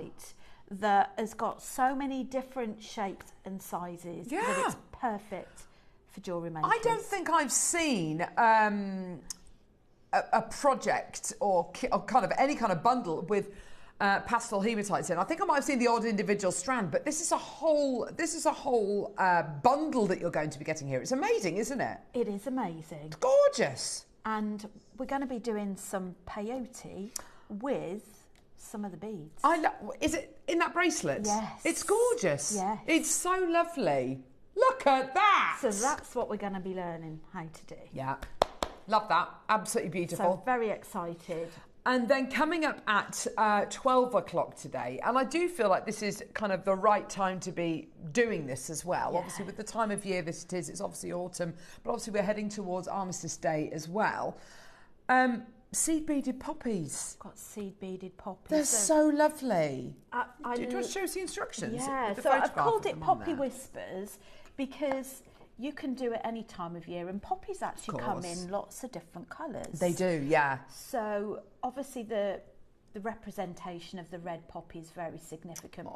hematite that has got so many different shapes and sizes that it's perfect for jewellery makers. I don't think I've seen a project or kind of any kind of bundle with pastel hematites in. I think I might have seen the odd individual strand, but this is a whole bundle that you're going to be getting here. It's amazing, isn't it? It is amazing. It's gorgeous. And we're going to be doing some peyote with some of the beads. Is it in that bracelet? Yes. It's gorgeous. Yes. It's so lovely. Look at that. So that's what we're going to be learning how to do. Yeah. Love that. Absolutely beautiful. So very excited. And then coming up at 12 o'clock today, and I do feel like this is kind of the right time to be doing this as well. Yeah. Obviously, with the time of year this it is, it's obviously autumn, but obviously we're heading towards Armistice Day as well. Seed beaded poppies. Got seed beaded poppies. They're so lovely. Do you want to show us the instructions? Yeah, so I've called it Poppy Whispers because you can do it any time of year, and poppies actually come in lots of different colours. They do, yeah. So obviously the representation of the red poppy is very significant,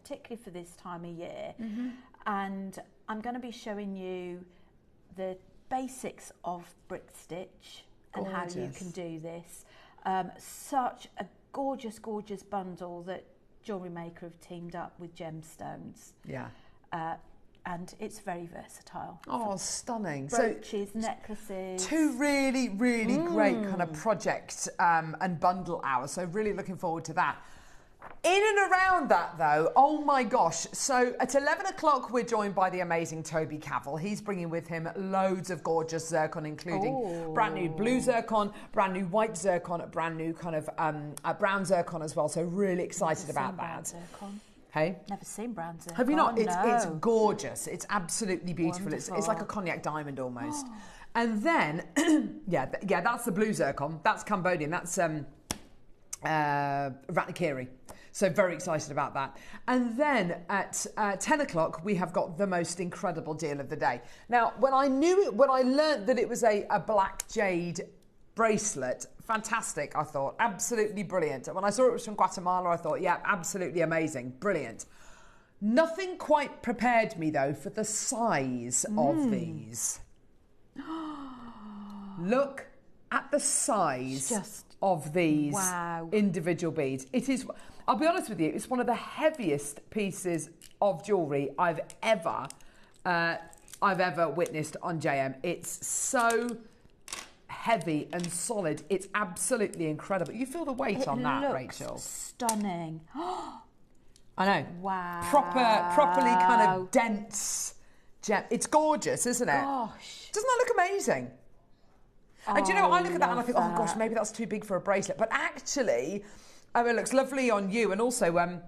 particularly for this time of year. Mm-hmm. And I'm going to be showing you the basics of brick stitch and how you can do this. Such a gorgeous, gorgeous bundle that JewelleryMaker have teamed up with Gemstones. Yeah. And it's very versatile. Oh, stunning. Brooches, necklaces. Two really, really great kind of project and bundle hours. So really looking forward to that. In and around that, though, oh my gosh. So at 11 o'clock, we're joined by the amazing Toby Cavell. He's bringing with him loads of gorgeous zircon, including brand new blue zircon, brand new white zircon, brand new kind of brown zircon as well. So really excited about that. Zircon. Hey? Never seen brown zircon. Have you not? It's gorgeous. It's absolutely beautiful. It's like a cognac diamond almost. And then, yeah, that's the blue zircon. That's Cambodian. That's Ratnakiri. So very excited about that. And then at 10 o'clock, we have got the most incredible deal of the day. Now, when I learned that it was a black jade bracelet, fantastic, I thought, absolutely brilliant. And when I saw it was from Guatemala, I thought, yeah, absolutely amazing, brilliant. Nothing quite prepared me, though, for the size of these. Look at the size of these individual beads. It is, I'll be honest with you, it's one of the heaviest pieces of jewellery I've ever witnessed on JM. It's so heavy and solid. It's absolutely incredible. You feel the weight on that, Rachel? Stunning. I know. Wow. Properly kind of dense gem. It's gorgeous, isn't it? Gosh. Doesn't that look amazing? And do you know, I look at that and I think, oh gosh, maybe that's too big for a bracelet. But actually, it looks lovely on you. And also,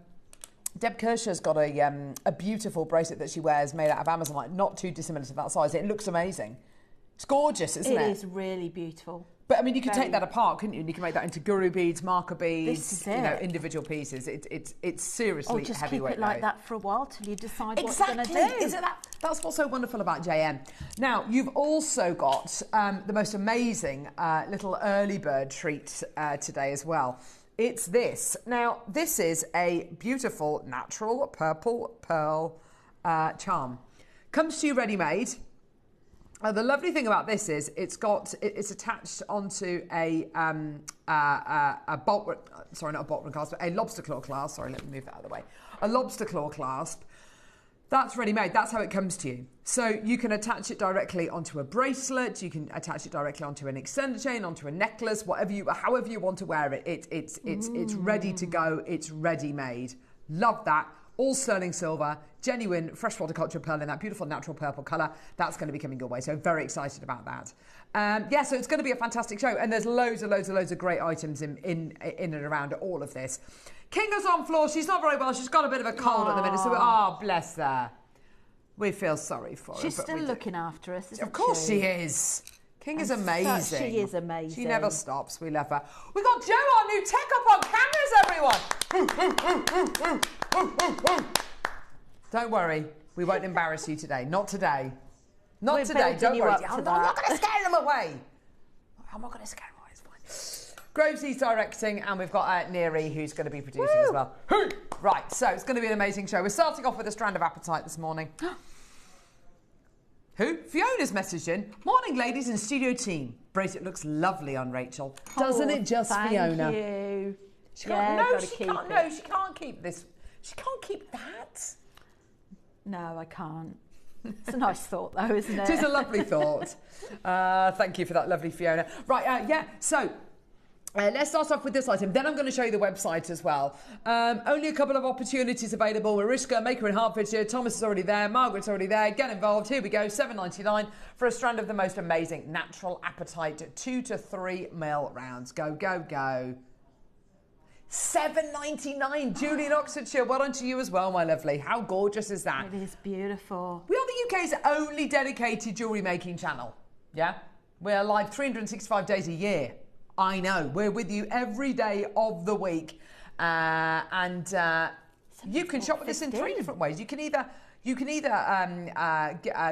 Deb Kirsch's got a beautiful bracelet that she wears made out of Amazonite, not too dissimilar to that size. It looks amazing. It's gorgeous, isn't it? It is really beautiful. But I mean, you could take that apart, couldn't you? And you can make that into guru beads, marker beads, individual pieces. It's seriously or just heavyweight. Keep it like that for a while till you decide what exactly. you're going to do. Isn't that? That's what's so wonderful about JM. Now, you've also got the most amazing little early bird treat today as well. It's this. Now, this is a beautiful natural purple pearl charm. Comes to you ready-made. The lovely thing about this is it's attached onto a bolt, sorry, not a bolt clasp, but a lobster claw clasp. Sorry, let me move that out of the way. A lobster claw clasp. That's ready-made. That's how it comes to you. So you can attach it directly onto a bracelet. You can attach it directly onto an extender chain, onto a necklace, however you want to wear it. It's ready to go. It's ready-made. Love that. All sterling silver, genuine freshwater culture pearl in that beautiful natural purple colour. That's going to be coming your way, so very excited about that. So it's going to be a fantastic show, and there's loads of great items in and around all of this. Kinga's on floor. She's not very well. She's got a bit of a cold at the minute, so bless her. We feel sorry for her. She's still looking after us, isn't she? Of course she is. King is amazing. She is amazing. She never stops. We love her. We got Joe, our new tech, up on cameras, everyone. Don't worry. We won't embarrass you today. Not today. Not today. Don't worry. I'm not going to scare them away. I'm not going to scare them away. It's fine. Grovesy's directing, and we've got Neri, who's going to be producing as well. right, so it's going to be an amazing show. We're starting off with a strand of appetite this morning. Who? Fiona's messaged in. Morning, ladies and studio team. Bracelet looks lovely on Rachel. Doesn't it just, Fiona? Thank you. She can't, she can't keep this. She can't keep that. No, I can't. It's a nice thought, though, isn't it? It is a lovely thought. Thank you for that, lovely Fiona. Right, yeah, so... let's start off with this item. Then I'm going to show you the website as well. Only a couple of opportunities available. Mariska, Maker in Hertfordshire. Thomas is already there. Margaret's already there. Get involved. Here we go. $7.99 for a strand of the most amazing natural appetite 2 to 3 mil rounds. Go, go, go. $7.99. Julie in Oxfordshire. Well done to you as well, my lovely. How gorgeous is that? It is beautiful. We are the UK's only dedicated jewellery making channel. Yeah? We're live 365 days a year. I know, we're with you every day of the week, and you can shop with us in 3 different ways. You can either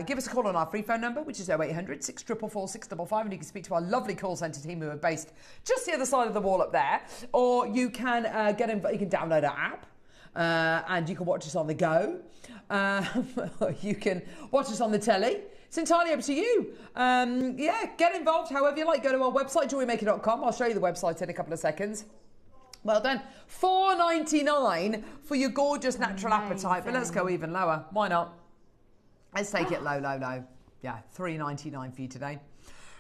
give us a call on our free phone number, which is 0800 644 655, and you can speak to our lovely call centre team who are based just the other side of the wall up there, or you can you can download our app. And you can watch us on the go. You can watch us on the telly. It's entirely up to you. Yeah, get involved however you like. Go to our website, JewelleryMaker.com. I'll show you the website in a couple of seconds. Well done. $4.99 for your gorgeous natural appetite. But let's go even lower. Why not? Let's take it low, low, low. Yeah, $3.99 for you today.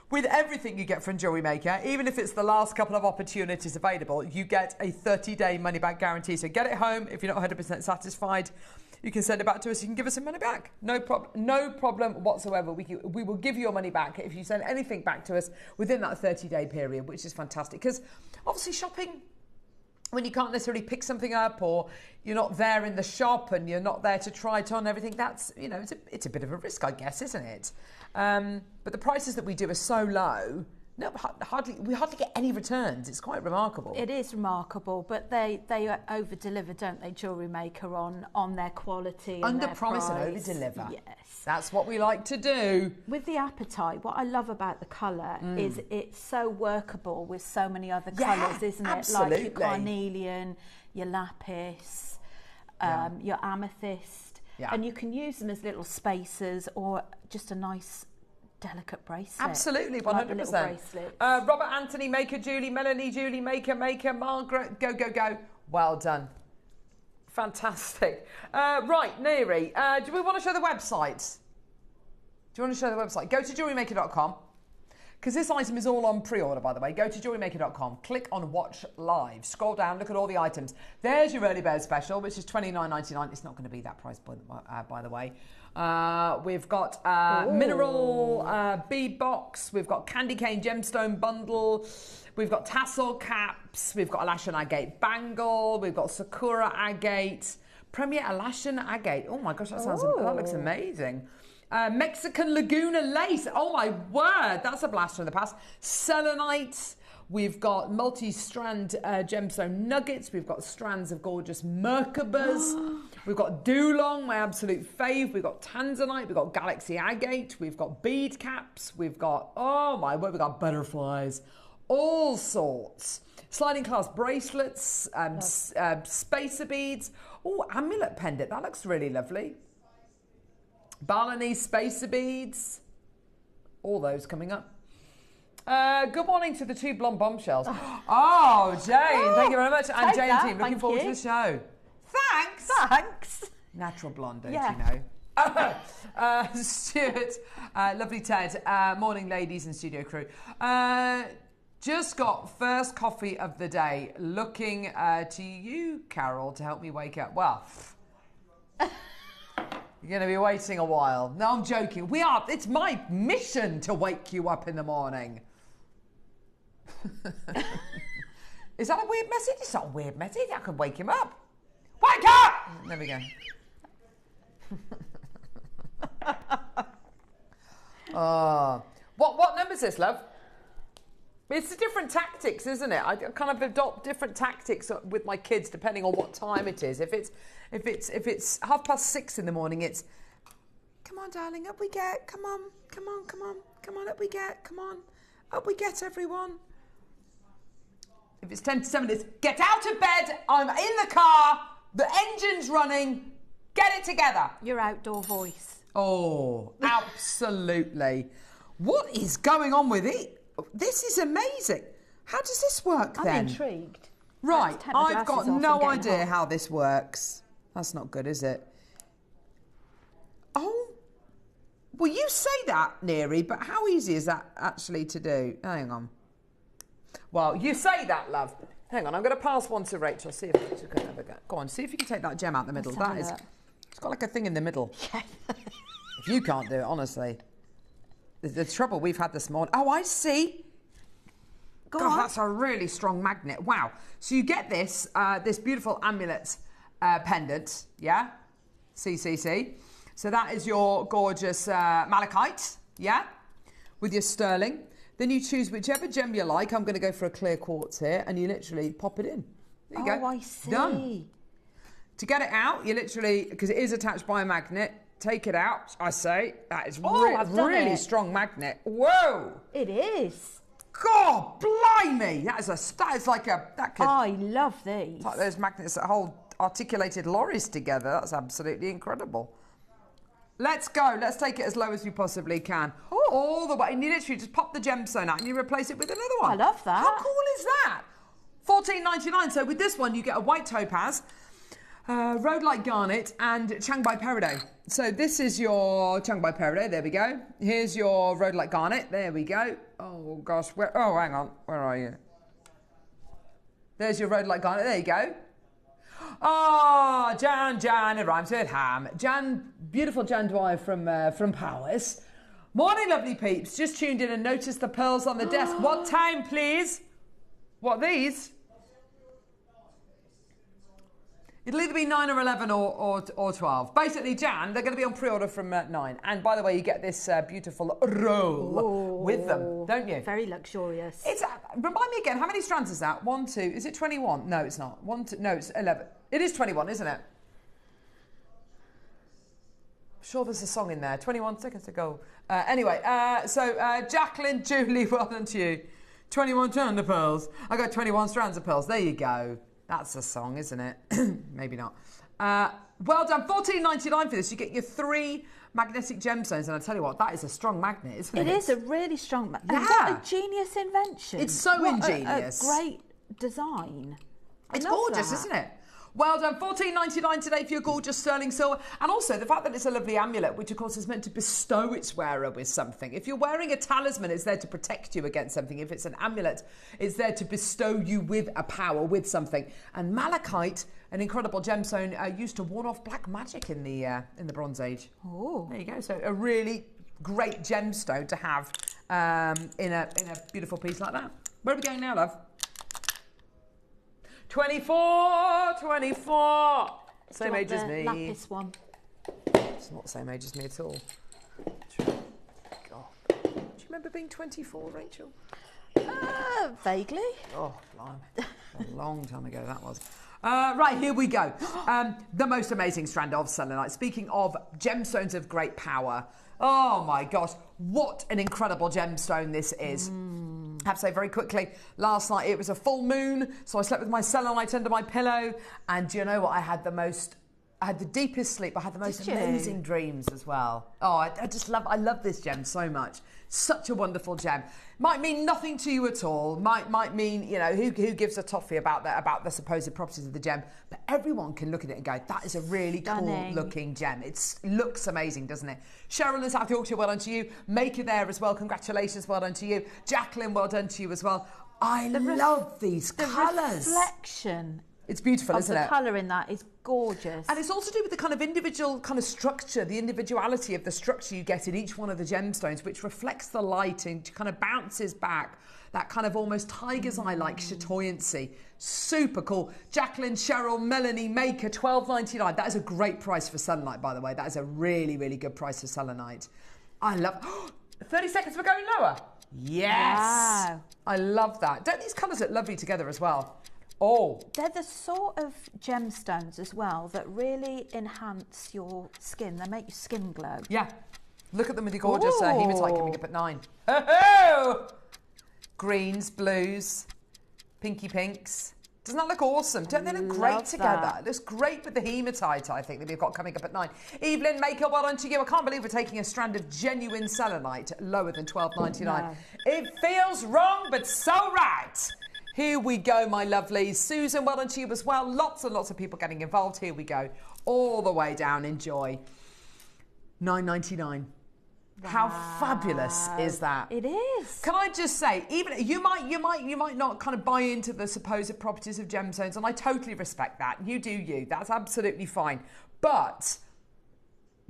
With everything you get from Jewellery Maker, even if it's the last couple of opportunities available, you get a 30-day money-back guarantee. So get it home. If you're not 100% satisfied, you can send it back to us. You can give us some money back. No problem whatsoever. We will give you your money back if you send anything back to us within that 30-day period, which is fantastic. Because obviously shopping, when you can't necessarily pick something up, or you're not there in the shop and you're not there to try it on, everything, that's, you know, it's a bit of a risk, I guess, isn't it? But the prices that we do are so low. No, we hardly get any returns. It's quite remarkable. It is remarkable, but they over deliver, don't they? Jewellery Maker on their quality. Under promise and over deliver. Yes, that's what we like to do. With the appetite, what I love about the colour is it's so workable with so many other colours, isn't it? Absolutely. Like your carnelian, your lapis, your amethyst, and you can use them as little spacers or just a nice delicate bracelet. Absolutely, 100%. Robert, Anthony, Maker, Julie, Melanie, Julie, Maker, Margaret, go, go, go. Well done. Fantastic. Right, Neri, do we want to show the website? Do you want to show the website? Go to JewelleryMaker.com, because this item is all on pre-order, by the way. Go to JewelleryMaker.com, click on Watch Live, scroll down, look at all the items. There's your early bird special, which is $29.99. It's not going to be that price, by the way. We've got mineral bead box. We've got candy cane gemstone bundle. We've got tassel caps. We've got Alashan agate bangle. We've got Sakura agate. Premier Alashan agate. Oh my gosh, that looks amazing. Mexican Laguna lace. Oh my word, that's a blast from the past. Selenite. We've got multi-strand gemstone nuggets. We've got strands of gorgeous Merkabas. We've got Dulong, my absolute fave. We've got Tanzanite. We've got Galaxy agate. We've got bead caps. We've got, oh my word, we've got butterflies. All sorts. Sliding glass bracelets, spacer beads. Oh, amulet pendant. That looks really lovely. Balinese spacer beads. All those coming up. Good morning to the two blonde bombshells. Oh, Jane, thank you very much. And Jane team, looking forward to the show. Thanks. Natural blonde, don't you know? Stuart, lovely Ted. Morning, ladies and studio crew. Just got first coffee of the day. Looking to you, Carol, to help me wake up. Well, you're going to be waiting a while. No, I'm joking. It's my mission to wake you up in the morning. Is that a weird message? It's not a weird message. I can wake him up. Wake up! There we go. What number is this, love? It's the different tactics, isn't it? I kind of adopt different tactics with my kids depending on what time it is. If it's 6:30 in the morning, it's come on, darling, up we get. Come on, up we get. Come on, up we get, everyone. If it's 6:50, it's get out of bed. I'm in the car. The engine's running. Get it together. Your outdoor voice. Oh, absolutely. What is going on with it? This is amazing. How does this work then? I'm intrigued. Right, I've got no idea how this works. That's not good, is it? Oh, well, you say that, Neary, but how easy is that actually to do? Hang on. Well, you say that, love. Hang on, I'm going to pass one to Rachel. See if you can have a go. Go on, see if you can take that gem out the middle. That is, it's got like a thing in the middle. If you can't do it, honestly. The trouble we've had this morning. Oh, I see. God, that's a really strong magnet. Wow. So you get this, this beautiful amulet pendant, yeah? CCC. So that is your gorgeous malachite, yeah? With your sterling. Then you choose whichever gem you like. I'm going to go for a clear quartz here, and you literally pop it in. There you go. Oh, I see. Done. To get it out, you literally, because it is attached by a magnet, take it out, I say. That is really strong magnet. Whoa! It is. God, blimey! That is like a... That could, I love these. It's like those magnets that hold articulated lorries together. That's absolutely incredible. Let's go. Let's take it as low as we possibly can. Ooh. All the way. And you literally just pop the gemstone out and you replace it with another one. I love that. How cool is that? $14.99. So with this one, you get a white topaz, rhodolite garnet, and Changbai peridot. So this is your Changbai peridot. There we go. Here's your rhodolite garnet. There we go. Oh, gosh. Oh, hang on. Where are you? There's your rhodolite garnet. There you go. Oh, Jan, it rhymes with ham. Beautiful Jan Dwyer from Powys. Morning, lovely peeps. Just tuned in and noticed the pearls on the desk. What time, please? What, these? It'll either be 9 or 11 or 12. Basically, Jan, they're going to be on pre-order from 9. And by the way, you get this beautiful roll with them, don't you? Very luxurious. It's remind me again, how many strands is that? 1, 2, is it 21? No, it's not. 1, 2, no, it's 11. It is 21, isn't it? I'm sure there's a song in there. 21 seconds to go. Anyway, so Jacqueline, Julie, well done to you. 21 strands of pearls. I got 21 strands of pearls. There you go. That's a song, isn't it? Maybe not. Well done. $14.99 for this. You get your 3 magnetic gemstones. And I tell you what, that is a strong magnet, isn't it? It is a really strong magnet. Yeah. Is that a genius invention? It's so ingenious. A great design. It's gorgeous, isn't it? Well done. $14.99 today for your gorgeous sterling silver. And also the fact that it's a lovely amulet, which of course is meant to bestow its wearer with something. If you're wearing a talisman, it's there to protect you against something. If it's an amulet, it's there to bestow you with a power, with something. And malachite, an incredible gemstone, used to ward off black magic in the Bronze Age. Oh, there you go. So a really great gemstone to have in a beautiful piece like that. Where are we going now, love? 24. Same age as me. Lapis one. It's not the same age as me at all. God. Do you remember being 24, Rachel? Vaguely. Oh, blimey. A long time ago that was. Right, here we go. The most amazing strand of selenite. Speaking of gemstones of great power. Oh my gosh, what an incredible gemstone this is. I have to say very quickly, last night it was a full moon, so I slept with my selenite under my pillow, and do you know what? I had the deepest sleep. I had the most amazing dreams as well. Oh, I love this gem so much. Such a wonderful gem. Might mean nothing to you at all. Might mean, you know, who gives a toffee about the supposed properties of the gem. But everyone can look at it and go, that is a really cool looking gem. It looks amazing, doesn't it? Cheryl in South Yorkshire, well done to you. Maker there as well, congratulations, well done to you. Jacqueline, well done to you as well. I love these colours. The reflection. It's beautiful, isn't it? The colour in that is gorgeous. And it's also to do with the kind of individual kind of structure, the individuality of the structure you get in each one of the gemstones, which reflects the light and kind of bounces back that kind of almost tiger's eye-like chatoyancy. Super cool. Jacqueline, Cheryl, Melanie, Maker, $12.99. That is a great price for selenite, by the way. That is a really, really good price for selenite. I love... 30 seconds for going lower. Yes. Wow. I love that. Don't these colours look lovely together as well? Oh. They're the sort of gemstones as well that really enhance your skin. They make your skin glow. Yeah. Look at them with your gorgeous hematite coming up at 9. Oh! Greens, blues, pinky pinks. Doesn't that look awesome? Don't they look great together? It looks great with the hematite, I think, that we've got coming up at 9. Evelyn Maker, well done to you. I can't believe we're taking a strand of genuine selenite lower than $12.99. No. It feels wrong, but so right. Here we go, my lovelies. Susan, well done to you as well. Lots and lots of people getting involved. Here we go. All the way down. Enjoy. $9.99. Wow. How fabulous is that? It is. Can I just say, even you might not kind of buy into the supposed properties of gemstones, and I totally respect that. You do you. That's absolutely fine. But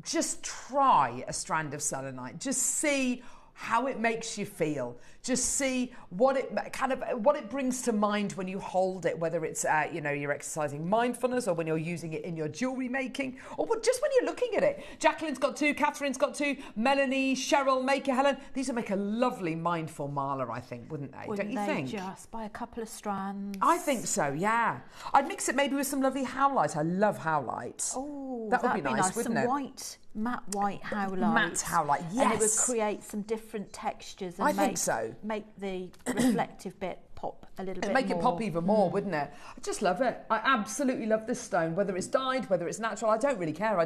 just try a strand of selenite. Just see how it makes you feel. Just see what it brings to mind when you hold it, whether it's you're exercising mindfulness, or when you're using it in your jewellery making, or just when you're looking at it. Jacqueline's got 2, Catherine's got 2, Melanie, Cheryl, Maker, Helen. These would make a lovely mindful mala, I think, wouldn't they? Don't you think? Just buy a couple of strands. I think so, yeah. I'd mix it maybe with some lovely howlite. I love howlite. Oh, that would be nice, wouldn't some it? white, matte white howlite. Matte howlite, yes. And it would create some different textures. And I think so. Make the reflective bit pop a little bit more. Make it pop even more, wouldn't it? I just love it. I absolutely love this stone, whether it's dyed, whether it's natural. I don't really care. I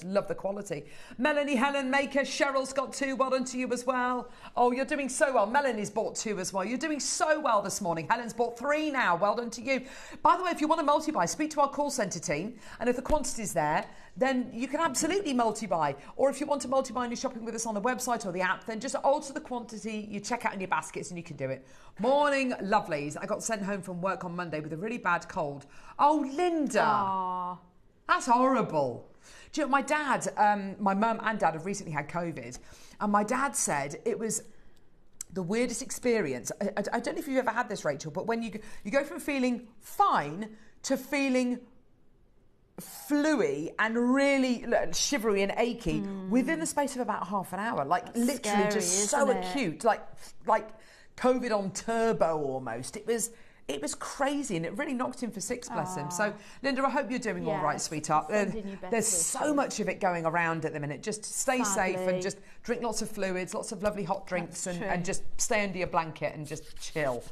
love the quality. Melanie, Helen, Maker, Cheryl's got 2. Well done to you as well. Oh, you're doing so well. Melanie's bought 2 as well. You're doing so well this morning. Helen's bought 3 now. Well done to you. By the way, if you want to multi-buy, speak to our call centre team, and if the quantity's there, then you can absolutely multi-buy. Or if you want to multi-buy and you're shopping with us on the website or the app, then just alter the quantity, you check out in your baskets, and you can do it. Morning, lovelies. I got sent home from work on Monday with a really bad cold. Oh, Linda. Aww. That's horrible. Do you know, my dad, my mum and dad have recently had COVID, and my dad said it was the weirdest experience. I don't know if you've ever had this, Rachel, but when you go from feeling fine to feeling fluey and really shivery and achy within the space of about half an hour. Like, that's literally scary, just so acute, like COVID on turbo almost. It was crazy, and it really knocked him for 6, bless him. So, Linda, I hope you're doing all right, sweetheart. There's so much of it going around at the minute. Just stay safe and just drink lots of fluids, lots of lovely hot drinks, and just stay under your blanket and just chill.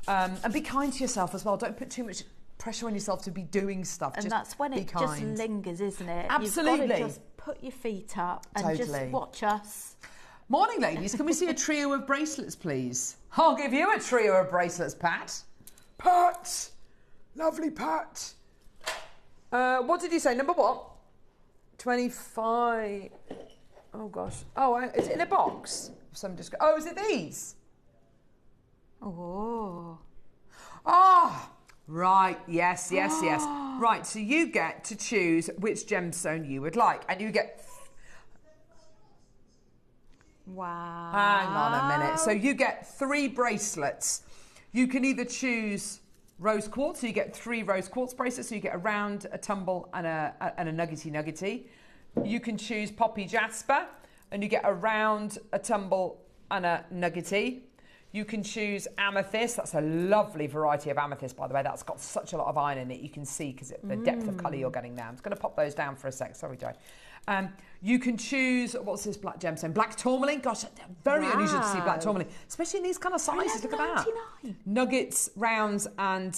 And be kind to yourself as well. Don't put too much pressure on yourself to be doing stuff. And just that's when it just lingers, isn't it? Absolutely. You've got to just put your feet up and just watch us. Morning, ladies. Can we see a trio of bracelets, please? I'll give you a trio of bracelets, Pat. Pat! Lovely Pat. What did you say? Number what? 25. Oh, gosh. Oh, is it in a box? Oh, is it these? Oh. Ah! Right, yes. Right, so you get to choose which gemstone you would like, and you get... Wow. Hang on a minute. So you get 3 bracelets. You can either choose rose quartz, so you get 3 rose quartz bracelets, so you get a round, a tumble, and a nuggety. You can choose poppy jasper, and you get a round, a tumble, and a nuggety. You can choose amethyst. That's a lovely variety of amethyst, by the way. That's got such a lot of iron in it. You can see because the depth of colour you're getting now. I'm just going to pop those down for a sec. Sorry, Joy. You can choose, what's this black gemstone? Black tourmaline. Gosh, very unusual to see black tourmaline, especially in these kind of sizes. Look at that. Nuggets, rounds, and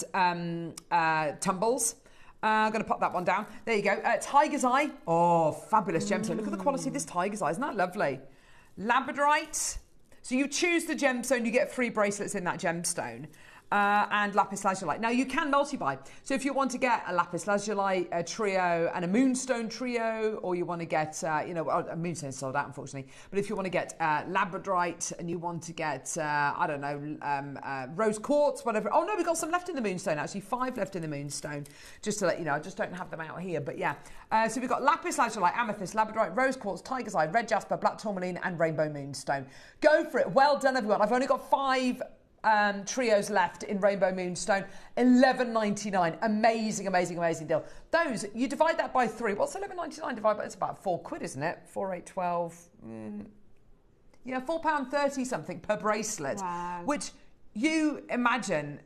tumbles. I'm going to pop that one down. There you go. Tiger's eye. Oh, fabulous gemstone. Look at the quality of this tiger's eye. Isn't that lovely? Labradorite. So you choose the gemstone, you get 3 bracelets in that gemstone. And lapis lazuli. Now you can multi-buy. So if you want to get a lapis lazuli, a trio, and a moonstone trio, or you want to get, a moonstone sold out, unfortunately. But if you want to get labradorite, and you want to get, rose quartz, whatever. Oh no, we've got some left in the moonstone. Actually, 5 left in the moonstone. Just to let you know, I just don't have them out here. But yeah, so we've got lapis lazuli, amethyst, labradorite, rose quartz, tiger's eye, red jasper, black tourmaline, and rainbow moonstone. Go for it. Well done, everyone. I've only got 5 trios left in rainbow moonstone. $11.99. Amazing deal. Those, you divide that by 3. What's $11.99 divided by? It's about £4, isn't it? 4, 8, 12. Yeah, £4.30 something per bracelet. Wow. Which you imagine.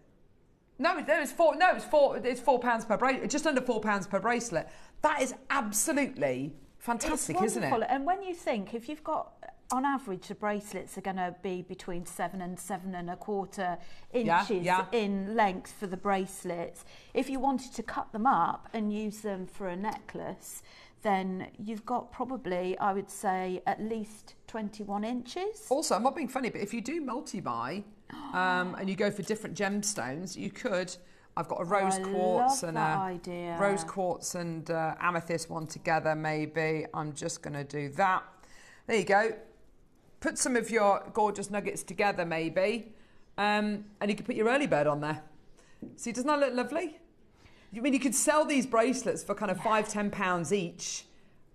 It's £4 per bracelet. Just under £4 per bracelet. That is absolutely fantastic, isn't it? And when you think, if you've got on average, the bracelets are going to be between 7 and 7.25 inches in length for the bracelets. If you wanted to cut them up and use them for a necklace, then you've got probably, I would say, at least 21 inches. Also, I'm not being funny, but if you do multi-buy and you go for different gemstones, you could. I've got a rose quartz and rose quartz and amethyst one together. Maybe I'm just going to do that. There you go. Put some of your gorgeous nuggets together, maybe, and you could put your early bird on there. See, doesn't that look lovely? I mean, you could sell these bracelets for kind of £5-10 each.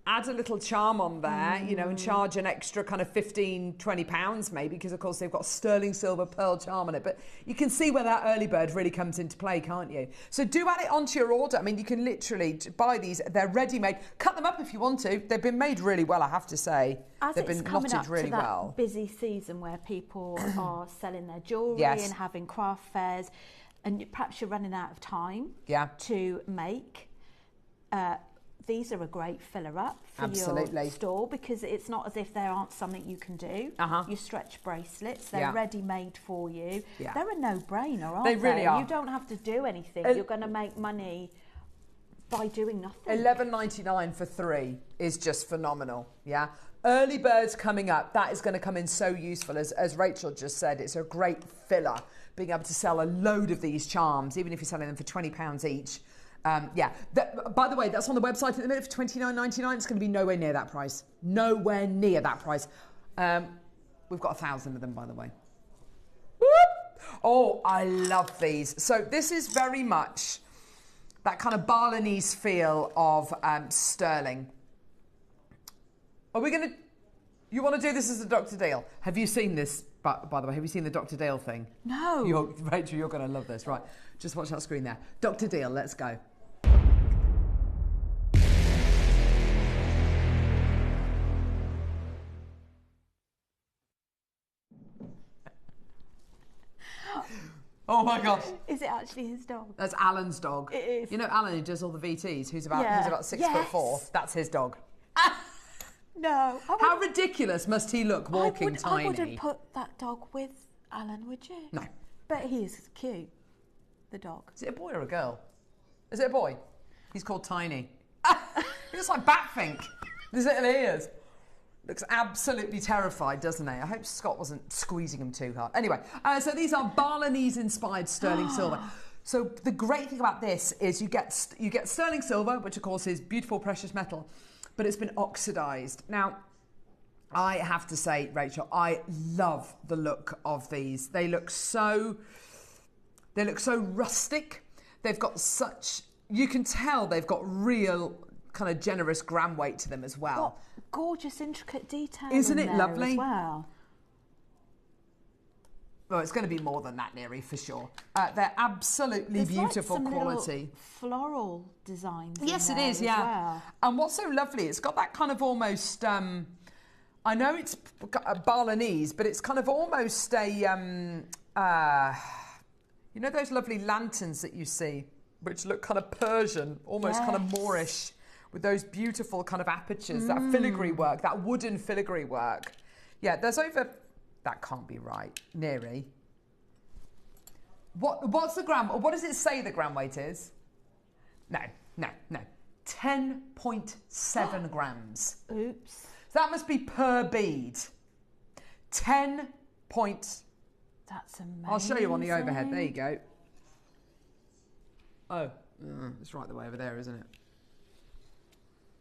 Add a little charm on there, you know, and charge an extra kind of £15-20 maybe, because of course they've got sterling silver pearl charm on it. But you can see where that early bird really comes into play, can't you? So do add it onto your order. I mean, you can literally buy these. They're ready-made. Cut them up if you want to. They've been made really well, I have to say. They've been knotted really well. Busy season where people are selling their jewellery and having craft fairs, and perhaps you're running out of time to make. These are a great filler up for your store, because it's not as if there aren't something you can do. Your stretch bracelets, they're ready made for you. They're a no-brainer, aren't they? They really are. You don't have to do anything. You're going to make money by doing nothing. $11.99 for 3 is just phenomenal. Yeah. Early birds coming up, that is going to come in so useful. As Rachel just said, it's a great filler, being able to sell a load of these charms, even if you're selling them for £20 each. By the way, that's on the website at the minute for $29.99. It's going to be nowhere near that price. Nowhere near that price. We've got 1,000 of them, by the way. Whoop! Oh, I love these. So this is very much that kind of Balinese feel of sterling. Are we going to... You want to do this as a Dr. Deal? Have you seen this, by the way? Have you seen the Dr. Deal thing? No. Rachel, you're going to love this. Right, just watch that screen there. Dr. Deal, let's go. Oh my gosh. Is it actually his dog? That's Alan's dog. It is. You know Alan who does all the VTs, who's about 6'4"? That's his dog. No. How ridiculous must he look walking tiny? I wouldn't put that dog with Alan, would you? No. But he is cute, the dog. Is it a boy or a girl? Is it a boy? He's called Tiny. He looks like Batfink. His little ears. Looks absolutely terrified, doesn't he? I hope Scott wasn't squeezing him too hard. Anyway, so these are Balinese-inspired sterling silver. So the great thing about this is you get sterling silver, which of course is beautiful precious metal, but it's been oxidised. Now, I have to say, Rachel, I love the look of these. They look so rustic. They've got such... You can tell they've got real kind of generous gram weight to them as well. What gorgeous, intricate detail. Isn't it lovely? As well. Well, it's going to be more than that, Neri, for sure. They're absolutely beautiful quality. Floral designs. Yes, it is, yeah. Well. And what's so lovely, it's got that kind of almost... I know it's Balinese, but it's kind of almost a... you know those lovely lanterns that you see, which look kind of Persian, almost kind of Moorish, with those beautiful kind of apertures, that filigree work, that wooden filigree work. Yeah, there's over... That can't be right. Neri. What's the gram... What does it say the gram weight is? No. 10.7 grams. Oops. So that must be per bead. 10 points. That's amazing. I'll show you on the overhead. There you go. Oh, it's right the way over there, isn't it?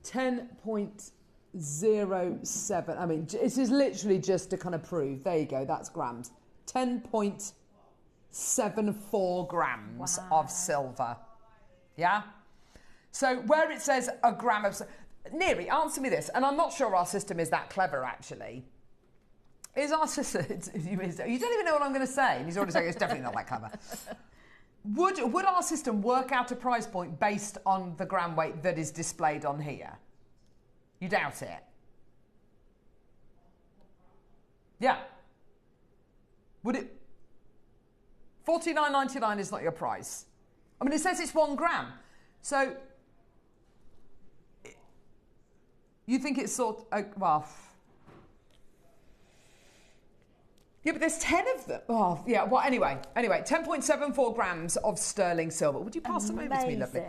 10.07. I mean, this is literally just to kind of prove. There you go. That's grams. 10.74 grams of silver. Yeah? So where it says a gram of... Neri, answer me this, and I'm not sure our system is that clever, actually. Is our system... You don't even know what I'm going to say. And he's already saying it's definitely not that clever. Would our system work out a price point based on the gram weight that is displayed on here? You doubt it? Yeah. Would it... $49.99 is not your price. I mean, it says it's 1 gram. So... You think it's sort of... well... Yeah, but there's 10 of them. Oh, yeah. Well, anyway, 10.74 grams of sterling silver. Would you pass them over to me, lovely?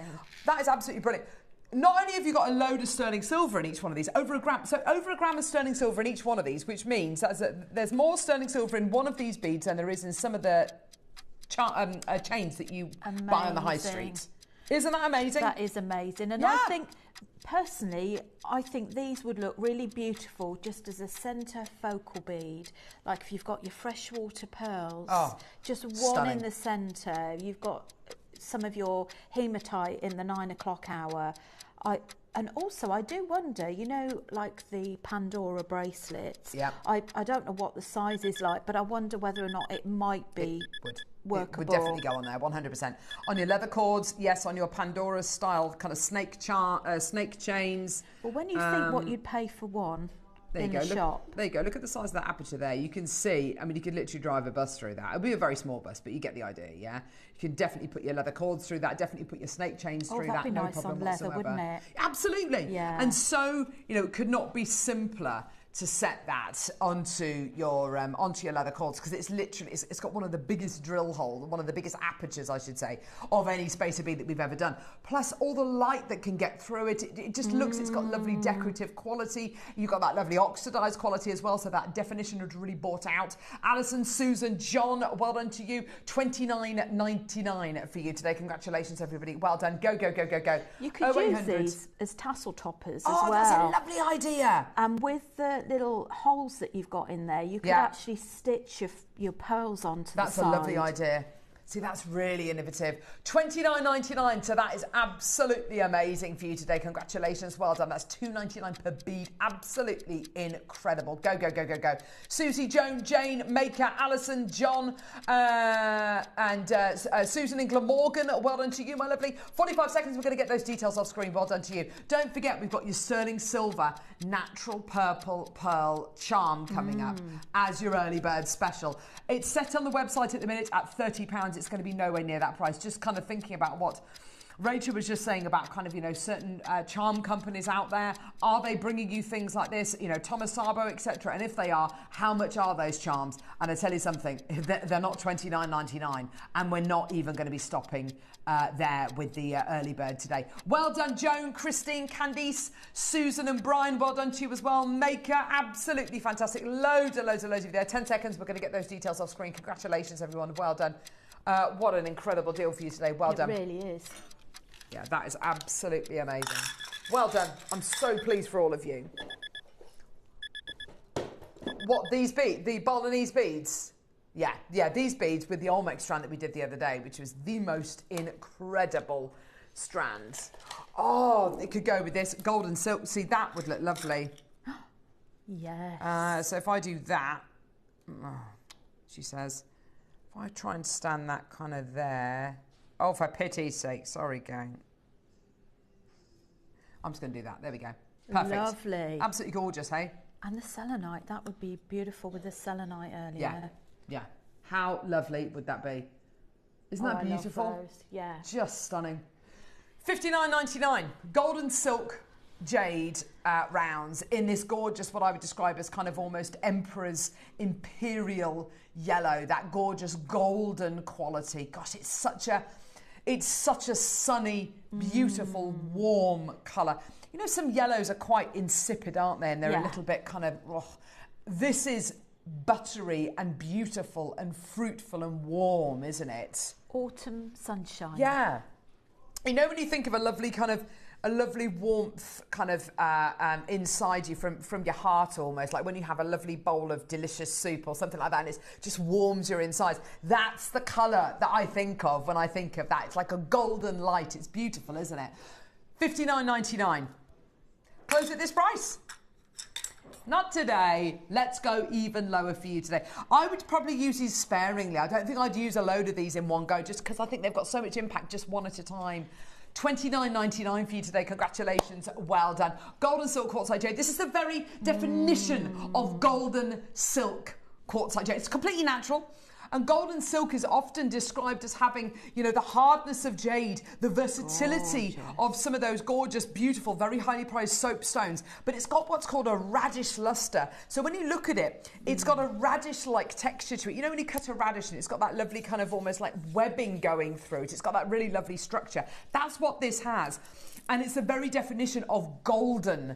That is absolutely brilliant. Not only have you got a load of sterling silver in each one of these, over a gram. So over a gram of sterling silver in each one of these, which means that there's more sterling silver in one of these beads than there is in some of the chains that you buy on the high street. Isn't that amazing? That is amazing. And I think, personally, I think these would look really beautiful just as a centre focal bead. Like if you've got your freshwater pearls, just one stunning. in the centre. You've got some of your hematite in the 9 o'clock hour. And also, I do wonder, you know, like the Pandora bracelets. Yeah. I don't know what the size is like, but I wonder whether or not it might be workable. It would definitely go on there, 100%. On your leather cords, yes. On your Pandora style kind of snake chains. Well, when you think what you'd pay for one in the shop. There you go. Look at the size of that aperture there. You can see, I mean, you could literally drive a bus through that. It'll be a very small bus, but you get the idea, yeah? You can definitely put your leather cords through that, definitely put your snake chains through that. That'd be no nice problem on leather, whatsoever. wouldn't it? Absolutely. Yeah. And so, you know, it could not be simpler to set that onto your leather cords, because it's literally it's got one of the biggest drill holes, one of the biggest apertures, I should say, of any spacer bead that we've ever done. Plus all the light that can get through it. It just looks, it's got lovely decorative quality. You've got that lovely oxidized quality as well, so that definition would really brought out. Alison, Susan, John, well done to you. $29.99 for you today. Congratulations, everybody. Well done. Go, go, go, go, go. You could use these as tassel toppers as well. Oh, that's a lovely idea. And with the little holes that you've got in there, you could actually stitch your pearls onto the side. That's a lovely idea. See, that's really innovative. $29.99, so that is absolutely amazing for you today. Congratulations, well done. That's $2.99 per bead. Absolutely incredible. Go, go, go, go, go. Susie, Joan, Jane, Maker, Alison, John, and Susan in Glamorgan. Well done to you, my lovely. 45 seconds, we're going to get those details off screen. Well done to you. Don't forget, we've got your sterling silver natural purple pearl charm coming up as your early bird special. It's set on the website at the minute at £30. It's going to be nowhere near that price. Just kind of thinking about what Rachel was just saying about kind of, you know, certain charm companies out there. Are they bringing you things like this? You know, Thomas Sabo, etc. And if they are, how much are those charms? And I tell you something, they're not $29.99, and we're not even going to be stopping there with the early bird today. Well done, Joan, Christine, Candice, Susan and Brian. Well done to you as well. Maker, absolutely fantastic. Loads of you there. 10 seconds. We're going to get those details off screen. Congratulations, everyone. Well done. What an incredible deal for you today. Well done. It really is. Yeah, that is absolutely amazing. Well done. I'm so pleased for all of you. What, these beads? The Balinese beads? Yeah, these beads with the Olmec strand that we did the other day, which was the most incredible strand. Oh, it could go with this golden silk. See, that would look lovely. Yes. So if I do that, she says, if I try and stand that kind of there. Oh, for pity's sake. Sorry, gang. I'm just going to do that. There we go. Perfect. Lovely. Absolutely gorgeous, hey? And the selenite, that would be beautiful with the selenite earlier. Yeah. How lovely would that be? Isn't that beautiful? I love those. Yeah. Just stunning. $59.99. Golden silk jade rounds in this gorgeous, what I would describe as kind of almost emperor's imperial yellow, that gorgeous golden quality. Gosh, it's such a sunny, beautiful, warm colour. You know, some yellows are quite insipid, aren't they? And they're a little bit kind of, this is buttery and beautiful and fruitful and warm, isn't it? Autumn sunshine. Yeah. You know, when you think of a lovely warmth kind of inside you from your heart almost, like when you have a lovely bowl of delicious soup or something like that and it just warms your insides. That's the colour that I think of when I think of that. It's like a golden light. It's beautiful, isn't it? $59.99. Close at this price. Not today. Let's go even lower for you today. I would probably use these sparingly. I don't think I'd use a load of these in one go just because I think they've got so much impact just one at a time. $29.99 for you today. Congratulations. Well done. Golden silk quartzite jade. This is the very definition of golden silk quartzite jade. It's completely natural. And golden silk is often described as having, you know, the hardness of jade, the versatility of some of those gorgeous, beautiful, very highly prized soapstones. But it's got what's called a radish luster. So when you look at it, it's got a radish-like texture to it. You know when you cut a radish and it's got that lovely kind of almost like webbing going through it. It's got that really lovely structure. That's what this has. And it's the very definition of golden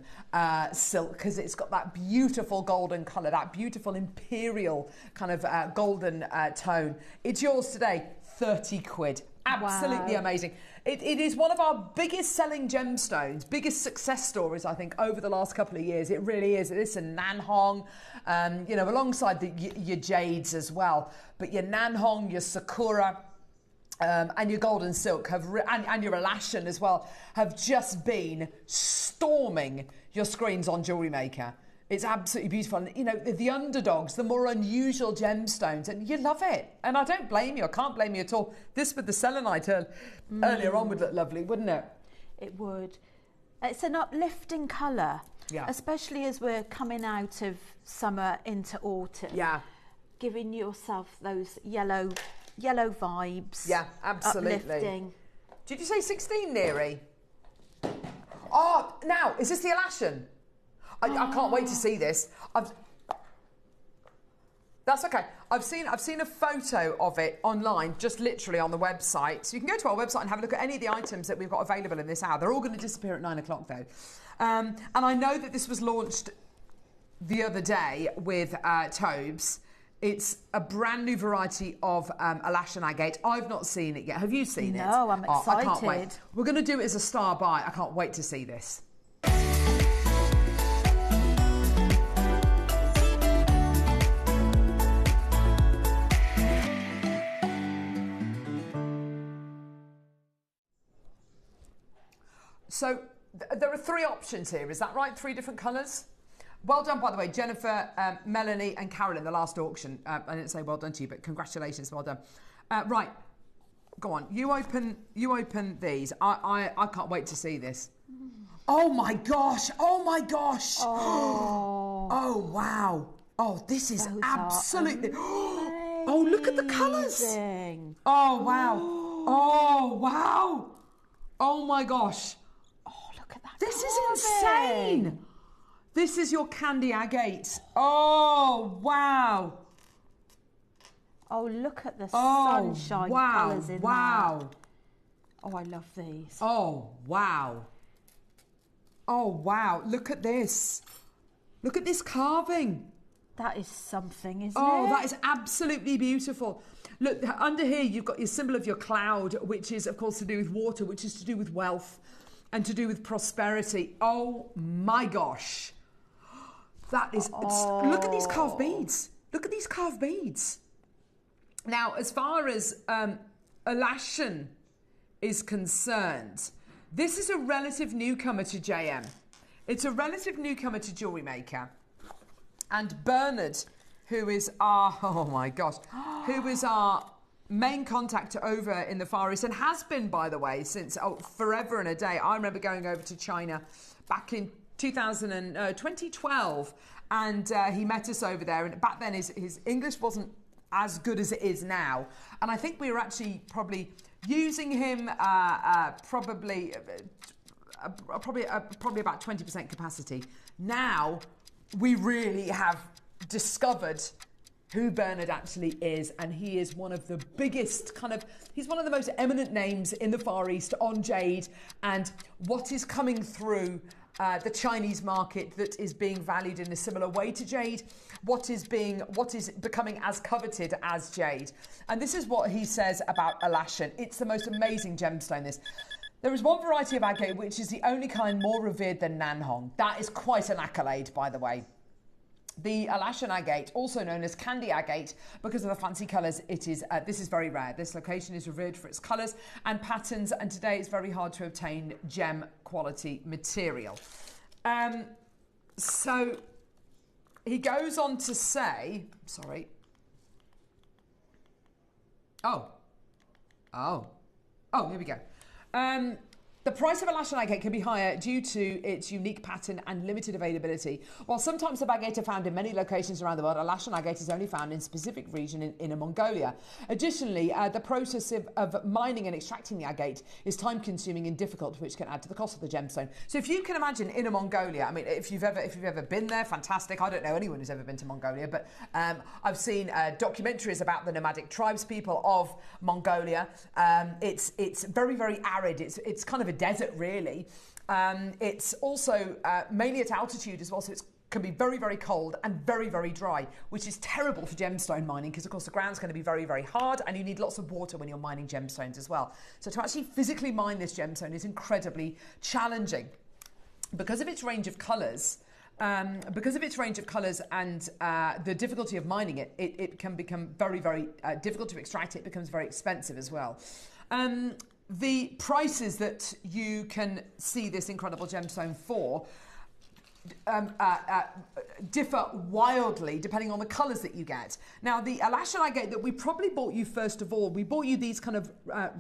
silk, because it's got that beautiful golden colour, that beautiful imperial kind of golden tone. It's yours today, 30 quid. Absolutely amazing. It is one of our biggest selling gemstones, biggest success stories, I think, over the last couple of years. It really is. This and Nanhong, you know, alongside your jades as well. But your Nanhong, your Sakura, and your golden silk and your Alashan as well have just been storming your screens on Jewellery Maker. It's absolutely beautiful. And, you know, the underdogs, the more unusual gemstones, and you love it. And I don't blame you. I can't blame you at all. This with the selenite earlier on would look lovely, wouldn't it? It would. It's an uplifting colour, especially as we're coming out of summer into autumn. Yeah. Giving yourself those yellow vibes. Yeah, absolutely. Uplifting. Did you say 16, Neary? Oh, now, is this the Alashan? I can't wait to see this. That's okay. I've seen a photo of it online, just literally on the website. So you can go to our website and have a look at any of the items that we've got available in this hour. They're all going to disappear at 9 o'clock though. And I know that this was launched the other day with Tobes. It's a brand new variety of Alashan agate. I've not seen it yet. Have you seen it? No, I'm excited. I can't wait. We're going to do it as a star buy. I can't wait to see this. So there are 3 options here. Is that right? 3 different colours? Well done, by the way, Jennifer, Melanie and Carolyn, the last auction. I didn't say well done to you, but congratulations, well done. Right, go on. You open these. I can't wait to see this. Oh my gosh! Oh my gosh! Oh, oh wow! Oh, this is absolutely. Oh, look at the colours! Oh wow! Oh wow! Oh my gosh! Oh, look at that! This is insane! This is your candy agate. Oh, wow. Oh, look at the sunshine colours in wow. there. Oh, I love these. Oh, wow. Oh, wow. Look at this. Look at this carving. That is something, isn't it? Oh, that is absolutely beautiful. Look, under here you've got your symbol of your cloud, which is, of course, to do with water, which is to do with wealth and to do with prosperity. Oh, my gosh. That is, look at these carved beads. Look at these carved beads. Now, as far as Alashan is concerned, this is a relative newcomer to JM. It's a relative newcomer to Jewellery Maker. And Bernard, who is our, oh my gosh, who is our main contact over in the Far East and has been, by the way, since forever and a day. I remember going over to China back in 2012, and he met us over there, and back then his English wasn't as good as it is now, and I think we were actually probably using him probably about 20% capacity. Now we really have discovered who Bernard actually is, and he is one of the biggest he's one of the most eminent names in the Far East on jade, and what is coming through the Chinese market that is being valued in a similar way to jade, what is becoming as coveted as jade. And this is what he says about Alashan. It's the most amazing gemstone, this. There is one variety of agate which is the only kind more revered than Nanhong. That is quite an accolade, by the way. The Alashan agate, also known as candy agate, because of the fancy colours, this is very rare. This location is revered for its colours and patterns, and today it's very hard to obtain gem quality material. So he goes on to say, sorry. Oh, here we go. The price of a lash and agate can be higher due to its unique pattern and limited availability. While some types of agate are found in many locations around the world, a lash and agate is only found in a specific region in Inner Mongolia. Additionally, the process of mining and extracting the agate is time-consuming and difficult, which can add to the cost of the gemstone. So if you can imagine Inner Mongolia, I mean, if you've ever been there, fantastic. I don't know anyone who's ever been to Mongolia, but I've seen documentaries about the nomadic tribes people of Mongolia. It's very, very arid. It's kind of a desert, really. It's also mainly at altitude as well, so it can be very, very cold and very, very dry, which is terrible for gemstone mining because, of course, the ground's going to be very, very hard and you need lots of water when you're mining gemstones as well. So to actually physically mine this gemstone is incredibly challenging. Because of its range of colours, and the difficulty of mining it, it can become very, very difficult to extract. It becomes very expensive as well. The prices that you can see this incredible gemstone for differ wildly depending on the colours that you get. Now, the lash and agate that we probably bought you first of all, we bought you these kind of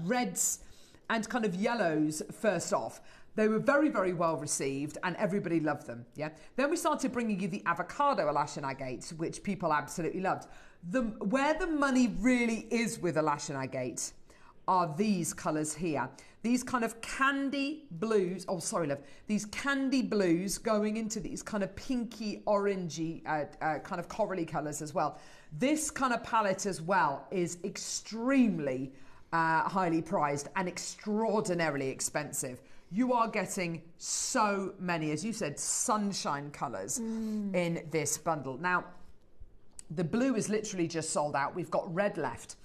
reds and kind of yellows first off. They were very, very well received and everybody loved them, yeah? Then we started bringing you the avocado lash and agate, which people absolutely loved. Where the money really is with a lash and agate are these colours here. These kind of candy blues, these candy blues going into these kind of pinky, orangey, kind of corally colours as well. This kind of palette as well is extremely highly prized and extraordinarily expensive. You are getting so many, as you said, sunshine colours in this bundle. Now, the blue is literally just sold out. We've got red left.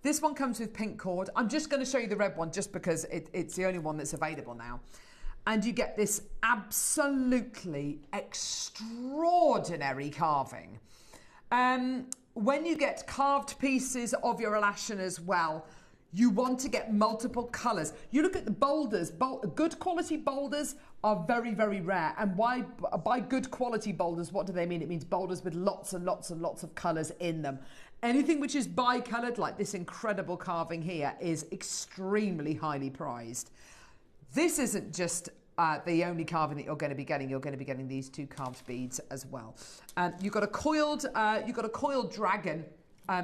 This one comes with pink cord. I'm just going to show you the red one just because it's the only one that's available now. And you get this absolutely extraordinary carving. When you get carved pieces of your elashin as well, you want to get multiple colours. You look at the boulders. Good quality boulders are very, very rare. And by good quality boulders, what do they mean? It means boulders with lots and lots and lots of colours in them. Anything which is bi-coloured, like this incredible carving here, is extremely highly prized. This isn't just the only carving that you're going to be getting. You're going to be getting these two carved beads as well. You've got a coiled dragon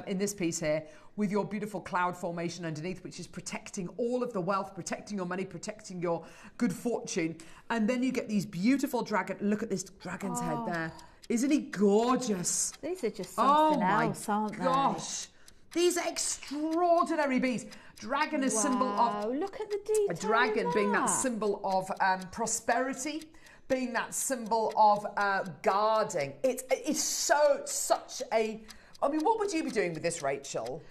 in this piece here, with your beautiful cloud formation underneath, which is protecting all of the wealth, protecting your money, protecting your good fortune. And then you get these beautiful dragon. Look at this dragon's head there. Isn't he gorgeous? These are just something else, aren't they? Oh my gosh. These are extraordinary beads. Dragon is symbol of... Look at the detail. A dragon being that symbol of prosperity, being that symbol of guarding. It's such a... I mean, what would you be doing with this, Rachel?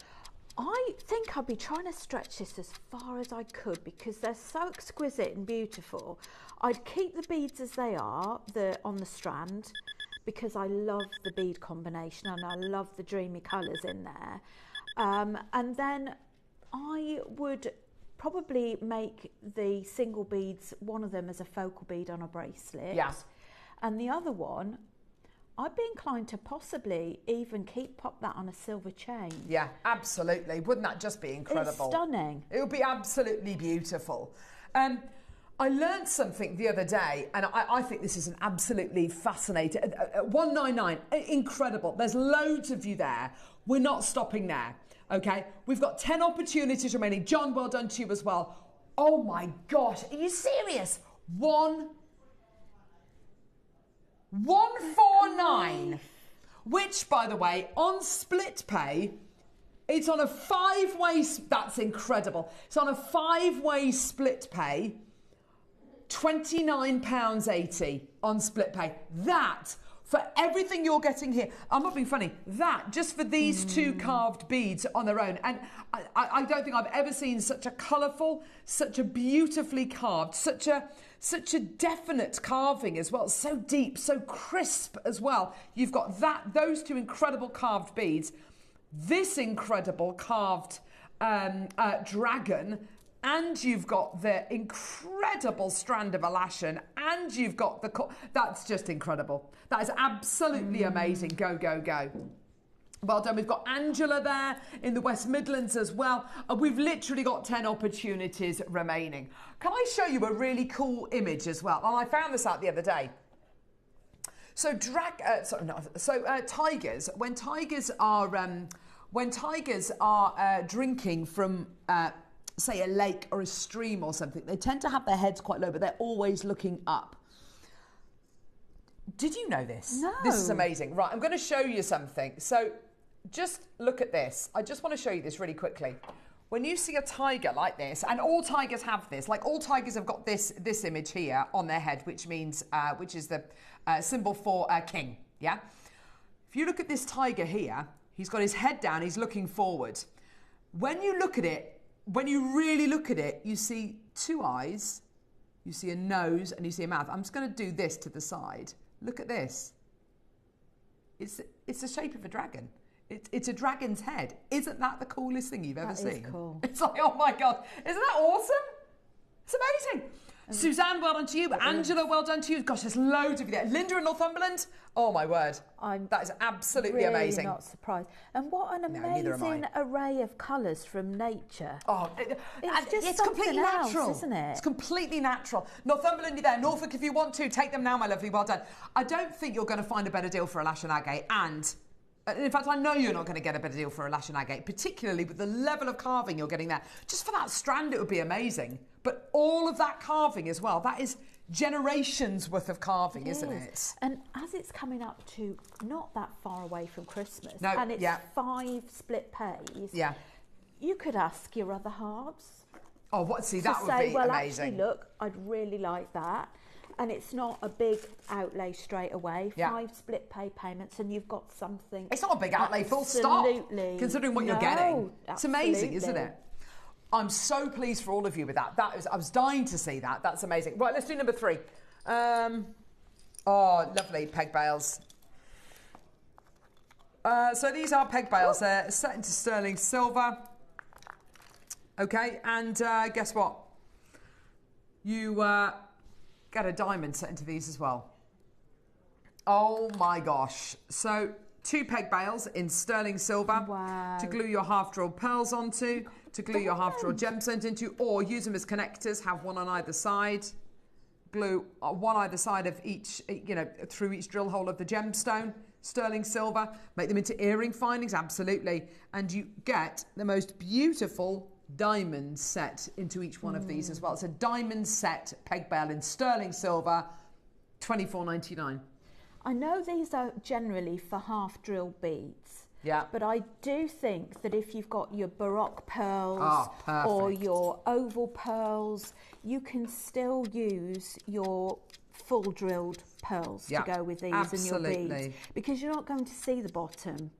I think I'd be trying to stretch this as far as I could because they're so exquisite and beautiful. I'd keep the beads as they are on the strand because I love the bead combination and I love the dreamy colours in there. And then I would probably make the single beads, one of them as a focal bead on a bracelet. Yeah. And the other one, I'd be inclined to possibly even pop that on a silver chain. Yeah, absolutely. Wouldn't that just be incredible? It's stunning. It would be absolutely beautiful. I learned something the other day, and I think this is an absolutely fascinating... 199, incredible. There's loads of you there. We're not stopping there, okay? We've got 10 opportunities remaining. John, well done to you as well. Oh my gosh, are you serious? 149, which, by the way, on split pay, it's on a 5-way... That's incredible. It's on a 5-way split pay... £29.80 on split pay. That, for everything you're getting here, I'm not being funny, that, just for these two carved beads on their own. And I don't think I've ever seen such a colourful, such a beautifully carved, such a definite carving as well, so deep, so crisp as well. You've got those two incredible carved beads, this incredible carved dragon, and you've got the incredible strand of elashin, and you've got that's just incredible. That is absolutely amazing. Go, go, go. Well done. We've got Angela there in the West Midlands as well. We've literally got 10 opportunities remaining. Can I show you a really cool image as well? And I found this out the other day. So tigers, when tigers are drinking from, say, a lake or a stream or something, they tend to have their heads quite low, but they're always looking up. Did you know this? No. This is amazing. Right, I'm going to show you something. So just look at this. I just want to show you this really quickly. When you see a tiger like this, and all tigers have this, like all tigers have got this image here on their head, which means, which is the symbol for king, yeah? If you look at this tiger here, he's got his head down, he's looking forward. When you look at it, when you really look at it, you see two eyes, you see a nose, and you see a mouth. I'm just going to do this to the side. Look at this. It's the shape of a dragon. It's a dragon's head. Isn't that the coolest thing you've ever seen? That is cool. It's like, oh my God. Isn't that awesome? It's amazing. Suzanne, well done to you. Angela, well done to you. Gosh, there's loads of you there. Linda in Northumberland. Oh my word. That is absolutely really amazing. Not surprised. And what an amazing array of colours from nature. Oh, it's completely natural, isn't it? It's completely natural. Northumberland, you're there. Norfolk, if you want to, take them now, my lovely. Well done. I don't think you're going to find a better deal for a lash and agate, and in fact, I know you're not going to get a better deal for a lash and agate, particularly with the level of carving you're getting there. Just for that strand, it would be amazing. But all of that carving as well, that is generations worth of carving, isn't it? And as it's coming up to not that far away from Christmas, no, and it's 5 split pays, you could ask your other halves. Oh, what? See, that would be well, amazing. Actually, look, I'd really like that. And it's not a big outlay straight away. 5 split pay payments, and you've got something. It's not a big outlay, full stop. Considering what you're getting. It's amazing, isn't it? I'm so pleased for all of you with that. I was dying to see that. That's amazing. Right, let's do number 3. Oh, lovely peg bales. So these are peg bales. They're set into sterling silver. Okay, and guess what? You get a diamond set into these as well. Oh my gosh. So 2 peg bales in sterling silver to glue your half drilled pearls onto, to glue your half drilled gemstones into, or use them as connectors, have one on either side, glue one either side of each, through each drill hole of the gemstone, sterling silver, make them into earring findings, absolutely, and you get the most beautiful diamond set into each one of these as well. It's a diamond set peg bale in sterling silver, $24.99. I know these are generally for half drill beads. Yeah. But I do think that if you've got your Baroque pearls or your oval pearls, you can still use your full drilled pearls to go with these and your beads. Because you're not going to see the bottom.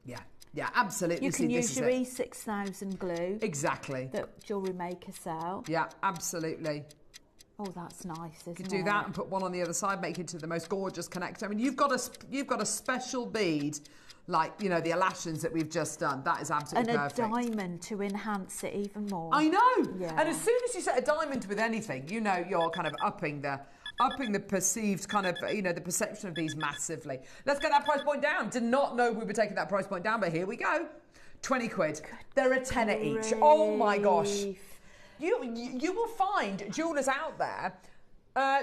Yeah. Yeah, absolutely. You can use your E6000 glue. Exactly. That JewelleryMaker sell. Yeah, absolutely. Oh, that's nice, isn't it? You could do that and put one on the other side, make it to the most gorgeous connector. I mean, you've got a special bead, like, the elastions that we've just done. That is absolutely perfect. And a diamond to enhance it even more. I know. Yeah. And as soon as you set a diamond with anything, you're kind of upping the perceived kind of, the perception of these massively. Let's get that price point down. Did not know we were taking that price point down, but here we go. 20 quid. They're a tenner each. Oh my gosh. You will find jewellers out there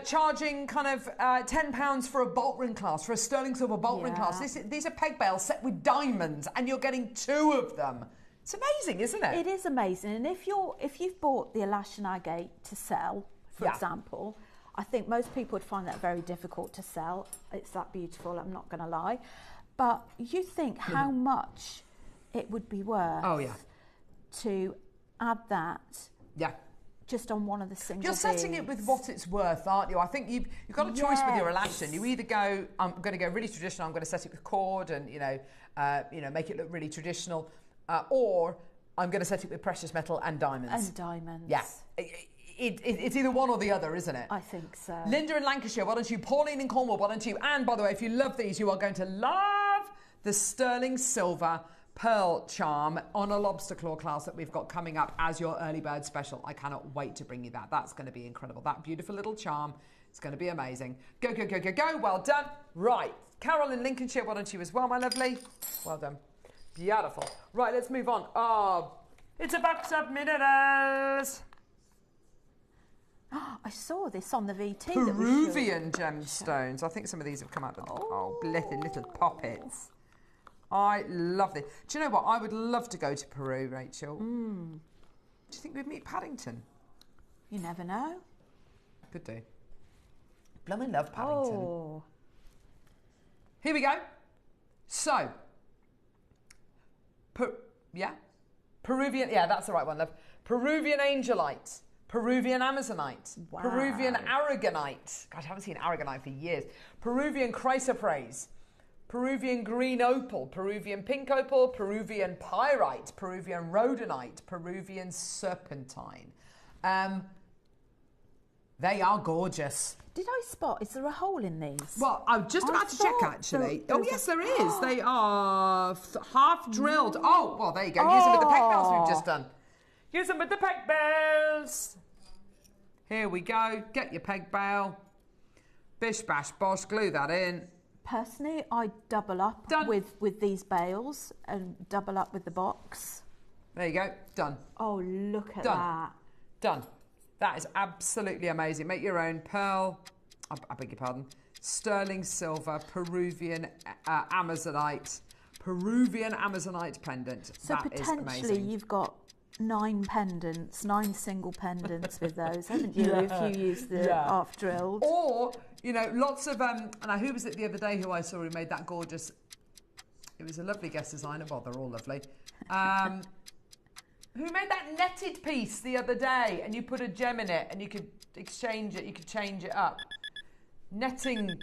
charging kind of £10 for a bolt ring clasp, for a sterling silver bolt ring clasp. These are peg bales set with diamonds, and you're getting 2 of them. It's amazing, isn't it? It is amazing. And if you've bought the lash and agate to sell, for example, I think most people would find that very difficult to sell. It's that beautiful, I'm not going to lie. But you think how much it would be worth to add that just on one of the single You're setting it with what it's worth, aren't you? I think you've got a choice with your elashin. You either go, I'm going to go really traditional, I'm going to set it with cord and, make it look really traditional, or I'm going to set it with precious metal and diamonds. And diamonds. Yeah. It's either one or the other, isn't it? I think so. Linda in Lancashire, why don't you? Pauline in Cornwall, why don't you? And by the way, if you love these, you are going to love the sterling silver pearl charm on a lobster claw class that we've got coming up as your early bird special. I cannot wait to bring you that. That's going to be incredible. That beautiful little charm. It's going to be amazing. Go, go, go, go, go. Well done. Right. Carol in Lincolnshire, why don't you as well, my lovely? Well done. Beautiful. Right, let's move on. Oh, it's a box of minerals. I saw this on the VT. Peruvian gemstones. I think some of these have come out. Blessed little poppets. I love this. Do you know what? I would love to go to Peru, Rachel. Do you think we'd meet Paddington? You never know. Could do. Blooming love Paddington. Oh. Here we go. So, Peruvian, yeah, that's the right one, love. Peruvian angelite, Peruvian amazonite, Wow. Peruvian aragonite. Gosh, I haven't seen aragonite for years. Peruvian chrysoprase, Peruvian green opal, Peruvian pink opal, Peruvian pyrite, Peruvian rhodonite, Peruvian serpentine. They are gorgeous. Did I spot? Is there a hole in these? Well, I'm just about to check, actually. Oh, yes, there is. They are half drilled. Oh, well, there you go. Use them with the peg bells we've just done. Use them with the peg bells. Here we go. Get your peg bell. Bish, bash, bosh. Glue that in. Personally, I double up with these bales and double up with the box. There you go. Done. Oh, look at Done. that. Done. That is absolutely amazing. Make your own pearl, I beg your pardon, sterling silver, Peruvian amazonite pendant. So that is potentially amazing. you've got 9 pendants, 9 single pendants with those, haven't you, if you use the half drilled? Or, you know, lots of, now who was it the other day who I saw who made that gorgeous, it was a lovely guest designer, well, they're all lovely. Who made that netted piece the other day and you put a gem in it and you could exchange it, you could change it up. Netting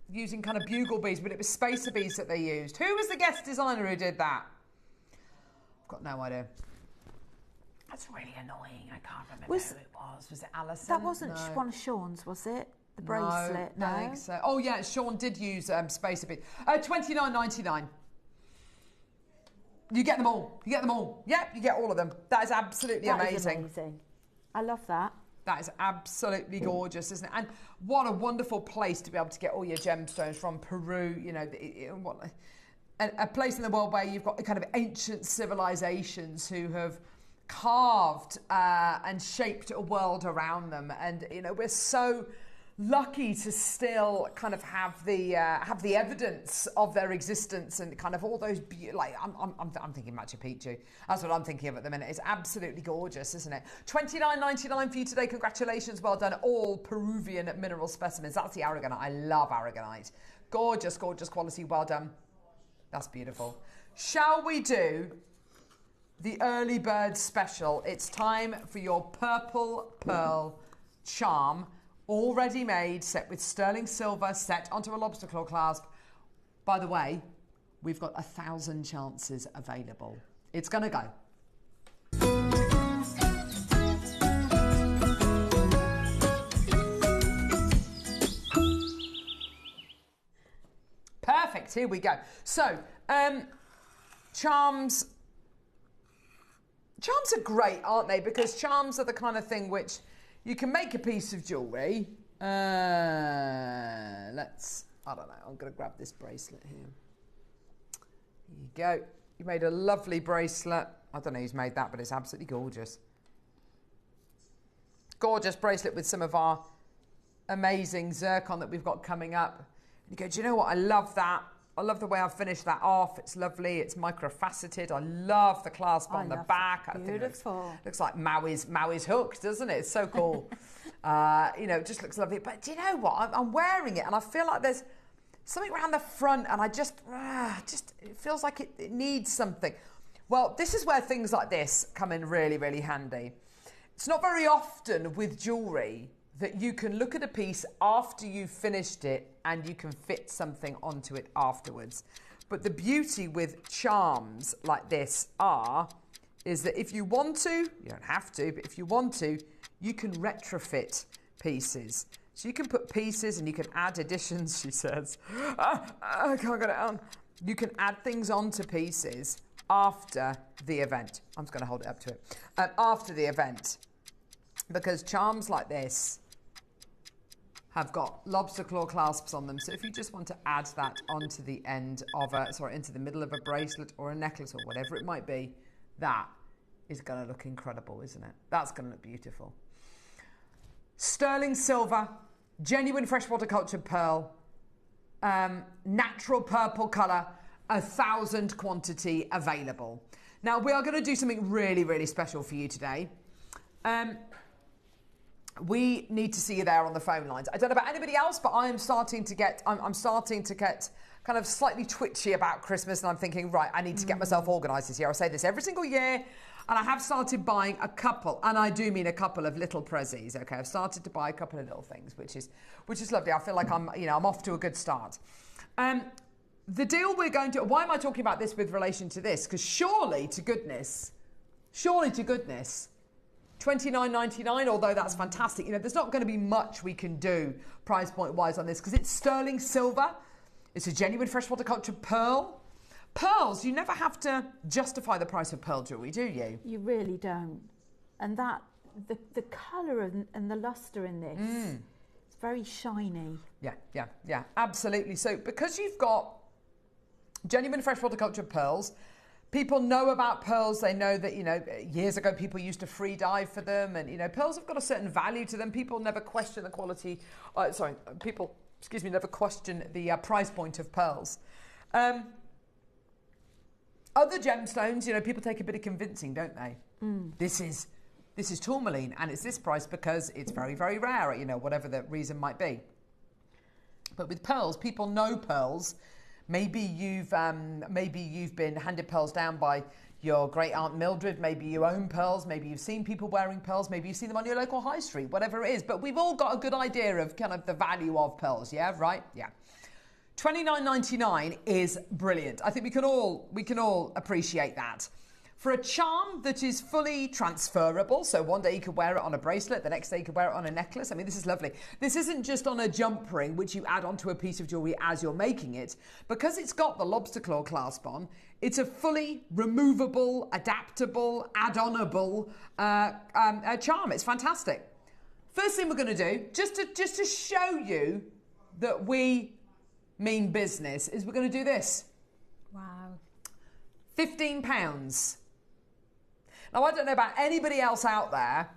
using kind of bugle beads, but it was spacer beads that they used. Who was the guest designer who did that? I've got no idea. That's really annoying. I can't remember who it was. Was it Alison? That wasn't one of Sean's, was it? The bracelet? No, I think so. Oh yeah, Sean did use spacer beads. $29.99. You get them all. You get them all. Yep, you get all of them. That is absolutely amazing. That is amazing. I love that. That is absolutely gorgeous, isn't it? And what a wonderful place to be able to get all your gemstones from. Peru, you know, a place in the world where you've got kind of ancient civilizations who have carved and shaped a world around them. And, you know, we're so lucky to still kind of have the evidence of their existence and kind of all those I'm thinking Machu Picchu. That's what I'm thinking of at the minute. It's absolutely gorgeous, isn't it? $29.99 for you today. Congratulations, well done. All Peruvian mineral specimens. That's the aragonite. I love aragonite. Gorgeous, gorgeous quality. Well done. That's beautiful. Shall we do the early bird special? It's time for your purple pearl charm. Already made, set with sterling silver, set onto a lobster claw clasp. By the way, we've got 1,000 chances available. It's going to go. Perfect, here we go. So, charms are great, aren't they? Because charms are the kind of thing which you can make a piece of jewellery. I don't know, I'm going to grab this bracelet here. Here you go. You made a lovely bracelet. I don't know who's made that, but it's absolutely gorgeous. Gorgeous bracelet with some of our amazing zircon that we've got coming up. And you go, do you know what? I love that. I love the way I've finished that off. It's lovely. It's microfaceted. I love the clasp on the back. I think it looks like Maui's hook, doesn't it? It's so cool. You know, it just looks lovely. But do you know what? I'm wearing it and I feel like there's something around the front and I just it feels like it needs something. Well, this is where things like this come in really, really handy. It's not very often with jewellery that you can look at a piece after you've finished it and you can fit something onto it afterwards. But the beauty with charms like this is that if you want to, you don't have to, but if you want to, you can retrofit pieces. So you can put pieces and you can add additions, she says. I can't get it on. You can add things onto pieces after the event. I'm just going to hold it up to it. After the event. Because charms like this have got lobster claw clasps on them. So if you just want to add that onto the end of into the middle of a bracelet or a necklace or whatever it might be, that is going to look incredible, isn't it? That's going to look beautiful. Sterling silver, genuine freshwater cultured pearl, natural purple colour, 1,000 quantity available. Now we are going to do something really, really special for you today. We need to see you there on the phone lines. I don't know about anybody else, but I'm starting to get kind of slightly twitchy about Christmas, and I'm thinking, right, I need to get myself organised this year. I say this every single year, and I have started buying a couple, and I do mean a couple of little prezzies. Okay, I've started to buy a couple of little things, which is lovely. I feel like I'm off to a good start. The deal we're going to. Why am I talking about this with relation to this? Because surely to goodness. $29.99, although that's fantastic. There's not going to be much we can do price point wise on this because it's sterling silver. It's a genuine freshwater cultured pearl. Pearls, you never have to justify the price of pearl jewellery, do you? You really don't. And that, the colour and the lustre in this, it's very shiny. Yeah, absolutely. So because you've got genuine freshwater cultured pearls, people know about pearls. They know that, years ago people used to free dive for them. And, pearls have got a certain value to them. People never question the quality. Never question the price point of pearls. Other gemstones, people take a bit of convincing, don't they? This is tourmaline and it's this price because it's very, very rare, whatever the reason might be. But with pearls, people know pearls. Maybe you've been handed pearls down by your great aunt Mildred. Maybe you own pearls. Maybe you've seen people wearing pearls. Maybe you've seen them on your local high street. Whatever it is, but we've all got a good idea of kind of the value of pearls. Yeah, right. Yeah. $29.99 is brilliant. I think we can all appreciate that. For a charm that is fully transferable, so one day you could wear it on a bracelet, the next day you could wear it on a necklace. I mean, this is lovely. This isn't just on a jump ring, which you add onto a piece of jewellery as you're making it. Because it's got the lobster claw clasp on, it's a fully removable, adaptable, add-onable charm. It's fantastic. First thing we're going to do, just to show you that we mean business, is we're going to do this. Wow. £15. Now, I don't know about anybody else out there,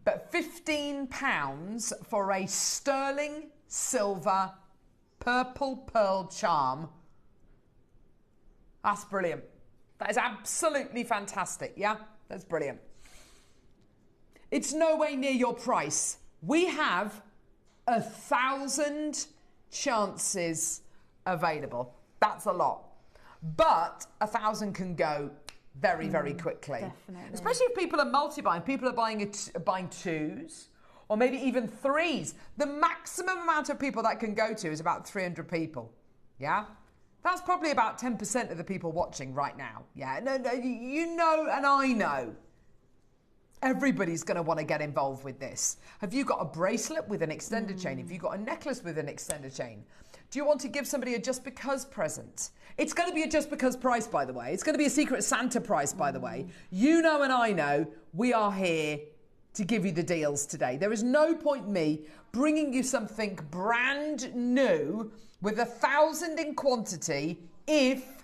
but £15 for a sterling silver purple pearl charm, that's brilliant. That is absolutely fantastic, yeah? That's brilliant. It's no way near your price. We have 1,000 chances available. That's a lot. But 1,000 can go very, very quickly. Definitely. Especially if people are multi-buying. People are buying twos or maybe even threes. The maximum amount of people that can go to is about 300 people. Yeah? That's probably about 10% of the people watching right now. Yeah? No, you know and I know. Everybody's going to want to get involved with this. Have you got a bracelet with an extended chain? Have you got a necklace with an extended chain? Do you want to give somebody a just because present? It's going to be a just because price, by the way. It's going to be a Secret Santa price, by the way. You know and I know we are here to give you the deals today. There is no point me bringing you something brand new with 1,000 in quantity if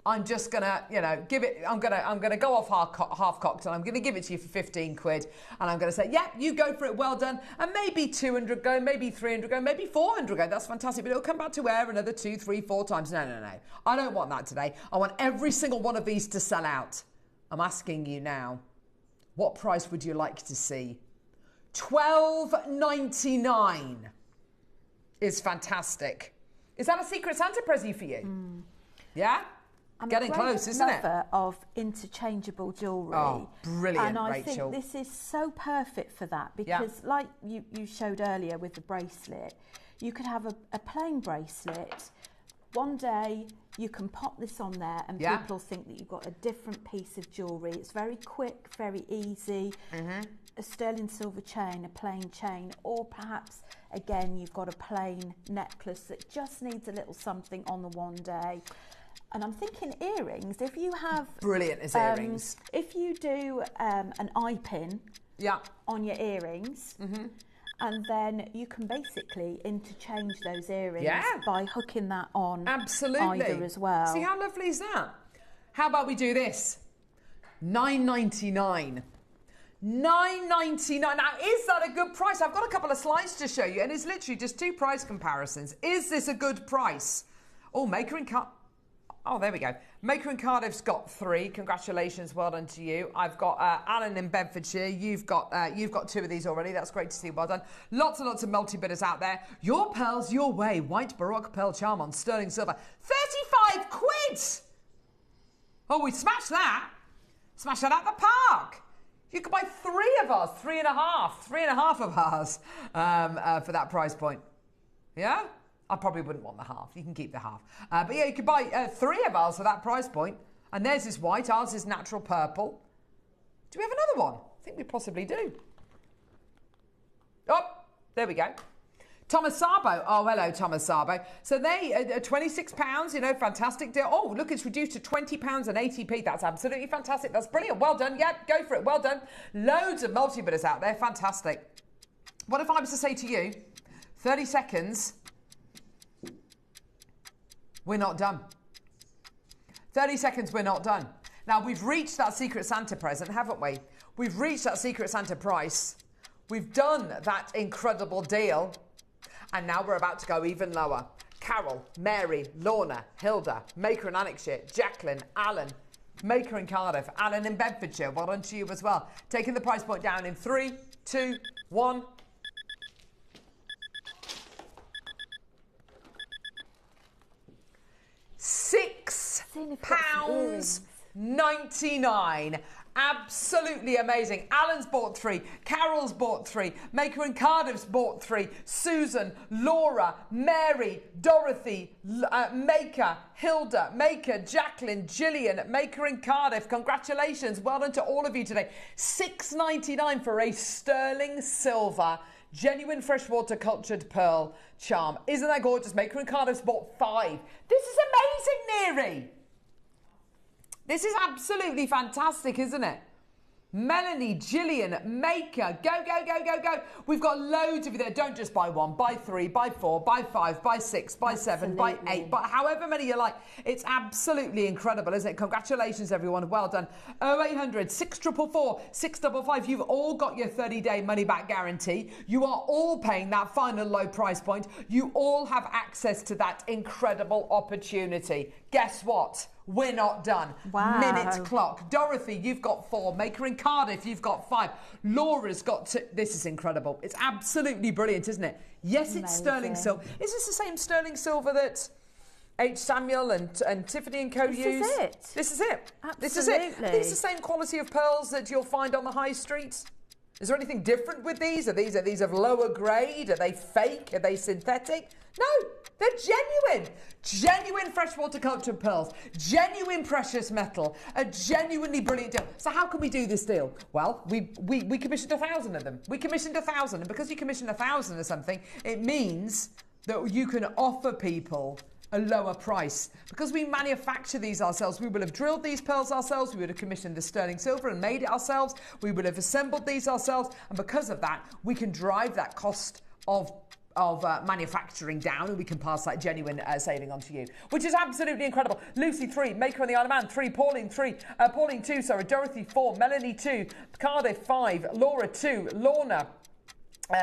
I'm just gonna, give it. I'm gonna go off half cocked, and I'm gonna give it to you for 15 quid, and I'm gonna say, yeah, you go for it, well done, and maybe 200 go, maybe 300 go, maybe 400 go. That's fantastic, but it'll come back to air another 2, 3, 4 times. No. I don't want that today. I want every single one of these to sell out. I'm asking you now, what price would you like to see? $12.99 is fantastic. Is that a Secret Santa present for you? Yeah. I'm getting close, isn't it? Of interchangeable jewellery. Oh, brilliant, and I Rachel. think this is so perfect for that because, like you showed earlier with the bracelet, you could have a plain bracelet. One day you can pop this on there, and people think that you've got a different piece of jewellery. It's very quick, very easy. A sterling silver chain, a plain chain, or perhaps again you've got a plain necklace that just needs a little something on the one day. And I'm thinking earrings. If you have brilliant as earrings, if you do an eye pin on your earrings. And then you can basically interchange those earrings by hooking that on either as well. See how lovely is that? How about we do this? $9.99. $9.99. Now, is that a good price? I've got a couple of slides to show you, and it's literally just 2 price comparisons. Is this a good price? Oh, Maker in Cardiff. Oh, there we go. Maker in Cardiff's got 3. Congratulations, well done to you. I've got Alan in Bedfordshire. You've got 2 of these already. That's great to see. Well done. Lots and lots of multi-bidders out there. Your pearls, your way. White Baroque pearl charm on sterling silver. 35 quid. Oh, we smashed that. Smashed that at the park. You could buy 3 of ours, 3.5 of ours for that price point. Yeah? I probably wouldn't want the half. You can keep the half. But yeah, you could buy 3 of ours for that price point. And theirs is white. Ours is natural purple. Do we have another one? I think we possibly do. Oh, there we go. Thomas Sabo. Oh, hello, Thomas Sabo. So they are £26, you know, fantastic deal. Oh, look, it's reduced to £20 and 80p. That's absolutely fantastic. That's brilliant. Well done. Yep, go for it. Well done. Loads of multi-bidders out there. Fantastic. What if I was to say to you, 30 seconds, we're not done. 30 seconds, we're not done. Now, we've reached that Secret Santa present, haven't we? We've reached that Secret Santa price. We've done that incredible deal. And now we're about to go even lower. Carol, Mary, Lorna, Hilda, Maker in Lanarkshire, Jacqueline, Alan, Maker in Cardiff, Alan in Bedfordshire. Well done to you as well. Taking the price point down in 3, 2, 1. £6.99. Absolutely amazing. Alan's bought 3. Carol's bought 3. Maker in Cardiff's bought 3. Susan, Laura, Mary, Dorothy, Maker, Hilda, Maker, Jacqueline, Gillian, Maker in Cardiff. Congratulations. Well done to all of you today. £6.99 for a sterling silver genuine freshwater cultured pearl charm. Isn't that gorgeous? Maker in Cardiff's bought 5. This is amazing, Neri. This is absolutely fantastic, isn't it? Melanie, Gillian, Maker, go, go, go, go, go. We've got loads of you there. Don't just buy 1, buy 3, buy 4, buy 5, buy 6, buy 7, buy 8, but however many you like. It's absolutely incredible, isn't it? Congratulations, everyone. Well done. 0800 644 655. You've all got your 30-day money-back guarantee. You are all paying that final low price point. You all have access to that incredible opportunity. Guess what? We're not done. Wow. Minute clock. Dorothy, you've got 4. Maker in Cardiff, you've got 5. Laura's got 2. This is incredible. It's absolutely brilliant, isn't it? Yes, amazing. It's sterling silver. Is this the same sterling silver that H. Samuel and Tiffany and Co. use? This is it. This is it. Absolutely. This is it. Are these the same quality of pearls that you'll find on the high streets? Is there anything different with these? Are these of lower grade? Are they fake? Are they synthetic? No, they're genuine. Genuine freshwater cultured pearls. Genuine precious metal. A genuinely brilliant deal. So how can we do this deal? Well, we commissioned 1,000 of them. We commissioned 1,000. And because you commissioned 1,000 or something, it means that you can offer people a lower price. Because we manufacture these ourselves, we will have drilled these pearls ourselves, we would have commissioned the sterling silver and made it ourselves, we would have assembled these ourselves, and because of that, we can drive that cost of manufacturing down, and we can pass that genuine saving on to you, which is absolutely incredible. Lucy 3, Maker on the Isle of Man 3, Pauline 2, sorry, Dorothy 4, Melanie 2, Cardiff 5, Laura 2, Lorna,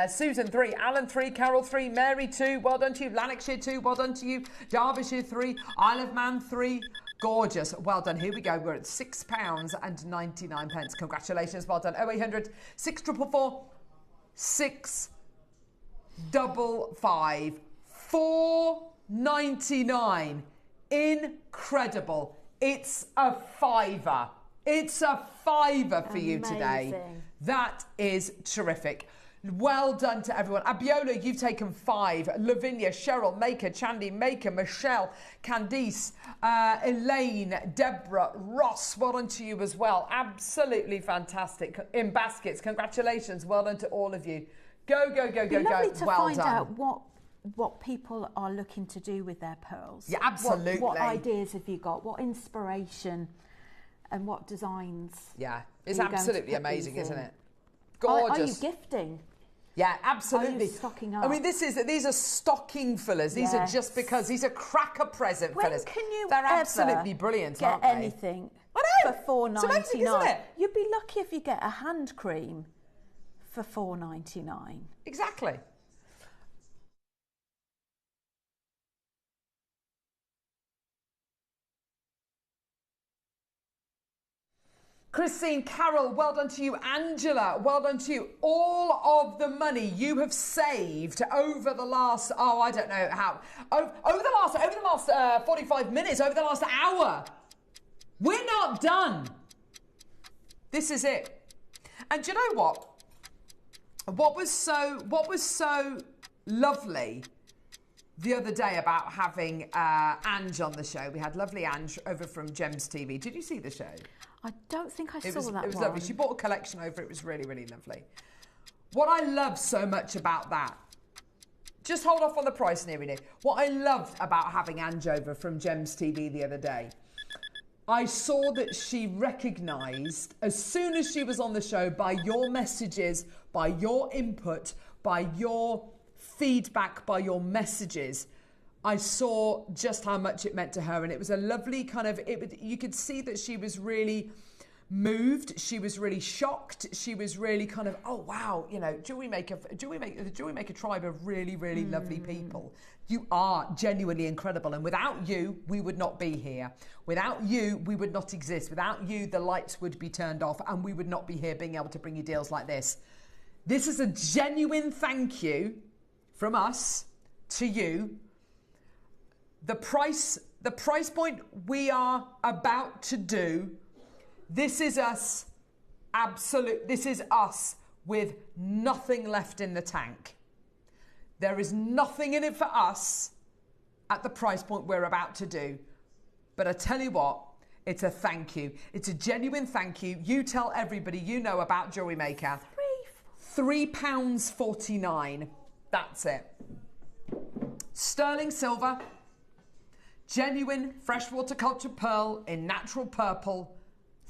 Susan 3, Alan 3, Carol 3, Mary 2, well done to you, Lanarkshire 2, well done to you, Derbyshire 3, Isle of Man 3, gorgeous, well done. Here we go, we're at £6.99. Congratulations, well done. 0800 644 655 4.99. Incredible. It's a fiver. It's a fiver for you today. That is terrific. Well done to everyone. Abiola, you've taken 5. Lavinia, Cheryl, Maker, Chandy, Maker, Michelle, Candice, Elaine, Deborah, Ross, well done to you as well. Absolutely fantastic. In baskets, congratulations. Well done to all of you. Go, go, go, go, go. Lovely to well find done. out what people are looking to do with their pearls. Yeah, absolutely. What ideas have you got? What inspiration and what designs? Yeah, it's absolutely amazing, isn't it? Gorgeous. Are you gifting? Yeah, absolutely. Are you stocking up? I mean, these are stocking fillers. These are just because these are cracker present fillers. When can you They're ever absolutely brilliant, get aren't they? anything I know. for $4.99? It's amazing, isn't it? You'd be lucky if you get a hand cream for $4.99. Exactly. Christine, Carol, well done to you. Angela, well done to you. All of the money you have saved over the last, I don't know how, over the last 45 minutes, over the last hour. We're not done. This is it. And do you know what? What was so lovely the other day about having Ange on the show? We had lovely Ange over from Gems TV. Did you see the show? I don't think I saw that one. It was lovely. She bought a collection over. It was really, really lovely. What I love so much about that, just hold off on the price, Neary. What I loved about having Ange over from Gems TV the other day, I saw that she recognised, as soon as she was on the show, by your messages, by your input, by your feedback, by your messages, I saw just how much it meant to her. And it was a lovely kind of, you could see that she was really moved. She was really shocked. She was really kind of, oh, wow, you know, the JewelleryMaker tribe of really, really lovely people. You are genuinely incredible. And without you, we would not be here. Without you, we would not exist. Without you, the lights would be turned off and we would not be here being able to bring you deals like this. This is a genuine thank you from us to you. The price point we are about to do, this is us with nothing left in the tank. There is nothing in it for us at the price point we're about to do. But I tell you what, it's a thank you. It's a genuine thank you. You tell everybody you know about JewelleryMaker. £3.49. That's it. Sterling silver. Genuine freshwater cultured pearl in natural purple,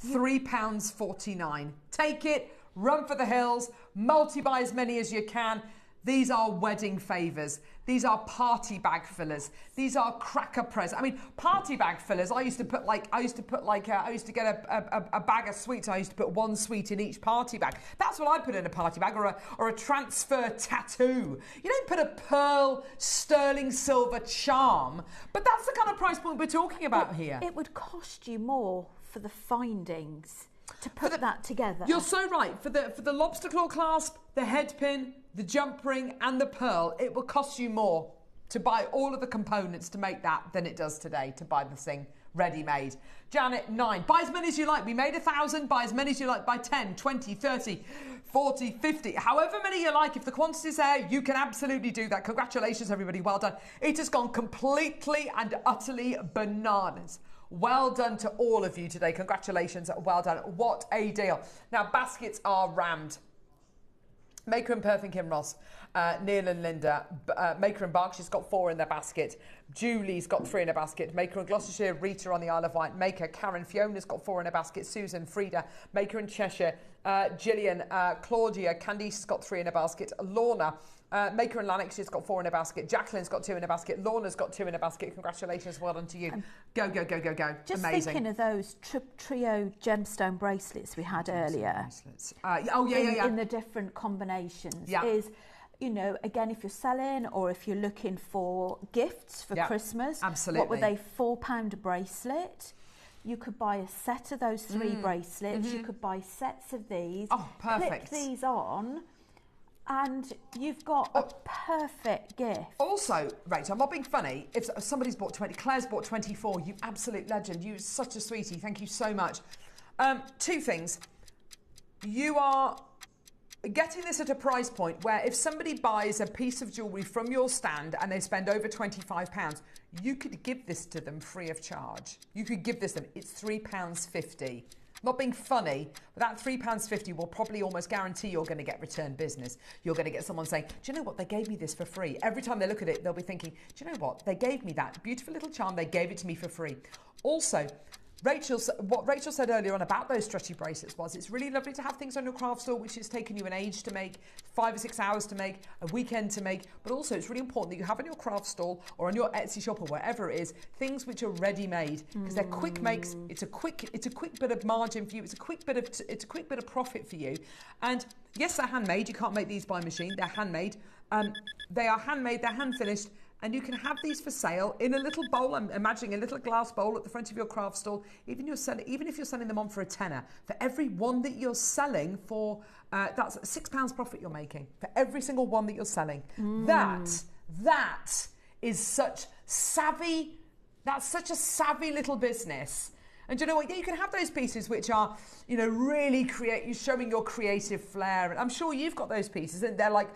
£3.49. Take it, run for the hills, multi-buy as many as you can. These are wedding favours. These are party bag fillers. These are cracker presents. I mean, party bag fillers, I used to get a bag of sweets. I used to put one sweet in each party bag. That's what I put in a party bag, or a transfer tattoo. You don't put a pearl, sterling silver charm, but that's the kind of price point we're talking about here. It would cost you more for the findings to put that together. You're so right. For the lobster claw clasp, the head pin, the jump ring and the pearl, it will cost you more to buy all of the components to make that than it does today to buy the thing ready-made. Janet, 9. Buy as many as you like. We made 1,000. Buy as many as you like. Buy 10, 20, 30, 40, 50. However many you like. If the quantity's there, you can absolutely do that. Congratulations, everybody. Well done. It has gone completely and utterly bananas. Well done to all of you today. Congratulations. Well done. What a deal. Now, baskets are rammed. Maker and Perth and Kinross, Neil and Linda, Maker and Berkshire's got 4 in their basket, Julie's got 3 in her basket, Maker and Gloucestershire, Rita on the Isle of Wight, Maker, Karen, Fiona's got 4 in her basket, Susan, Frida, Maker and Cheshire, Gillian, Claudia, Candice's got 3 in her basket, Lorna, Maker and Lanix has got 4 in her basket, Jacqueline's got 2 in her basket, Lorna's got 2 in her basket. Congratulations, well done to you. Go. Just amazing. Thinking of those trio gemstone bracelets we had earlier. In the different combinations. Yeah. Is, you know, again, if you're selling or if you're looking for gifts for Christmas. Absolutely. What were they, £4 a bracelet? You could buy a set of those 3 bracelets. You could buy sets of these. Oh, perfect. Clip these on. And you've got a perfect gift. Also, Rachel, I'm not being funny. If somebody's bought 20, Claire's bought 24, you absolute legend. You're such a sweetie. Thank you so much. 2 things. You are getting this at a price point where if somebody buys a piece of jewellery from your stand and they spend over £25, you could give this to them free of charge. You could give this to them. It's £3.50. Not being funny, but that £3.50 will probably almost guarantee you're going to get return business. You're going to get someone saying, do you know what, they gave me this for free. Every time they look at it, they'll be thinking, do you know what, they gave me that beautiful little charm, they gave it to me for free. Also, What Rachel said earlier on about those stretchy bracelets was it's really lovely to have things on your craft store which has taken you an age to make, 5 or 6 hours to make, a weekend to make, but also it's really important that you have on your craft stall or on your Etsy shop or wherever it is, things which are ready made, because they're quick makes. It's a quick bit of margin for you. It's a quick bit of profit for you. And yes, they're handmade. You can't make these by machine. They're handmade. They are handmade. They're hand finished. And you can have these for sale in a little bowl. I'm imagining a little glass bowl at the front of your craft stall. Even if you're selling them on for a tenner, for every one that you're selling for, that's £6 profit you're making for every single one that you're selling. That is such savvy. That's such a savvy little business. And do you know what? Yeah, you can have those pieces which are, really you're showing your creative flair. And I'm sure you've got those pieces, and they're like,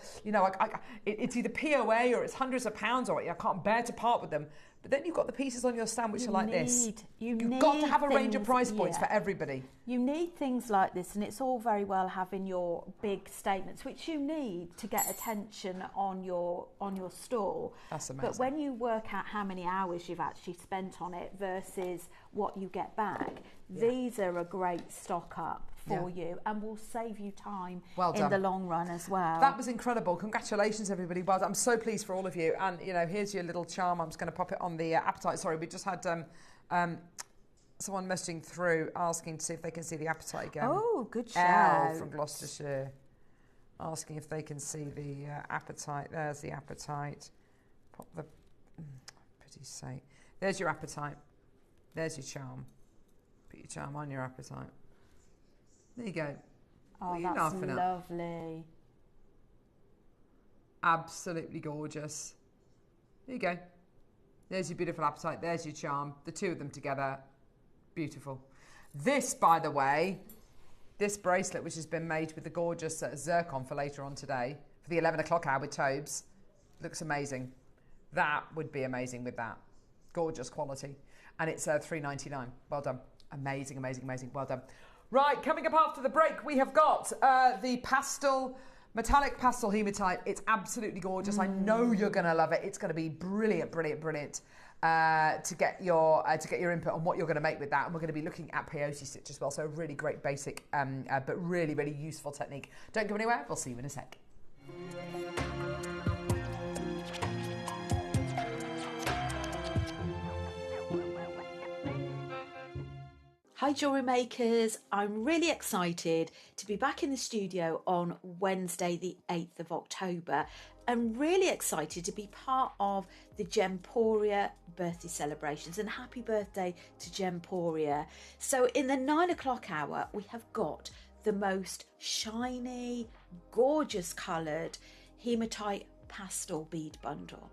it's either POA or it's hundreds of pounds, or I can't bear to part with them. But then you've got the pieces on your stand which are like this. You've got to have a range of price points for everybody. You need things like this, and it's all very well having your big statements, which you need to get attention on your stall. That's amazing. But when you work out how many hours you've actually spent on it versus what you get back, these are a great stock up for you and will save you time in the long run as well. That was incredible. Congratulations, everybody. Well done. I'm so pleased for all of you. And, here's your little charm. I'm just going to pop it on the appetite. Sorry, we just had someone messaging through asking to see if they can see the appetite again. Oh, good shout. Elle from Gloucestershire asking if they can see the appetite. There's the appetite. Pop the... Pretty say. There's your appetite. There's your charm. Put your charm on your appetite. There you go. Oh, that's lovely. Absolutely gorgeous. There you go. There's your beautiful appetite. There's your charm. The two of them together. Beautiful. This, by the way, this bracelet, which has been made with the gorgeous zircon for later on today, for the 11 o'clock hour with Tobes, looks amazing. That would be amazing with that. Gorgeous quality. And it's $3.99. Well done. Amazing, amazing, amazing. Well done. Right, coming up after the break, we have got the metallic pastel hematite. It's absolutely gorgeous. I know you're going to love it. It's going to be brilliant, brilliant, brilliant to get your input on what you're going to make with that. And we're going to be looking at peyote stitch as well. So a really great basic, but really, really useful technique. Don't go anywhere. We'll see you in a sec. Hi jewellery makers, I'm really excited to be back in the studio on Wednesday the 8th of October and really excited to be part of the Gemporia birthday celebrations, and happy birthday to Gemporia. So in the 9 o'clock hour we have got the most shiny, gorgeous coloured hematite pastel bead bundle.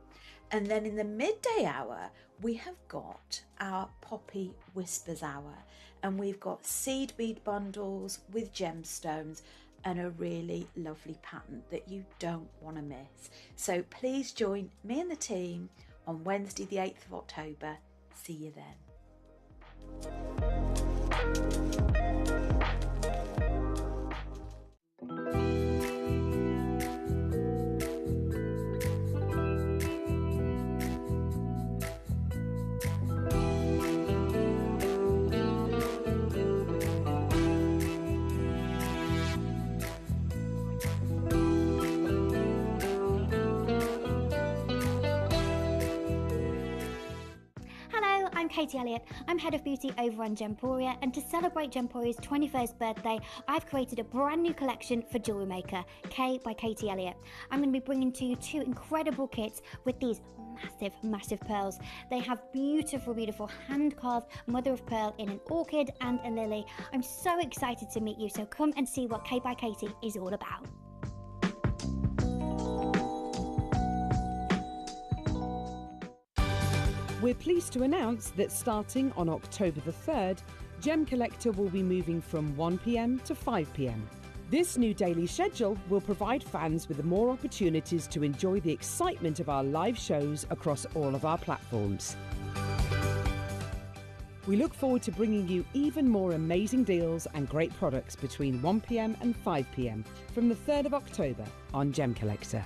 And then in the midday hour, we have got our Poppy Whispers hour. And we've got seed bead bundles with gemstones and a really lovely pattern that you don't want to miss. So please join me and the team on Wednesday the 8th of October. See you then. I'm Katie Elliott. I'm Head of Beauty over on Gemporia, and to celebrate Gemporia's 21st birthday, I've created a brand new collection for JewelleryMaker, K by Katie Elliott. I'm going to be bringing to you 2 incredible kits with these massive, massive pearls. They have beautiful, beautiful hand-carved mother of pearl in an orchid and a lily. I'm so excited to meet you, so come and see what K by Katie is all about. We're pleased to announce that starting on October the 3rd, Gem Collector will be moving from 1 p.m. to 5 p.m. This new daily schedule will provide fans with more opportunities to enjoy the excitement of our live shows across all of our platforms. We look forward to bringing you even more amazing deals and great products between 1 p.m. and 5 p.m. from the 3rd of October on Gem Collector.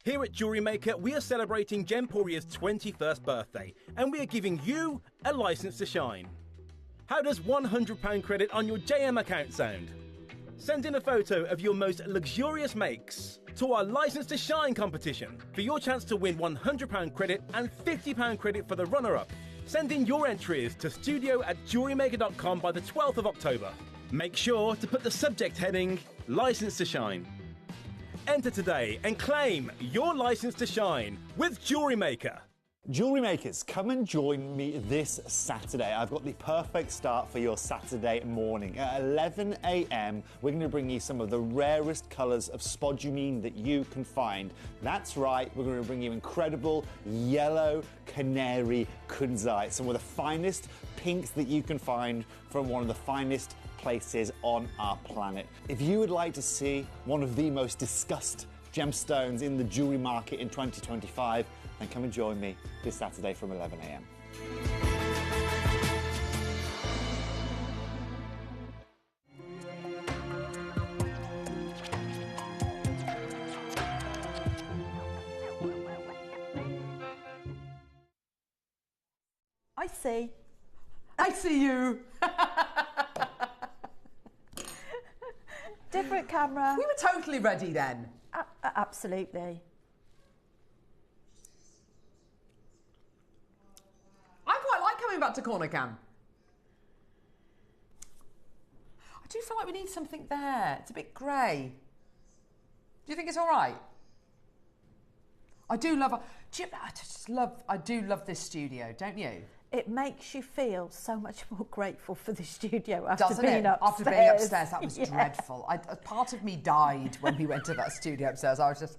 Here at JewelleryMaker, we are celebrating Gemporia's 21st birthday, and we are giving you a license to shine. How does £100 credit on your JM account sound? Send in a photo of your most luxurious makes to our License to Shine competition for your chance to win £100 credit and £50 credit for the runner-up. Send in your entries to studio@jewellerymaker.com by the 12th of October. Make sure to put the subject heading License to Shine. Enter today and claim your license to shine with JewelleryMaker. Jewellery makers, come and join me this Saturday. I've got the perfect start for your Saturday morning. At 11 a.m, we're going to bring you some of the rarest colours of spodumene that you can find. That's right, we're going to bring you incredible yellow canary kunzite, some of the finest pinks that you can find from one of the finest places on our planet. If you would like to see one of the most discussed gemstones in the jewellery market in 2025, then come and join me this Saturday from 11 a.m. I see. I see you. Different camera. We were totally ready then. Absolutely. I quite like coming back to corner cam. I do feel like we need something there. It's a bit grey. Do you think it's all right? I do love this studio, don't you? It makes you feel so much more grateful for the studio after Doesn't being it? upstairs. After being upstairs, that was dreadful. A part of me died when we went to that studio upstairs. I was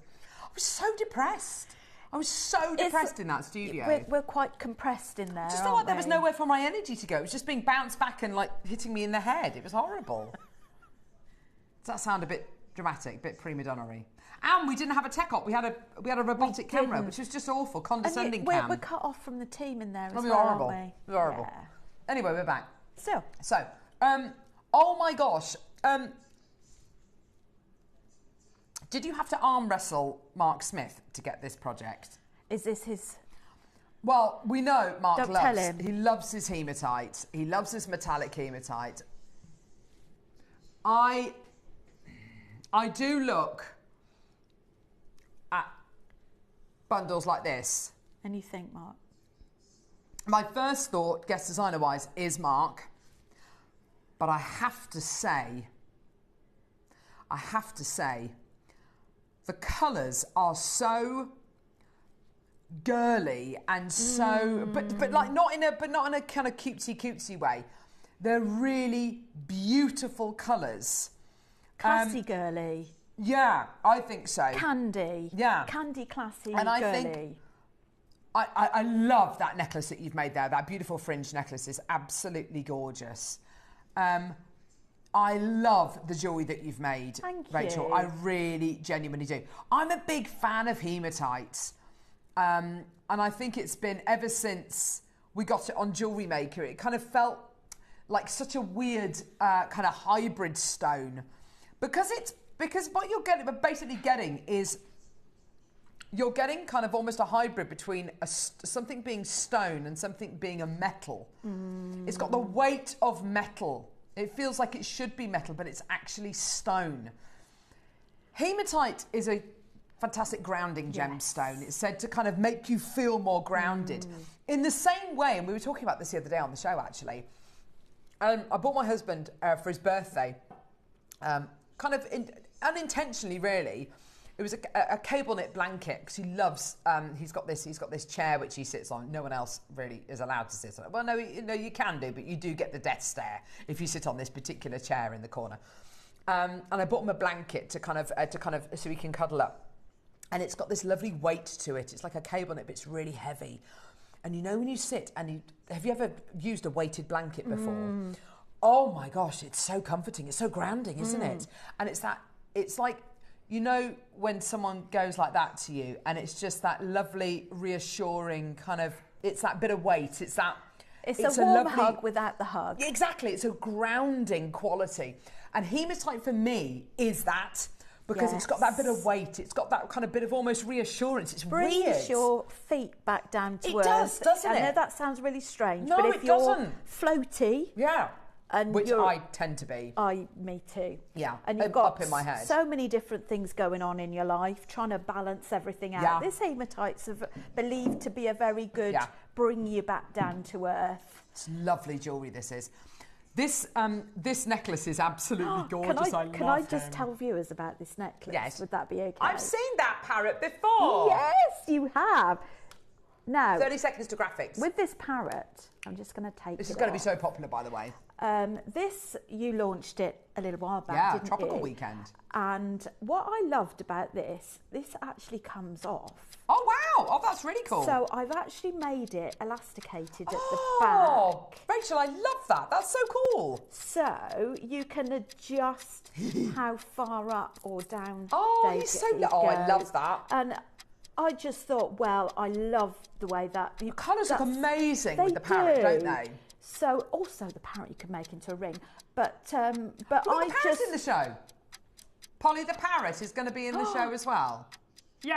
so depressed. I was so depressed in that studio. We're quite compressed in there. I just felt like there was nowhere for my energy to go. It was just being bounced back and like hitting me in the head. It was horrible. Does that sound a bit dramatic, a bit prima donna-y? And we didn't have a tech op. We had a robotic camera, which was just awful, condescending cam. We're cut off from the team in there as That'd be well, horrible. aren't we? It was horrible. Yeah. Anyway, we're back. So, oh my gosh. Did you have to arm wrestle Mark Smith to get this project? is this his... Well, we know Mark Don't tell him. He loves his hematite. He loves his metallic hematite. I do look at bundles like this. And you think, Mark? My first thought, guest designer-wise, is Mark. But I have to say, the colours are so girly and so, but like not in a kind of cutesy way. They're really beautiful colours. Classy girly. Yeah, I think so. Candy. Yeah. Candy, classy, And I girly. think I love that necklace that you've made there. That beautiful fringe necklace is absolutely gorgeous. I love the jewellery that you've made, Thank Rachel. you. I really genuinely do. I'm a big fan of hematite. And I think it's been ever since we got it on JewelleryMaker, it kind of felt like such a weird kind of hybrid stone. Because what you're basically getting is you're getting kind of almost a hybrid between something being stone and something being a metal. It's got the weight of metal. It feels like it should be metal, but it's actually stone. Hematite is a fantastic grounding gemstone. It's said to kind of make you feel more grounded. In the same way, and we were talking about this the other day on the show actually, I bought my husband for his birthday, unintentionally really, it was a cable knit blanket because he loves. He's got this chair which he sits on. No one else really is allowed to sit on it. Well, no, you can do, but you do get the death stare if you sit on this particular chair in the corner. And I bought him a blanket to kind of so he can cuddle up. And it's got this lovely weight to it. It's like a cable knit, but it's really heavy. And you know when you sit and have you ever used a weighted blanket before? Oh my gosh, it's so comforting. It's so grounding, isn't it? And it's like. You know when someone goes like that to you and it's just that lovely, reassuring kind of, it's that bit of weight, it's a warm lovely hug without the hug. Exactly, it's a grounding quality. And hematite for me is that, because it's got that bit of weight. It's got that kind of bit of almost reassurance. It's Brings weird. your feet back down to earth. It does, doesn't it? I know that sounds really strange, No, but if it you're doesn't. floaty, Yeah. and Which you're, I tend to be. me too. Yeah, and you've up got in my head. so many different things going on in your life, trying to balance everything out. Yeah. This hematite's believed to be a very good bring you back down to earth. It's lovely jewellery, this is. This necklace is absolutely gorgeous. Can I just tell viewers about this necklace? Yes. Would that be okay? I've seen that parrot before. Yes, you have. Now, 30 seconds to graphics. with this parrot, I'm just going to take This it is going to be off. so popular, by the way. This, you launched it a little while back, Yeah, didn't tropical you? weekend. And what I loved about this actually comes off. Oh, wow. Oh, that's really cool. So I've actually made it elasticated at the Oh, back. Rachel, I love that. That's so cool. So you can adjust how far up or down Oh, they he's so go. oh, I love that. And I just thought, well, I love the way that... The colours look amazing They with the parrot, do. don't they? So also the parrot you can make into a ring. But Look, I the parrot's just... in the show. Polly the parrot is going to be in the show as well. Yay!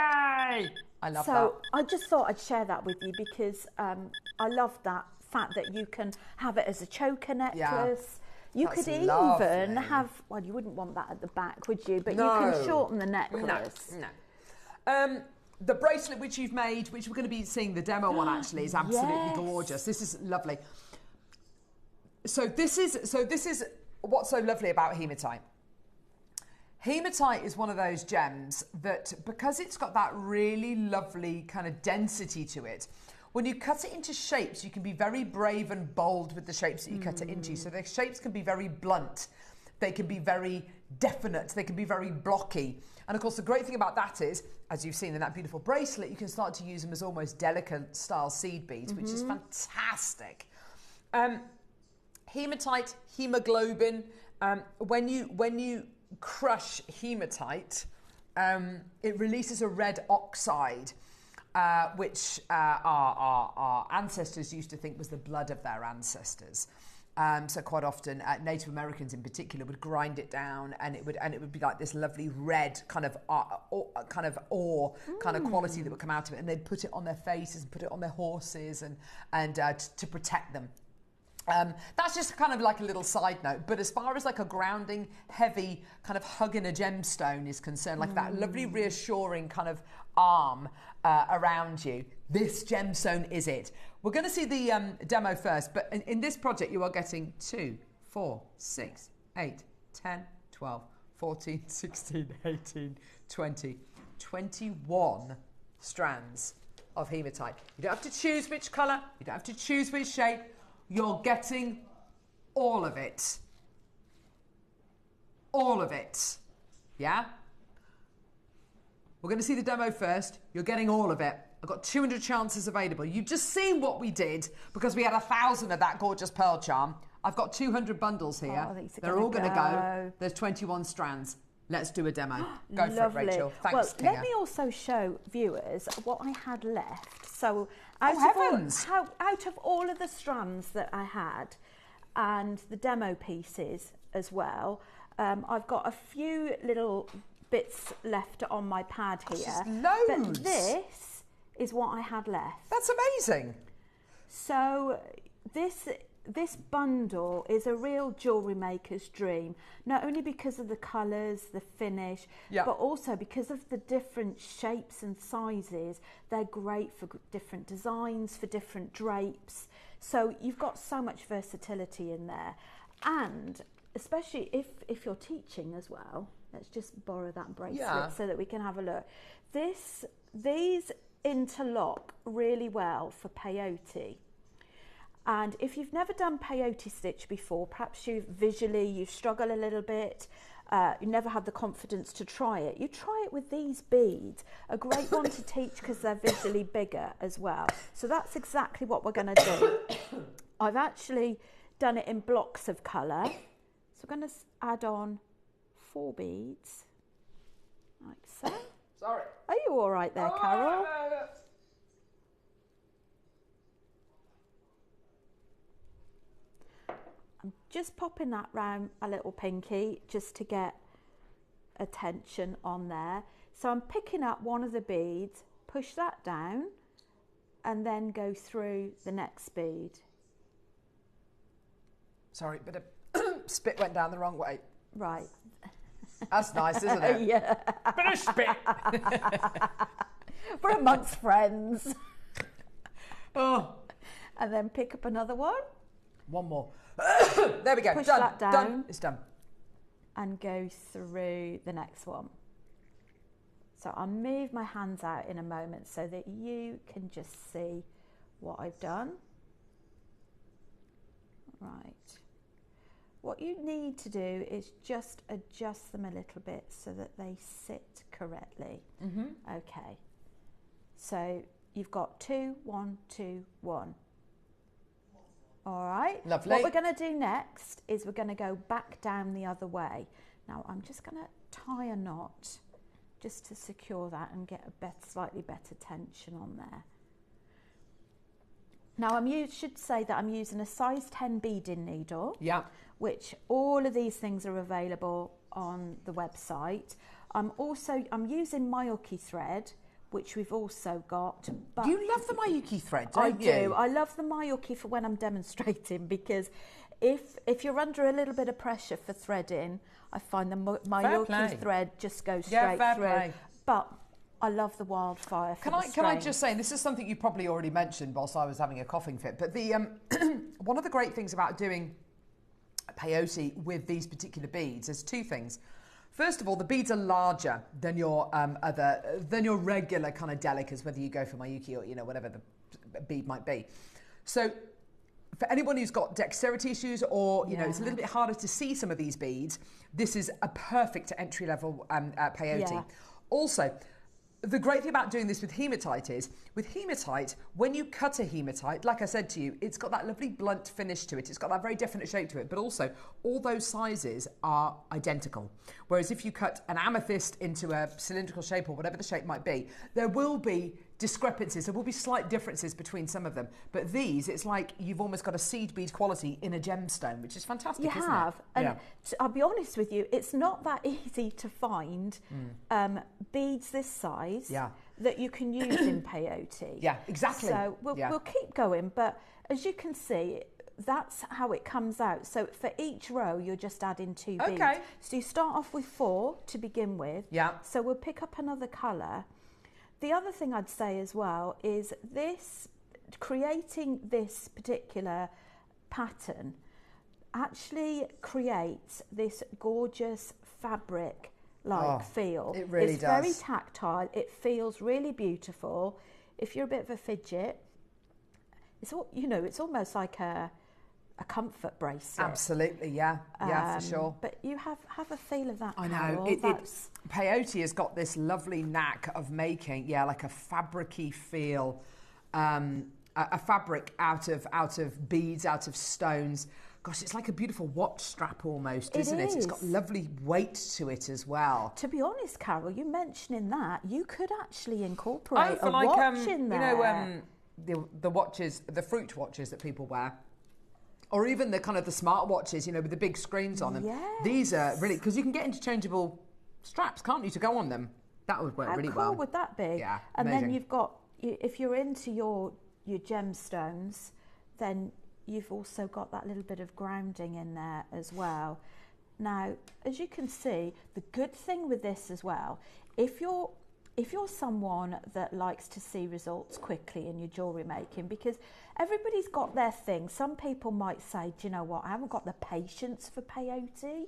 I love that. So I just thought I'd share that with you because I love that fact that you can have it as a choker necklace. You That's could even lovely. have, well, you wouldn't want that at the back, would you? But No. you can shorten the necklace. No. The bracelet which you've made, which we're going to be seeing the demo on actually, is absolutely gorgeous. This is lovely. So this is what's so lovely about hematite. Hematite is one of those gems that, because it's got that really lovely kind of density to it, when you cut it into shapes, you can be very brave and bold with the shapes that you cut it into. So the shapes can be very blunt. They can be very definite. They can be very blocky. And of course, the great thing about that is, as you've seen in that beautiful bracelet, you can start to use them as almost delicate style seed beads, which is fantastic. Hematite, hemoglobin, when you crush hematite, it releases a red oxide, which our ancestors used to think was the blood of their ancestors. So quite often, Native Americans in particular would grind it down, and it would be like this lovely red kind of ore kind of quality that would come out of it, and they'd put it on their faces and put it on their horses and to protect them. That's just kind of like a little side note, but as far as like a grounding, heavy kind of hugging a gemstone is concerned, like that lovely reassuring kind of arm around you, this gemstone is it. We're going to see the demo first, but in this project you are getting 2, 4, 6, 8, 10, 12, 14, 16, 18, 20, 21 strands of hematite. You don't have to choose which colour, you don't have to choose which shape. You're getting all of it. All of it. Yeah? We're going to see the demo first. You're getting all of it. I've got 200 chances available. You've just seen what we did because we had 1,000 of that gorgeous pearl charm. I've got 200 bundles here. Oh, these are They're all going to go. There's 21 strands. Let's do a demo. Go for it, Rachel. Thanks, well, Kinga. let me also show viewers what I had left. So heavens! out of all of the strands that I had and the demo pieces as well, I've got a few little bits left on my pad here. Just loads. But this is what I had left. That's amazing. So this bundle is a real jewellery maker's dream, not only because of the colours, the finish, but also because of the different shapes and sizes. They're great for different designs, for different drapes. So you've got so much versatility in there. And especially if you're teaching as well, let's just borrow that bracelet so that we can have a look. These interlock really well for peyote. And if you've never done peyote stitch before, perhaps you've struggled a little bit, you never had the confidence to try it, you try it with these beads. A great one to teach because they're visually bigger as well. So that's exactly what we're going to do. I've actually done it in blocks of colour. So I'm going to add on 4 beads, like so. Sorry. Are you all right there, Carol? I'm just popping that round a little pinky just to get a tension on there. So I'm picking up one of the beads, push that down, and then go through the next bead. Sorry, but a spit went down the wrong way. Right. That's nice, isn't it? Yeah. Bit of spit. We're amongst friends. Oh. And then pick up another one. One more. There we go. Push done. that down. Done. It's done. And go through the next one. So I'll move my hands out in a moment so that you can just see what I've done. Right. What you need to do is just adjust them a little bit so that they sit correctly. Okay. So you've got 2, 1, 2, 1. All right. Lovely. What we're going to do next is we're going to go back down the other way. Now I'm just going to tie a knot just to secure that and get a slightly better tension on there. Now should say that I'm using a size 10 beading needle. Yeah. Which all of these things are available on the website. I'm using Mayuki thread, which we've also got. But you love the Mayuki thread, don't I you? do. I love the Mayuki for when I'm demonstrating, because if you're under a little bit of pressure for threading, I find the Mayuki thread just goes straight through. Play. But I love the wildfire. Can I just say, and this is something you probably already mentioned whilst I was having a coughing fit, but the one of the great things about doing peyote with these particular beads is two things. First of all, the beads are larger than your regular kind of delicas, whether you go for Mayuki or whatever the bead might be. So for anyone who's got dexterity issues or it's a little bit harder to see some of these beads, this is a perfect entry level peyote. Yeah. Also, the great thing about doing this with hematite is, with hematite, when you cut a hematite, like I said to you, it's got that lovely blunt finish to it. It's got that very definite shape to it, but also all those sizes are identical. Whereas if you cut an amethyst into a cylindrical shape or whatever the shape might be, there will be discrepancies. There will be slight differences between some of them. But these, it's like you've almost got a seed bead quality in a gemstone, which is fantastic, isn't it? You have. And I'll be honest with you, it's not that easy to find beads this size that you can use in peyote. Yeah, exactly. So we'll keep going. But as you can see, that's how it comes out. So for each row, you're just adding 2 beads. Okay. So you start off with 4 to begin with. Yeah. So we'll pick up another colour. The other thing I'd say as well is creating this particular pattern actually creates this gorgeous fabric-like feel. It really does. It's very tactile. It feels really beautiful. If you're a bit of a fidget, it's almost like a comfort bracelet. Absolutely, yeah, for sure. But you have a feel of that. I know. Peyote has got this lovely knack of making, like a fabric-y feel, a fabric out of beads, out of stones. Gosh, it's like a beautiful watch strap almost, isn't it? It's got lovely weight to it as well. To be honest, Carol, you mentioning that, you could actually incorporate a watch in there. The watches, the fruit watches that people wear. Or even the kind of the smart watches, with the big screens on them. Yes. These are really, because you can get interchangeable straps, can't you, to go on them? That would work really well. How cool would that be? Yeah, and amazing. Then you've got, if you're into your gemstones, then you've also got that little bit of grounding in there as well. Now, as you can see, the good thing with this as well, if you're someone that likes to see results quickly in your jewellery making, because everybody's got their thing. Some people might say, do you know what, I haven't got the patience for peyote.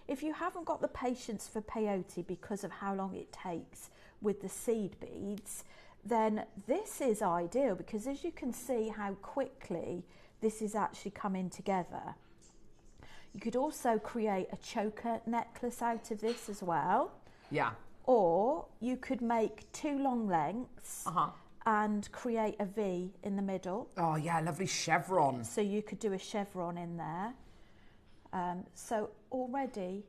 If you haven't got the patience for peyote because of how long it takes with the seed beads, then this is ideal, because as you can see how quickly this is actually coming together. You could also create a choker necklace out of this as well. Yeah. Or you could make 2 long lengths and create a V in the middle. Oh yeah, lovely chevron. So you could do a chevron in there. So already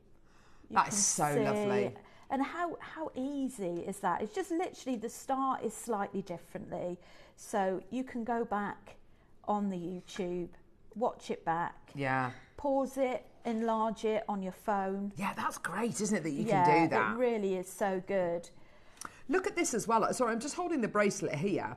you that is so see, lovely. And how easy is that? It's just literally the start is slightly differently. So you can go back on the YouTube, watch it back. Yeah. Pause it, enlarge it on your phone. Yeah, that's great, isn't it, that you can do that? It really is so good. Look at this as well. Sorry, I'm just holding the bracelet here.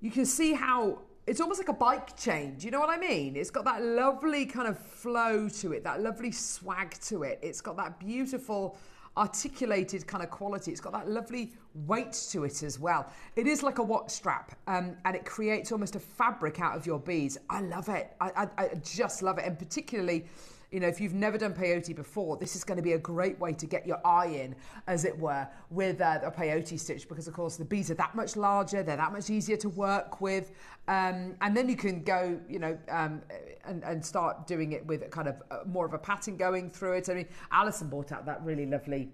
You can see how it's almost like a bike chain. Do you know what I mean? It's got that lovely kind of flow to it, that lovely swag to it. It's got that beautiful articulated kind of quality. It's got that lovely weight to it as well. It is like a watch strap, and it creates almost a fabric out of your beads. I love it. I just love it. And particularly, you know, if you've never done peyote before, this is going to be a great way to get your eye in, as it were, with a peyote stitch, because of course the beads are that much larger, they're that much easier to work with, and then you can go, you know, and start doing it with kind of more of a pattern going through it. I mean, Alison brought out that really lovely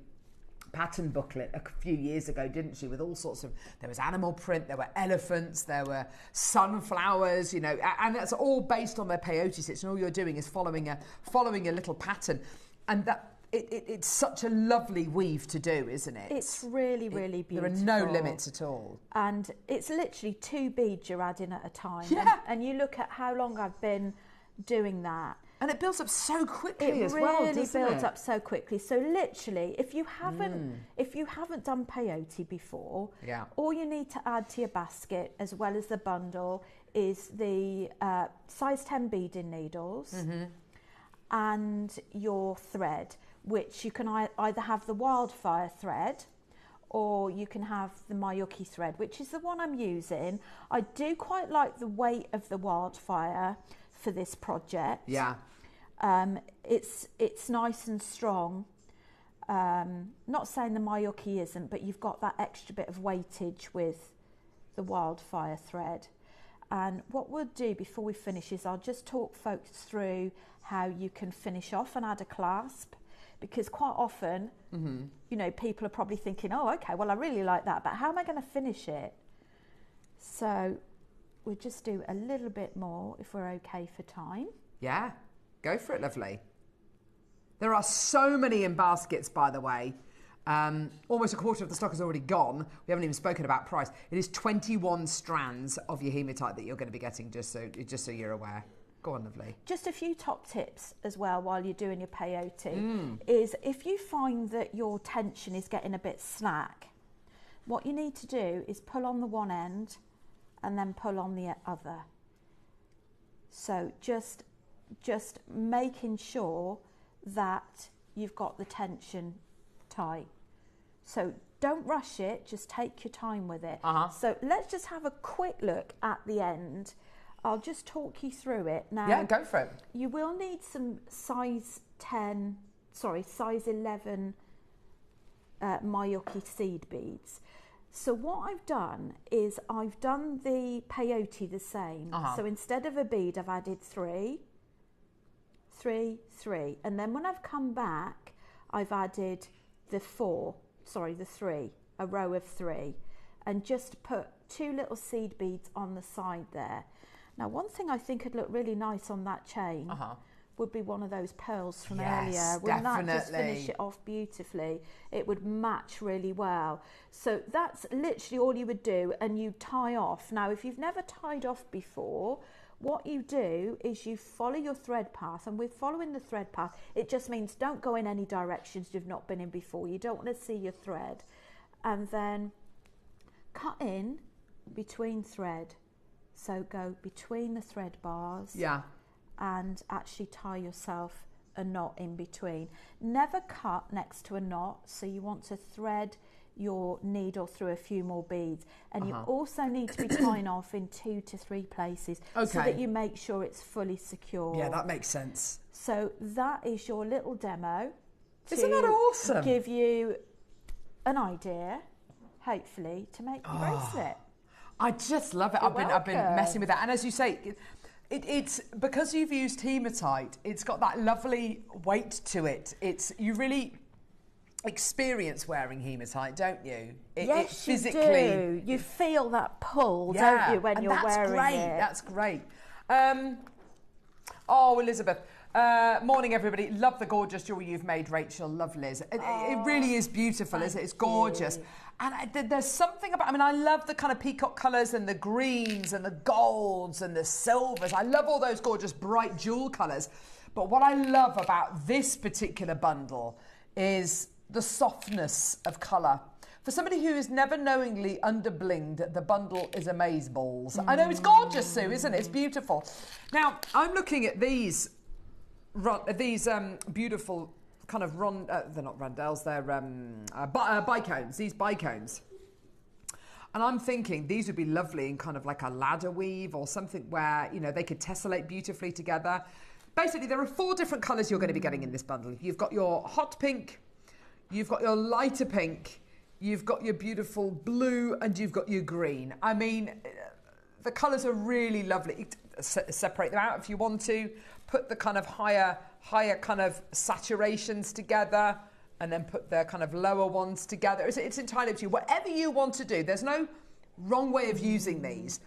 pattern booklet a few years ago, didn't she, with all sorts of, there was animal print, there were elephants, there were sunflowers, you know, and that's all based on their peyote stitch, and all you're doing is following a little pattern, and that it's such a lovely weave to do, isn't it? It's really, really beautiful. There are no limits at all. And it's literally 2 beads you're adding at a time. Yeah. And you look at how long I've been doing that. And it builds up so quickly as well, doesn't it? It really builds up so quickly. So literally, if you haven't done peyote before, all you need to add to your basket, as well as the bundle, is the size 10 beading needles and your thread, which you can either have the wildfire thread, or you can have the Mayuki thread, which is the one I'm using. I do quite like the weight of the wildfire for this project. Yeah. It's nice and strong. Not saying the Mayuki isn't, but you've got that extra bit of weightage with the wildfire thread. And what we'll do before we finish is I'll just talk folks through how you can finish off and add a clasp, because quite often, you know, people are probably thinking, oh, okay, well, I really like that, but how am I going to finish it? So we'll just do a little bit more if we're okay for time. Yeah, go for it, lovely. There are so many in baskets, by the way. Almost a quarter of the stock is already gone. We haven't even spoken about price. It is 21 strands of your hematite that you're going to be getting, just so you're aware. Go on, lovely. Just a few top tips as well while you're doing your peyote is if you find that your tension is getting a bit slack, what you need to do is pull on the one end and then pull on the other. So just making sure that you've got the tension tight. So don't rush it, just take your time with it. So let's just have a quick look at the end. I'll just talk you through it now. Yeah, go for it. You will need some size 11 Mayuki seed beads. So what I've done is I've done the peyote the same. So instead of a bead, I've added 3, 3, 3. And then when I've come back, I've added the 3, a row of 3, and just put 2 little seed beads on the side there. Now, one thing I think would look really nice on that chain would be one of those pearls from earlier. Wouldn't that just finish it off beautifully? It would match really well. So that's literally all you would do, and you tie off. Now, if you've never tied off before, what you do is you follow your thread path, and with following the thread path, it just means don't go in any directions you've not been in before. You don't want to see your thread. And then cut in between thread. So go between the thread bars and actually tie yourself a knot in between. Never cut next to a knot, so you want to thread your needle through a few more beads, and you also need to be tying off in 2 to 3 places so that you make sure it's fully secure. Yeah, that makes sense. So that is your little demo. Isn't that awesome? Give you an idea, hopefully, to make the bracelet. I just love it. I've been messing with that, and as you say, it's because you've used hematite. It's got that lovely weight to it. You really experience wearing hematite, don't you? Yes, physically, you do. You feel that pull, don't you, when you're wearing it? That's great. Oh, Elizabeth. Morning, everybody. Love the gorgeous jewellery you've made, Rachel. Love Liz. It really is beautiful, isn't it? It's gorgeous. And there's something about, I mean, I love the kind of peacock colours and the greens and the golds and the silvers. I love all those gorgeous bright jewel colours. But what I love about this particular bundle is the softness of colour. For somebody who is never knowingly under-blinged, the bundle is amazeballs. I know, it's gorgeous, Sue, isn't it? It's beautiful. Now, I'm looking at these beautiful kind of they're not rondelles, they're bicones, these bicones. And I'm thinking these would be lovely in kind of like a ladder weave or something where, you know, they could tessellate beautifully together. Basically, there are 4 different colours you're going to be getting in this bundle. You've got your hot pink, you've got your lighter pink, you've got your beautiful blue, and you've got your green. I mean, the colours are really lovely. Separate them out if you want to. Put the kind of higher kind of saturations together, and then put the kind of lower ones together. It's entirely up to you. Whatever you want to do. There's no wrong way of using these.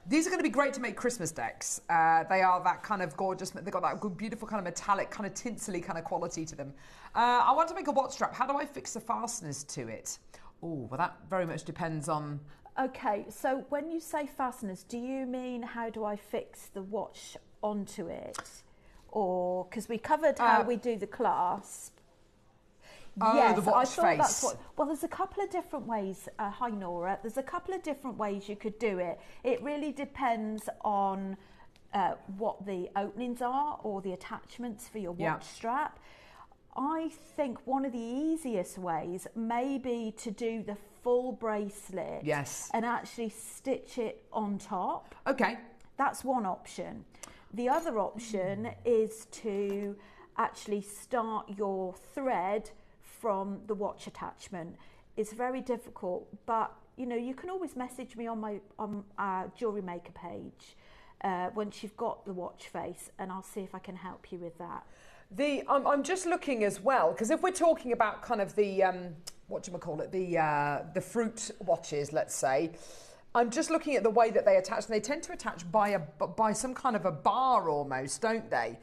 These are going to be great to make Christmas decks. They are that kind of gorgeous, they've got that good, beautiful kind of metallic, kind of tinsely kind of quality to them. I want to make a watch strap. How do I fix the fasteners to it? Oh, well, that very much depends on... Okay, so when you say fasteners, do you mean how do I fix the watch onto it? Or, because we covered how we do the clasp. Oh, yes, the watch I thought face. that's what. Well, there's a couple of different ways. Hi, Nora. There's a couple of different ways you could do it. It really depends on what the openings are or the attachments for your watch strap. I think one of the easiest ways may be to do the full bracelet. Yes. And actually stitch it on top. Okay. That's one option. The other option is to actually start your thread from the watch attachment. It's very difficult, but you know, you can always message me on our JewelleryMaker page once you've got the watch face, and I'll see if I can help you with that. I'm just looking as well, because if we're talking about kind of the the fruit watches, let's say, I'm just looking at the way that they attach, and they tend to attach by some kind of a bar almost, don't they?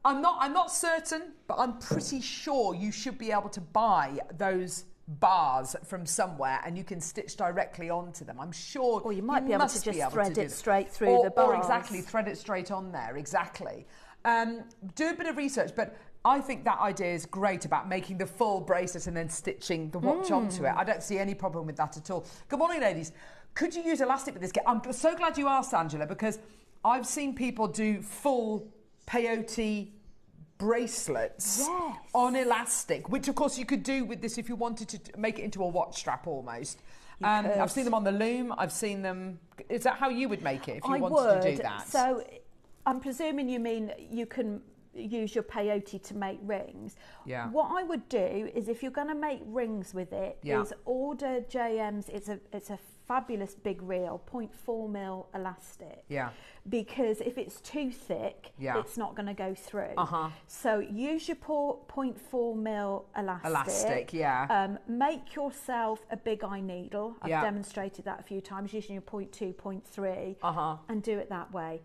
I'm not certain, but I'm pretty sure you should be able to buy those bars from somewhere, and you can stitch directly onto them. I'm sure. Or you might be able to just thread it straight through the bars. Or exactly, thread it straight on there. Exactly. Do a bit of research, but I think that idea is great about making the full bracelet and then stitching the watch onto it. I don't see any problem with that at all. Good morning, ladies. Could you use elastic with this kit? I'm so glad you asked, Angela, because I've seen people do full peyote bracelets on elastic, which of course you could do with this if you wanted to make it into a watch strap almost. I've seen them on the loom. I've seen them. Is that how you would make it if you wanted to do that? So I'm presuming you mean you can use your peyote to make rings. Yeah. What I would do is, if you're going to make rings with it, is order JM's. It's a fabulous big reel, 0.4mm elastic. Yeah. Because if it's too thick, it's not going to go through. So use your 0.4mm elastic. Make yourself a big eye needle. I've demonstrated that a few times using your 0.2, 0.3, and do it that way.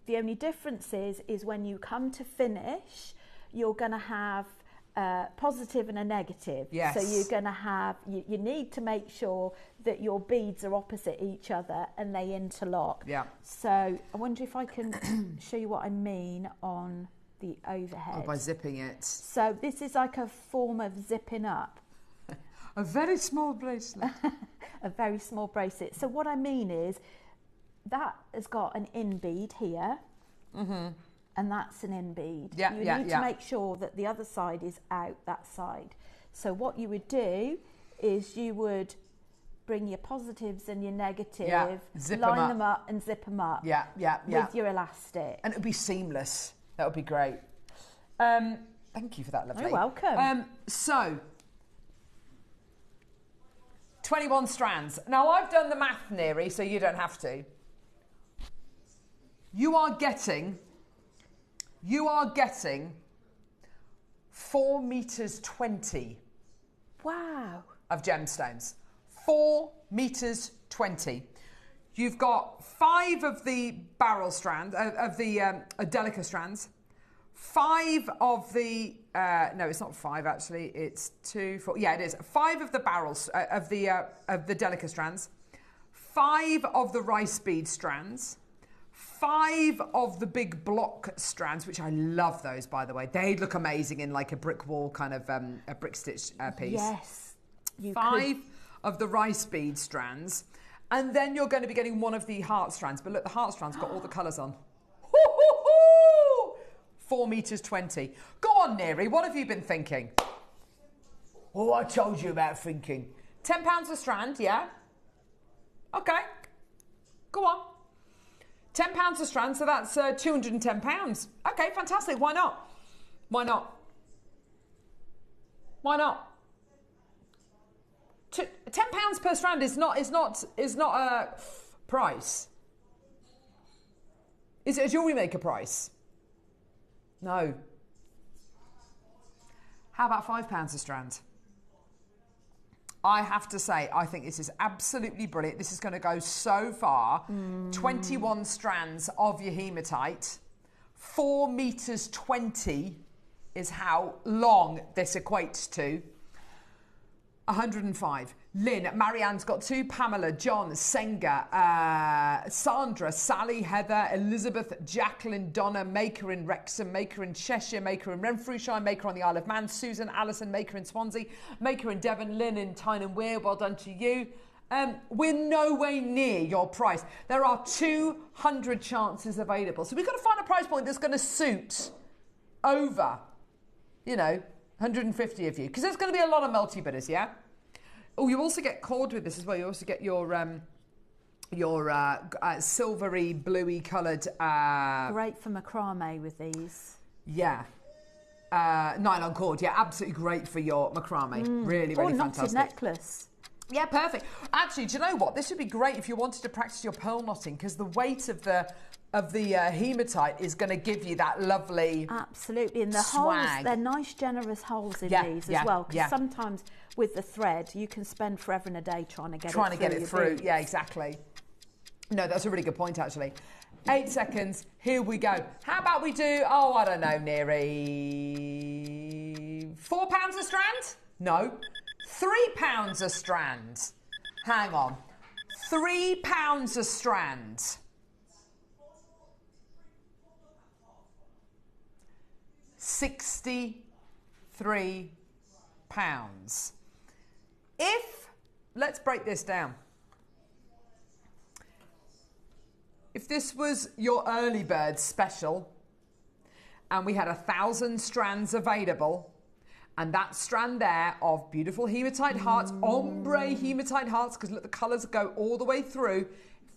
The only difference is when you come to finish, you're going to have a positive and a negative. Yes. So you're going to have, you need to make sure that your beads are opposite each other and they interlock. Yeah. So I wonder if I can show you what I mean on the overhead. Oh, by zipping it. So this is like a form of zipping up. A very small bracelet. A very small bracelet. So what I mean is, that has got an in bead here, and that's an in bead. You need to make sure that the other side is out that side. So what you would do is you would bring your positives and your negatives, line them up and zip them up with your elastic. And it would be seamless. That would be great. Thank you for that, lovely. You're welcome. So, 21 strands. Now, I've done the math, Neri, so you don't have to. You are getting 4 meters 20. Wow. Of gemstones. 4 meters 20. You've got 5 of the barrel strands, of the Delica strands. 5 of the, no, it's not 5 actually, it's 2, 4, yeah, it is. 5 of the barrels, of the Delica strands. 5 of the rice bead strands. 5 of the big block strands, which I love those, by the way. They look amazing in like a brick wall kind of a brick stitch piece. Yes. 5 of the rice bead strands. And then you're going to be getting 1 of the heart strands. But look, the heart strands got all the colours on. 4 meters 20. Go on, Neri, what have you been thinking? Oh, I told you about thinking. £10 a strand, yeah? Okay. Go on. £10 a strand, so that's £210. Okay, fantastic. Why not? Why not? Why not? £10 per strand is not a price. Is it a jewellery maker price? No. How about £5 a strand? I have to say, I think this is absolutely brilliant. This is going to go so far. 21 strands of your hematite. 4 meters 20 is how long this equates to. 105. Lynn, Marianne's got 2. Pamela, John, Senga, Sandra, Sally, Heather, Elizabeth, Jacqueline, Donna, Maker in Wrexham, Maker in Cheshire, Maker in Renfrewshire, Maker on the Isle of Man, Susan, Alison, Maker in Swansea, Maker in Devon, Lynn in Tyne and Wear. Well done to you. We're no way near your price. There are 200 chances available. So we've got to find a price point that's going to suit over, 150 of you. Because there's going to be a lot of multi-bidders, yeah? Oh, you also get cord with this as well. You also get your silvery, bluey coloured... Great for macrame with these. Yeah. Nylon cord. Yeah, absolutely great for your macrame. Really, really fantastic. Knotted necklace. Yeah, perfect. Actually, do you know what? This would be great if you wanted to practice your pearl knotting, because the weight of the hematite is going to give you that lovely absolutely, and the swag. holes, they're nice generous holes in these as well, because sometimes with the thread you can spend forever and a day trying to get it through. Yeah, exactly. No, that's a really good point, actually. 8 seconds, here we go. How about we do, I don't know, nearly £4 a strand? No, £3 a strand. Hang on, £3 a strand. £63. Let's break this down. If this was your early bird special and we had 1,000 strands available, and that strand there of beautiful hematite hearts, ombre hematite hearts, because look, the colours go all the way through. If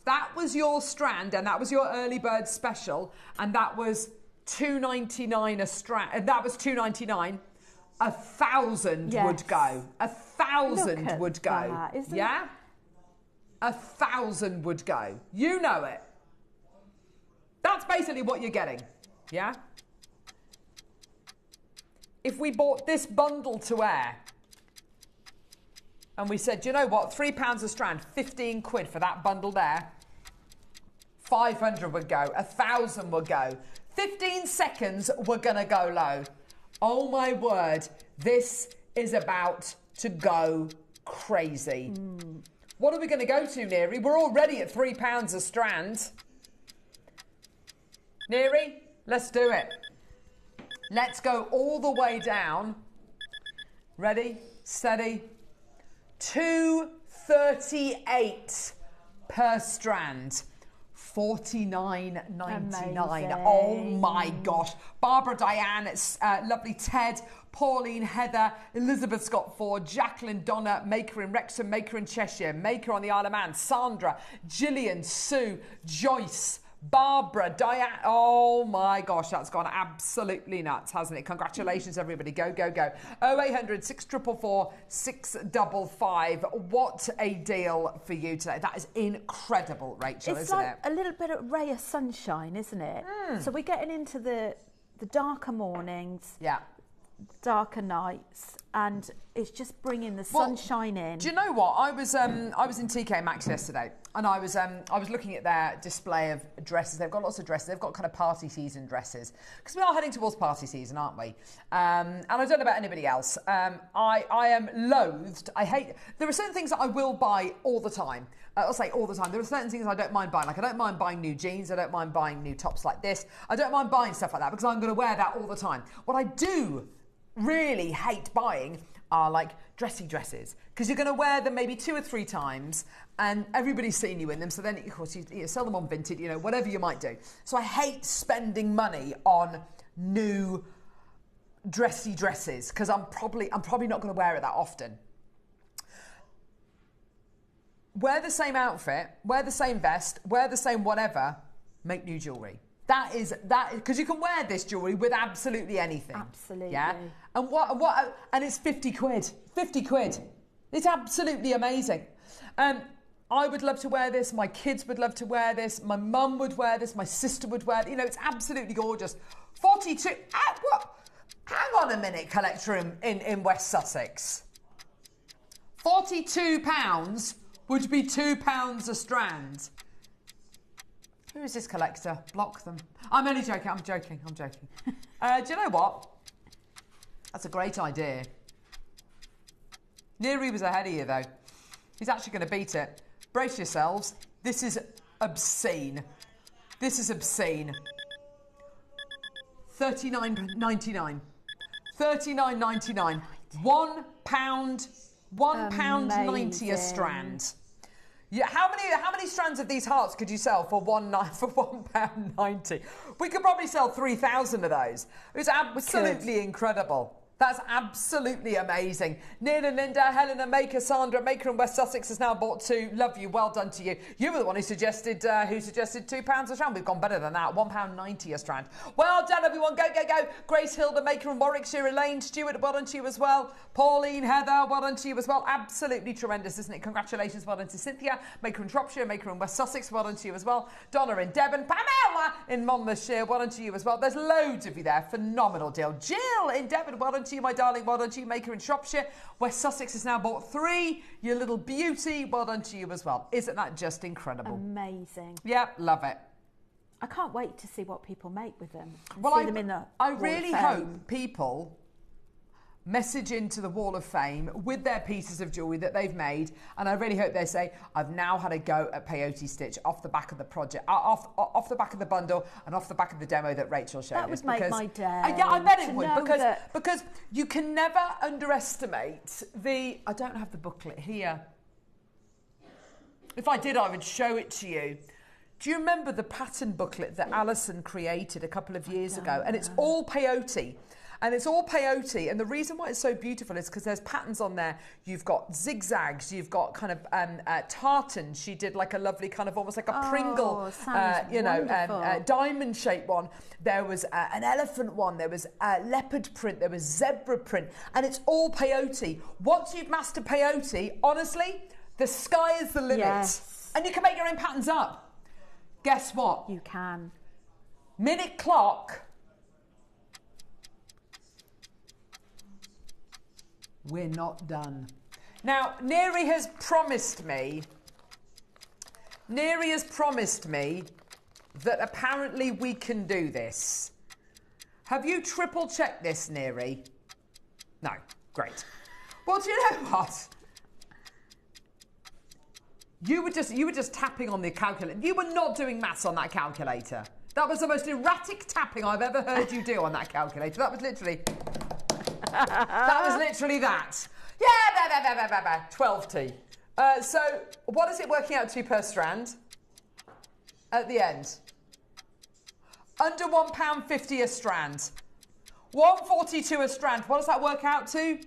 that was your strand and that was your early bird special, and that was $2.99 a strand, and that was $2.99, 1,000 would go. 1,000 would go. Yeah? 1,000 would go. You know it. That's basically what you're getting. Yeah? If we bought this bundle to wear and we said, you know what, £3 a strand, 15 quid for that bundle there, 500 would go, 1,000 would go. 15 seconds, we're going to go low. Oh my word, this is about to go crazy. What are we going to go to, Neri? We're already at £3 a strand. Neri, let's do it. Let's go all the way down. Ready, steady. $2.38 per strand. $49.99. Oh my gosh. Barbara, Diane, lovely Ted, Pauline, Heather, Elizabeth Scott Ford, Jacqueline, Donna, Maker in Wrexham, Maker in Cheshire, Maker on the Isle of Man, Sandra, Gillian, Sue, Joyce, Barbara, Diane. Oh my gosh, that's gone absolutely nuts, hasn't it? Congratulations, everybody. Go, go, go. 0800 644 655. What a deal for you today. That is incredible, Rachel, it's isn't like it? a little bit of ray of sunshine, isn't it? So we're getting into the darker mornings, darker nights, and it's just bringing the sunshine in. Do you know what? I was in TK Maxx yesterday, and I was looking at their display of dresses. They've got lots of dresses. They've got kind of party season dresses, because we are heading towards party season, aren't we? And I don't know about anybody else. I am loathed. I hate. There are certain things that I will buy all the time. I'll say all the time. There are certain things I don't mind buying. Like, I don't mind buying new jeans. I don't mind buying new tops like this. I don't mind buying stuff like that because I'm going to wear that all the time. What I do really hate buying are like dressy dresses, because you're going to wear them maybe 2 or 3 times and everybody's seen you in them, so then of course you sell them on Vinted, you know, whatever you might do. So I hate spending money on new dressy dresses, because I'm probably not going to wear it that often. Wear the same outfit, wear the same vest, wear the same whatever, make new jewellery. That is because you can wear this jewellery with absolutely anything. Absolutely. Yeah. And it's 50 quid. 50 quid. It's absolutely amazing. I would love to wear this. My kids would love to wear this. My mum would wear this. My sister would wear it. You know, it's absolutely gorgeous. 42. What? Hang on a minute, collector in West Sussex. £42 would be £2 a strand. Who is this collector? Block them. I'm only joking. I'm joking. Do you know what? That's a great idea. Neri was ahead of you, though. He's actually going to beat it. Brace yourselves. This is obscene. This is obscene. £39.99. £39.99. £1.90 a strand. Yeah, how many strands of these hearts could you sell for £1.90? We could probably sell 3,000 of those. It's absolutely incredible. That's absolutely amazing. Neil and Linda, Helena, Maker, Sandra, Maker in West Sussex has now bought 2. Love you. Well done to you. You were the one who suggested £2 a strand. We've gone better than that. £1.90 a strand. Well done, everyone. Go, go, go. Grace, Hilda, Maker in Warwickshire, Elaine, Stuart, well done to you as well. Pauline, Heather, well done to you as well. Absolutely tremendous, isn't it? Congratulations. Well done to Cynthia. Maker in Shropshire, Maker in West Sussex, well done to you as well. Donna in Devon. Pamela in Monmouthshire, well done to you as well. There's loads of you there. Phenomenal deal. Jill in Devon, well done to you, my darling. Well done to you, Maker in Shropshire. West Sussex has now bought 3. You little beauty. Well done to you as well. Isn't that just incredible? Amazing. Yep, love it. I can't wait to see what people make with them. Well, see them in the I Wall of really Fame. hope people message into the Wall of Fame with their pieces of jewellery that they've made, and I really hope they say, I've now had a go at peyote stitch off the back of the project, off the back of the bundle and off the back of the demo that Rachel showed us. That would make my day. Yeah, I bet it would, know because you can never underestimate the... I don't have the booklet here. If I did, I would show it to you. Do you remember the pattern booklet that Alison created a couple of years ago? And it's all peyote. And it's all peyote, and the reason why it's so beautiful is because there's patterns on there. You've got zigzags, you've got kind of tartan. She did like a lovely kind of almost like a Pringle, diamond-shaped one. There was an elephant one, there was leopard print, there was zebra print, and it's all peyote. Once you've mastered peyote, honestly, the sky is the limit. Yes. And you can make your own patterns up. Guess what? You can. Minute clock. We're not done. Now, Neri has promised me that apparently we can do this. Have you triple checked this, Neri? No. Great. Well, do you know what? You were just tapping on the calculator. You were not doing maths on that calculator. That was the most erratic tapping I've ever heard you do on that calculator. That was literally... that was literally that. Yeah, 12T. So what is it working out to per strand at the end? Under £1.50 a strand. £1.42 a strand. What does that work out to?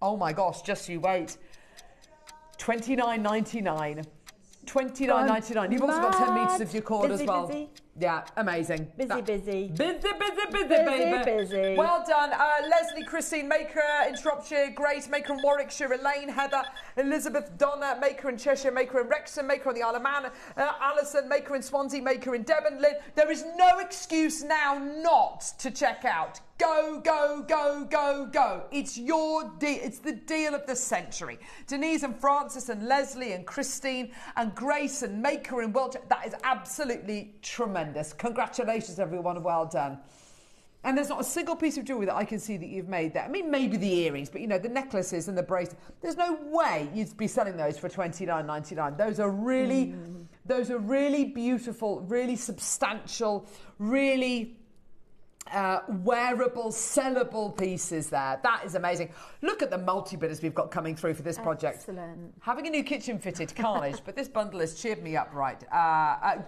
Oh my gosh, just you wait. £29.99. £29.99. You've also got 10 metres of your cord as well. Yeah, amazing. Busy, busy. Busy. Well done. Leslie, Christine, Maker in Shropshire, Grace, Maker in Warwickshire, Elaine, Heather, Elizabeth, Donna, Maker in Cheshire, Maker in Wrexham, Maker on the Isle of Man, Alison, Maker in Swansea, Maker in Devon, Lynn. There is no excuse now not to check out. Go, go, go, go, go. It's your deal. It's the deal of the century. Denise and Francis and Leslie and Christine and Grace and Maker in Wiltshire. That is absolutely tremendous. Congratulations, everyone. Well done. And there's not a single piece of jewellery that I can see that you've made there. I mean, maybe the earrings, but, you know, the necklaces and the bracelets. There's no way you'd be selling those for $29.99. Those are really beautiful, really substantial, really... wearable, sellable pieces there. That is amazing. Look at the multi-bidders we've got coming through for this project. Excellent. Having a new kitchen fitted, carnage, but this bundle has cheered me up right.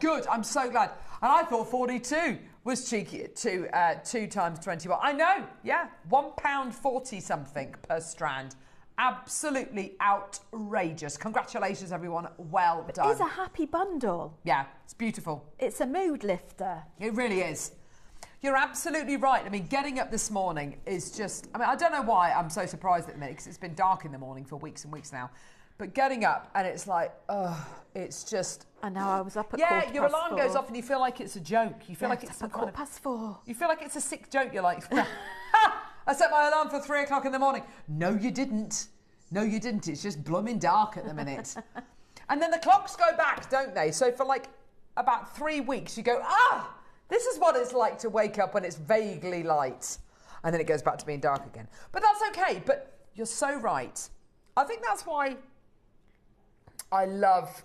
Good, I'm so glad. And I thought 42 was cheeky at 2 times 21. I know, yeah, £1.40 something per strand. Absolutely outrageous. Congratulations, everyone. Well done. It's a happy bundle. Yeah, it's beautiful. It's a mood lifter. It really is. You're absolutely right. I mean, getting up this morning is just... I mean, I don't know why I'm so surprised at the minute, because it's been dark in the morning for weeks and weeks now. But getting up and it's like, it's just... I know, I was up at Yeah, your alarm goes off and you feel like it's a joke. You feel like it's a quarter past 4. You feel like it's a sick joke. You're like, I set my alarm for 3 o'clock in the morning. No, you didn't. No, you didn't. It's just blooming dark at the minute. And then the clocks go back, don't they? So for like about 3 weeks, you go, this is what it's like to wake up when it's vaguely light. And then it goes back to being dark again. But that's okay. But you're so right. I think that's why I love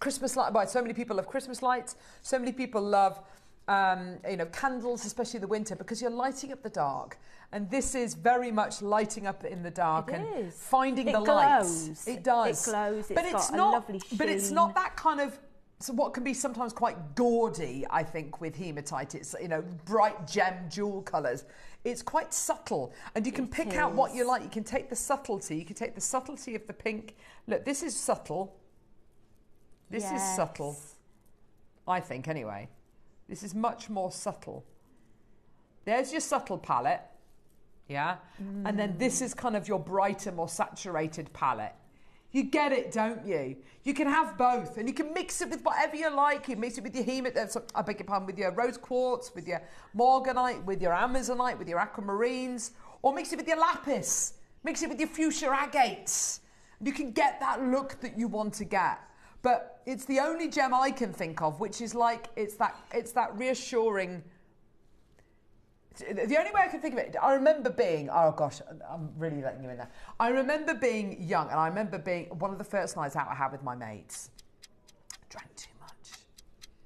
Christmas lights. Why so many people love Christmas lights. So many people love, candles, especially in the winter, because you're lighting up the dark. And this is very much lighting up in the dark and finding the lights. It does. It glows. But it's got a lovely sheen. But it's not that kind of... So what can be sometimes quite gaudy, I think, with hematite, it's, bright gem jewel colours. It's quite subtle, and you can pick out what you like. You can take the subtlety. You can take the subtlety of the pink. Look, this is subtle. This is subtle. I think, anyway. This is much more subtle. There's your subtle palette, yeah? And then this is kind of your brighter, more saturated palette. You get it, don't you? You can have both, and you can mix it with whatever you like. You mix it with your with your rose quartz, with your morganite, with your amazonite, with your aquamarines, or mix it with your lapis. Mix it with your fuchsia agates. You can get that look that you want to get. But it's the only gem I can think of, which is like it's that reassuring. The only way I can think of it, I remember being, oh gosh, I'm really letting you in there. I remember being young, and I remember being one of the first nights out I had with my mates. Drank too much.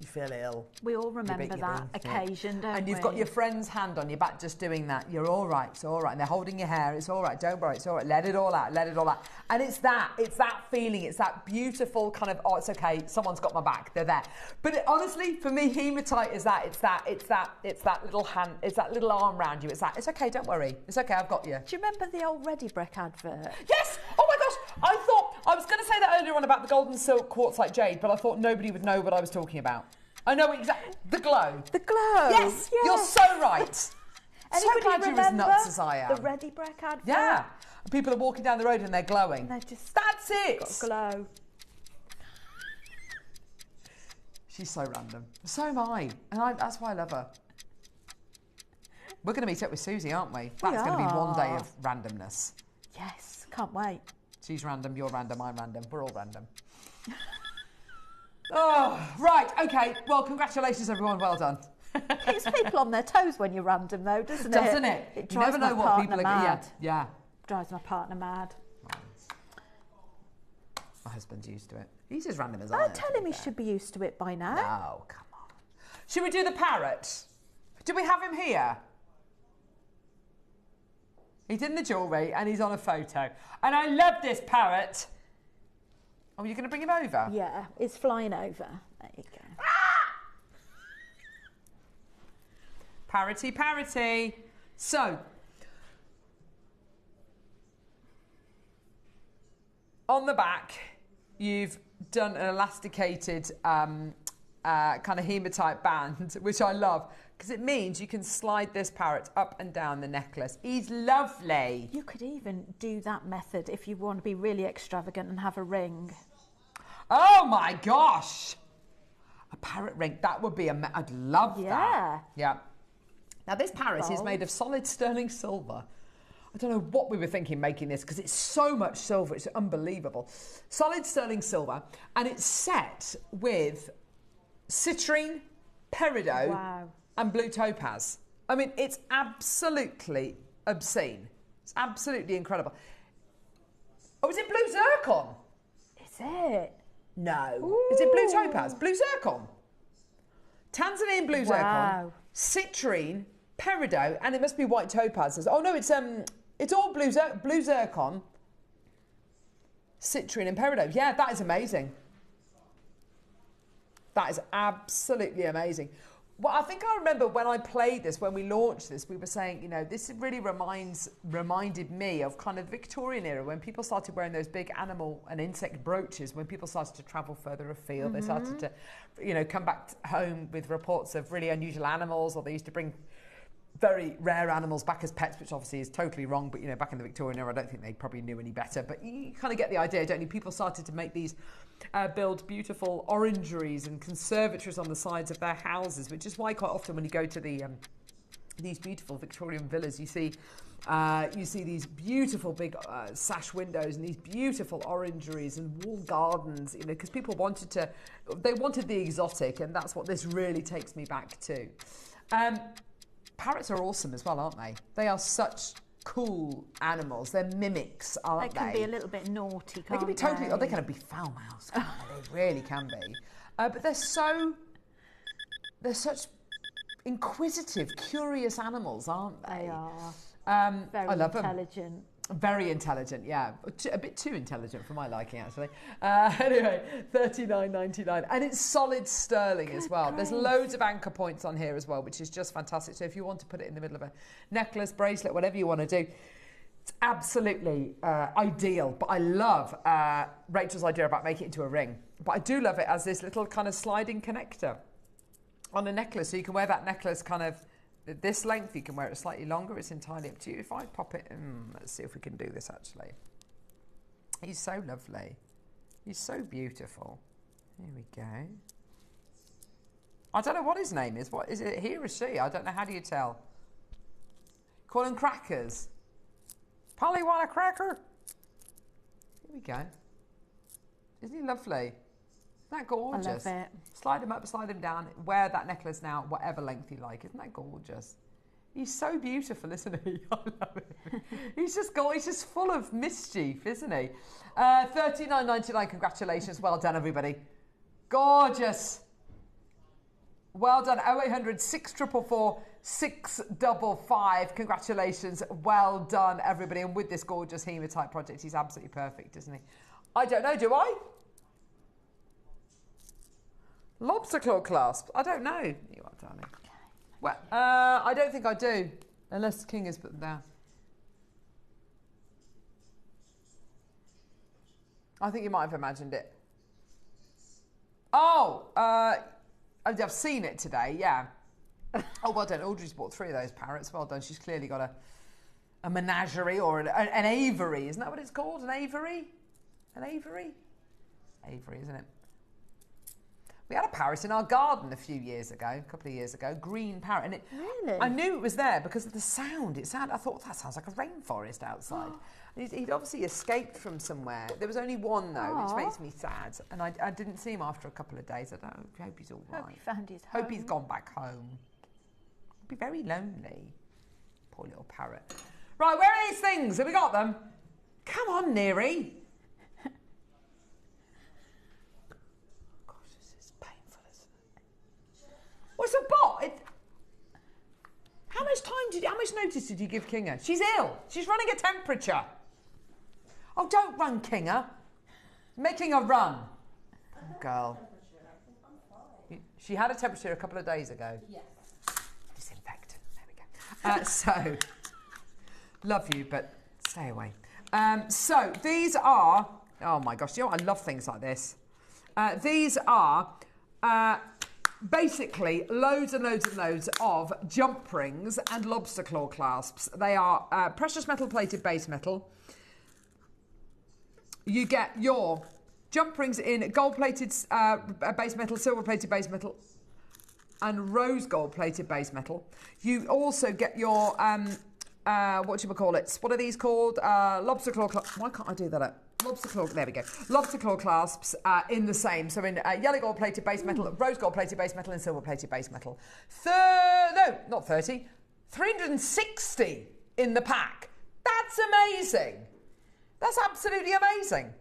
You feel ill. We all remember that occasion, don't we? And you've got your friend's hand on your back just doing that. You're all right, it's all right. And they're holding your hair, it's all right, don't worry, it's all right. Let it all out, let it all out. And it's that feeling, it's that beautiful kind of, oh, it's okay, someone's got my back, they're there. But honestly, for me, hematite is that, it's that little hand, it's that little arm around you, it's okay, don't worry, it's okay, I've got you. Do you remember the old Ready Brick advert? Yes! Oh my gosh, I was going to say that earlier on about the golden silk quartzite jade, but I thought nobody would know what I was talking about. I know exactly. The glow. The glow. Yes, you're so right. So glad you're as nuts as I am. The Ready Brick advert? Yeah. People are walking down the road and they're glowing. They're just... That's it. Got a glow. She's so random. So am I. And that's why I love her. We're going to meet up with Susie, aren't we? That's going to be one day of randomness. Yes, can't wait. She's random, you're random, I'm random. We're all random. Oh, right, okay. Well, congratulations, everyone. Well done. Keeps people on their toes when you're random, though, doesn't it? Doesn't it? It drives you never know what people are mad. Yeah. Drives my partner mad. My husband's used to it. He's as random as I am. Don't tell him he should be used to it by now. No, come on. Should we do the parrot? Do we have him here? He's in the jewellery and he's on a photo. And I love this parrot. Oh, you're going to bring him over? Yeah, it's flying over. There you go. Parroty, parroty. So, on the back, you've done an elasticated kind of hematite band, which I love, because it means you can slide this parrot up and down the necklace. He's lovely. You could even do that method if you want to be really extravagant and have a ring. Oh my gosh! A parrot ring, that would be I'd love that. Yeah. Now this parrot is made of solid sterling silver. I don't know what we were thinking making this, because it's so much silver, it's unbelievable. Solid sterling silver, and it's set with citrine, peridot, and blue topaz. I mean, it's absolutely obscene. It's absolutely incredible. Oh, is it blue zircon? Is it? No. Ooh. Is it blue topaz? Blue zircon. Tanzanian blue zircon, citrine, peridot, and it must be white topaz. Oh no, it's all blue zircon, citrine, and peridot. Yeah, that is amazing. That is absolutely amazing. Well, I think I remember when I played this, when we launched this, we were saying, you know, this really reminded me of kind of Victorian era, when people started wearing those big animal and insect brooches, when people started to travel further afield, they started to, you know, come back home with reports of really unusual animals, or they used to bring very rare animals back as pets, which obviously is totally wrong, but, you know, back in the Victorian era, I don't think they probably knew any better, but you kind of get the idea, don't you? People started to make these, build beautiful orangeries and conservatories on the sides of their houses, which is why quite often when you go to the these beautiful Victorian villas, you see these beautiful big sash windows and these beautiful orangeries and wall gardens, you know, because people wanted the exotic, and that's what this really takes me back to. Parrots are awesome as well, aren't they? They are such cool animals. They're mimics, aren't they? They can be a little bit naughty, can't they? They can be totally, or they can be foul-mouthed, can't they? They really can be. But they're such inquisitive, curious animals, aren't they? They are. I love intelligent. them. Very intelligent, yeah. A bit too intelligent for my liking, actually. Anyway, $39.99. And it's solid sterling as well. There's loads of anchor points on here as well, which is just fantastic. So if you want to put it in the middle of a necklace, bracelet, whatever you want to do, it's absolutely ideal. But I love Rachel's idea about making it into a ring. But I do love it as this little kind of sliding connector on a necklace. So you can wear that necklace kind of this length, you can wear it slightly longer. It's entirely up to you. If I pop it, let's see if we can do this actually. He's so lovely. He's so beautiful. Here we go. I don't know what his name is. What is it? He or she? I don't know. How do you tell? Call him Crackers. Polly, want a cracker? Here we go. Isn't he lovely? Isn't that gorgeous? I love it. Slide him up, slide him down. Wear that necklace now, whatever length you like. Isn't that gorgeous? He's so beautiful, isn't he? I love him. He's just full of mischief, isn't he? $39.99. Congratulations. Well done, everybody. Gorgeous. Well done. 0800 644 655. Congratulations. Well done, everybody. And with this gorgeous hematite project, he's absolutely perfect, isn't he? I don't know, do I? Lobster claw clasp. I don't know. You are, darling. Well, I don't think I do, unless King has put them down. I think you might have imagined it. Oh, I've seen it today. Yeah. Oh, well done. Audrey's bought 3 of those parrots. Well done. She's clearly got a menagerie or an aviary. Isn't that what it's called? An aviary? An aviary? Aviary, isn't it? We had a parrot in our garden a couple of years ago, green parrot. And really? I knew it was there because of the sound. I thought, that sounds like a rainforest outside. He'd obviously escaped from somewhere. There was only one, though, which makes me sad. And I didn't see him after a couple of days. I hope he's all right. Hope he found his home. Hope he's gone back home. He'd be very lonely. Poor little parrot. Right, where are these things? Have we got them? Come on, Neary. What's a bot? How much notice did you give Kinga? She's ill. She's running a temperature. Oh, don't run, Kinga. Making a run. Oh, girl. She had a temperature a couple of days ago. Yes. Disinfectant. There we go. So, love you, but stay away. So, these are... Oh, my gosh. You know what? I love things like this. These are... basically loads and loads and loads of jump rings and lobster claw clasps. They are precious metal plated base metal. You get your jump rings in gold plated base metal, silver plated base metal, and rose gold plated base metal. You also get your what are these called? Lobster claw. Why can't I do that? Lobster claw. There we go. Lobster claw clasps in the same. So in yellow gold plated base metal, rose gold plated base metal, and silver plated base metal. No, not 30. 360 in the pack. That's amazing. That's absolutely amazing.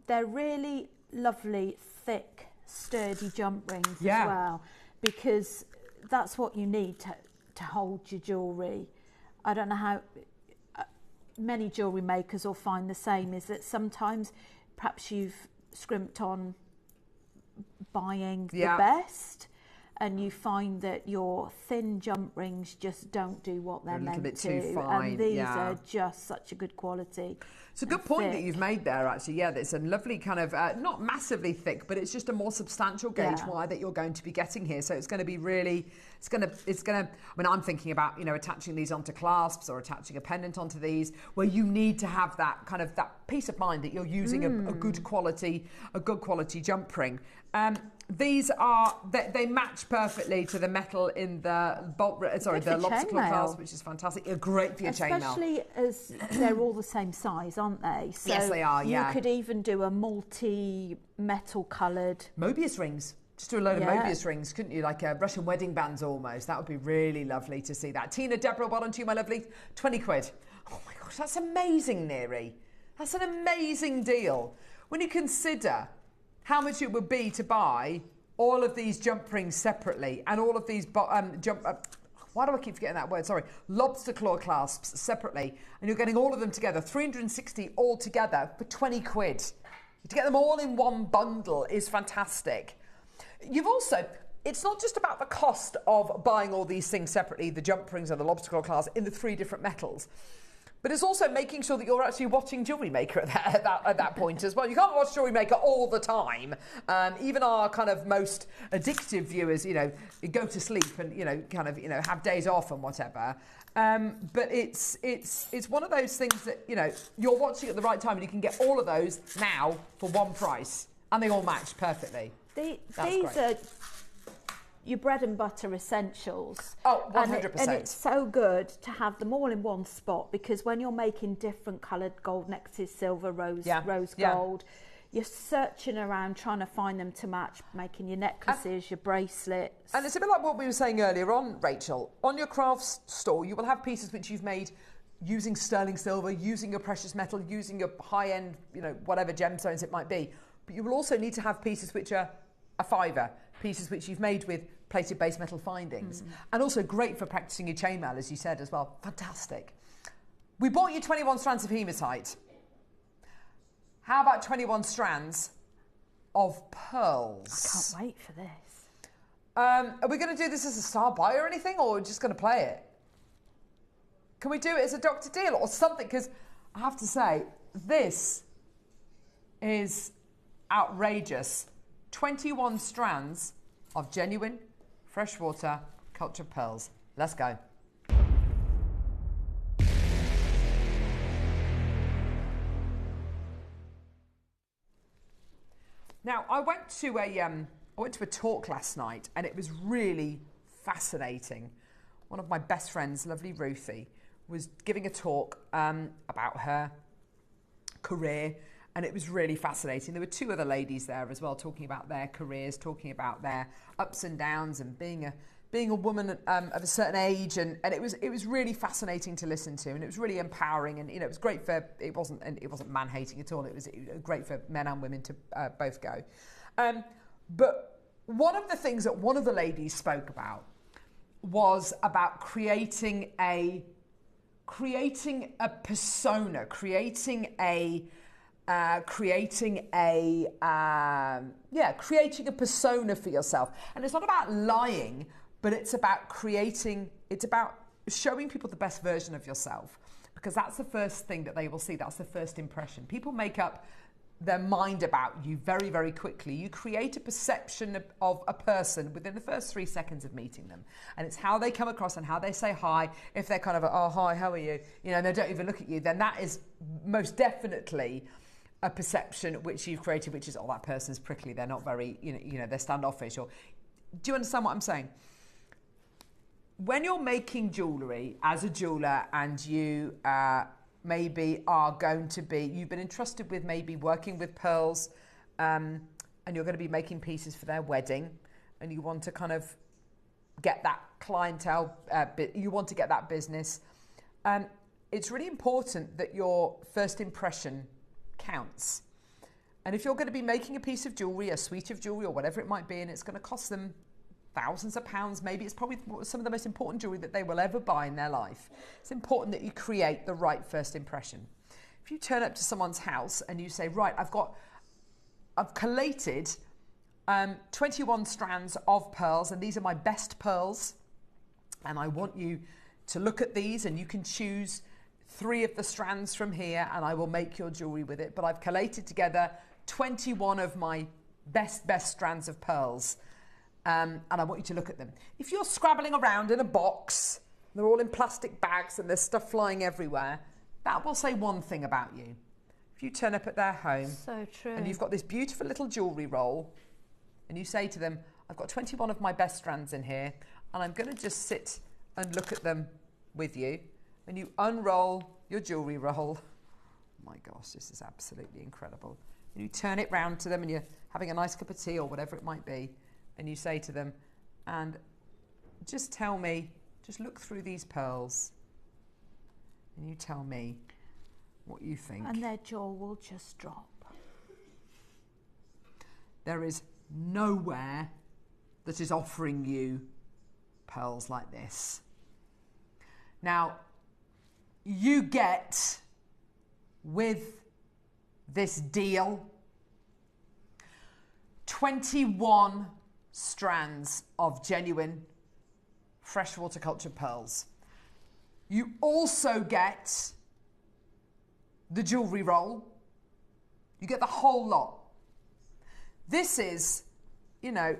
They're really lovely, thick, sturdy jump rings as well, because that's what you need to hold your jewellery. I don't know how many jewellery makers will find the same, is that sometimes perhaps you've scrimped on buying the best, and you find that your thin jump rings just don't do what they're meant to. A little bit too fine. And these are just such a good quality. It's a good point that you've made there, actually. Yeah, it's a lovely kind of, not massively thick, but it's just a more substantial gauge wire that you're going to be getting here. So it's going to be really, it's going to, I mean, I'm thinking about, attaching these onto clasps or attaching a pendant onto these, where you need to have that kind of, that peace of mind that you're using a good quality jump ring. These are, they match perfectly to the metal in the the lobster claw clasp, which is fantastic. They're great for your chainmail. Especially as they're all the same size, aren't they? So yes, they are, you could even do a multi-metal coloured... Mobius rings. Just do a load of Mobius rings, couldn't you? Like Russian wedding bands almost. That would be really lovely to see that. Tina, Deborah, well done to you, my lovely. 20 quid. Oh my gosh, that's amazing, Neri. That's an amazing deal. When you consider how much it would be to buy all of these jump rings separately and all of these why do I keep forgetting that word? Sorry. Lobster claw clasps separately, and you're getting all of them together, 360 all together for 20 quid. To get them all in one bundle is fantastic. You've also, it's not just about the cost of buying all these things separately, the jump rings and the lobster claw clasps in the 3 different metals. But it's also making sure that you're actually watching JewelleryMaker at that point as well. You can't watch JewelleryMaker all the time. Even our kind of most addictive viewers, go to sleep and, have days off and whatever. But it's one of those things that, you're watching at the right time, and you can get all of those now for one price. And they all match perfectly. These are your bread and butter essentials. Oh, 100%. And it's so good to have them all in one spot, because when you're making different coloured gold necklaces, silver, rose gold, you're searching around trying to find them to match, making your necklaces, your bracelets. And it's a bit like what we were saying earlier on, Rachel. On your crafts store, you will have pieces which you've made using sterling silver, using your precious metal, using your high-end, whatever gemstones it might be. But you will also need to have pieces which are a fiver, pieces which you've made with plated base metal findings. And also great for practicing your chainmail, as you said as well. Fantastic. We bought you 21 strands of hematite. How about 21 strands of pearls? I can't wait for this. Are we going to do this as a star buy or anything, or are we just going to play it? Can we do it as a Dr. Deal or something? Because I have to say, this is outrageous. 21 strands of genuine freshwater cultured pearls. Let's go. Now, I went to a talk last night, and it was really fascinating. One of my best friends, lovely Ruthie, was giving a talk about her career, and it was really fascinating. There were 2 other ladies there as well, talking about their careers, talking about their ups and downs, and being a woman of a certain age, and it was really fascinating to listen to, and it was really empowering, and it was great for, it wasn't man hating at all. It was great for men and women to both go. But one of the things that one of the ladies spoke about was about creating a persona, creating a persona for yourself. And it's not about lying, but it's about showing people the best version of yourself, because that's the first thing that they will see. That's the first impression. People make up their mind about you very, very quickly. You create a perception of a person within the first 3 seconds of meeting them. And it's how they come across and how they say hi. If they're kind of, oh, hi, how are you? You know, and they don't even look at you, then that is most definitely a perception which you've created, which is, oh, that person's prickly. They're not very, you know, they're standoffish. Or, do you understand what I'm saying? When you're making jewellery as a jeweller and you maybe are going to be, you've been entrusted with maybe working with pearls and you're going to be making pieces for their wedding and you want to kind of get that clientele, you want to get that business, it's really important that your first impression counts. And if you're going to be making a piece of jewellery, a suite of jewellery or whatever it might be, and it's going to cost them thousands of pounds, maybe it's probably some of the most important jewellery that they will ever buy in their life. It's important that you create the right first impression. If you turn up to someone's house and you say, right, I've collated 21 strands of pearls and these are my best pearls and I want you to look at these and you can choose 3 of the strands from here and I will make your jewellery with it, but I've collated together 21 of my best strands of pearls. And I want you to look at them. If you're scrabbling around in a box, they're all in plastic bags and there's stuff flying everywhere, that will say one thing about you. If you turn up at their home so true. And you've got this beautiful little jewellery roll and you say to them, I've got 21 of my best strands in here and I'm going to just sit and look at them with you, and you unroll your jewellery roll. Oh my gosh, this is absolutely incredible. And you turn it round to them and you're having a nice cup of tea or whatever it might be. And you say to them, and just tell me, just look through these pearls and you tell me what you think. And their jaw will just drop. There is nowhere that is offering you pearls like this. Now, you get with this deal 21 strands of genuine freshwater cultured pearls. You also get the jewellery roll. You get the whole lot. This is, you know,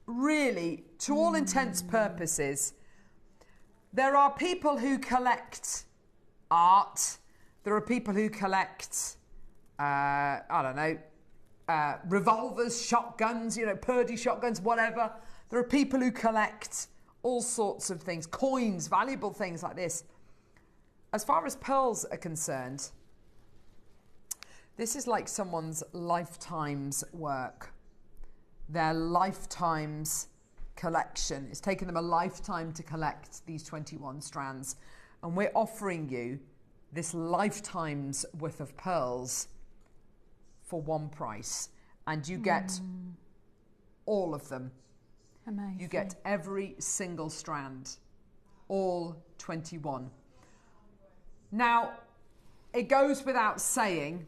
really, to all intents purposes, there are people who collect art. There are people who collect, I don't know, revolvers, shotguns, you know, Purdy shotguns, whatever. There are people who collect all sorts of things, coins, valuable things like this. As far as pearls are concerned, this is like someone's lifetime's work. Their lifetime's collection. It's taken them a lifetime to collect these 21 strands. And we're offering you this lifetime's worth of pearls for one price, and you get all of them. Amazing. You get every single strand, all 21. Now, it goes without saying,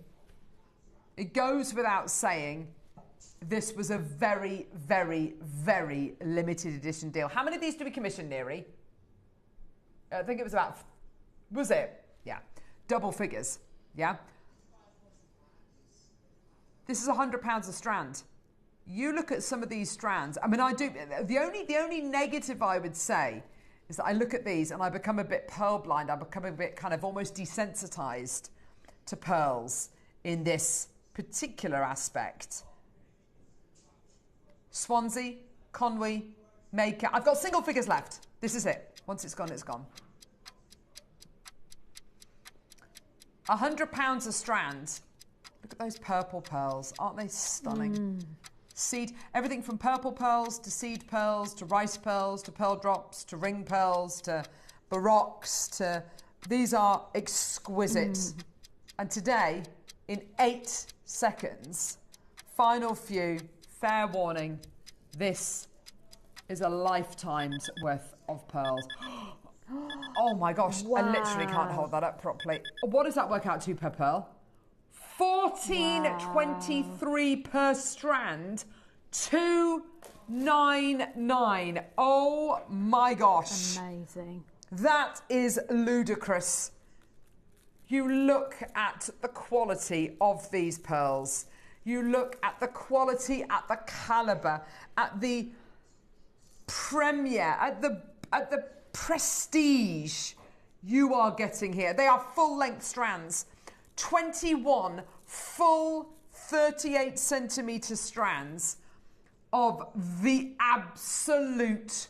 this was a very, very, very limited edition deal. How many of these did we commission, Neri? I think it was about, was it? Yeah, double figures, yeah? This is £100 a strand. You look at some of these strands. I mean, the only negative I would say is that I look at these and I become a bit pearl blind. I become a bit kind of almost desensitized to pearls in this particular aspect. Swansea, Conwy, Maker. I've got single figures left. This is it. Once it's gone, it's gone. £100 a strand. Look at those purple pearls. Aren't they stunning? Seed, everything from purple pearls to seed pearls to rice pearls to pearl drops to ring pearls to baroques to... These are exquisite. And today, in 8 seconds, final few, fair warning, this is a lifetime's worth of pearls. Oh my gosh, wow. I literally can't hold that up properly. What does that work out to per pearl? 14.23 per strand, 299. Oh my gosh. Amazing. That is ludicrous. You look at the quality of these pearls. You look at the quality, at the calibre, at the premier, at the prestige you are getting here. They are full-length strands. 21 full 38 centimetre strands of the absolute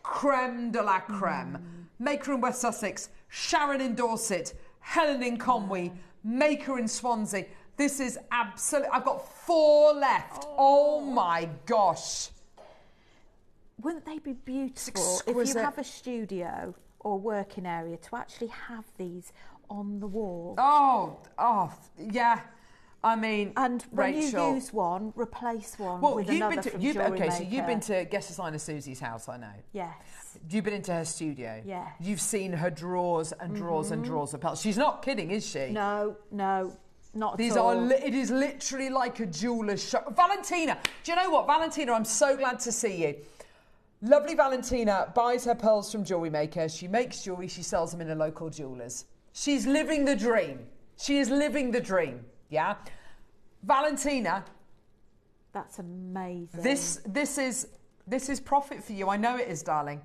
creme de la creme. Maker in West Sussex, Sharon in Dorset, Helen in Conwy, Maker in Swansea. This is absolute. I've got 4 left. Oh my gosh. Wouldn't they be beautiful if you have a studio or working area to actually have these on the wall? Oh, yeah. I mean, and when Rachel, you use one, replace one with you've another been to, from you've, JewelleryMaker. Okay, so you've been to guest designer Susie's house, I know. Yes. You've been into her studio. Yes. You've seen her drawers and drawers and drawers of pearls. She's not kidding, is she? No, not These at all. It is literally like a jeweller's shop. Valentina, do you know what? Valentina, I'm so glad to see you. Lovely Valentina buys her pearls from JewelleryMaker. She makes jewellery. She sells them in a local jeweller's. She's living the dream. She is living the dream. Yeah. Valentina. That's amazing. This is profit for you. I know it is, darling.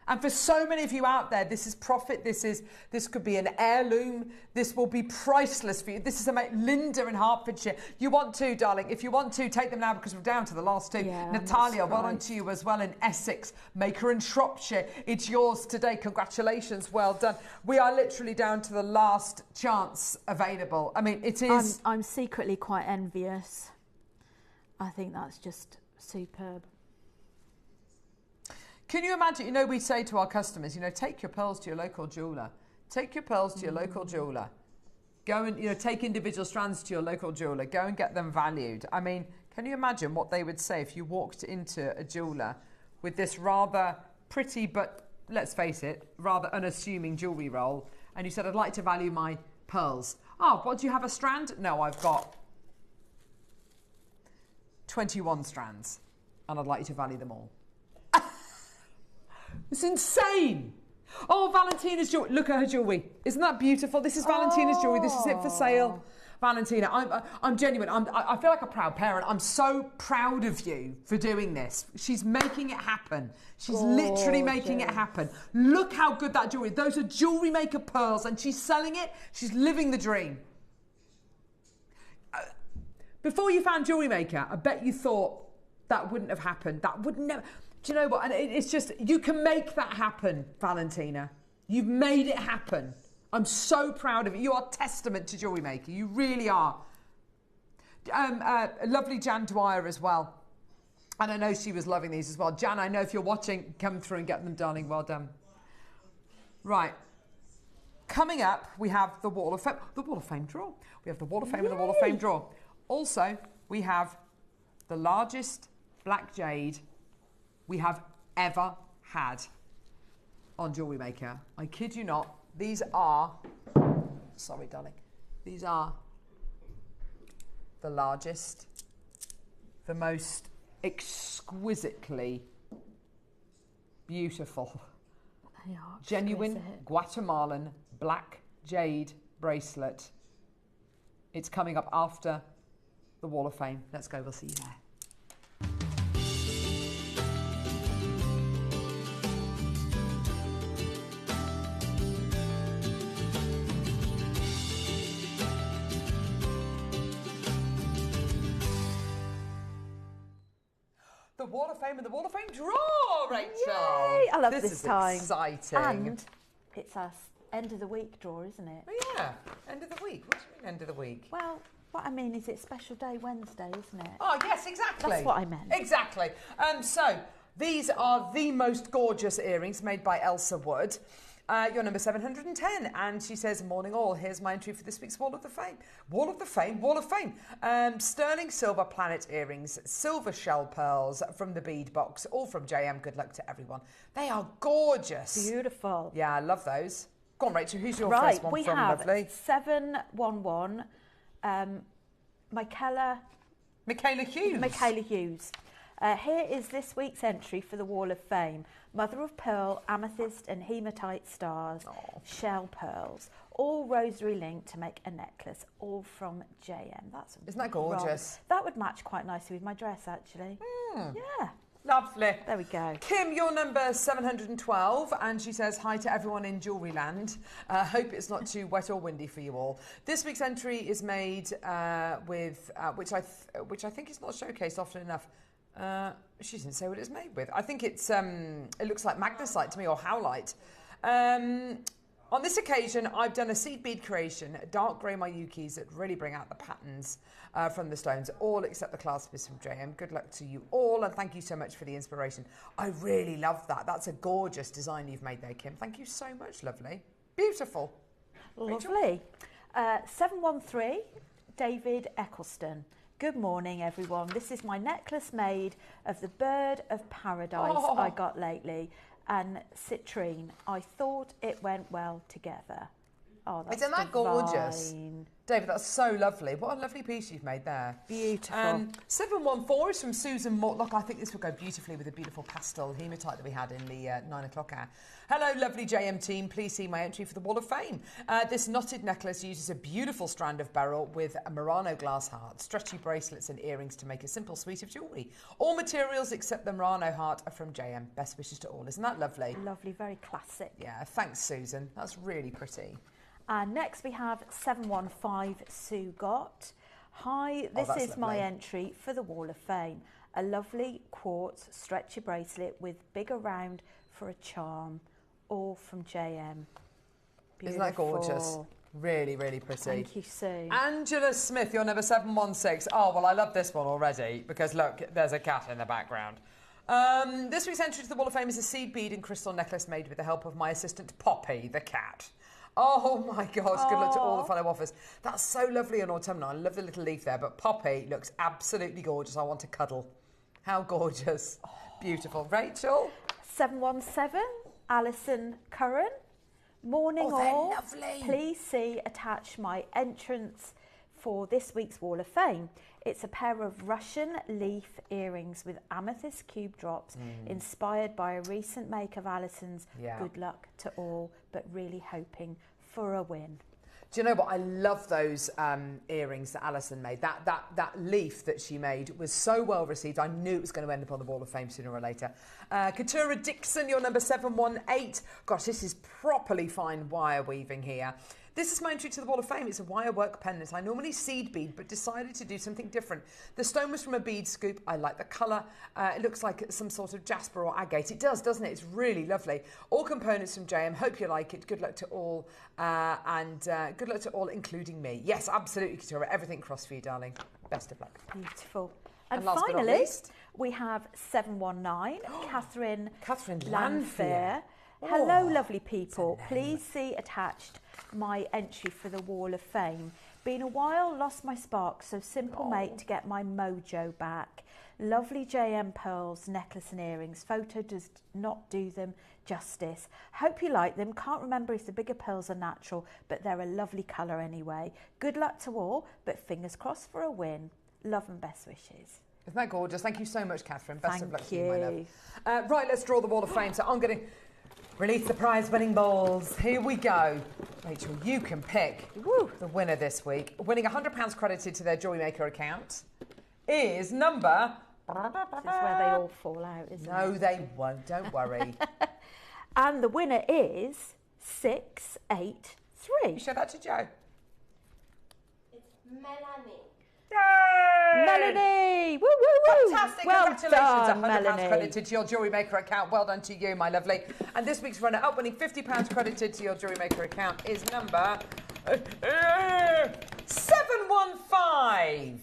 And for so many of you out there, this is profit. This could be an heirloom. This will be priceless for you. This is Linda in Hertfordshire. You want to, darling. If you want to, take them now because we're down to the last 2. Yeah, Natalia, well done to you as well in Essex. Maker in Shropshire. It's yours today. Congratulations. Well done. We are literally down to the last chance available. I mean, it is. I'm secretly quite envious. I think that's just superb. Can you imagine, we say to our customers, take your pearls to your local jeweller. Take your pearls to your local jeweller. Go and, take individual strands to your local jeweller. Go and get them valued. I mean, can you imagine what they would say if you walked into a jeweller with this rather pretty, but let's face it, rather unassuming jewellery roll, and you said, I'd like to value my pearls. Oh, what, do you have a strand? No, I've got 21 strands, and I'd like you to value them all. It's insane. Oh, Valentina's jewelry. Look at her jewelry. Isn't that beautiful? This is Valentina's jewelry. This is it for sale. Valentina, I'm genuine. I feel like a proud parent. I'm so proud of you for doing this. She's making it happen. She's literally making it happen. Look how good that jewelry. Those are JewelleryMaker pearls, and she's selling it. She's living the dream. Before you found JewelleryMaker, I bet you thought that wouldn't have happened. That would never. Do you know what? And it's just, you can make that happen, Valentina. You've made it happen. I'm so proud of you. You are testament to JewelleryMaker. You really are. Lovely Jan Dwyer as well. And I know she was loving these as well. Jan, I know if you're watching, come through and get them, darling. Well done. Right. Coming up, we have the Wall of Fame. The Wall of Fame drawer. We have the Wall of Fame and the Wall of Fame drawer. Also, we have the largest black jade we have ever had on JewelleryMaker. I kid you not. These are, sorry darling, these are the largest, the most exquisitely beautiful, They are genuine exquisite. Guatemalan black jade bracelet. It's coming up after the Wall of Fame. Let's go, we'll see you there. The Wall of Fame and the Wall of Fame draw, Rachel. Yay! I love this is time. Exciting. And it's our end of the week draw, isn't it? Oh, yeah, end of the week. What do you mean end of the week? Well, what I mean is it's Special Day Wednesday, isn't it? Oh, yes, exactly. That's what I meant. Exactly. So these are the most gorgeous earrings made by Elsa Wood. You're number 710, and she says, morning all, here's my entry for this week's Wall of the Fame. Wall of the Fame, Wall of Fame. Sterling silver planet earrings, silver shell pearls from the bead box, all from JM. Good luck to everyone. They are gorgeous. Beautiful. Yeah, I love those. Go on, Rachel, who's your Right, first one we from, have lovely? 711, Michaela Hughes. Here is this week's entry for the Wall of Fame. Mother of pearl, amethyst and hematite stars, shell pearls, all rosary linked to make a necklace, all from JM. Isn't that gorgeous? That would match quite nicely with my dress, actually. Yeah. Lovely. There we go. Kim, you're number 712, and she says, hi to everyone in Jewellery Land. Hope it's not too wet or windy for you all. This week's entry is made with, which I think is not showcased often enough. She didn't say what it's made with. I think it's, it looks like magnesite to me, or howlite. On this occasion, I've done a seed bead creation, dark grey Mayukis that really bring out the patterns from the stones, all except the clasp is from JM. Good luck to you all, and thank you so much for the inspiration. I really love that. That's a gorgeous design you've made there, Kim. Thank you so much, lovely. Beautiful. Lovely. 713, David Eccleston. Good morning, everyone. This is my necklace made of the bird of paradise I got lately. And citrine. I thought it went well together. Oh, that's Isn't that gorgeous? divine. David, that's so lovely. What a lovely piece you've made there. Beautiful. 714 is from Susan Mortlock. I think this will go beautifully with the beautiful pastel hematite that we had in the 9 o'clock hour. Hello, lovely JM team. Please see my entry for the Wall of Fame. This knotted necklace uses a beautiful strand of beryl with a Murano glass heart, stretchy bracelets and earrings to make a simple suite of jewellery. All materials except the Murano heart are from JM. Best wishes to all. Isn't that lovely? Lovely, very classic. Yeah, thanks, Susan. That's really pretty. And next we have 715 Sue Gott. Hi, this is my entry for the Wall of Fame. A lovely quartz stretchy bracelet with bigger round for a charm, all from JM. Beautiful. Isn't that gorgeous? Really, really pretty. Thank you, Sue. Angela Smith, you're number 716. Oh, well, I love this one already because, look, there's a cat in the background. This week's entry to the Wall of Fame is a seed bead and crystal necklace made with the help of my assistant, Poppy, the cat. Oh, my gosh, good luck to all the fellow offers. That's so lovely and autumnal. I love the little leaf there, but Poppy looks absolutely gorgeous. I want to cuddle. How gorgeous. Beautiful. Rachel? 717, Alison Curran. Morning all. Lovely. Please see attached my entrance for this week's Wall of Fame. It's a pair of Russian leaf earrings with amethyst cube drops inspired by a recent make of Alison's. Yeah. Good luck to all, but really hoping for a win. Do you know what? I love those earrings that Alison made. That leaf that she made was so well received. I knew it was going to end up on the Wall of Fame sooner or later. Katura Dixon, you're number 718. Gosh, this is properly fine wire weaving here. This is my entry to the Wall of Fame. It's a wire work pendant. I normally seed bead, but decided to do something different. The stone was from a bead scoop. I like the colour. It looks like some sort of jasper or agate. It does, doesn't it? It's really lovely. All components from JM. Hope you like it. Good luck to all, and good luck to all, including me. Yes, absolutely, Katura. Everything crossed for you, darling. Best of luck. Beautiful. And last but not finally, least, we have 719, Catherine Lanfair. Hello, lovely people. Please see attached my entry for the Wall of Fame. Been a while, lost my spark, so simple mate to get my mojo back. Lovely JM pearls, necklace and earrings. Photo does not do them justice. Hope you like them. Can't remember if the bigger pearls are natural, but they're a lovely colour anyway. Good luck to all, but fingers crossed for a win. Love and best wishes. Isn't that gorgeous? Thank you so much, Catherine. Best of luck to you, my Thank love. Right, let's draw the Wall of Fame. So I'm going to release the prize-winning balls. Here we go. Rachel, you can pick the winner this week. Winning £100 credited to their JewelleryMaker account is number... This is where they all fall out, isn't it? No, they won't. Don't worry. And the winner is 683. You show that to Joe. It's Melanie. Yay! Melanie! Woo, woo, woo! Fantastic. Well Congratulations. done, £100 Melanie. credited to your JewelleryMaker account. Well done to you, my lovely. And this week's runner-up winning £50 credited to your JewelleryMaker account is number 715.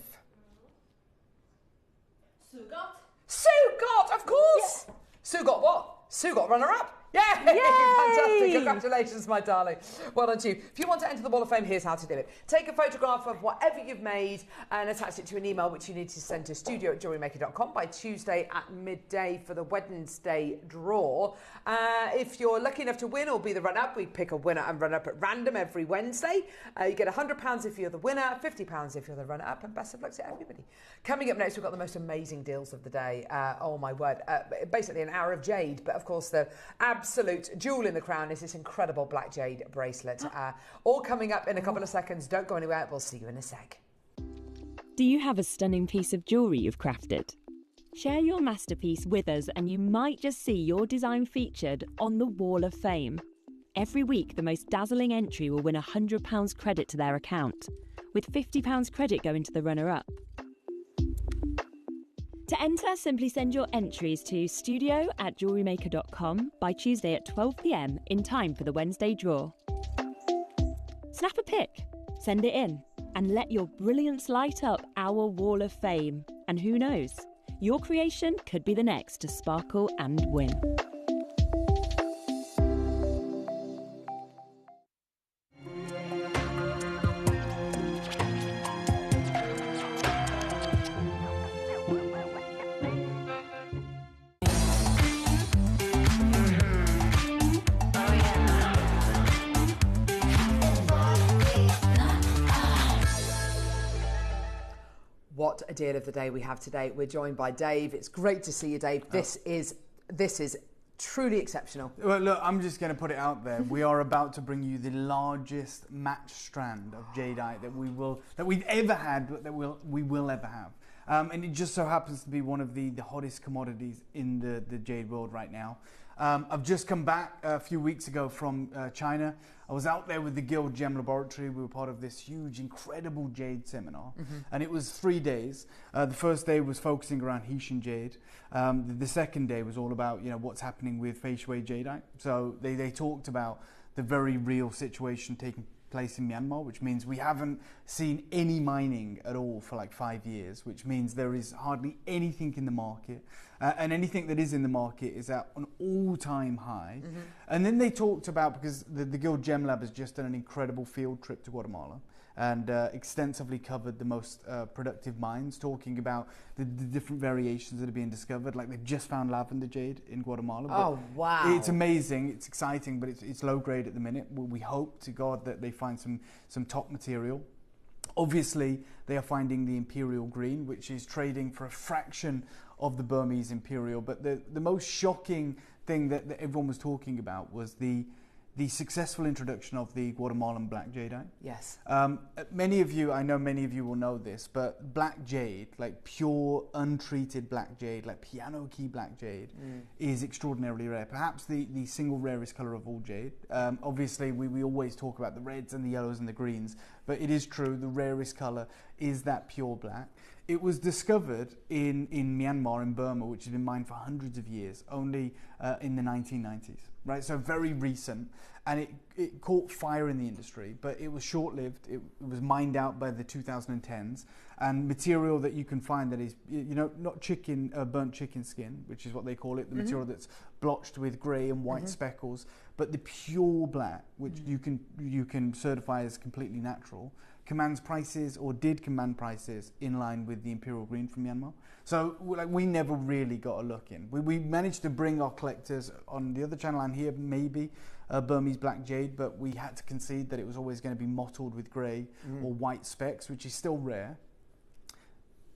Sue Gott. Sue Gott, of course. Yeah. Sue Gott what? Sue Gott runner-up. Yay! Fantastic. Congratulations, my darling. Well done to you. If you want to enter the Wall of Fame, here's how to do it. Take a photograph of whatever you've made and attach it to an email which you need to send to studio@jewellerymaker.com by Tuesday at midday for the Wednesday draw. If you're lucky enough to win or be the run-up, we pick a winner and run-up at random every Wednesday. You get £100 if you're the winner, £50 if you're the runner-up, and best of luck to everybody. Coming up next, we've got the most amazing deals of the day. Oh, my word. Basically an hour of jade, but of course the absolute jewel in the crown is this incredible black jade bracelet. All coming up in a couple of seconds. Don't go anywhere. We'll see you in a sec. Do you have a stunning piece of jewellery you've crafted? Share your masterpiece with us and you might just see your design featured on the Wall of Fame. Every week, the most dazzling entry will win £100 credit to their account, with £50 credit going to the runner-up. To enter, simply send your entries to studio@jewellerymaker.com by Tuesday at 12 p.m. in time for the Wednesday draw. Snap a pic, send it in, and let your brilliance light up our Wall of Fame. And who knows, your creation could be the next to sparkle and win. What a deal of the day we have today. We're joined by Dave. It's great to see you, Dave. This is truly exceptional. Well, look, I'm just going to put it out there. We are about to bring you the largest match strand of jadeite that we've ever had, but we will ever have. And it just so happens to be one of the hottest commodities in the jade world right now. I've just come back a few weeks ago from China. I was out there with the Guild Gem Laboratory. We were part of this huge, incredible jade seminar. And it was 3 days. The first day was focusing around Haitian jade. The second day was all about, what's happening with fei shui jadeite. So they talked about the very real situation taking place in Myanmar, which means we haven't seen any mining at all for like 5 years, which means there is hardly anything in the market, and anything that is in the market is at an all-time high. And then they talked about, because the Guild Gem Lab has just done an incredible field trip to Guatemala and extensively covered the most productive mines, talking about the different variations that are being discovered. Like they've just found lavender jade in Guatemala. Oh, wow. It's amazing, it's exciting, but it's low grade at the minute. We hope to God that they find some top material. Obviously, they are finding the Imperial Green, which is trading for a fraction of the Burmese Imperial. But the most shocking thing that everyone was talking about was the successful introduction of the Guatemalan black jadeite. Yes. Many of you, I know many of you will know this, but black jade, like pure untreated black jade, like piano key black jade, is extraordinarily rare. Perhaps the single rarest color of all jade. Obviously, we always talk about the reds and the yellows and the greens, but it is true, the rarest color is that pure black. It was discovered in Myanmar, in Burma, which has been mined for hundreds of years, only in the 1990s, right? So very recent, and it caught fire in the industry, but it was short-lived. It was mined out by the 2010s, and material that you can find that is, not chicken, burnt chicken skin, which is what they call it, the material that's blotched with grey and white speckles, but the pure black, which you can certify as completely natural, commands prices, or did command prices, in line with the Imperial Green from Myanmar. So we never really got a look in. We managed to bring our collectors on the other channel and here, maybe Burmese black jade, but we had to concede that it was always going to be mottled with grey or white specks, which is still rare.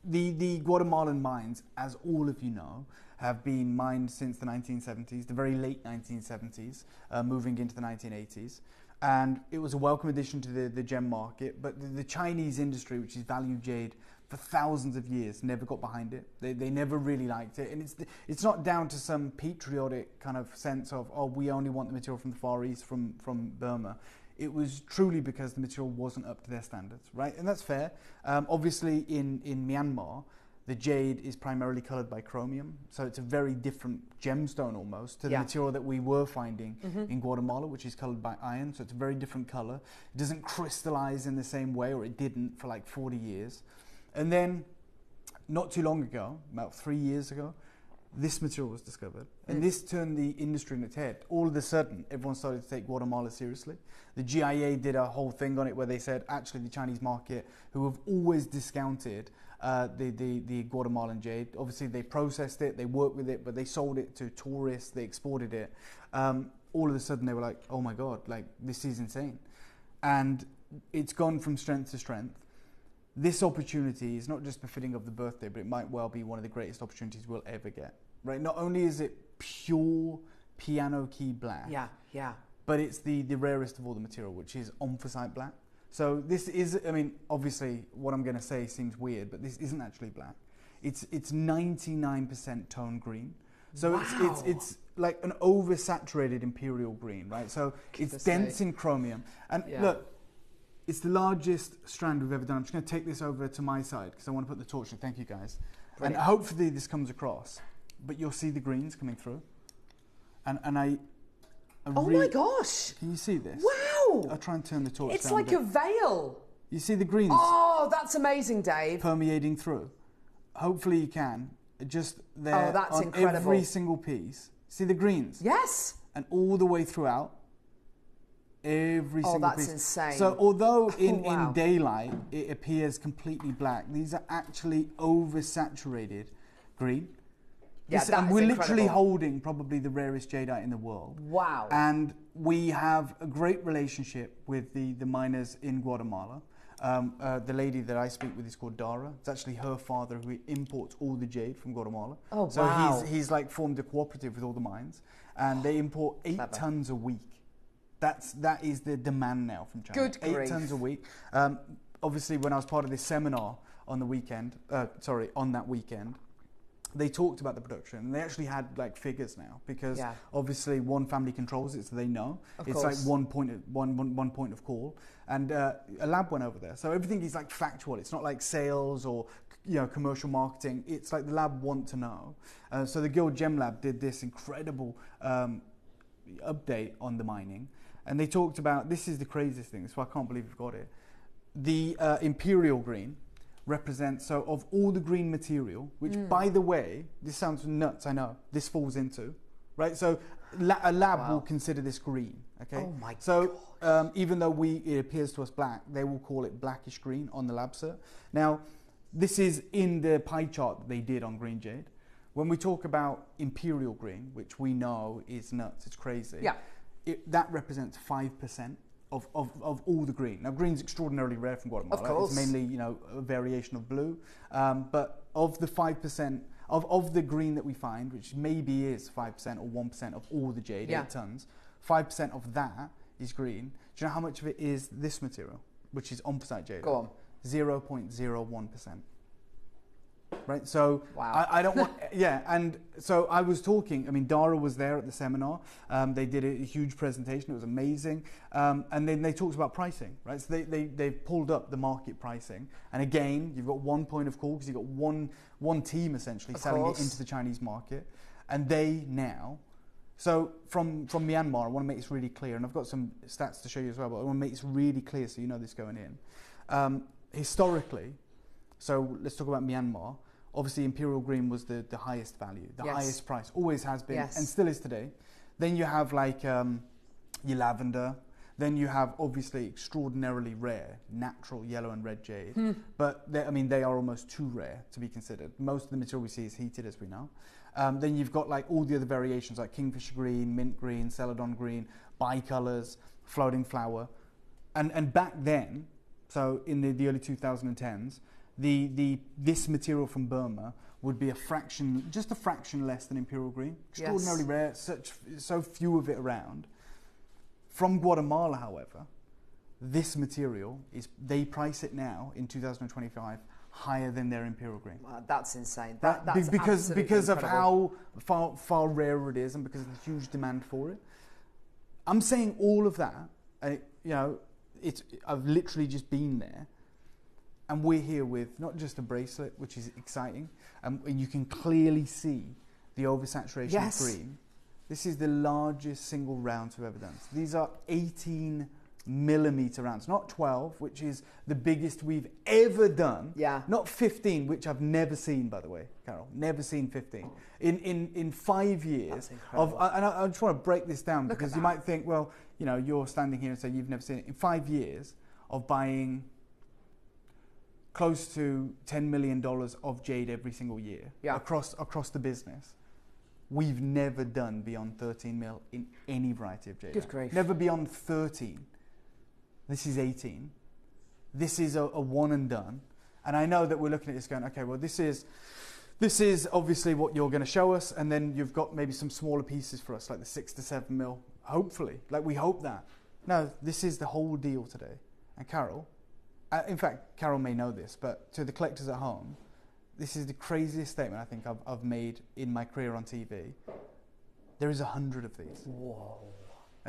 The Guatemalan mines, as all of you know, have been mined since the 1970s, the very late 1970s, moving into the 1980s. And it was a welcome addition to the gem market, but the Chinese industry, which has valued jade for thousands of years, never got behind it. They never really liked it, and it's not down to some patriotic kind of sense of, oh, we only want the material from the Far East, from Burma. It was truly because the material wasn't up to their standards, right? And that's fair. Obviously, in Myanmar, the jade is primarily coloured by chromium, so it's a very different gemstone almost to the material that we were finding in Guatemala, which is coloured by iron, so it's a very different colour. It doesn't crystallise in the same way, or it didn't for like 40 years. And then, not too long ago, about 3 years ago, this material was discovered, and this turned the industry on its head. All of a sudden, everyone started to take Guatemala seriously. The GIA did a whole thing on it where they said, actually, the Chinese market, who have always discounted the Guatemalan jade, obviously they processed it, they worked with it, but they sold it to tourists, they exported it. All of a sudden, they were like, oh my God, like, this is insane. And it's gone from strength to strength. This opportunity is not just befitting of the birthday, but it might well be one of the greatest opportunities we'll ever get, right? Not only is it pure piano key black. Yeah, yeah. But it's the rarest of all the material, which is anthracite black. So this is, I mean, obviously what I'm going to say seems weird, but this isn't actually black. It's 99% tone green. So wow. it's like an oversaturated imperial green, right? So it's dense in chromium. And look, it's the largest strand we've ever done. I'm just going to take this over to my side because I want to put the torch in. Thank you, guys. Brilliant. And hopefully this comes across. But you'll see the greens coming through. And I oh my gosh! Can you see this? Wow! I'll try and turn the torch It's down like a veil. You see the greens? Oh, that's amazing, Dave. Permeating through. Hopefully you can. Just there oh, that's on incredible. Every single piece. See the greens? Yes. And all the way throughout. Every single piece. Oh, that's insane. So although in daylight it appears completely black, these are actually oversaturated green. Yeah, and we're literally holding probably the rarest jadeite in the world. Wow. And we have a great relationship with the miners in Guatemala. The lady that I speak with is called Dara. It's actually her father who imports all the jade from Guatemala. Oh, so wow. So he's like formed a cooperative with all the mines. And they import 8 tons a week. That is the demand now from China. Good grief. 8 tons a week. Obviously, when I was part of this seminar on the weekend, on that weekend, they talked about the production, and they actually had like figures now because obviously one family controls it, so they know. It's like one point of call, and a lab went over there, so everything is like factual. It's not like sales or commercial marketing. It's like the lab want to know. So the Guild Gem Lab did this incredible update on the mining, and they talked about, this is the craziest thing, so I can't believe we've got it. The imperial green represents, so of all the green material, which by the way, this sounds nuts, I know, this falls into, right? So a lab will consider this green, okay? Oh my So even though it appears to us black, they will call it blackish green on the lab cert. Now, this is in the pie chart that they did on green jade. When we talk about imperial green, which we know is nuts, it's crazy, that represents 5%. Of all the green. Now, green's extraordinarily rare from Guatemala. Of course. It's mainly, a variation of blue. But of the 5% of the green that we find, which maybe is 5% or 1% of all the jade, 8 tons, 5% of that is green. Do you know how much of it is this material, which is anthracite jade? Go on. 0.01%. Right, so I don't want, and so I was talking, I mean, Dara was there at the seminar, they did a huge presentation, it was amazing, and then they talked about pricing, right, so they pulled up the market pricing, and again, you've got one point of call, because you've got one team essentially selling it into the Chinese market, and they now, so from Myanmar, I want to make this really clear, and I've got some stats to show you as well, but I want to make this really clear so you know this going in. Historically, so let's talk about Myanmar. Obviously, imperial green was the highest value, the highest price, always has been, and still is today. Then you have like your lavender. Then you have obviously extraordinarily rare, natural yellow and red jade. But they are almost too rare to be considered. Most of the material we see is heated, as we know. Then you've got like all the other variations like kingfisher green, mint green, celadon green, bicolors, floating flower. And back then, so in the early 2010s, this material from Burma would be just a fraction less than imperial green. Extraordinarily rare, so few of it around. From Guatemala, however, this material they price it now in 2025 higher than their imperial green. That's insane. Because of how far rarer it is and because of the huge demand for it. I'm saying all of that. I've literally just been there. And we're here with not just a bracelet, which is exciting, and you can clearly see the oversaturation of green. This is the largest single rounds we've ever done. So these are 18 millimeter rounds, not 12, which is the biggest we've ever done. Not 15, which I've never seen, by the way, Carol. Never seen 15. In 5 years of, and I just want to break this down because you might think, well, you're standing here and say you've never seen it. In 5 years of buying close to $10 million of jade every single year across the business. We've never done beyond 13 mil in any variety of jade. Good grief. Never beyond 13. This is 18. This is a one and done. And I know that we're looking at this going, okay, well, this is This is obviously what you're going to show us, and then you've got maybe some smaller pieces for us, like the 6 to 7 mil, hopefully. Like, we hope that. No, this is the whole deal today. And Carol, in fact, Carol may know this, but to the collectors at home, this is the craziest statement I think I've made in my career on TV. There is 100 of these. Whoa.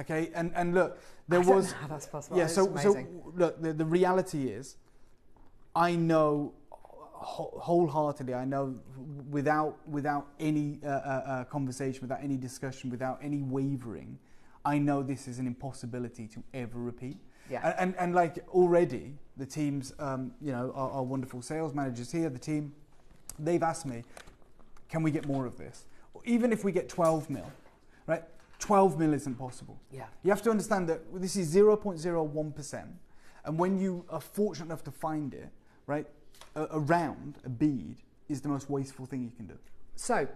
Okay, and look, I don't know how that's possible. Yeah, That's so amazing. look, the reality is, I know wholeheartedly, I know without any conversation, without any discussion, without any wavering, I know this is an impossibility to ever repeat. Yeah. And like already, the teams, our wonderful sales managers here, the team, they've asked me, can we get more of this? Even if we get 12 mil, right? 12 mil isn't possible. Yeah. You have to understand that this is 0.01%. And when you are fortunate enough to find it, right, a round, a bead, is the most wasteful thing you can do. So,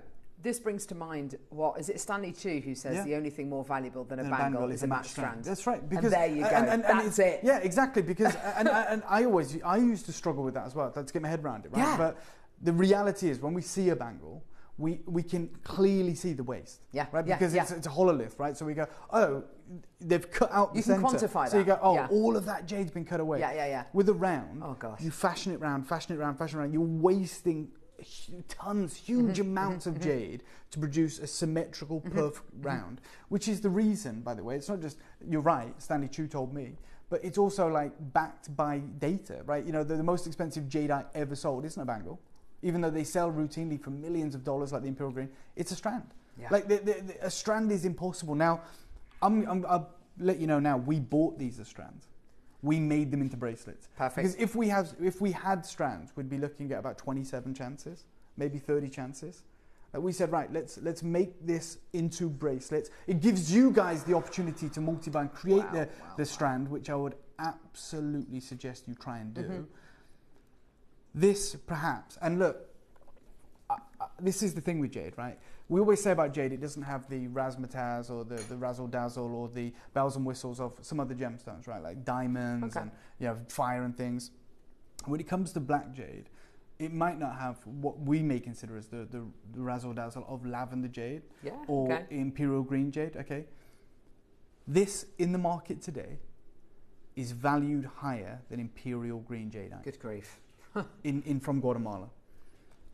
this brings to mind, what is it, Stanley Chu, who says the only thing more valuable than a bangle is a match strand. That's right. Because, and there you go. That's it. Yeah, exactly. Because and I used to struggle with that as well. Let's get my head around it, right? Yeah. But the reality is, when we see a bangle, we can clearly see the waist. Yeah. Right. Yeah, Because it's a hololith, right? So we go, oh, they've cut out the center. You can quantify that. So you go, oh, all of that jade's been cut away. Yeah. With a round, oh gosh, you fashion it round. You're wasting huge amounts of jade to produce a symmetrical, perfect round, which is the reason, by the way, it's not just, you're right, Stanley Chu told me, but it's also like backed by data, right? You know, the most expensive jade I ever sold isn't a bangle, even though they sell routinely for millions of dollars like the Imperial Green, it's a strand. Yeah. Like a strand is impossible. Now, I'll let you know now, we bought these as strands. We made them into bracelets. Perfect. Because if we had strands, we'd be looking at about 27 chances, maybe 30 chances. We said, right, let's make this into bracelets. It gives you guys the opportunity to multi-buy and create the strand, which I would absolutely suggest you try and do. Mm-hmm. This perhaps, and look, this is the thing with jade, right? We always say about jade, it doesn't have the razzmatazz or the razzle dazzle or the bells and whistles of some other gemstones, right? Like diamonds and fire and things. When it comes to black jade, it might not have what we may consider as the razzle dazzle of lavender jade or imperial green jade. Okay, this in the market today is valued higher than imperial green jadeite. Good grief! in from Guatemala.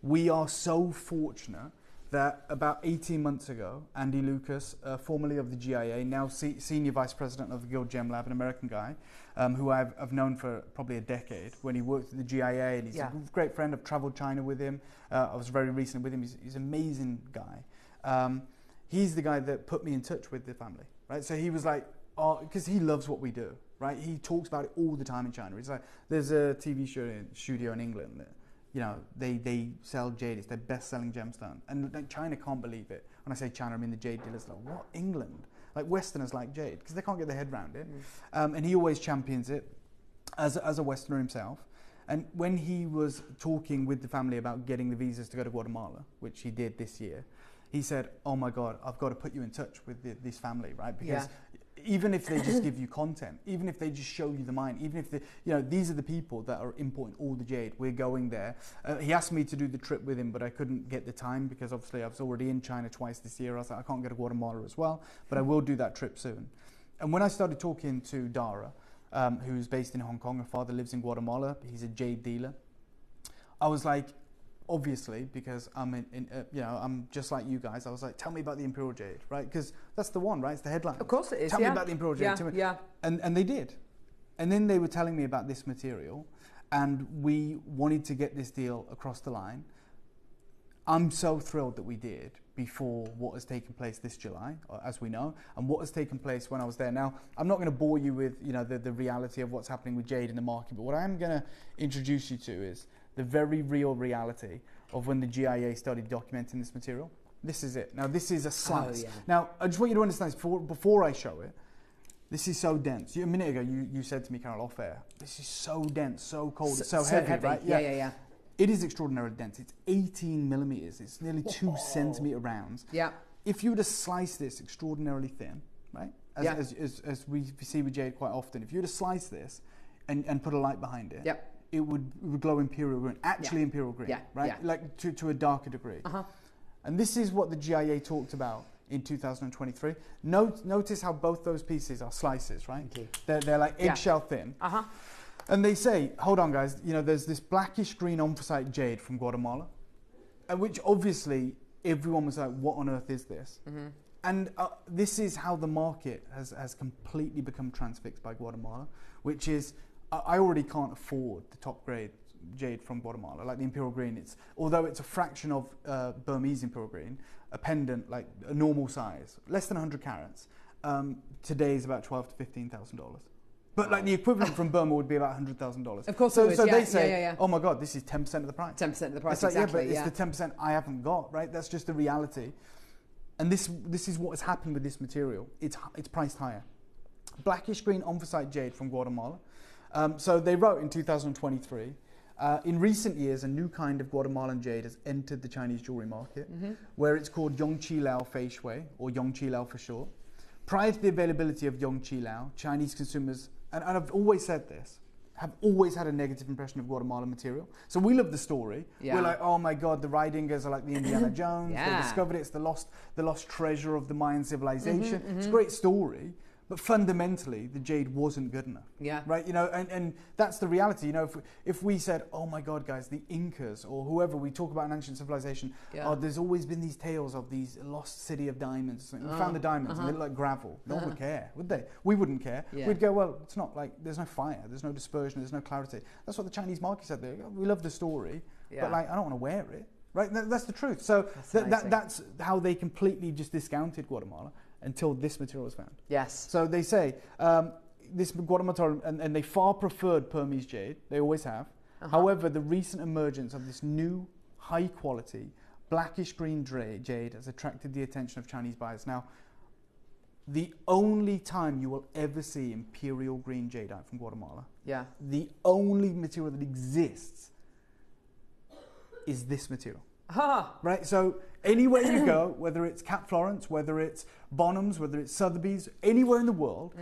We are so fortunate that about 18 months ago, Andy Lucas, formerly of the GIA, now Senior Vice President of the Guild Gem Lab, an American guy, who I've known for probably a decade, when he worked at the GIA, and he's a great friend. I've travelled China with him. I was very recently with him. He's an amazing guy. He's the guy that put me in touch with the family, right? So he was like, because he loves what we do, right? He talks about it all the time in China. He's like, there's a TV studio in England that, you know, they sell jade. It's their best-selling gemstone. And like, China can't believe it. When I say China, I mean the jade dealers. Like, what? England? Like, Westerners like jade, because they can't get their head around it. And he always champions it as a Westerner himself. And when he was talking with the family about getting the visas to go to Guatemala, which he did this year, he said, oh my God, I've got to put you in touch with this family, right? Because even if they just give you content, even if they just show you the mine, even if these are the people that are importing all the jade, we're going there. He asked me to do the trip with him, but I couldn't get the time because obviously I was already in China twice this year. I was like, I can't go to Guatemala as well, but I will do that trip soon. And when I started talking to Dara, who's based in Hong Kong, her father lives in Guatemala, he's a jade dealer, I was like, obviously, because I'm I'm just like you guys. I was like, tell me about the Imperial Jade, right? Because that's the one, right? It's the headline. Of course it is. Tell me about the Imperial Jade. Yeah. And they did. And then they were telling me about this material, and we wanted to get this deal across the line. I'm so thrilled that we did before what has taken place this July, as we know, and what has taken place when I was there. Now, I'm not going to bore you with the reality of what's happening with jade in the market, but what I am going to introduce you to is the very real reality of when the GIA started documenting this material. This is it. Now, this is a slice. Now, I just want you to understand this before I show it. This is so dense. A minute ago, you said to me, Carol, off air, this is so dense, so cold, it's so heavy, right? Yeah. It is extraordinarily dense. It's 18 millimeters. It's nearly 2 centimeter rounds. Yeah. If you were to slice this extraordinarily thin, right? As we see with jade quite often, if you were to slice this and put a light behind it, it would glow imperial green, actually imperial green, right? Yeah. Like to a darker degree. And this is what the GIA talked about in 2023. Notice how both those pieces are slices, right? They're like eggshell thin. And they say, hold on guys, you know, there's this blackish green anthracite jade from Guatemala, which obviously everyone was like, what on earth is this? And this is how the market has completely become transfixed by Guatemala, which is, I already can't afford the top grade jade from Guatemala, like the imperial green. Although it's a fraction of Burmese imperial green, a pendant like a normal size, less than 100 carats, today is about $12,000 to $15,000. But like the equivalent from Burma would be about $100,000. Of course, so it would, they say, oh my God, this is 10% of the price. 10% of the price, it's like, exactly. Yeah, but it's the 10% I haven't got, right? That's just the reality. And this is what has happened with this material. It's priced higher. Blackish green anthracite jade from Guatemala. So they wrote in 2023, in recent years, a new kind of Guatemalan jade has entered the Chinese jewelry market, where it's called Yongqi Lao Fei Shui, or Yongqi Lao for short. Prior to the availability of Yongqi Lao, Chinese consumers, and I've always said this, have always had a negative impression of Guatemalan material. So we love the story. We're like, oh my God, the Ridingers are like the Indiana Jones. They discovered it. It's the lost treasure of the Mayan civilization. It's a great story. But fundamentally, the jade wasn't good enough. Right? You know, and that's the reality. You know, if we said, oh my God, guys, the Incas or whoever, we talk about an ancient civilization, there's always been these tales of these lost city of diamonds. We found the diamonds and they look like gravel. No one would care, would they? We wouldn't care. We'd go, well, it's not like, there's no fire, there's no dispersion, there's no clarity. That's what the Chinese market said. They go, we love the story, but like, I don't want to wear it. Right? That's the truth. So that's how they completely just discounted Guatemala until this material was found. Yes. So they say this Guatemala, and they far preferred Burmese jade. They always have. However, the recent emergence of this new, high-quality, blackish green jade has attracted the attention of Chinese buyers. Now, the only time you will ever see imperial green jadeite from Guatemala, the only material that exists is this material. Right? So anywhere you go, whether it's Cat Florence, whether it's Bonhams, whether it's Sotheby's, anywhere in the world,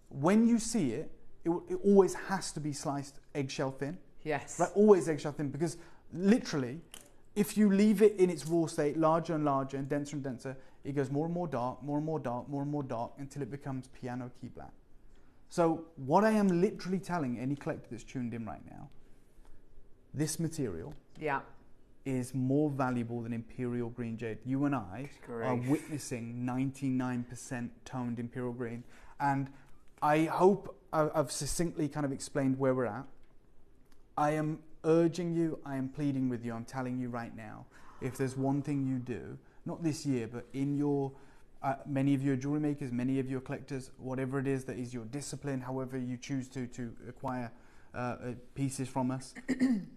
when you see it, it always has to be sliced eggshell thin. Yes. Right? Always eggshell thin, because literally, if you leave it in its raw state, larger and larger and denser, it goes more and more dark, more and more dark, more and more dark, until it becomes piano key black. So what I am literally telling any collector that's tuned in right now, this material is more valuable than imperial green jade. You and I are witnessing 99% toned imperial green. And I hope I've succinctly kind of explained where we're at. I am urging you, I am pleading with you, I'm telling you right now, if there's one thing you do, not this year, but in your, many of you are jewelry makers, many of you are collectors, whatever it is that is your discipline, however you choose to acquire pieces from us,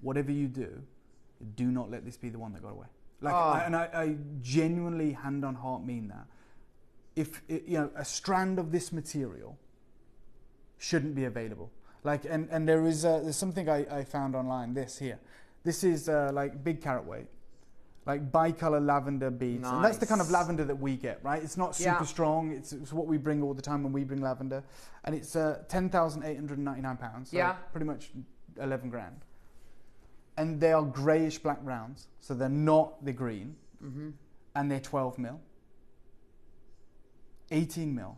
whatever you do not let this be the one that got away. Like, I genuinely, hand on heart, mean that. If you know, a strand of this material shouldn't be available. Like, and there's something I found online. This is like big carat weight, like bicolor lavender beads, and that's the kind of lavender that we get, right? It's not super strong. It's what we bring all the time when we bring lavender, and it's 10,899 pounds. So pretty much 11 grand. And they are greyish black browns, so they're not the green, and they're 12 mil. 18 mil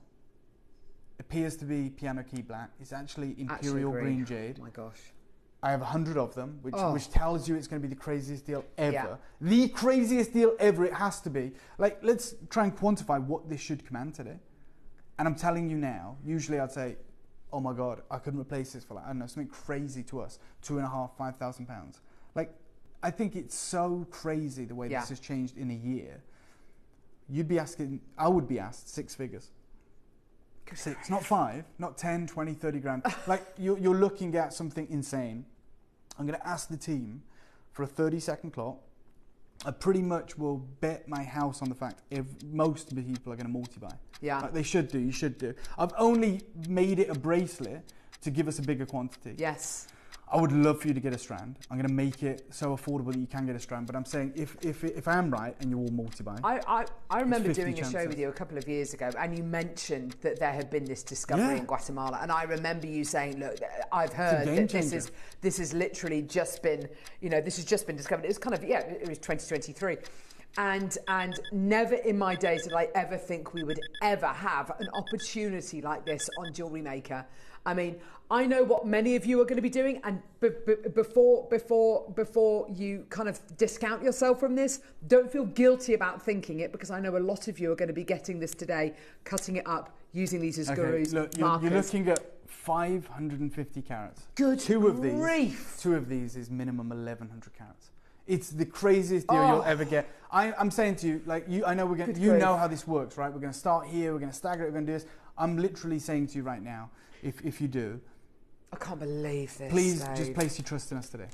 appears to be piano key black. It's actually imperial green jade. Oh my gosh. I have 100 of them, which tells you it's going to be the craziest deal ever. The craziest deal ever, it has to be. Like, let's try and quantify what this should command today. And I'm telling you now, usually I'd say, oh my God, I couldn't replace this for, like, I don't know, something crazy to us, £2,500, £5,000. Like, I think it's so crazy the way this has changed in a year. You'd be asking, I would be asked 6 figures. 6, not 5, not 10, 20, 30 grand. Like, you're looking at something insane. I'm going to ask the team for a 30-second clock. I pretty much will bet my house on the fact most people are going to multi-buy. Like they should do, you should do. I've only made it a bracelet to give us a bigger quantity. Yes. I would love for you to get a strand. I'm going to make it so affordable that you can get a strand. But I'm saying if I am right and you all multi-buy. I remember doing a show with you a couple of years ago, and you mentioned that there had been this discovery in Guatemala, and I remember you saying, "Look, I've heard that this has literally just been, this has just been discovered." It was kind of it was 2023. And never in my days did I ever think we would ever have an opportunity like this on Jewellery Maker. I mean, I know what many of you are going to be doing, and before you kind of discount yourself from this, don't feel guilty about thinking it, because I know a lot of you are going to be getting this today, cutting it up, using these as gurus. Look, you're looking at 550 carats. Good Two of these is minimum 1,100 carats. It's the craziest deal you'll ever get. I'm saying to you, I know know how this works, right? We're going to start here, we're going to stagger it, we're going to do this. I'm literally saying to you right now, if you do, I can't believe this. Please just place your trust in us today,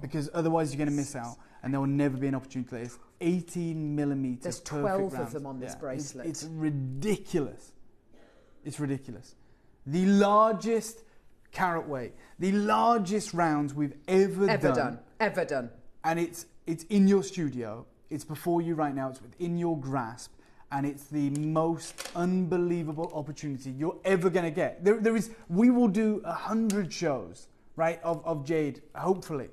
because otherwise you're going to miss out, and there will never be an opportunity like this. 18 millimeters. There's perfect 12 rounds. of them on this bracelet. It's ridiculous. It's ridiculous. The largest carat weight, the largest rounds we've ever done. And it's in your studio. It's before you right now. It's within your grasp. And it's the most unbelievable opportunity you're ever going to get. We will do 100 shows, right, of jade, hopefully,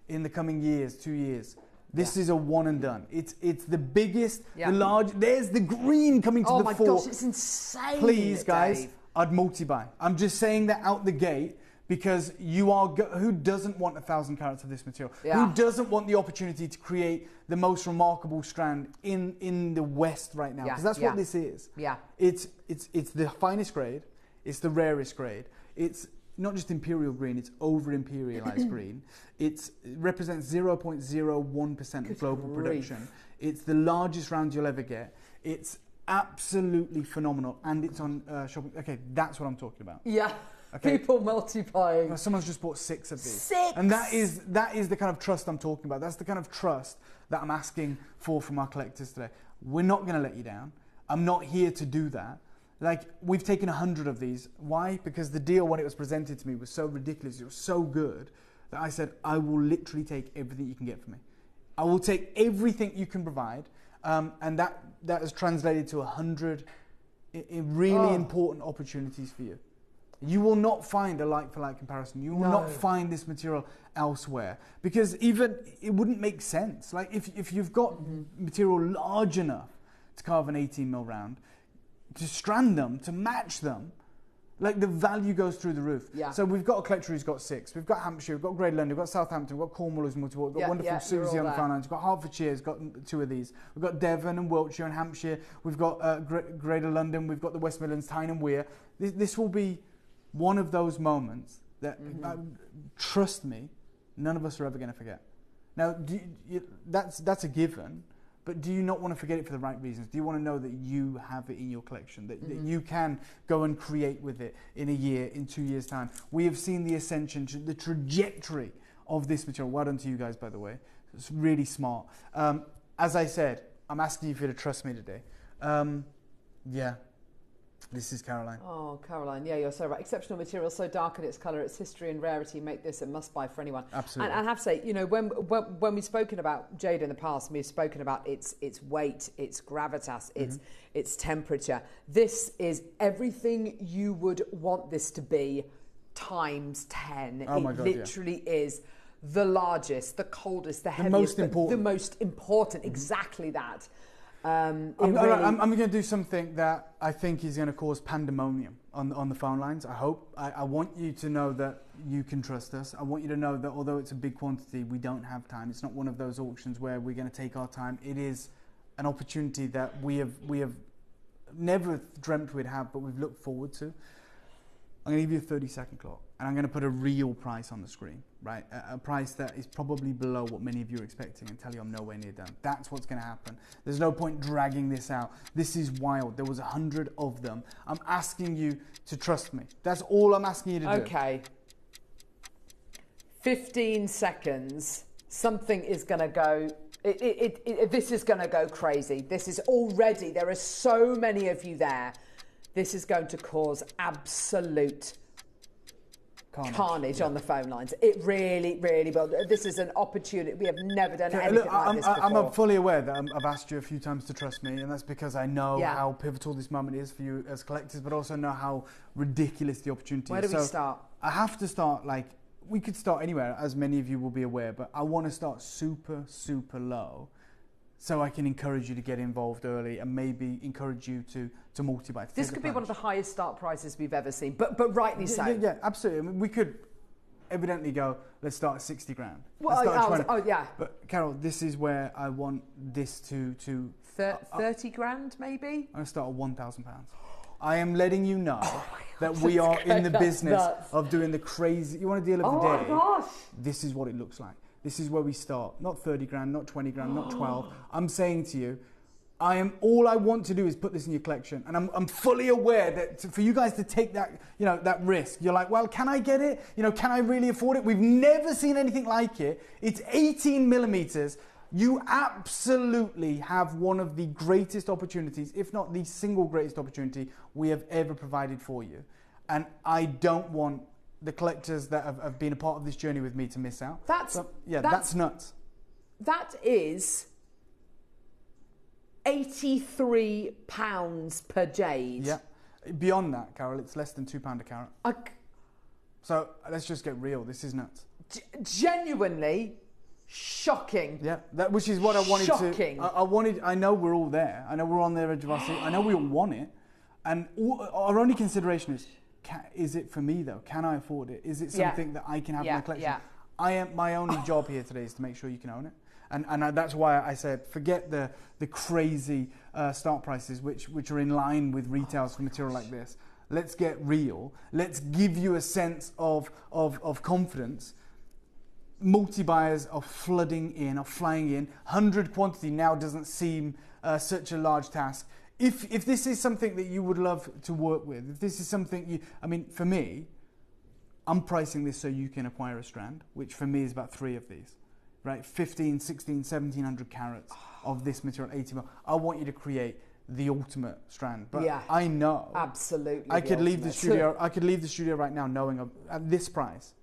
in the coming years, 2 years. This is a one and done. It's the biggest, the large. There's the green coming to the fore. Oh my gosh, it's insane. Please, guys, Dave. I'd multi-buy. I'm just saying that out the gate. Because you are, who doesn't want 1,000 carats of this material? Yeah. Who doesn't want the opportunity to create the most remarkable strand in the West right now? Because that's what this is. Yeah. It's the finest grade. It's the rarest grade. It's not just imperial green. It's over imperialized green. It represents 0.01% of global production. It's the largest round you'll ever get. It's absolutely phenomenal, and it's on shopping. Okay, that's what I'm talking about. Yeah. Okay. People multiplying. Someone's just bought 6 of these. 6! And that is the kind of trust I'm talking about. That's the kind of trust that I'm asking for from our collectors today. We're not going to let you down. I'm not here to do that. We've taken 100 of these. Why? Because the deal, when it was presented to me, was so ridiculous. It was so good that I said, I will literally take everything you can get for me. I will take everything you can provide. And that has translated to 100 really important opportunities for you. You will not find a like-for-like comparison. You will not find this material elsewhere, because even it wouldn't make sense. If you've got material large enough to carve an 18mm round, to strand them, to match them, the value goes through the roof. Yeah. So we've got a collector who's got 6. We've got Hampshire, we've got Great London, we've got Southampton, we've got Cornwall who's multiple, we've got wonderful Susie on the phone lines, we've got Hertfordshire, who's got 2 of these. We've got Devon and Wiltshire and Hampshire. We've got Greater London. We've got the West Midlands, Tyne and Wear. This will be one of those moments that, trust me, none of us are ever going to forget. Now, that's a given, but do you not want to forget it for the right reasons? Do you want to know that you have it in your collection, that you can go and create with it in a year, in 2 years' time? We have seen the ascension, the trajectory of this material. Well done to you guys, by the way. It's really smart. As I said, I'm asking you for you to trust me today. This is Caroline. Oh, Caroline, yeah, you're so right. Exceptional material, so dark in its colour, its history and rarity make this a must-buy for anyone. Absolutely. And I have to say, when we've spoken about jade in the past, we've spoken about its weight, its gravitas, its temperature. This is everything you would want this to be times 10. Oh my God, it literally is the largest, the coldest, the heaviest, the most important, exactly that. I'm going to do something that I think is going to cause pandemonium on the phone lines. I hope. I want you to know that you can trust us. I want you to know that although it's a big quantity, we don't have time. It's not one of those auctions where we're going to take our time. It is an opportunity that we have never dreamt we'd have, but we've looked forward to. I'm going to give you a 30-second clock, and I'm going to put a real price on the screen, right? A price that is probably below what many of you are expecting, and tell you I'm nowhere near done. That's what's going to happen. There's no point dragging this out. This is wild. There was 100 of them. I'm asking you to trust me. That's all I'm asking you to do. Okay. 15 seconds. Something is going to go... This is going to go crazy. This is already... There are so many of you there. This is going to cause absolute carnage on the phone lines. It really, really will. This is an opportunity. We have never done anything like this before. I'm fully aware that I've asked you a few times to trust me, and that's because I know how pivotal this moment is for you as collectors, but also know how ridiculous the opportunity is. Where do we start? I have to start, like, we could start anywhere, as many of you will be aware, but I want to start super, super low so I can encourage you to get involved early and maybe encourage you to multi-buy. This could be one of the highest start prices we've ever seen, but rightly so. Yeah, absolutely. I mean, we could evidently go, let's start at 60 grand. Well, yeah. But Carol, this is where I want this to 30 grand, maybe? I'm going to start at £1,000. I am letting you know that we are in the business of doing the crazy. You want a deal of the day? Oh my gosh! This is what it looks like. This is where we start. Not 30 grand, not 20 grand, not 12. I'm saying to you, all I want to do is put this in your collection, and I'm fully aware that for you guys to take that, that risk. You're like, well, can I get it? Can I really afford it? We've never seen anything like it. It's 18 millimeters. You absolutely have one of the greatest opportunities, if not the single greatest opportunity we have ever provided for you. And I don't want the collectors that have been a part of this journey with me to miss out. That's nuts. That is £83 per jade. Yeah. Beyond that, Carol, it's less than £2 a carat. So let's just get real. This is nuts. Genuinely shocking. Yeah, which is what I wanted to. I know we're all there. I know we're on the edge of our seat. I know we all want it. And our only consideration is it for me though? Can I afford it? Is it something that I can have in my collection? Yeah. My only job here today is to make sure you can own it. And that's why I said, forget the crazy start prices, which are in line with retails for material like this. Let's get real. Let's give you a sense of confidence. Multi-buyers are flooding in, are flying in. 100 quantity now doesn't seem such a large task. If this is something that you would love to work with, if this is something for me, I'm pricing this so you can acquire a strand, which for me is about 3 of these, right? 15, 16, 1700 carats of this material, 80 mil. I want you to create the ultimate strand, but I know absolutely I could leave the studio. I could leave the studio right now knowing at this price,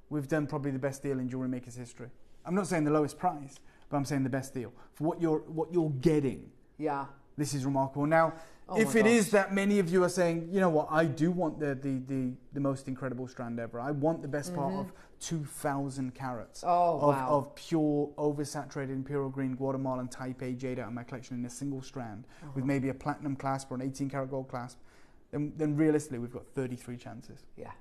we've done probably the best deal in JewelleryMaker's history. I'm not saying the lowest price, but I'm saying the best deal for what you're getting. Yeah, this is remarkable. Now, if it is that many of you are saying, you know what, I do want the most incredible strand ever. I want the best part of 2,000 carats of pure oversaturated imperial green Guatemalan Type A jade out in my collection in a single strand with maybe a platinum clasp or an 18 karat gold clasp. Then realistically, we've got 33 chances. Yeah.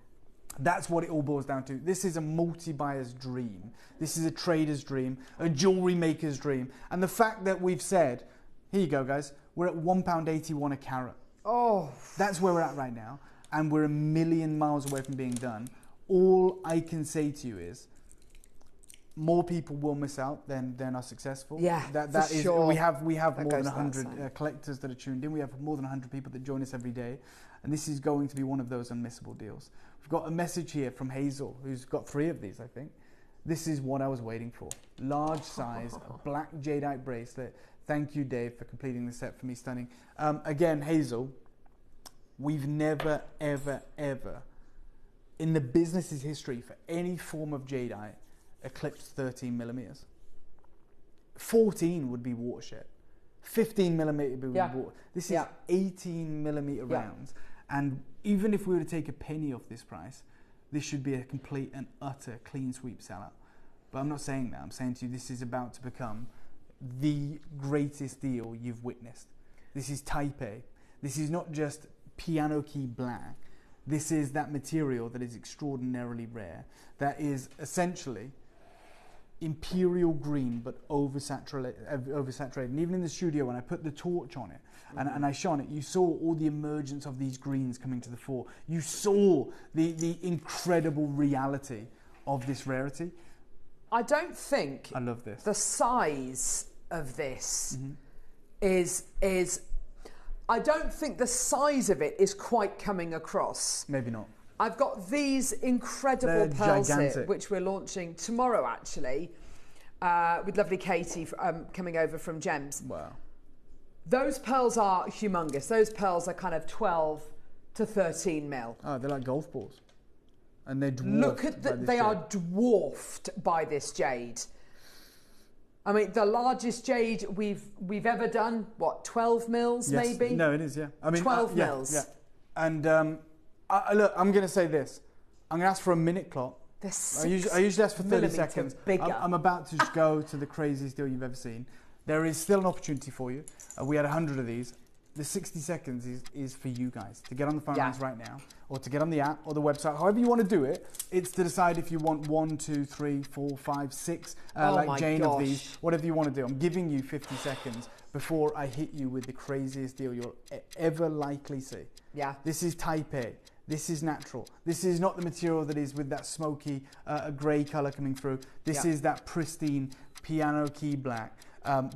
That's what it all boils down to. This is a multi-buyer's dream. This is a trader's dream, a jewellery maker's dream. And the fact that we've said, here you go, guys, we're at £1.81 a carat. Oh. That's where we're at right now. And we're a million miles away from being done. All I can say to you is, more people will miss out than are successful. Yeah, that is sure. We have more than 100 collectors that are tuned in. We have more than 100 people that join us every day. And this is going to be one of those unmissable deals. We've got a message here from Hazel, who's got 3 of these, I think. This is what I was waiting for. Large size, black jadeite bracelet. Thank you, Dave, for completing the set for me. Stunning. Again, Hazel, we've never, ever, ever, in the business's history for any form of jadeite, eclipsed 13 millimeters. 14 would be watershed. 15 millimeter would be water. This is 18 millimeter rounds. And even if we were to take a penny off this price, this should be a complete and utter clean sweep sellout. But I'm not saying that. I'm saying to you, this is about to become the greatest deal you've witnessed. This is Type A. This is not just piano key black. This is that material that is extraordinarily rare, that is essentially imperial green but oversaturated. And even in the studio, when I put the torch on it and I shone it, you saw all the emergence of these greens coming to the fore. You saw the incredible reality of this rarity. I don't think I love this. The size of this is I don't think the size of it is quite coming across. Maybe not. I've got these incredible pearls here, which we're launching tomorrow, actually, with lovely Katie coming over from Gems. Wow. Those pearls are humongous. Those pearls are kind of 12 to 13 mil. Oh, they're like golf balls. And they're dwarfed. Look at that, they are dwarfed by this jade. I mean, the largest jade we've ever done, what, 12 mils maybe? No, it is, yeah. I mean, 12 mils. Yeah. And look, I'm going to say this. I'm going to ask for a minute clock. I usually ask for 30 seconds. I'm about to just go to the craziest deal you've ever seen. There is still an opportunity for you. We had 100 of these. The 60 seconds is for you guys to get on the phone lines right now, or to get on the app or the website. However you want to do it, it's to decide if you want 1, 2, 3, 4, 5, 6, like Jane of these, whatever you want to do. I'm giving you 50 seconds before I hit you with the craziest deal you'll ever likely see. Yeah. This is type A. This is natural. This is not the material that is with that smoky grey colour coming through. This is that pristine piano key black,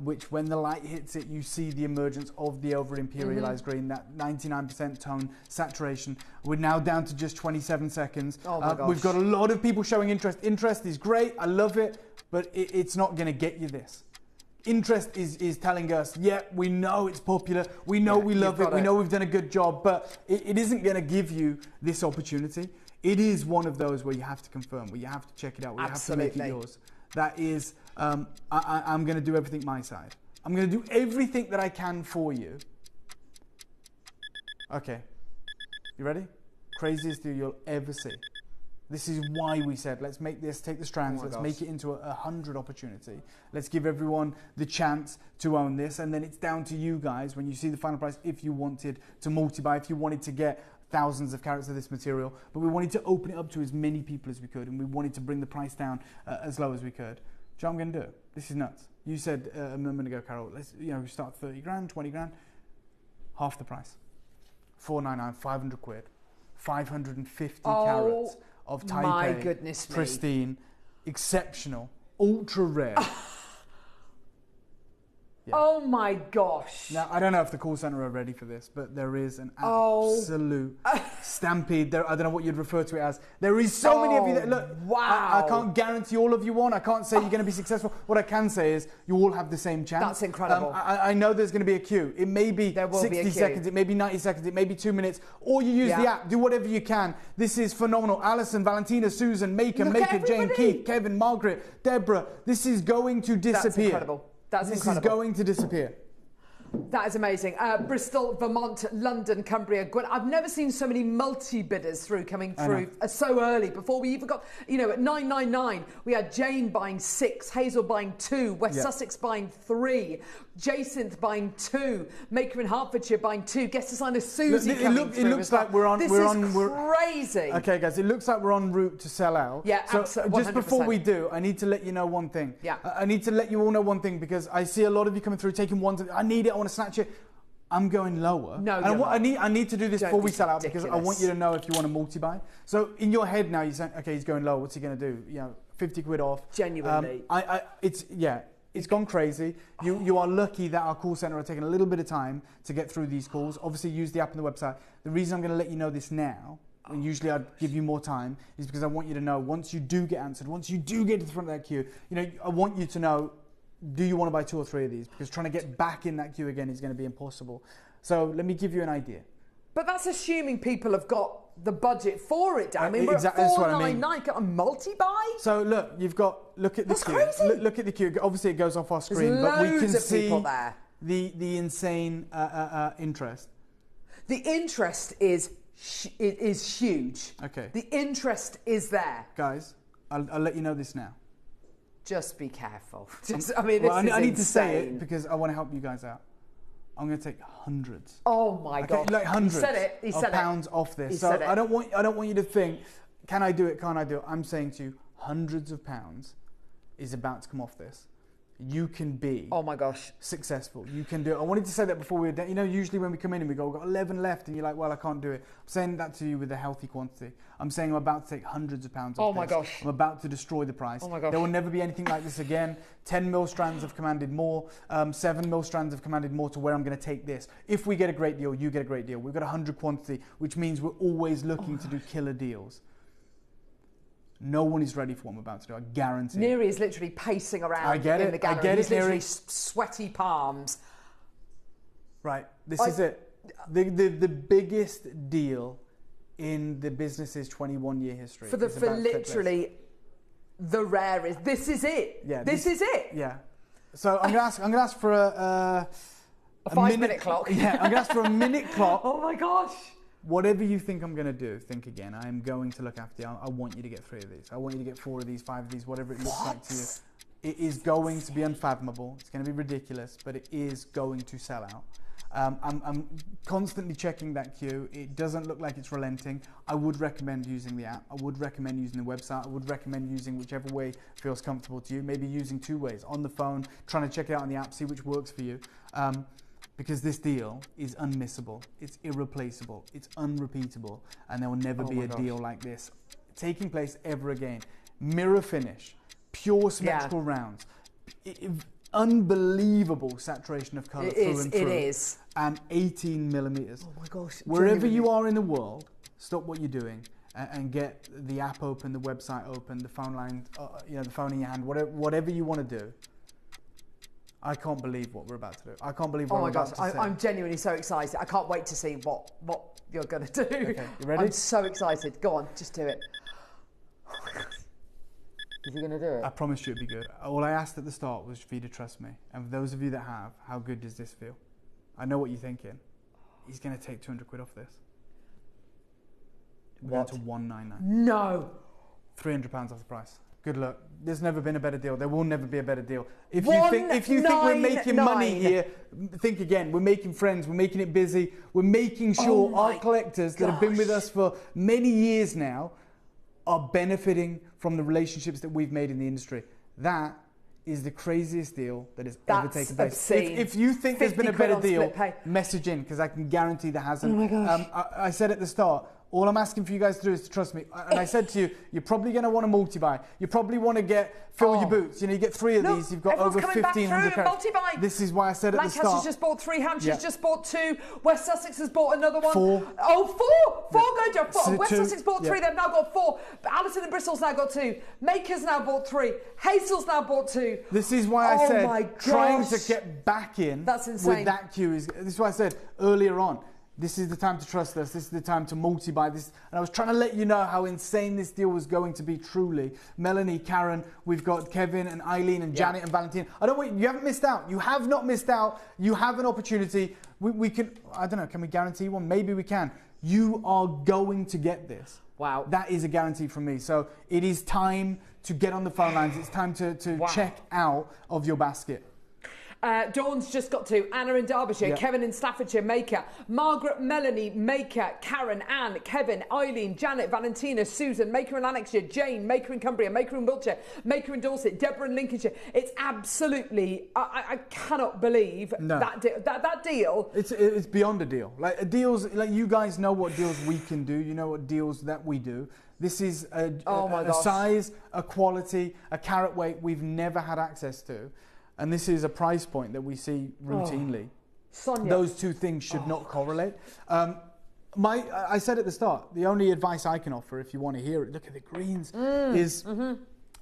which when the light hits it, you see the emergence of the over-imperialized green, that 99% tone saturation. We're now down to just 27 seconds. Oh my gosh. We've got a lot of people showing interest. Interest is great. I love it, but it's not going to get you this. Interest is telling us, yeah, we know it's popular, we know we love it, we know we've done a good job, but it isn't going to give you this opportunity. It is one of those where you have to confirm, where you have to check it out, where you have to make it yours. That is, I'm going to do everything my side. I'm going to do everything that I can for you. Okay, you ready? Craziest deal you'll ever see. This is why we said, let's make this, take the strands, let's make it into a 100 opportunity. Let's give everyone the chance to own this. And then it's down to you guys, when you see the final price, if you wanted to multi-buy, if you wanted to get thousands of carats of this material. But we wanted to open it up to as many people as we could. And we wanted to bring the price down as low as we could. Do you know what I'm going to do? This is nuts. You said a moment ago, Carol, let's start 30 grand, 20 grand. Half the price. 499, 500 quid. 550 carats. Of type my A, goodness pristine, exceptional, ultra rare. Oh my gosh. Now, I don't know if the call centre are ready for this, but there is an absolute stampede. I don't know what you'd refer to it as. There is so many of you that, look, I can't guarantee all of you won. I can't say you're going to be successful. What I can say is you all have the same chance. That's incredible. I know there's going to be a queue. It may be 60 seconds, it may be 90 seconds, it may be 2 minutes, or you use the app. Do whatever you can. This is phenomenal. Alison, Valentina, Susan, Maker, Jane, Keith, Kevin, Margaret, Deborah. This is going to disappear. That's incredible. This is going to disappear. That is amazing. Bristol, Vermont, London, Cumbria, I've never seen so many multi-bidders coming through so early. Before we even got, at 999, we had Jane buying 6, Hazel buying 2, West Sussex buying 3, Jacinth buying 2, Maker in Hertfordshire buying 2. Guest designer Susie coming through. It looks like we're on. This is crazy. Okay, guys, it looks like we're en route to sell out. Yeah, so absolutely. Just before we do, I need to let you know one thing. Yeah. I need to let you all know one thing, because I see a lot of you coming through taking one. I need it. I want to snatch it. I'm going lower. No, I need to do this before we sell out, because I want you to know if you want to multi-buy. So in your head now, you're saying, okay, he's going low. What's he going to do? 50 quid off. Genuinely. It's gone crazy. You are lucky that our call centre are taking a little bit of time to get through these calls. Obviously, use the app and the website. The reason I'm going to let you know this now, and usually I'd give you more time, is because I want you to know, once you do get answered, once you do get to the front of that queue, I want you to know, do you want to buy 2 or 3 of these? Because trying to get back in that queue again is going to be impossible. So let me give you an idea. But that's assuming people have got the budget for it, Dan. I mean, we're exactly, at 499. Got a multi-buy? So look at the queue. Crazy. Look at the queue. Obviously, it goes off our screen, There's but we can loads of see people there. the insane interest. The interest is huge. Okay. The interest is there. Guys, I'll let you know this now. Just be careful. I need to say it because I want to help you guys out. I'm going to take hundreds. Oh my God! Like hundreds he said of pounds off this. So I don't want you to think, can I do it? Can't I do it? I'm saying to you, hundreds of pounds is about to come off this. You can be. Oh my gosh! Successful. You can do it. I wanted to say that before we were done. Usually when we come in and we go, we've got 11 left, and you're like, well, I can't do it. I'm saying that to you with a healthy quantity. I'm saying I'm about to take hundreds of pounds off Oh my gosh! I'm about to destroy the price. Oh my gosh! There will never be anything like this again. 10 mil strands have commanded more. 7 mil strands have commanded more to where I'm going to take this. If we get a great deal, you get a great deal. We've got 100 quantity, which means we're always looking to do killer deals. No one is ready for what I'm about to do, I guarantee. Neri is literally pacing around in the gallery. I get He's it, literally Neri. sweaty palms. Right, this is it. The biggest deal in the business's 21-year history. For literally the rarest. This is it. Yeah, this is it. Yeah. So I'm gonna ask for a 5-minute clock. Yeah, I'm gonna ask for a minute clock. Oh my gosh. Whatever you think I'm gonna do, think again. I am going to look after you. I want you to get 3 of these. I want you to get 4 of these, 5 of these, whatever it looks like to you. It is going to be unfathomable. It's going to be ridiculous, but it is going to sell out. I'm constantly checking that queue. It doesn't look like it's relenting. I would recommend using the app. I would recommend using the website. I would recommend using whichever way feels comfortable to you. Maybe using 2 ways. On the phone, trying to check it out on the app, see which works for you. Because this deal is unmissable. It's irreplaceable. It's unrepeatable. And there will never be a deal like this taking place ever again. Mirror finish. Pure symmetrical rounds. Unbelievable saturation of colour through and through. It is. And 18 millimetres. Oh my gosh. Wherever you are in the world, stop what you're doing and get the app open, the website open, the phone line, the phone in your hand, whatever you want to do. I can't believe what we're about to do. I can't believe what we're about to say. I'm genuinely so excited. I can't wait to see what you're going to do. Okay, you ready? I'm so excited. Go on, just do it. Oh my God. Is he going to do it? I promised you it'd be good. All I asked at the start was for you to trust me. And for those of you that have, how good does this feel? I know what you're thinking. He's going to take 200 quid off this. We're going to 199. No. £300 off the price. Good luck. There's never been a better deal. There will never be a better deal. If you think we're making money here, think again. We're making friends. We're making it busy. We're making sure our collectors that have been with us for many years now are benefiting from the relationships that we've made in the industry. That is the craziest deal that has ever taken place. If you think there's been a better deal, message in, because I can guarantee there hasn't. Oh my gosh. I said at the start, all I'm asking for you guys to do is to trust me. And I said to you, you're probably going to want to multi-buy. You probably want to fill your boots. You know, you get 3 of these, you've got over 1,500 carats. Multi-buy. This is why I said at the start. Lancaster's just bought 3, Hampshire's just bought 2, West Sussex has bought another one. 4. Oh, 4! 4 go, Joe. 4. So West 2, Sussex bought 3, they've now got 4. Alison and Bristol's now got 2. Maker's now bought 3. Hazel's now bought 2. This is why I said trying to get back in with that queue. This is why I said earlier on, this is the time to trust us. This is the time to multi-buy this. And I was trying to let you know how insane this deal was going to be, truly. Melanie, Karen, we've got Kevin and Eileen and Janet and Valentina. You haven't missed out. You have not missed out. You have an opportunity. We can, I don't know, can we guarantee one? Maybe we can. You are going to get this. Wow. That is a guarantee from me. So it is time to get on the phone lines. It's time to check out of your basket. Dawn's just got 2. Anna in Derbyshire, Kevin in Staffordshire, Maker, Margaret, Melanie, Maker, Karen, Anne, Kevin, Eileen, Janet, Valentina, Susan, Maker in Lanarkshire, Jane, Maker in Cumbria, Maker in Wiltshire, Maker in Dorset, Deborah in Lincolnshire. It's absolutely, I cannot believe that deal. It's beyond a deal. Like deals, like you guys know what deals we can do. You know what deals that we do. This is a size, a quality, a carat weight we've never had access to. And this is a price point that we see routinely. Sonia. Those 2 things should not correlate. I said at the start, the only advice I can offer, if you want to hear it, look at the greens, is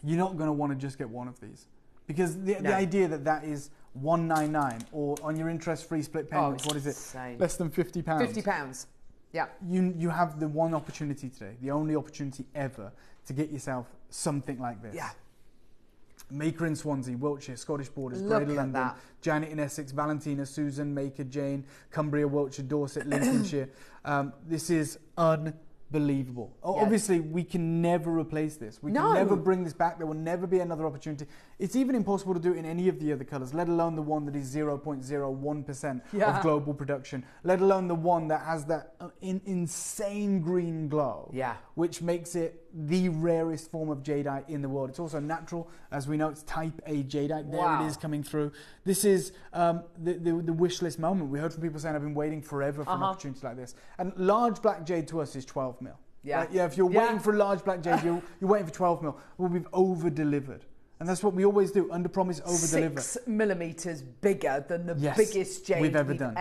you're not going to want to just get 1 of these. Because the idea that is $199, or on your interest-free split payments, what is it? Insane. Less than £50. £50. Yeah. You have the one opportunity today, the only opportunity ever, to get yourself something like this. Yeah. Maker in Swansea, Wiltshire, Scottish Borders, Greater London, Janet in Essex, Valentina, Susan, Maker, Jane, Cumbria, Wiltshire, Dorset, Lincolnshire. This is unbelievable. Yes. Obviously, we can never replace this. We can never bring this back. There will never be another opportunity. It's even impossible to do it in any of the other colours, let alone the one that is 0.01% of global production, let alone the one that has that insane green glow, which makes it the rarest form of jadeite in the world. It's also natural, as we know, it's type A jadeite. There it is coming through. This is the wish list moment. We heard from people saying, I've been waiting forever for an opportunity like this. And large black jade to us is 12 mil. Yeah. Right? If you're waiting for a large black jade, you're waiting for 12 mil. Well, we've over-delivered. And that's what we always do, under-promise, over-deliver. 6 millimetres bigger than the biggest jade we've ever done.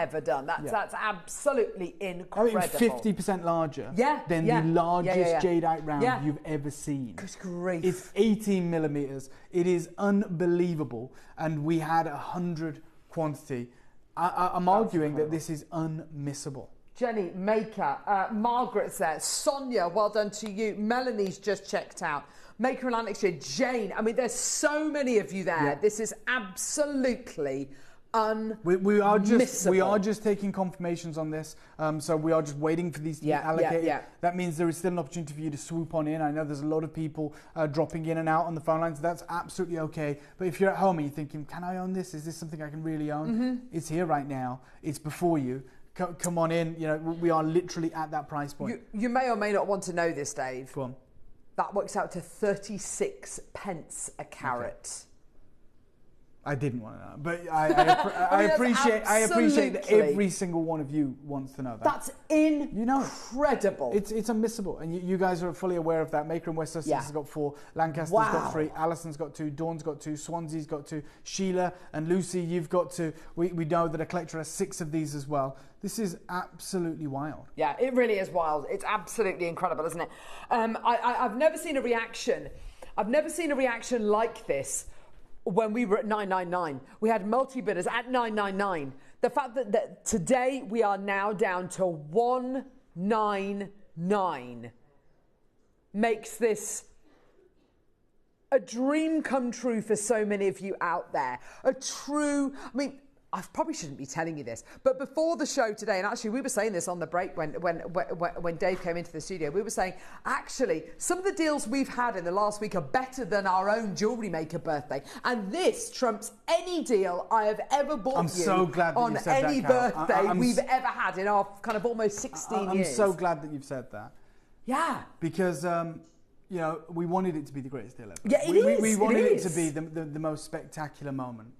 That's absolutely incredible. I mean, 50% larger than the largest jadeite round you've ever seen. Good grief. It's 18 millimetres. It is unbelievable. And we had 100 quantity. I'm arguing that this is unmissable. Jenny, Maker, Margaret's there, Sonia, well done to you. Melanie's just checked out. Maker and Lanixshire, Jane. I mean, there's so many of you there. Yeah. This is absolutely we are just taking confirmations on this. So we are just waiting for these to be allocated. Yeah. That means there is still an opportunity for you to swoop on in. I know there's a lot of people dropping in and out on the phone lines. That's absolutely okay. But if you're at home and you're thinking, can I own this? Is this something I can really own? It's here right now. It's before you. Come on in. You know, we are literally at that price point. You may or may not want to know this, Dave. Go on. That works out to 36 pence a carat. Okay. I didn't want to know, but I appreciate that every single one of you wants to know that. That's incredible. It's unmissable, and you guys are fully aware of that. Maker and West Sussex has got 4, Lancaster's got 3, Alison's got 2, Dawn's got 2, Swansea's got 2, Sheila and Lucy, you've got 2. We know that a collector has 6 of these as well. This is absolutely wild. Yeah, it really is wild. It's absolutely incredible, isn't it? I've never seen a reaction. I've never seen a reaction like this. When we were at 999, we had multi-bidders at 999. The fact that today we are now down to 199 makes this a dream come true for so many of you out there. I I probably shouldn't be telling you this, but before the show today, and actually we were saying this on the break when Dave came into the studio, we were saying, actually, some of the deals we've had in the last week are better than our own JewelleryMaker birthday. And this trumps any deal I have ever bought on any birthday we've ever had in our kind of almost 16 years. I'm so glad that you've said that. Yeah. Because, you know, we wanted it to be the greatest deal ever. Yeah, we wanted it to be the most spectacular moment.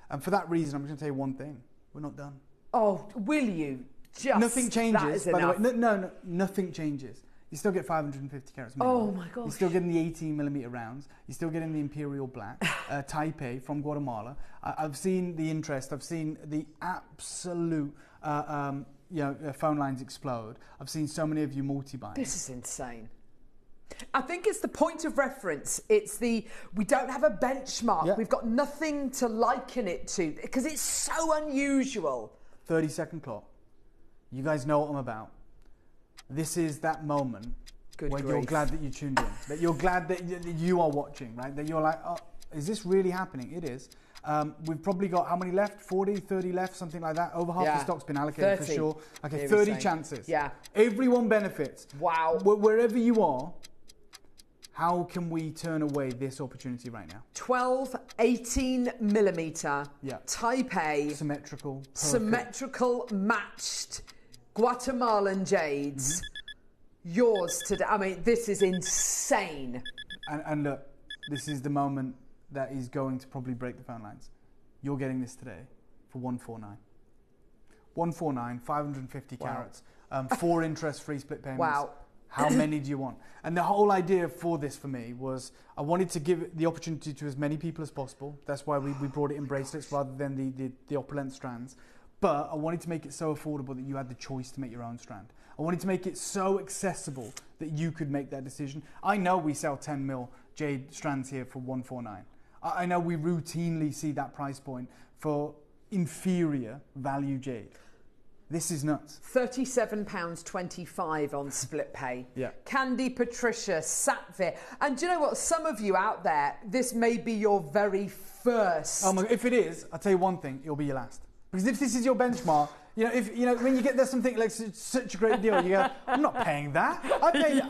And for that reason, I'm just going to tell you one thing. We're not done. Oh, will you? Just nothing changes, by enough. the way. No, nothing changes. You still get 550 carats minimum. Oh my gosh. You're still getting the 18mm rounds. You're still getting the Imperial Black, Taipei from Guatemala. I've seen the interest. I've seen the absolute phone lines explode. I've seen so many of you multi-buying. This is insane. I think it's the point of reference. We don't have a benchmark. Yeah. We've got nothing to liken it to because it's so unusual. 30-second clock. You guys know what I'm about. This is that moment where you're glad that you tuned in, that you're glad that you are watching, right? That you're like, oh, is this really happening? It is. We've probably got how many left? 40, 30 left, something like that. Over half the stock's been allocated 30. for sure. Okay, Here 30 chances. Yeah. Everyone benefits. Wow. Wherever you are, how can we turn away this opportunity right now? 12, 18mm Taipei. Symmetrical matched Guatemalan jades. Yours today. I mean, this is insane. And look, this is the moment that is going to probably break the phone lines. You're getting this today for 149. 149, 550 carats, 4 interest-free split payments. Wow. How many do you want? And the whole idea for this for me was I wanted to give the opportunity to as many people as possible. That's why we brought it in bracelets rather than the opulent strands. But I wanted to make it so affordable that you had the choice to make your own strand. I wanted to make it so accessible that you could make that decision. I know we sell 10mm jade strands here for 149. I know we routinely see that price point for inferior value jade. This is nuts. £37.25 on split pay. Yeah. Candy, Patricia, Satvir. And do you know what? Some of you out there, this may be your very first. Oh my, if it is, I'll tell you one thing, it'll be your last. Because if this is your benchmark, when you get there something like such a great deal, you go, I'm not paying that. I paid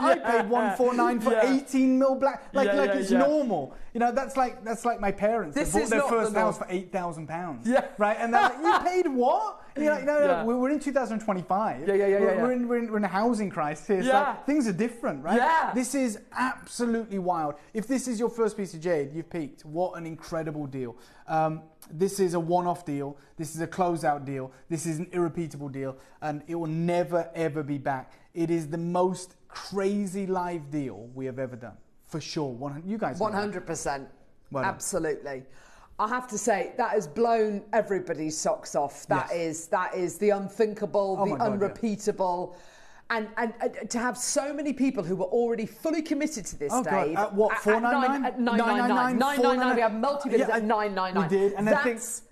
149 for 18mm black. It's normal. You know, that's like my parents. They bought their first house for £8,000. Yeah. Right? And they're like, you paid what? And you're like, no, we're in 2025. We're in a housing crisis here. So things are different, right? Yeah. This is absolutely wild. If this is your first piece of jade, you've peaked. What an incredible deal. This is a one-off deal. This is a closeout deal. This is an irrepeatable deal, and it will never, ever be back. It is the most crazy live deal we have ever done, for sure. You guys 100%. Well, absolutely. I have to say, that has blown everybody's socks off. That is the unthinkable, the unrepeatable. And to have so many people who were already fully committed to this, Dave. At what, 499? At 999. 999. We have multi-bids at 999. We did. And that's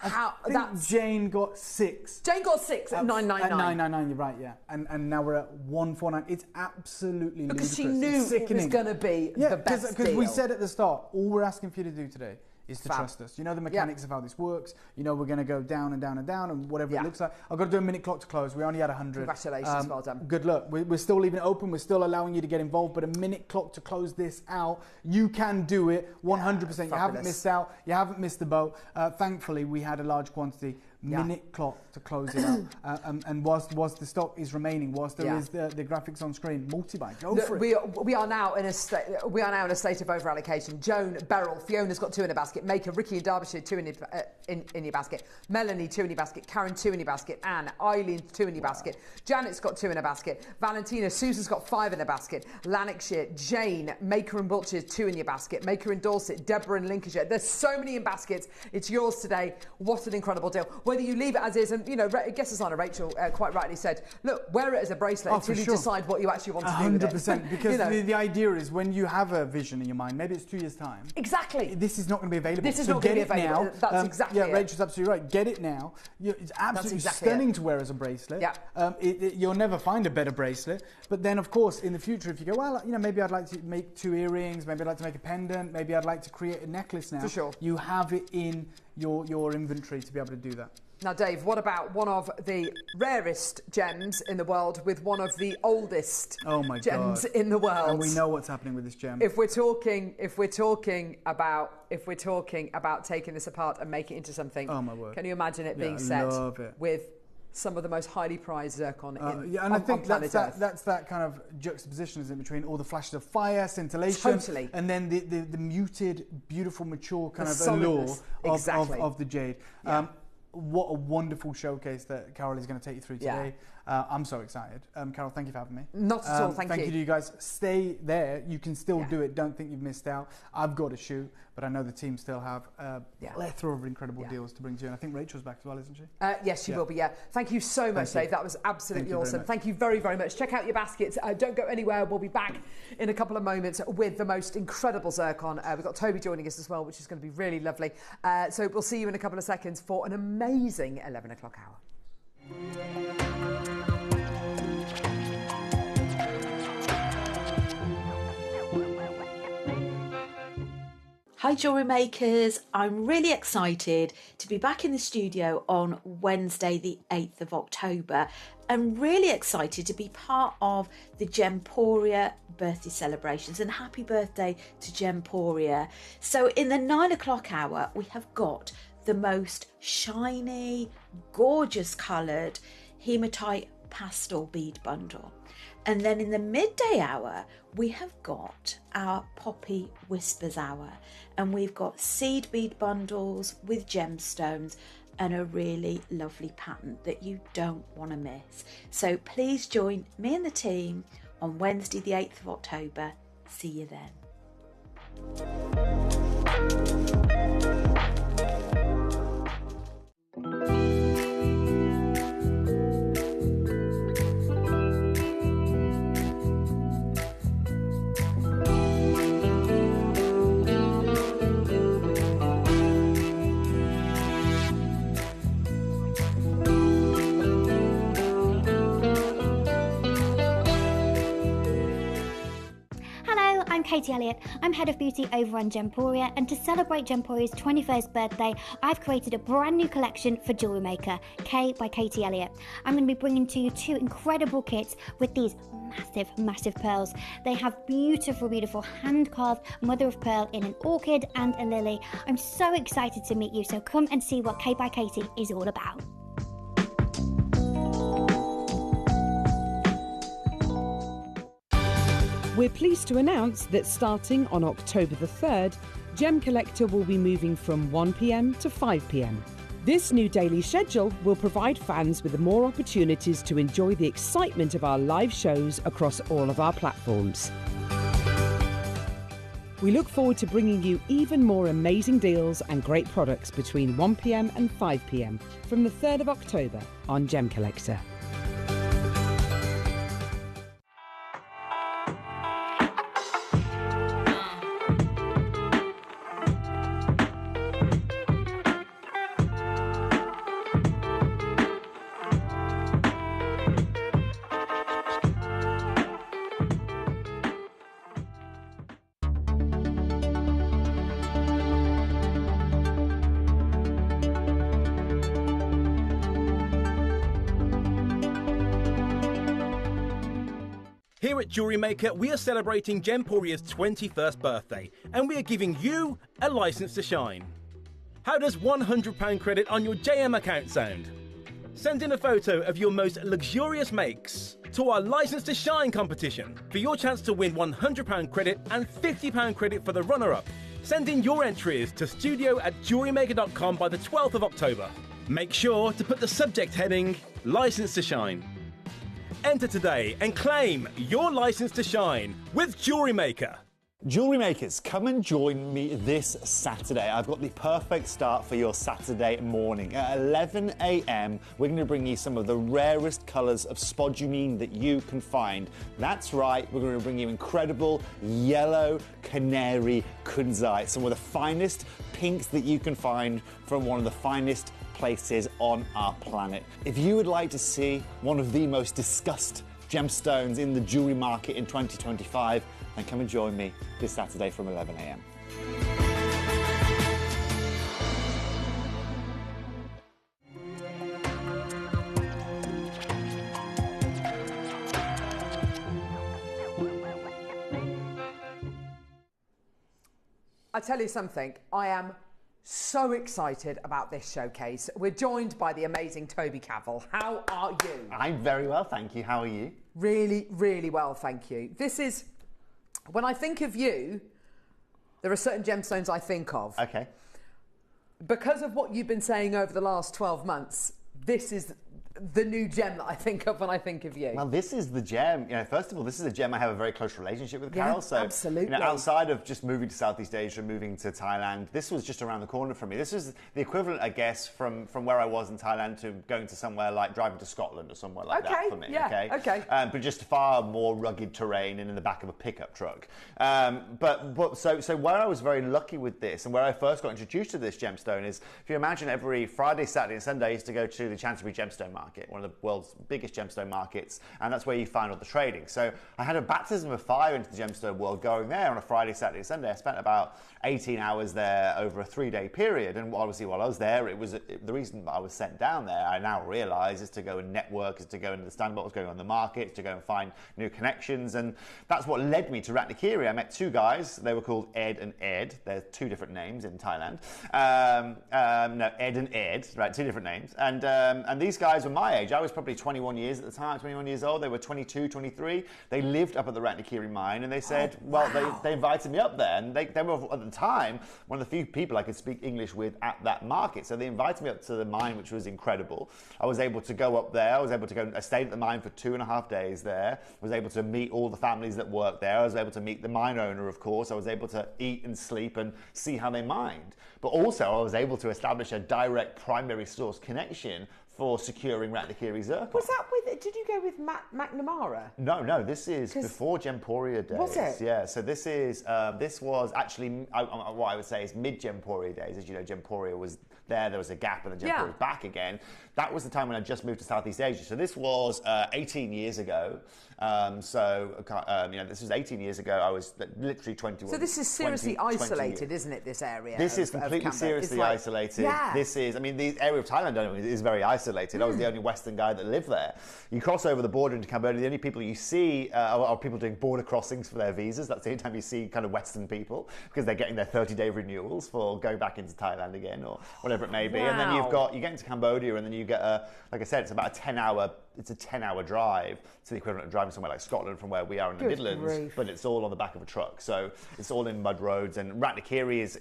How I think Jane got 6. Jane got 6 at 999. At 999, you're right, yeah. And now we're at 149. It's absolutely because ludicrous. she knew it was going to be the best deal. Because we said at the start, all we're asking for you to do today is to Fab. trust us. You know the mechanics of how this works. You know we're going to go down and down and down and whatever it looks like. I've got to do a minute clock to close. We only had 100. Congratulations, well done. Good luck. We're still leaving it open. We're still allowing you to get involved, but a minute clock to close this out. You can do it 100%. You haven't missed out. You haven't missed the boat. Thankfully, we had a large quantity. Minute clock to close it out. And whilst the stock is remaining, whilst there is the graphics on screen, multi-buy, go for it. We are now in a state of over allocation. Joan, Beryl, Fiona's got 2 in a basket. Maker, Ricky in Derbyshire, 2 in your basket. Melanie, 2 in your basket. Karen, 2 in your basket. Anne, Eileen, 2 in your basket. Janet's got 2 in a basket. Valentina, Susan's got 5 in a basket. Lanarkshire, Jane, Maker and Wiltshire, 2 in your basket. Maker in Dorset, Deborah in Lincolnshire. There's so many in baskets. It's yours today. What an incredible deal. Whether you leave it as is, and you know, guest designer Rachel quite rightly said, look, wear it as a bracelet until you decide what you actually want to do with it. 100%, because you know, the idea is when you have a vision in your mind, maybe it's 2 years' time. Exactly. This is not going to be available. This is not going to be available. Now. That's exactly it. Rachel's absolutely right. Get it now. It's absolutely stunning to wear as a bracelet. Yeah. You'll never find a better bracelet. But then, of course, in the future, if you go, well, you know, maybe I'd like to make 2 earrings, maybe I'd like to make a pendant, maybe I'd like to create a necklace now. For sure. You have it in your inventory to be able to do that. Now, Dave, what about one of the rarest gems in the world with one of the oldest gems in the world? And we know what's happening with this gem. If we're talking about taking this apart and making it into something, oh my word! Can you imagine it being set with some of the most highly prized zircon I think that's that kind of juxtaposition, isn't it, between all the flashes of fire, scintillation, and then the muted, beautiful, mature kind of allure of the jade. Yeah. What a wonderful showcase that Carol is going to take you through today. I'm so excited. Carol, thank you for having me. Not at all, thank you. Thank you to you guys. Stay there. You can still do it. Don't think you've missed out. I've got to shoot, but I know the team still have a plethora of incredible deals to bring to you. And I think Rachel's back as well, isn't she? Yes, she will be, Thank you so much, Dave. That was absolutely awesome. Thank you very, very much. Check out your baskets. Don't go anywhere. We'll be back in a couple of moments with the most incredible zircon. We've got Toby joining us as well, which is going to be really lovely. So we'll see you in a couple of seconds for an amazing 11 o'clock hour. Hi jewellery makers, I'm really excited to be back in the studio on Wednesday the 8th of October and really excited to be part of the Gemporia birthday celebrations, and happy birthday to Gemporia. So in the 9 o'clock hour we have got the most shiny, gorgeous coloured hematite pastel bead bundle. And then in the midday hour, we have got our Poppy Whispers hour. And we've got seed bead bundles with gemstones and a really lovely pattern that you don't want to miss. So please join me and the team on Wednesday the 8th of October. See you then. Katie Elliott. I'm Head of Beauty over on Gemporia, and to celebrate Gemporia's 21st birthday, I've created a brand new collection for JewelleryMaker, K by Katie Elliott. I'm going to be bringing to you 2 incredible kits with these massive pearls. They have beautiful hand-carved mother of pearl in an orchid and a lily. I'm so excited to meet you, so come and see what K by Katie is all about. We're pleased to announce that starting on October the 3rd, Gem Collector will be moving from 1 p.m. to 5 p.m. This new daily schedule will provide fans with more opportunities to enjoy the excitement of our live shows across all of our platforms. We look forward to bringing you even more amazing deals and great products between 1 p.m. and 5 p.m. from the 3rd of October on Gem Collector. Here at JewelleryMaker, we are celebrating Gemporia's 21st birthday, and we are giving you a license to shine. How does £100 credit on your JM account sound? Send in a photo of your most luxurious makes to our License to Shine competition for your chance to win £100 credit and £50 credit for the runner-up. Send in your entries to studio@JewelleryMaker.com by the 12th of October. Make sure to put the subject heading License to Shine. Enter today and claim your license to shine with JewelleryMaker. Jewellery makers, come and join me this Saturday. I've got the perfect start for your Saturday morning. At 11 a.m, we're going to bring you some of the rarest colours of spodumene that you can find. That's right, we're going to bring you incredible yellow canary kunzite, some of the finest pinks that you can find from one of the finest places on our planet. If you would like to see one of the most discussed gemstones in the jewellery market in 2025, then come and join me this Saturday from 11 a.m. I tell you something, I am so excited about this showcase. We're joined by the amazing Toby Cavell. How are you? I'm very well, thank you. How are you? Really, really well, thank you. This is, when I think of you, there are certain gemstones I think of. Okay. Because of what you've been saying over the last 12 months, this is the new gem that I think of when I think of you. Well, this is the gem. You know, first of all, this is a gem I have a very close relationship with, Carol. So, absolutely. You know, outside of just moving to Southeast Asia, moving to Thailand, this was just around the corner from me. This is the equivalent, I guess, from where I was in Thailand to going to somewhere like driving to Scotland or somewhere like that for me. Yeah, okay. But just far more rugged terrain and in the back of a pickup truck. So where I was very lucky with this and where I first got introduced to this gemstone is, if you imagine, every Friday, Saturday, and Sunday, I used to go to the Chancery Gemstone Market, one of the world's biggest gemstone markets, and that's where you find all the trading. So I had a baptism of fire into the gemstone world going there on a Friday, Saturday, Sunday. I spent about 18 hours there over a 3-day period, and obviously while I was there, the reason I was sent down there, I now realise, is to go and network, is to go and understand what was going on in the market, to go and find new connections, and that's what led me to Ratnakiri. I met two guys. They were called Ed and Ed. There's two different names in Thailand. No, Ed and Ed, right? Two different names, and these guys were my age. I was probably 21 years at the time, 21 years old. They were 22, 23. They lived up at the Ratnakiri mine, and they said, they invited me up there, and they were, at the time, one of the few people I could speak English with at that market. So they invited me up to the mine, which was incredible. I was able to go up there. I stayed at the mine for 2.5 days there. I was able to meet all the families that worked there. I was able to meet the mine owner, of course. I was able to eat and sleep and see how they mined. But also, I was able to establish a direct primary source connection for securing Ratnakiri zircon. Was that with, did you go with McNamara? No, this is before Gemporia days. Was it? Yeah, so this was actually, what I would say is mid-Gemporia days. As you know, Gemporia was there was a gap, and then Gemporia was back again. That was the time when I just moved to Southeast Asia. So this was 18 years ago. This was 18 years ago. I was literally 21. So this is seriously isolated, isn't it, this area? This is completely seriously isolated. Yeah. This is, the area of Thailand is very isolated. I was the only Western guy that lived there. You cross over the border into Cambodia, the only people you see are people doing border crossings for their visas. That's the only time you see kind of Western people, because they're getting their 30-day renewals for going back into Thailand again, or whatever it may be. Wow. And then you get into Cambodia, and then you get like I said, it's about a 10-hour drive to the equivalent of driving somewhere like Scotland from where we are in the Midlands, but it's all on the back of a truck. So it's all in mud roads, and Ratnakiri is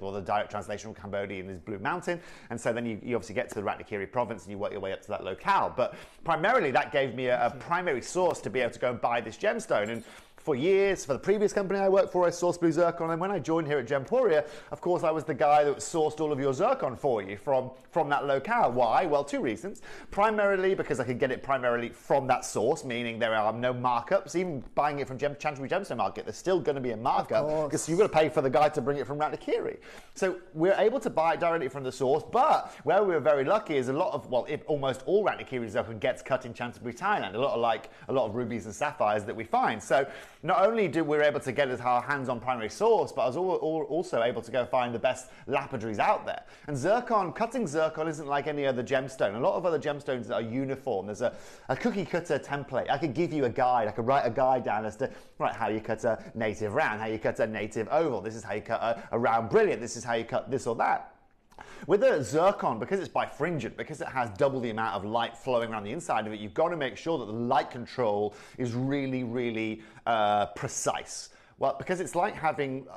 the direct translation from Cambodian is Blue Mountain. And so then you obviously get to the Ratnakiri province and you work your way up to that locale. But primarily that gave me a primary source to be able to go and buy this gemstone. And for years, for the previous company I worked for, I sourced blue zircon, and when I joined here at Gemporia, of course, I was the guy that sourced all of your zircon for you from that locale. Why? Well, two reasons. Primarily because I could get it primarily from that source, meaning there are no markups. Even buying it from Chancery Gemstone Market, there's still going to be a markup, because you've got to pay for the guy to bring it from Ratnakiri. So we're able to buy it directly from the source, but where we were very lucky is almost all Ratnakiri zircon gets cut in Chancery, Thailand, a lot of rubies and sapphires that we find. So not only did we were able to get our hands on primary source, but I was also able to go find the best lapidaries out there. And zircon, cutting zircon isn't like any other gemstone. A lot of other gemstones that are uniform. There's a cookie cutter template. I could give you a guide. I could write a guide down as to how you cut a native round, how you cut a native oval. This is how you cut a round brilliant. This is how you cut this or that. With a zircon, because it's bifringent, because it has double the amount of light flowing around the inside of it, you've got to make sure that the light control is really, really precise. Well, because it's like having,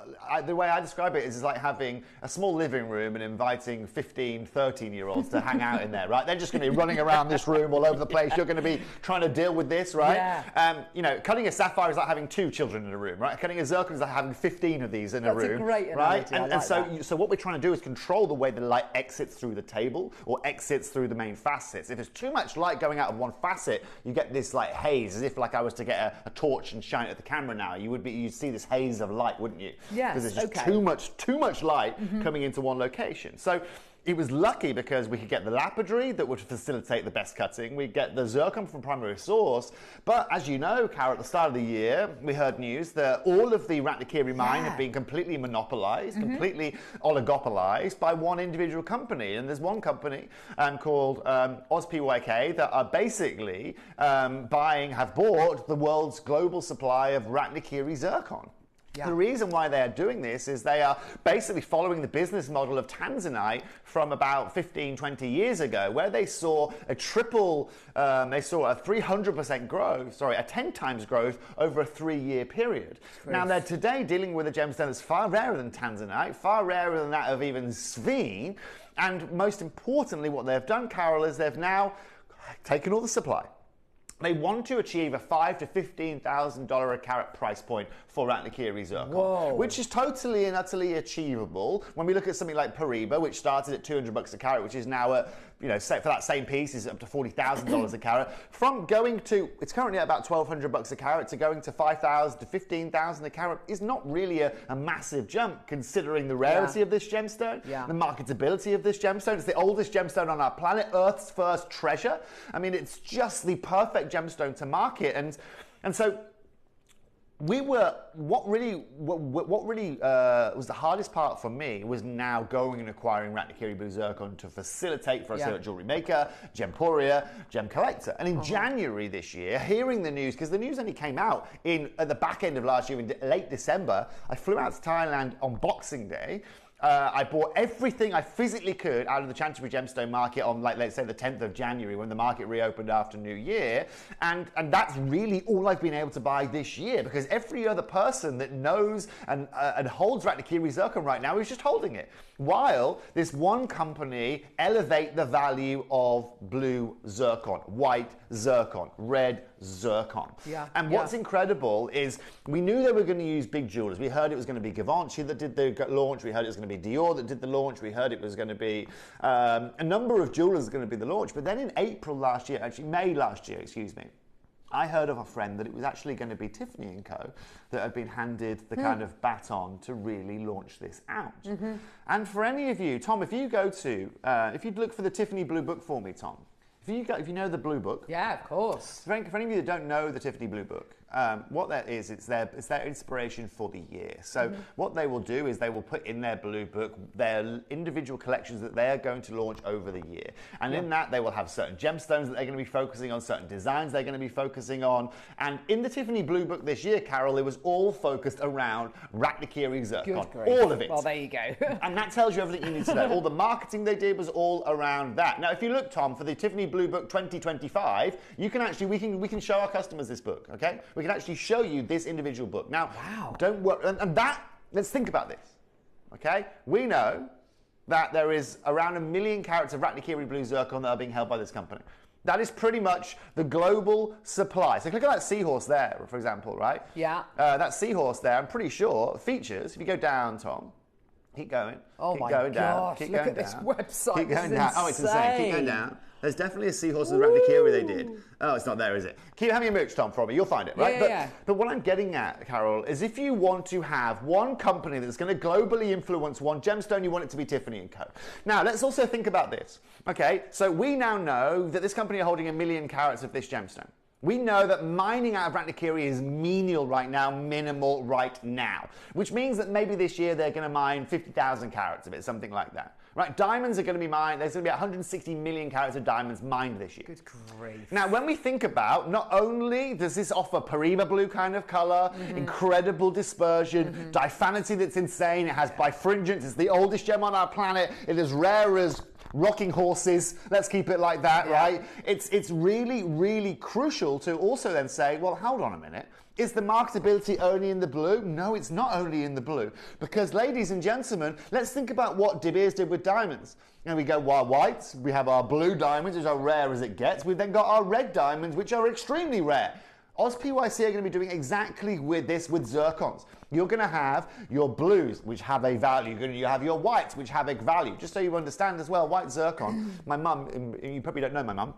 the way I describe it is it's like having a small living room and inviting 15, 13-year-olds to hang out in there, right? They're just going to be running around this room all over the place. You're going to be trying to deal with this, right? Yeah. Cutting a sapphire is like having 2 children in a room, right? Cutting a zircon is like having 15 of these in a room. That's a great analogy, right? So what we're trying to do is control the way the light exits through the table or exits through the main facets. If there's too much light going out of one facet, you get this like haze, as if like I was to get a torch and shine it at the camera now. You'd see this haze of light, wouldn't you? Yes. Because there's just too much light coming into one location. So it was lucky because we could get the lapidary that would facilitate the best cutting. We get the zircon from primary source. But as you know, Cara, at the start of the year, we heard news that all of the Ratnakiri mine had been completely monopolized, completely oligopolized by one individual company. And there's one company called OzPYK that are basically have bought the world's global supply of Ratnakiri zircon. Yeah. The reason why they are doing this is they are basically following the business model of Tanzanite from about 15, 20 years ago, where they saw a 300% growth, a 10 times growth over a 3-year period. Now they're today dealing with a gemstone that's far rarer than Tanzanite, far rarer than that of even Sphene, and most importantly what they've done, Carol, is they've now taken all the supply. They want to achieve a $5,000 to $15,000 a carat price point for Ratnakiri zircon, which is totally and utterly achievable. When we look at something like Pariba, which started at $200 a carat, which is now at, for that same piece is up to $40,000 a carat. From going to, it's currently at about $1,200 a carat, to going to $5,000 to $15,000 a carat is not really a massive jump, considering the rarity of this gemstone, the marketability of this gemstone. It's the oldest gemstone on our planet, Earth's first treasure. I mean, it's just the perfect gemstone to market, and so what really was the hardest part for me was now going and acquiring Ratnakiri Blue Zircon to facilitate for us here at JewelleryMaker, Gemporia, Gem Collector. And in January this year, hearing the news, because the news only came out at the back end of last year, in late December, I flew out to Thailand on Boxing Day. I bought everything I physically could out of the Chancery Gemstone market on, let's say, the 10th of January, when the market reopened after New Year. And that's really all I've been able to buy this year, because every other person that knows and holds Ratnakiri zircon right now is just holding it, while this one company elevate the value of blue zircon, white zircon, red zircon. And what's incredible is we knew they were going to use big jewelers. We heard it was going to be Givenchy that did the launch. We heard it was going to be Dior that did the launch. We heard it was going to be a number of jewelers going to be the launch. But then in May last year, I heard of a friend that it was actually going to be Tiffany & Co. that had been handed the kind of baton to really launch this out. And for any of you, Tom, if you go to, if you'd look for the Tiffany Blue Book for me, Tom, if you know the Blue Book. Yeah, of course. For any of you that don't know the Tiffany Blue Book, what that is, it's their inspiration for the year. So what they will do is they will put in their Blue Book their individual collections that they are going to launch over the year. And in that, they will have certain gemstones that they're going to be focusing on, certain designs they're going to be focusing on. And in the Tiffany Blue Book this year, Carol, it was all focused around Ratnakiri zircon. All of it. Well, there you go. And that tells you everything you need to know. All the marketing they did was all around that. Now, if you look, Tom, for the Tiffany Blue Book 2025, you can actually, we can show our customers this book, okay? We can actually show you this individual book. Now, don't worry, let's think about this, okay? We know that there is around 1 million carats of Ratnakiri Blue Zircon that are being held by this company. That is pretty much the global supply. So look at that seahorse there, for example, right? Yeah. That seahorse there, I'm pretty sure, features, if you go down, Tom, keep going. Oh keep my going gosh, down, keep look going at this down, website. Keep going it's down. Oh, it's insane. Keep going down. There's definitely a seahorse with Ratnakiri they did. Oh, it's not there, is it? Keep having a mooch, Tom, from me. You'll find it, right? But what I'm getting at, Carol, is if you want to have one company that's going to globally influence one gemstone, you want it to be Tiffany & Co. Now, let's also think about this. Okay, so we now know that this company are holding 1 million carats of this gemstone. We know that mining out of Ratnakiri is menial right now, minimal right now, which means that maybe this year they're going to mine 50,000 carats of it, something like that. Right, diamonds are going to be mined. There's going to be 160 million carats of diamonds mined this year. Good grief. Now, when we think about, not only does this offer Parima blue kind of colour, incredible dispersion, diaphanity that's insane, it has bifringence, it's the oldest gem on our planet, it is rare as rocking horses, let's keep it like that, right? It's really, really crucial to also then say, well, hold on a minute. Is the marketability only in the blue? No, it's not only in the blue. Because, ladies and gentlemen, let's think about what De Beers did with diamonds. And we go, our whites, we have our blue diamonds, which are rare as it gets. We've then got our red diamonds, which are extremely rare. Oz PYC are going to be doing exactly with this with zircons. You're going to have your blues, which have a value. You have your whites, which have a value. Just so you understand as well, white zircon. My mum, you probably don't know my mum.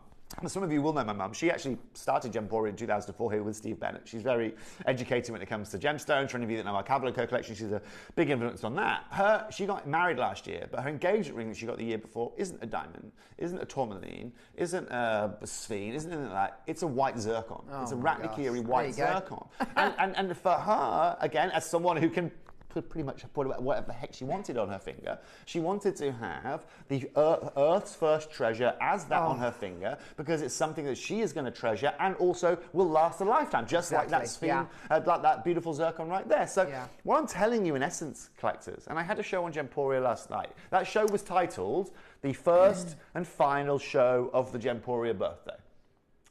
Some of you will know my mum. She actually started Gemporia in 2004 here with Steve Bennett. She's very educated when it comes to gemstones. For any of you that know our Cavalico collection, she's a big influence on that. She got married last year, but her engagement ring that she got the year before isn't a diamond, isn't a tourmaline, isn't a sphene, isn't anything like that. It's a white zircon. It's a Ratnakiri white zircon. and for her, again, as someone who can pretty much put whatever the heck she wanted on her finger. She wanted to have the Earth's first treasure as that on her finger, because it's something that she is going to treasure and also will last a lifetime, just like that sphere, like that beautiful zircon right there. So what I'm telling you in essence, collectors, and I had a show on Gemporia last night. That show was titled The First and Final Show of the Gemporia Birthday.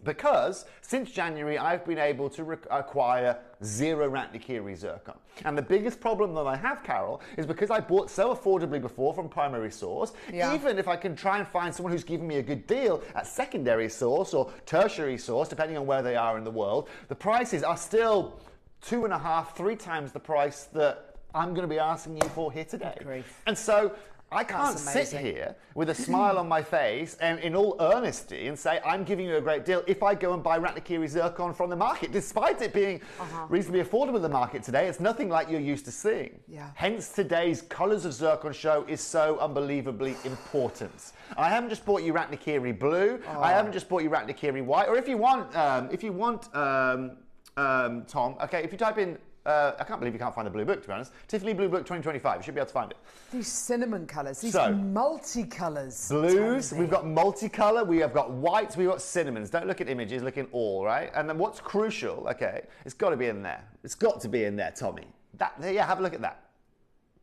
Because since January, I've been able to acquire 0 Ratnakiri zircon. And the biggest problem that I have, Carol, is because I bought so affordably before from primary source, even if I can try and find someone who's giving me a good deal at secondary source or tertiary source, depending on where they are in the world, the prices are still 2.5, 3 times the price that I'm going to be asking you for here today. And so I can't sit here with a smile on my face and in all earnesty and say, I'm giving you a great deal if I go and buy Ratnakiri zircon from the market, despite it being reasonably affordable in the market today. It's nothing like you're used to seeing. Hence today's Colours of Zircon show is so unbelievably important. I haven't just bought you Ratnakiri blue. I haven't just bought you Ratnakiri white. Or if you want, Tom, okay, if you type in I can't believe you can't find the blue book, to be honest. Tiffany Blue Book 2025. You should be able to find it. These cinnamon colours, these multicolours. Blues, we've got multicolour, we have got whites, we've got cinnamons. Don't look at images, look in all, right? And then what's crucial, okay, it's got to be in there. It's got to be in there, Tommy. Have a look at that.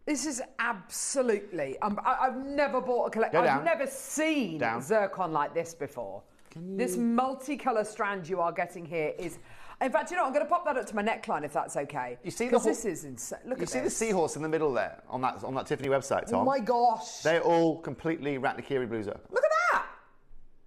This is absolutely... I've never bought a collection. I've never seen zircon like this before. This multicolour strand you are getting here is... In fact, you know, I'm going to pop that up to my neckline if that's okay. You see this is insane. Look at this. You see the seahorse in the middle there on that Tiffany website, Tom? Oh my gosh! They're all completely Ratnakiri blue zircon. Look at that!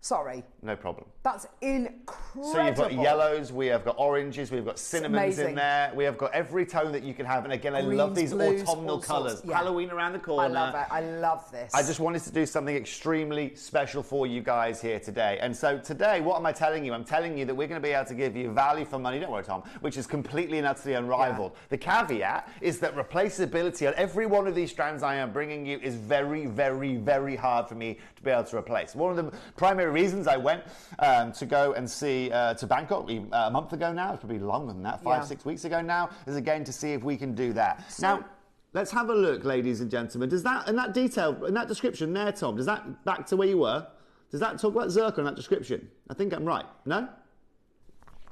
Sorry. No problem. That's incredible. So you've got yellows, we have got oranges, we've got cinnamons in there, we have got every tone that you can have. And again, I love these autumnal colours. Halloween around the corner. I love it. I love this. I just wanted to do something extremely special for you guys here today. And so today, what am I telling you? I'm telling you that we're going to be able to give you value for money, don't worry, Tom, which is completely and utterly unrivaled. The caveat is that replaceability on every one of these strands I am bringing you is very, very, very hard for me to be able to replace. One of the primary reasons I went to go and see to Bangkok a month ago now, it's probably longer than that, 5-6 weeks ago now, is again to see if we can do that. Now, let's have a look, ladies and gentlemen. Does that, in that detail, in that description there, Tom, does that, back to where you were, does that talk about zircon in that description? I think I'm right. No?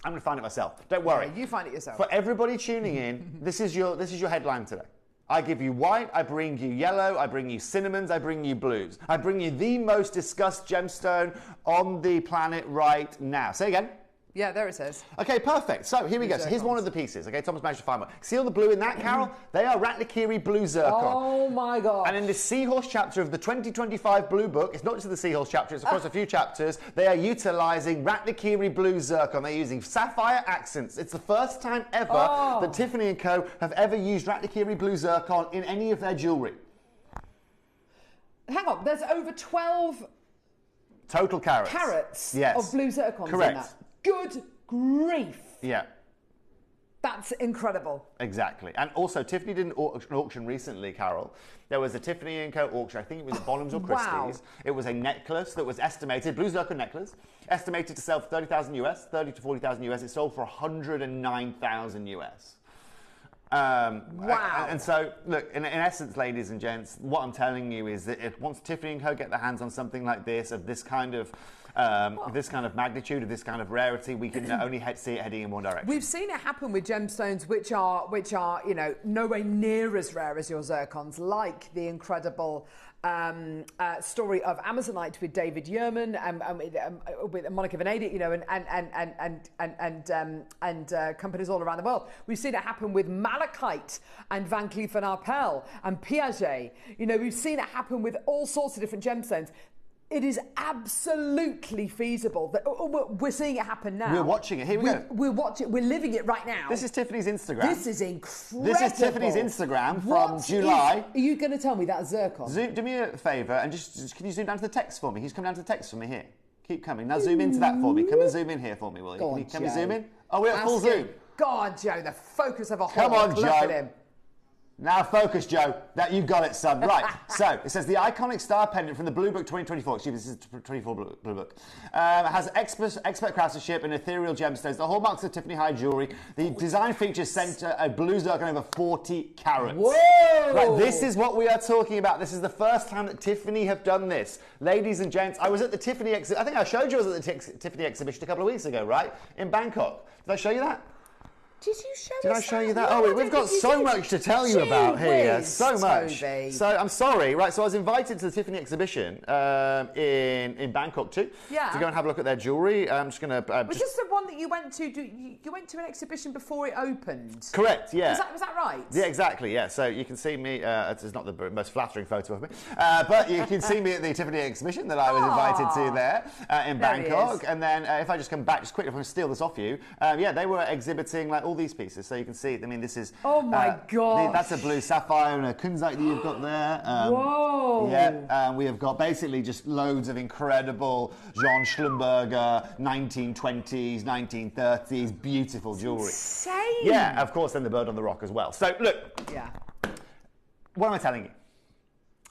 I'm going to find it myself. Don't worry. Yeah, you find it yourself. For everybody tuning in, this is your headline today. I give you white, I bring you yellow, I bring you cinnamons, I bring you blues. I bring you the most discussed gemstone on the planet right now. Say again. Yeah, there it says. Okay, perfect. So here we go. So here's one of the pieces. Okay, Thomas managed to find one. See all the blue in that, Carol? They are Ratnakiri blue zircon. Oh my God. And in the seahorse chapter of the 2025 Blue Book, it's not just the seahorse chapter, it's across a few chapters, they are utilising Ratnakiri blue zircon. They're using sapphire accents. It's the first time ever that Tiffany & Co. have ever used Ratnakiri blue zircon in any of their jewellery. Hang on, there's over 12... Total carats. Carats of blue zircons in that. Good grief. Yeah. That's incredible. Exactly. And also, Tiffany did an auction recently, Carol. There was a Tiffany & Co. auction. I think it was at Bonhams or Christie's. Wow. It was a necklace that was estimated, blue zircon necklace, estimated to sell for 30,000 US, 30 to 40,000 US. It sold for 109,000 US. Wow. And so, look, in essence, ladies and gents, what I'm telling you is that if once Tiffany & Co. get their hands on something like this, of this kind of magnitude, of this kind of rarity, we can only see it heading in one direction. We've seen it happen with gemstones which are nowhere near as rare as your zircons, like the incredible story of Amazonite with David Yerman with Monica Venedig, and companies all around the world. We've seen it happen with malachite and Van Cleef & Arpels and Piaget. We've seen it happen with all sorts of different gemstones. It is absolutely feasible. We're seeing it happen now. We're watching it. Here we go. We're watching. We're living it right now. This is Tiffany's Instagram. This is incredible. This is Tiffany's Instagram from July. Are you going to tell me that's zircon? Do me a favour and just can you zoom down to the text for me? He's come down to the text for me here. Keep coming. Now zoom into that for me. Come and zoom in here for me, will you? Can you zoom in? Oh, we're at full zoom. God, Joe, the focus of a whole. Come on, Look Joe. at him. Now focus, Joe. That you got it, son. Right. So it says the iconic star pendant from the Blue Book 2024. Excuse me, this is 24 Blue Book. Has expert craftsmanship and ethereal gemstones. The hallmarks of Tiffany high jewellery. The design features center a blue zircon over 40 carats. Whoa! Right. This is what we are talking about. This is the first time that Tiffany have done this, ladies and gents. I was at the Tiffany I think I showed you I was at the Tiffany exhibition a couple of weeks ago, right, in Bangkok. Did I show you that? Did you show Did I show you that? Oh, we've got so much to tell you about here. So much. Toby. So I'm sorry. Right, so I was invited to the Tiffany exhibition in Bangkok too. Yeah. To go and have a look at their jewellery. I'm just going to... Was this the one that you went to? You went to an exhibition before it opened? Correct, yeah. Was that right? Yeah, exactly, yeah. So you can see me, it's not the most flattering photo of me, but you can see me at the Tiffany exhibition that I was invited to there in Bangkok. And then if I just come back, just quickly, if I'm going to steal this off you, yeah, they were exhibiting like all these pieces. So you can see, I mean, this is... Oh my God! That's a blue sapphire and a kunzite that you've got there. Whoa! Yeah, we have got basically just loads of incredible Jean Schlumberger, 1920s, 1930s, beautiful jewellery. Insane! Yeah, of course, then the bird on the rock as well. So, look. Yeah. What am I telling you?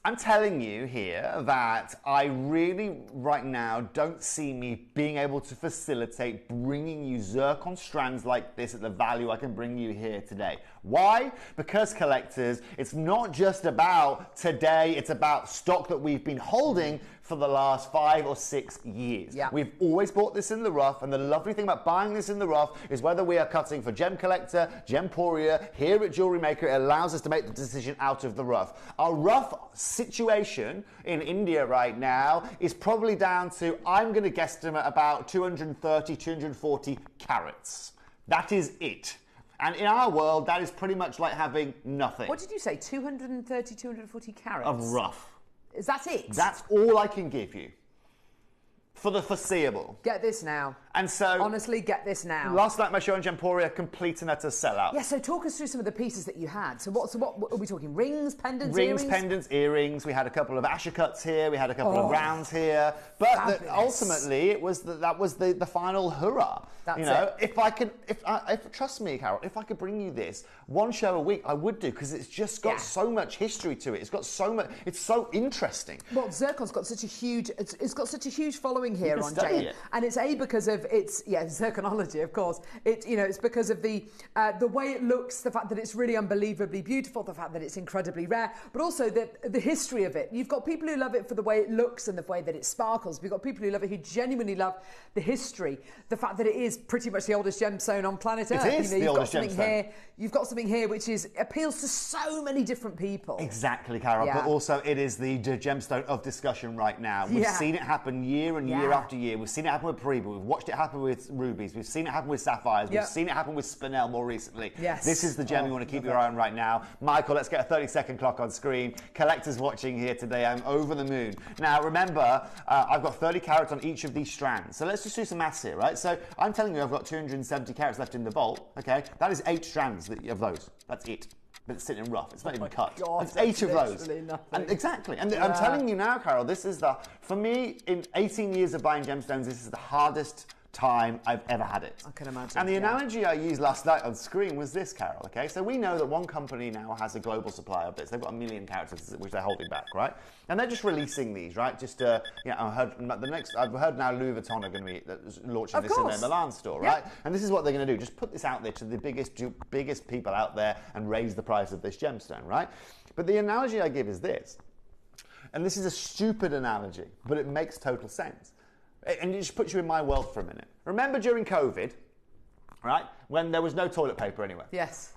I'm telling you here that I really, right now, don't see me being able to facilitate bringing you zircon strands like this at the value I can bring you here today. Why? Because collectors, it's not just about today, it's about stock that we've been holding for the last 5 or 6 years. Yeah. We've always bought this in the rough, and the lovely thing about buying this in the rough is whether we are cutting for Gem Collector, Gemporia, here at JewelleryMaker, it allows us to make the decision out of the rough. Our rough situation in India right now is probably down to, I'm going to guesstimate about 230, 240 carats. That is it. And in our world, that is pretty much like having nothing. What did you say? 230, 240 carats? Of rough. Is that it? That's all I can give you. For the foreseeable. Get this now. And so... Honestly, get this now. Last night, my show in Gemporia, complete and utter sellout. Yeah, so talk us through some of the pieces that you had. So what are we talking? Rings, pendants, Rings, earrings? pendants, earrings. We had a couple of Asher cuts here. We had a couple of rounds here. But ultimately, it was that was the final hurrah. That's If trust me, Carol, if I could bring you this one show a week, I would do, because it's just got so much history to it. It's got so much. It's so interesting. Well, zircon's got such a huge. It's got such a huge following here on study JM, and it's because of its zirconology, of course. It's because of the way it looks, the fact that it's really unbelievably beautiful, the fact that it's incredibly rare, but also the history of it. You've got people who love it for the way it looks and the way that it sparkles. You've got people who love it who genuinely love the history, the fact that it is pretty much the oldest gemstone on planet Earth. It is the oldest gemstone. You've got something here which appeals to so many different people. Exactly, Carol. Yeah. But also, it is the gemstone of discussion right now. We've seen it happen year and year after year. We've seen it happen with Paribas. We've watched it happen with rubies. We've seen it happen with sapphires. We've seen it happen with spinel more recently. Yes. This is the gem you want to keep your eye on right now. Michael, let's get a 30-second clock on screen. Collectors watching here today, I'm over the moon. Now, remember, I've got 30 carats on each of these strands. So let's just do some maths here, right? So I'm telling you I've got 270 carats left in the vault, okay? That is 8 strands of those. That's it. But it's sitting rough. It's not even cut. God, it's 8 of those. Nothing. And exactly. And I'm telling you now, Carol, this is for me, in 18 years of buying gemstones, this is the hardest time I've ever had it. I can imagine. And the analogy I used last night on screen was this, Carol, okay? So we know that one company now has a global supply of this. They've got 1 million characters, which they're holding back, right? And they're just releasing these, right? Just, I've heard now Louis Vuitton are going to be launching this in their Milan store, right? And this is what they're going to do. Just put this out there to the biggest people out there and raise the price of this gemstone, right? But the analogy I give is this. And this is a stupid analogy, but it makes total sense. And it just puts you in my world for a minute. Remember during COVID, right, when there was no toilet paper anywhere? Yes.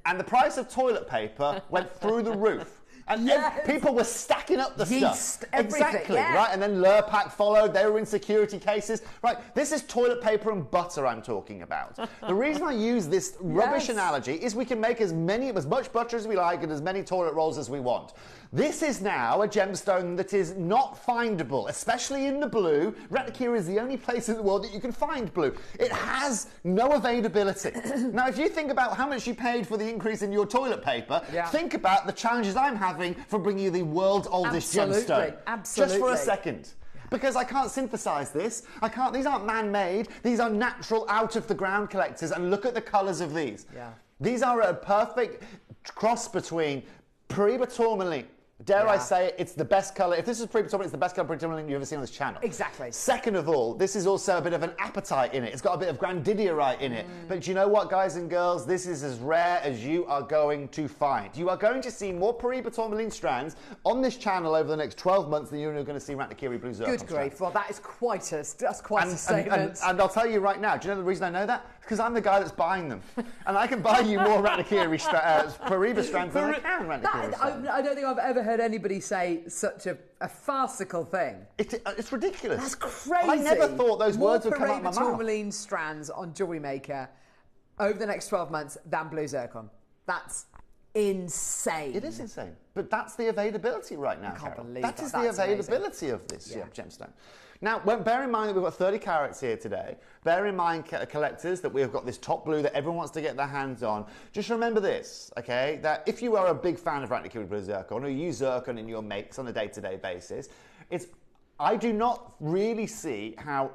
And the price of toilet paper went through the roof. And people were stacking up the yeast, stuff. everything, Exactly, right? And then Lurpak followed. They were in security cases. Right, this is toilet paper and butter I'm talking about. The reason I use this rubbish analogy is we can make as much butter as we like and as many toilet rolls as we want. This is now a gemstone that is not findable, especially in the blue. Ratnakiri is the only place in the world that you can find blue. It has no availability. Now, if you think about how much you paid for the increase in your toilet paper, think about the challenges I'm having for bringing you the world's oldest gemstone. Absolutely. Just for a second. Because I can't synthesize this. These aren't man-made. These are natural, out-of-the-ground collectors. And look at the colors of these. These are a perfect cross between Paraiba tourmaline. Dare I say it, it's the best colour. If this is Paraiba tourmaline, it's the best colour Paraiba tourmaline you've ever seen on this channel. Exactly. Second of all, this is also a bit of an apatite in it. It's got a bit of grandidiorite in it. But you know what, guys and girls? This is as rare as you are going to find. You are going to see more Paraiba tourmaline strands on this channel over the next 12 months than you're going to see Ratnakiri blue zircon. Good grief. Well, that is quite a statement. And I'll tell you right now, do you know the reason I know that? Because I'm the guy that's buying them. And I can buy you more Ratnakiri Paraiba strands than I can Ratnakiri strands. I don't think I've ever heard anybody say such a farcical thing. It's ridiculous. That's crazy. I never thought those words would come out of my mouth. More tourmaline strands on JewelleryMaker over the next 12 months than blue zircon. That's insane. It is insane. But that's the availability right now, Carol. That is the availability of this gemstone. Now, bear in mind that we've got 30 carats here today. Bear in mind, collectors, that we've got this top blue that everyone wants to get their hands on. Just remember this, okay, that if you are a big fan of Ratnakiri blue zircon or you use zircon in your makes on a day-to-day basis, I do not really see how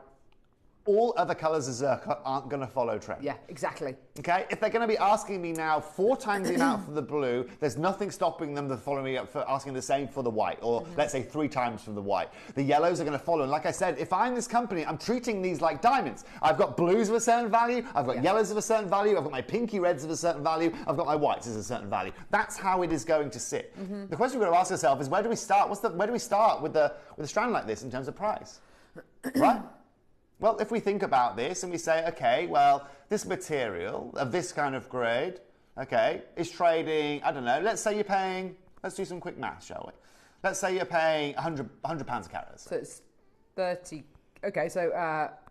all other colours of zircon aren't going to follow trend. Yeah, exactly. Okay, if they're going to be asking me now 4 times the amount for the blue, there's nothing stopping them from following me up for asking the same for the white, or let's say 3 times for the white. The yellows are going to follow. And like I said, if I'm this company, I'm treating these like diamonds. I've got blues of a certain value, I've got yellows of a certain value, I've got my pinky reds of a certain value, I've got my whites of a certain value. That's how it is going to sit. The question we've got to ask ourselves is, where do we start? Where do we start with a strand like this in terms of price? Right? Well, if we think about this and we say, okay, well, this material of this kind of grade, okay, is trading, I don't know, let's say you're paying, let's do some quick maths, shall we? Let's say you're paying £100 a carat. So it's 30, okay, so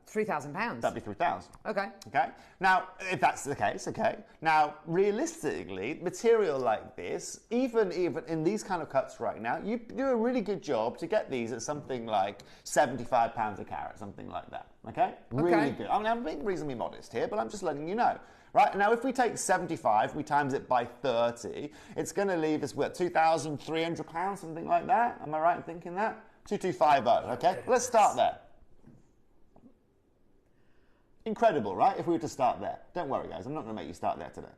£3,000. That'd be 3,000. Okay. Okay. Now, if that's the case, okay. Now, realistically, material like this, even in these kind of cuts right now, you do a really good job to get these at something like £75 a carat, something like that. Okay. Really good. I mean, I'm being reasonably modest here, but I'm just letting you know. Right, now if we take 75, we times it by 30, it's going to leave us, what, £2,300, something like that? Am I right in thinking that? 2250, okay? Let's start there. Incredible, right? If we were to start there. Don't worry, guys. I'm not going to make you start there today.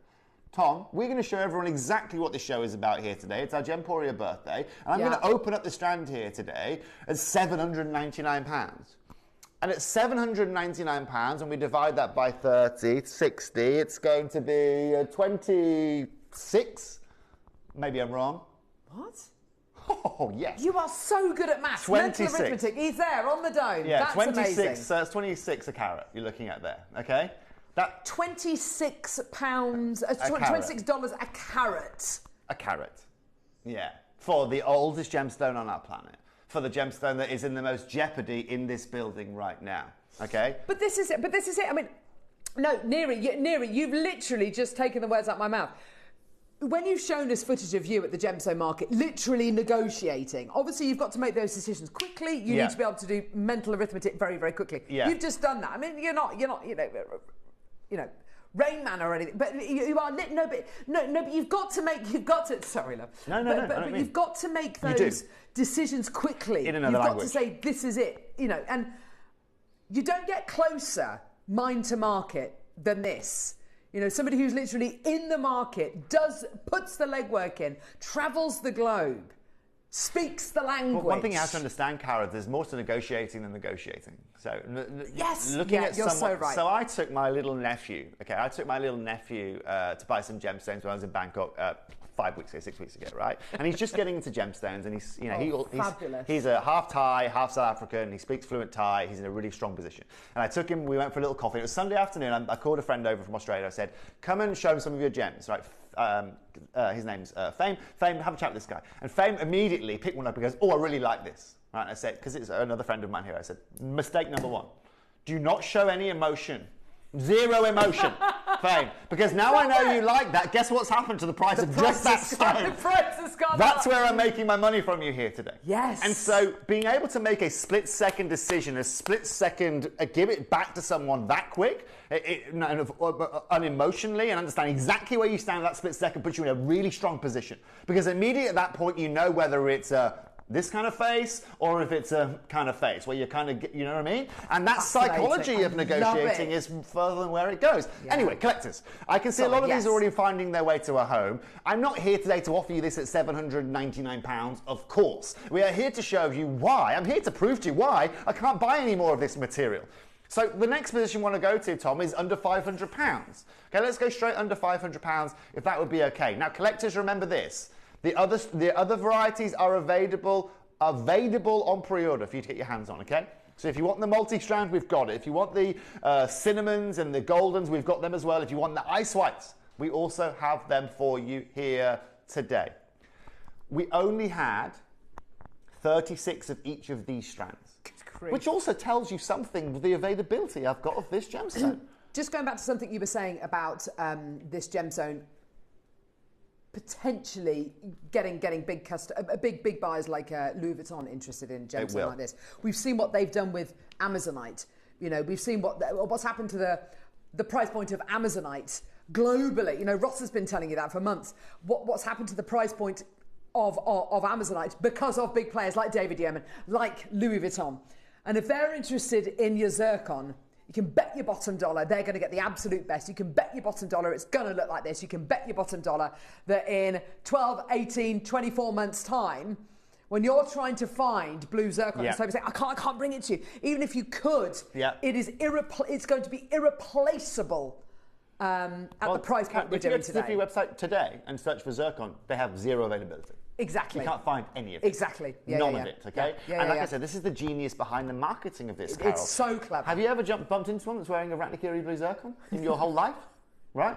Tom, we're going to show everyone exactly what this show is about here today. It's our Gemporia birthday. And I'm going to open up the strand here today at £799. And at £799, when we divide that by 30, 60, it's going to be 26. Maybe I'm wrong. What? Oh, yes. You are so good at maths. 26. Mental arithmetic. He's there on the dome. Yeah, that's 26. amazing. So it's 26 a carat you're looking at there, okay? That £26, $26 a carat. A carat. Yeah. For the oldest gemstone on our planet. For the gemstone that is in the most jeopardy in this building right now. Okay? But this is it. I mean, no, Neri, you've literally just taken the words out of my mouth. When you've shown us footage of you at the gemstone market, literally negotiating, obviously you've got to make those decisions quickly. You need to be able to do mental arithmetic very, very quickly. Yeah. You've just done that. I mean, you're not, Rain Man or anything, but you are but you've got to. Sorry, love. No. But you've got to make those decisions quickly. In another language. You've got to say this is it, and You don't get closer mind to market than this. You know, somebody who's literally in the market, puts the legwork in, travels the globe, speaks the language. Well, one thing you have to understand, Cara, there's more to negotiating than negotiating. So, yes, looking at you're someone, so right. So I took my little nephew. To buy some gemstones when I was in Bangkok 6 weeks ago, right? And he's just getting into gemstones, and he's, you know, he's a half Thai, half South African. He speaks fluent Thai. He's in a really strong position. And I took him. We went for a little coffee. It was Sunday afternoon. I called a friend over from Australia. I said, "Come and show him some of your gems." Right? His name's Fame. Fame, have a chat with this guy. And Fame immediately picked one up and goes, "Oh, I really like this." Right? And I said, because it's another friend of mine here. I said, "Mistake number one: do not show any emotion. Zero emotion." Fame, because now I know you like that. Guess what's happened to the price of just that stone? The price has gone That's up. where I'm making my money from you here today. Yes. And so being able to make a split-second decision, give it back to someone that quick, unemotionally, and understand exactly where you stand at that split second puts you in a really strong position. Because immediately at that point, you know whether it's this kind of face, or if it's a kind of face where you kind of, you know what I mean? And that psychology of negotiating is further than where it goes. Yeah. Anyway, collectors, I can see a lot of these already finding their way to a home. I'm not here today to offer you this at £799, of course. We are here to show you why. I'm here to prove to you why I can't buy any more of this material. So the next position we want to go to, Tom, is under £500. Okay, let's go straight under £500, if that would be okay. Now, collectors, remember this. The other varieties are available on pre-order for you to get your hands on, okay? So if you want the multi-strand, we've got it. If you want the cinnamons and the goldens, we've got them as well. If you want the ice whites, we also have them for you here today. We only had 36 of each of these strands, which also tells you something with the availability I've got of this gemstone. Just going back to something you were saying about this gemstone, potentially getting big buyers like Louis Vuitton interested in gemstone like this. We've seen what they've done with Amazonite. You know, we've seen what's happened to the price point of Amazonite globally. You know, Ross has been telling you that for months. What's happened to the price point of Amazonite because of big players like David Yurman, like Louis Vuitton. And if they're interested in your zircon, you can bet your bottom dollar they're going to get the absolute best. You can bet your bottom dollar it's going to look like this. You can bet your bottom dollar that in 12, 18, 24 months' time, when you're trying to find blue zircon, and say, I can't bring it to you. Even if you could, it's going to be irreplaceable at the price point we're doing today. If you go to the website today and search for zircon, they have zero availability. Exactly. You can't find any of it. Exactly. None of it, okay? And like I said, this is the genius behind the marketing of this, Carol. It's so clever. Have you ever bumped into someone that's wearing a Ratnakiri blue zircon in your whole life? Right?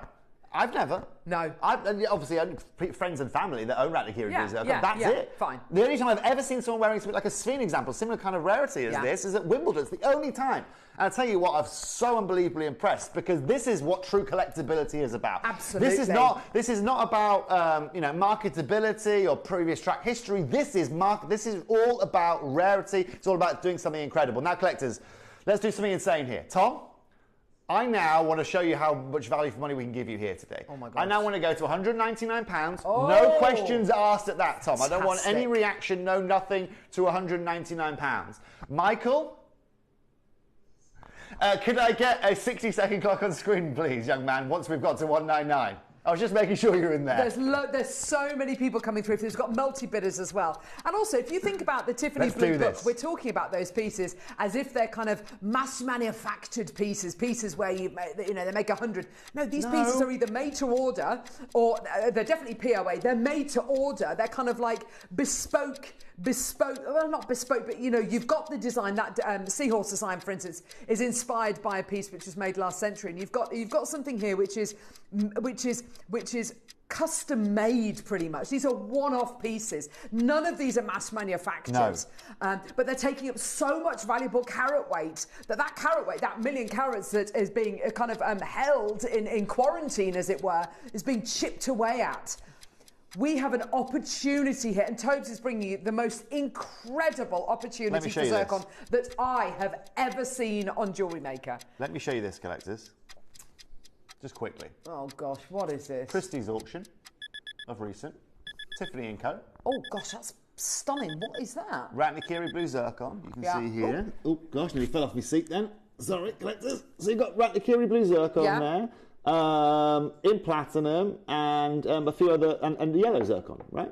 I've never. No. And obviously, friends and family that own Ratnakiri blue zircon. That's it. Fine. The only time I've ever seen someone wearing something like a Sphene example, similar kind of rarity as this, is at Wimbledon. It's the only time. And I'll tell you what, I'm so unbelievably impressed because this is what true collectability is about. Absolutely. This is not about marketability or previous track history. This is all about rarity. It's all about doing something incredible. Now, collectors, let's do something insane here. Tom? I now want to show you how much value for money we can give you here today. Oh my gosh. I now want to go to £199. Oh, no questions asked at that, Tom. fantastic. I don't want any reaction, no nothing, to £199. Michael? Could I get a 60-second clock on screen, please, young man, once we've got to 199? I was just making sure you're in there. There's so many people coming through. There's got multi-bidders as well. And also, if you think about the Tiffany Blue Book, we're talking about those pieces as if they're kind of mass-manufactured pieces where they make 100. No, these pieces are either made to order or they're definitely POA. They're made to order. They're kind of like bespoke, well, not bespoke, but you've got the design. That seahorse design, for instance, is inspired by a piece which was made last century, and you've got something here which is custom made pretty much. These are one-off pieces. None of these are mass manufactured, but they're taking up so much valuable carat weight that carat weight, that 1,000,000 carats that is being kind of held in quarantine, as it were, is being chipped away at. We have an opportunity here, and Tobes is bringing you the most incredible opportunity for zircon that I have ever seen on Jewellery Maker. Let me show you this, collectors. Just quickly. Oh gosh, what is this? Christie's auction of recent. Tiffany & Co. Oh gosh, that's stunning. What is that? Ratnakiri blue zircon, you can see here. Oh, gosh, nearly fell off my seat then. Sorry, collectors. So you've got Ratnakiri blue zircon there, in platinum, and a few other, and the yellow zircon, right?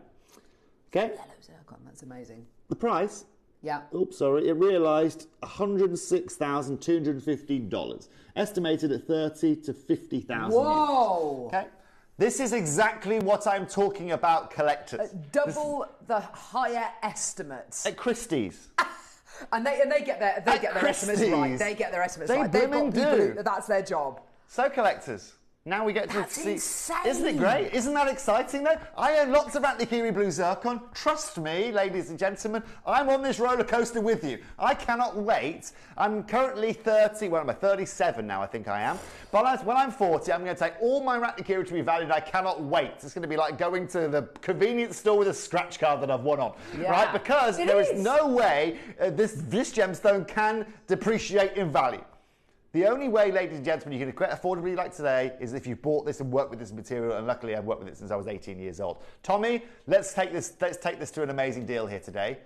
Okay. Yellow zircon, that's amazing. The price? Yeah. Oops, sorry. It realised $106,250, estimated at $30,000 to $50,000. Whoa! Okay. This is exactly what I'm talking about, collectors. Double the higher estimates at Christie's. And they get their estimates right. They get their estimates right. They've got people who, that's their job. So, collectors, now we get to see. Insane. Isn't it great? Isn't that exciting though? I own lots of Ratnakiri blue zircon. Trust me, ladies and gentlemen, I'm on this roller coaster with you. I cannot wait. I'm currently 30. Well, am I 37 now? I think I am. But when I'm 40, I'm going to take all my Ratnakiri to be valued. I cannot wait. It's going to be like going to the convenience store with a scratch card that I've won on, right? Because there is no way this gemstone can depreciate in value. The only way, ladies and gentlemen, you can get affordably like today is if you bought this and worked with this material, and luckily I've worked with it since I was 18 years old. Tommy, let's take this to an amazing deal here today.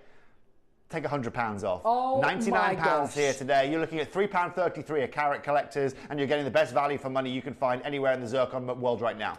Take £100 off. Oh, £99 here today. You're looking at £3.33 a carat, collectors, and you're getting the best value for money you can find anywhere in the zircon world right now.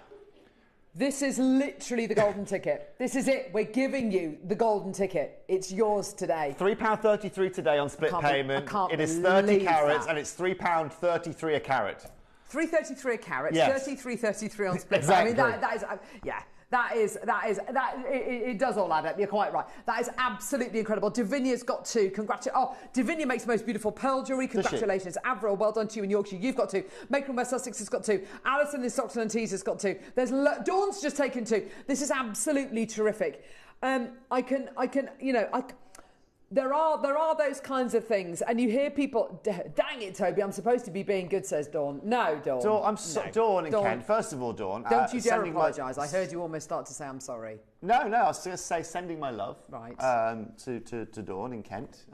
This is literally the golden ticket. This is it. We're giving you the golden ticket. It's yours today. £3.33 today on split payment. It is 30 carats and it's £3.33 a carat. $3.33 a carat. Yes. $33.33 on split. Exactly. I mean, that is, yeah. It does all add up. You're quite right. That is absolutely incredible. Davinia's got two. Davinia makes the most beautiful pearl jewellery. Congratulations. Avril, well done to you in Yorkshire. You've got two. Maker in West Sussex has got two. Alison in Stockton and Tees has got two. Dawn's just taken two. This is absolutely terrific. There are those kinds of things, and you hear people, dang it, Toby, I'm supposed to be being good, says Dawn. No, Dawn. Dawn and Ken, first of all, Dawn. Don't you dare apologise. I heard you almost start to say I'm sorry. No, I was going to say sending my love to Dawn in Kent.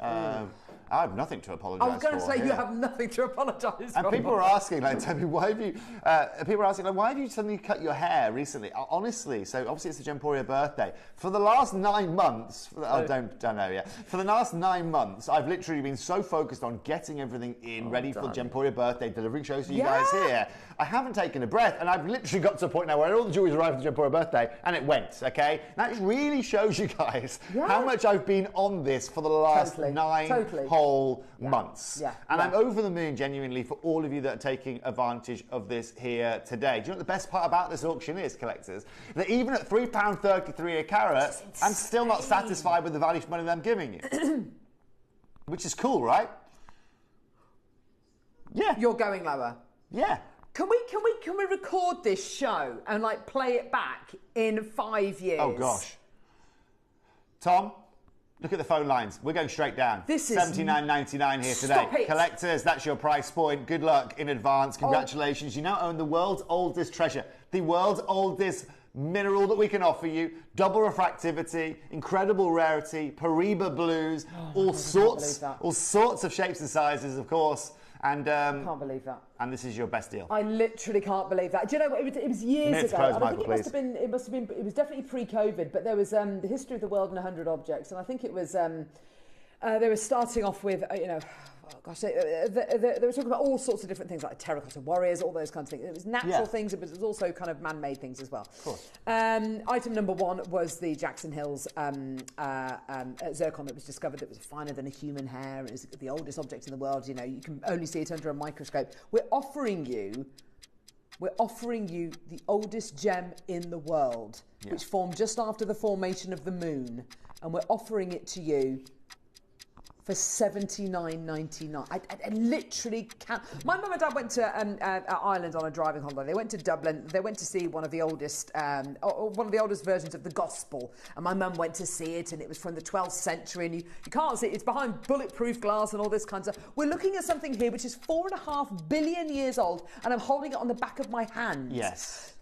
I have nothing to apologise for. I was going to say you have nothing to apologise for. And people are asking, like, Toby, why have you suddenly cut your hair recently? Honestly, so obviously it's the Gemporia birthday. For the last 9 months, don't know yet. For the last 9 months, I've literally been so focused on getting everything ready for the Gemporia birthday, delivering shows for you guys here. I haven't taken a breath, and I've literally got to a point now where all the jewelry's arrived for the Gemporia birthday, and it went, okay? That really shows you guys how much I've been on this for the last 9 whole months. And I'm over the moon, genuinely, for all of you that are taking advantage of this here today. Do you know what the best part about this auction is, collectors? That even at £3.33 a carat, I'm still not satisfied with the value for money that I'm giving you. Which is cool, right? Yeah. You're going lower. Yeah. Can we record this show and like play it back in 5 years? Oh gosh. Tom, look at the phone lines. We're going straight down. This is $79.99 here today. Collectors, that's your price point. Good luck in advance. Congratulations. You now own the world's oldest treasure, the world's oldest mineral that we can offer you. Double refractivity, incredible rarity, Pariba blues, all sorts of shapes and sizes, of course. And I can't believe that. And this is your best deal. I literally can't believe that. Do you know what? It was years ago. I think it must have been. It was definitely pre-COVID. But there was the history of the world in 100 objects, and I think it was. They were starting off with they were talking about all sorts of different things like terracotta warriors, all those kinds of things. It was natural things, but it was also kind of man-made things as well. Of course. Item number 1 was the Jackson Hills zircon that was discovered that was finer than a human hair. It was the oldest object in the world. You know, you can only see it under a microscope. We're offering you the oldest gem in the world, which formed just after the formation of the moon, and we're offering it to you for $79.99. I literally can't. My mum and dad went to Ireland on a driving holiday. They went to Dublin. They went to see one of the oldest versions of the Gospel. And my mum went to see it, and it was from the 12th century. And you can't see it. It's behind bulletproof glass and all this kind of stuff. We're looking at something here which is 4.5 billion years old, and I'm holding it on the back of my hand. Yes.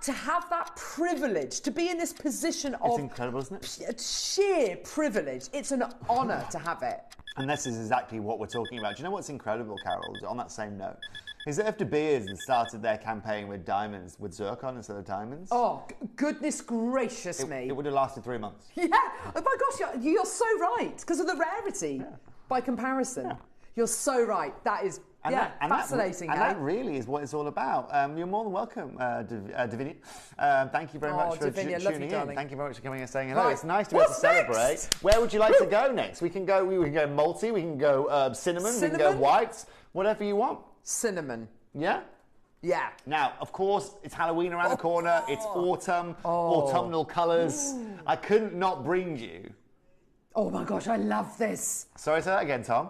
To have that privilege, to be in this position of... It's incredible, isn't it? Sheer privilege. It's an honour to have it. And this is exactly what we're talking about. Do you know what's incredible, Carol, on that same note? Is it after Beers that started their campaign with diamonds, with zircon instead of diamonds? Oh, goodness gracious me. It would have lasted 3 months. Yeah. Oh my gosh, you're so right. Because of the rarity by comparison. Yeah. You're so right. That is fascinating. That really is what it's all about. You're more than welcome, Davinia. Thank you very much for tuning in. Darling. Thank you very much for coming and saying hello. Right. It's nice to be able to celebrate. Where would you like to go next? We can go multi, we can go cinnamon, we can go whites, whatever you want. Cinnamon. Yeah? Yeah. Now, of course, it's Halloween around the corner. It's autumn, autumnal colours. I couldn't not bring you. Oh my gosh, I love this. Sorry, say that again, Tom.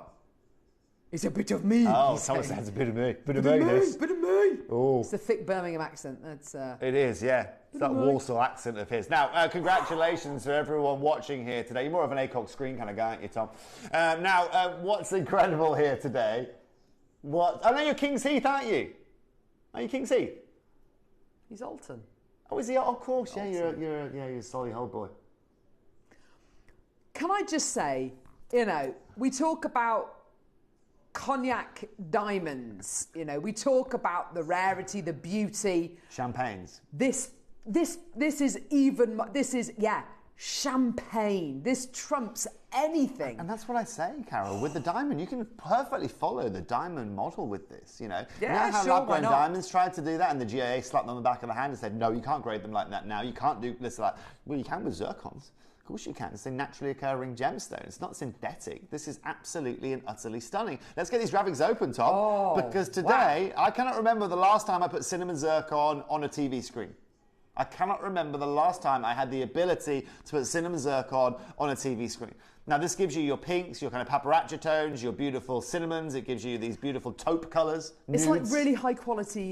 It's a bit of me. Oh, Thomas says a bit of me. Bit of me, this. Bit of me. Oh. It's the thick Birmingham accent. That's. It is, yeah. It's that Walsall accent of his. Now, congratulations to everyone watching here today. You're more of an ACOG screen kind of guy, aren't you, Tom? What's incredible here today? I know you're King's Heath, aren't you? Are you King's Heath? He's Alton. Oh, is he? Oh, of course, yeah. You're a Solihull boy. Can I just say, we talk about cognac diamonds. We talk about the rarity, the beauty. Champagnes. This is champagne. This trumps anything. And that's what I say, Carol. With the diamond, you can perfectly follow the diamond model with this, Yeah, you know how sure, lab-grown diamonds tried to do that and the GIA slapped them on the back of the hand and said, no, you can't grade them like that now. You can't do this like... Well, you can with zircons. Of course you can. It's a naturally occurring gemstone. It's not synthetic. This is absolutely and utterly stunning. Let's get these graphics open, Tom. Because today, I cannot remember the last time I put cinnamon zircon on a TV screen. I cannot remember the last time I had the ability to put cinnamon zircon on a TV screen. Now, this gives you your pinks, your kind of paparazzi tones, your beautiful cinnamons. It gives you these beautiful taupe colours. It's like really high quality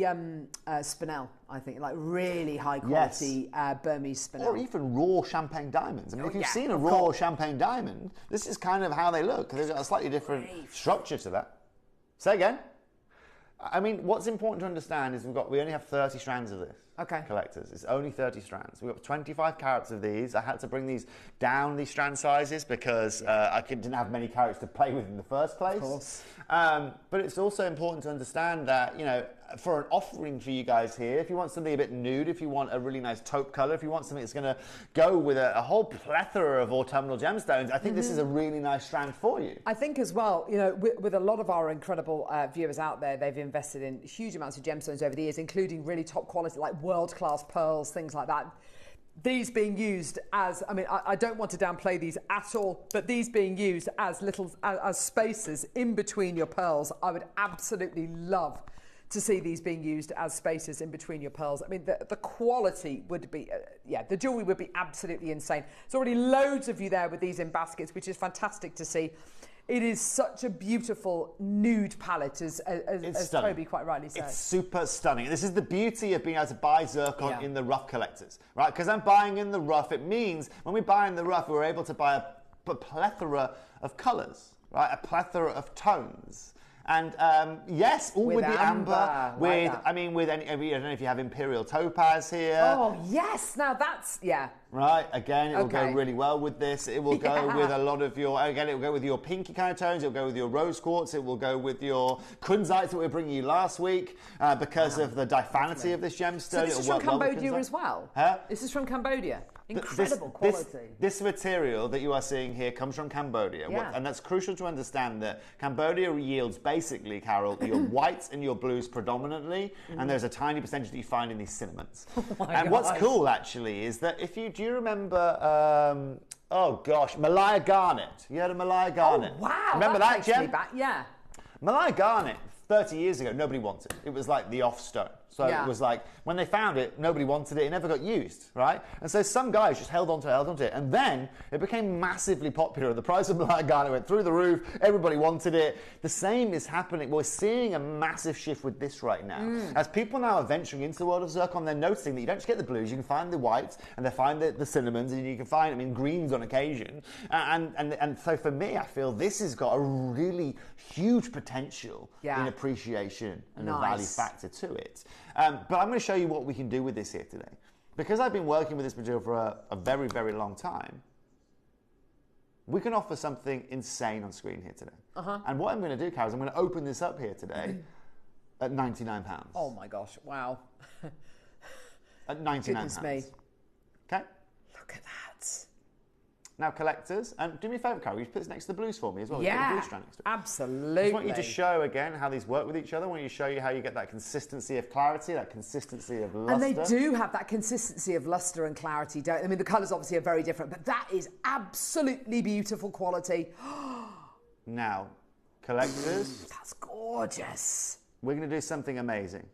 spinel, I think. Like really high quality Burmese spinel. Or even raw champagne diamonds. I mean, if you've seen a raw champagne diamond, this is kind of how they look. They've got a slightly different structure to that. Say again. I mean, what's important to understand is we only have 30 strands of this. Okay. Collectors. It's only 30 strands. We've got 25 carats of these. I had to bring these down, these strand sizes, because I didn't have many carats to play with in the first place. Of course. But it's also important to understand that, for an offering for you guys here, if you want something a bit nude, if you want a really nice taupe colour, if you want something that's going to go with a whole plethora of autumnal gemstones, I think this is a really nice strand for you. I think as well, with a lot of our incredible viewers out there, they've invested in huge amounts of gemstones over the years, including really top quality, like world-class pearls, things like that. These being used as, I don't want to downplay these at all, but these being used as as spaces in between your pearls, I would absolutely love to see these being used as spaces in between your pearls. I mean, the quality would be, the jewellery would be absolutely insane. There's already loads of you there with these in baskets, which is fantastic to see. It is such a beautiful nude palette, as Toby quite rightly said. It's super stunning. This is the beauty of being able to buy zircon in the rough collectors, right? Because I'm buying in the rough. It means when we buy in the rough, we're able to buy a plethora of colours, right? A plethora of tones. And yes, all with the amber, with any, I don't know if you have imperial topaz here. Oh yes, now that's Right, again, it will go really well with this. It will go with a lot of your, it will go with your pinky kind of tones, it will go with your rose quartz, it will go with your kunzite that we were bringing you last week because of the diaphanity of this gemstone. So this is from Cambodia as well? Huh? This is from Cambodia. Incredible quality. This material that you are seeing here comes from Cambodia. And that's crucial to understand that Cambodia yields basically, Carol, your whites and your blues predominantly, and there's a tiny percentage that you find in these cinnamons. What's cool, actually, is that do you remember, Malaya Garnet? You heard of Malaya Garnet? Oh, wow. Remember that, Gem? Yeah. Malaya Garnet, 30 years ago, nobody wanted. It was like the off stone. So it was like, when they found it, nobody wanted it. It never got used, right? And so some guys just held on to it. And then it became massively popular. The price of Malaya Garnet went through the roof. Everybody wanted it. The same is happening. We're seeing a massive shift with this right now. As people now are venturing into the world of zircon, they're noticing that you don't just get the blues. You can find the whites, and they find the cinnamons, and you can find them in greens on occasion. And so for me, I feel this has got a really huge potential in appreciation and a value factor to it. But I'm going to show you what we can do with this here today. Because I've been working with this material for a very, very long time, we can offer something insane on screen here today. And what I'm going to do, Carol, is I'm going to open this up here today. At £99. Oh my gosh, wow. At £99. Goodness me. Okay? Look at that. Now, collectors, and do me a favour, Carol, you put this next to the blues for me as well. We've got the Yeah, blue strand next to it. absolutely. I just want you to show again how these work with each other. I want you to show you how you get that consistency of clarity, that consistency of luster. And they do have that consistency of luster and clarity, don't they? I mean, the colours obviously are very different, but that is absolutely beautiful quality. Now, collectors, That's gorgeous. we're going to do something amazing.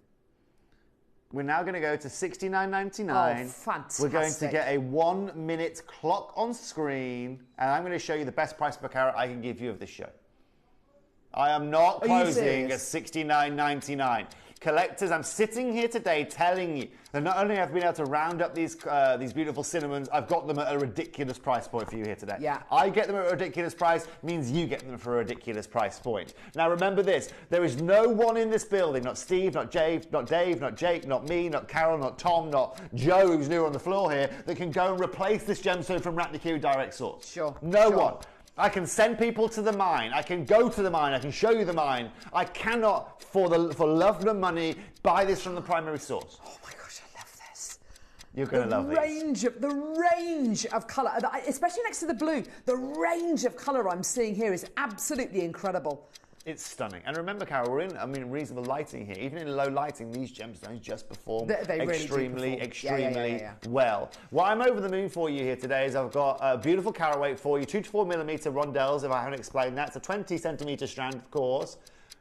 We're now going to go to $69.99. Oh, fantastic. We're going to get a 1 minute clock on screen, and I'm going to show you the best price per carat I can give you of this show. I am not Are you closing at serious? $69.99. Collectors, I'm sitting here today telling you that not only have I been able to round up these beautiful cinnamons, I've got them at a ridiculous price point for you here today. Yeah. I get them at a ridiculous price, means you get them for a ridiculous price point. Now remember this, there is no one in this building, not Steve, not Dave, not Jake, not me, not Carol, not Tom, not Joe, who's new on the floor here, that can go and replace this gemstone from Ratnikiri Direct Source. Sure. No Sure. one. I can send people to the mine. I can go to the mine. I can show you the mine. I cannot, for love nor money, buy this from the primary source. Oh my gosh, I love this. You're going to love these. The range of colour, especially next to the blue, the range of colour I'm seeing here is absolutely incredible. It's stunning. And remember, Carol, we're in reasonable lighting here. Even in low lighting, these gemstones just perform They really extremely, do perform. extremely Yeah. well. What I'm over the moon for you here today is I've got a beautiful carat weight for you, 2 to 4 millimetre rondelles, if I haven't explained that. It's a 20 centimetre strand, of course.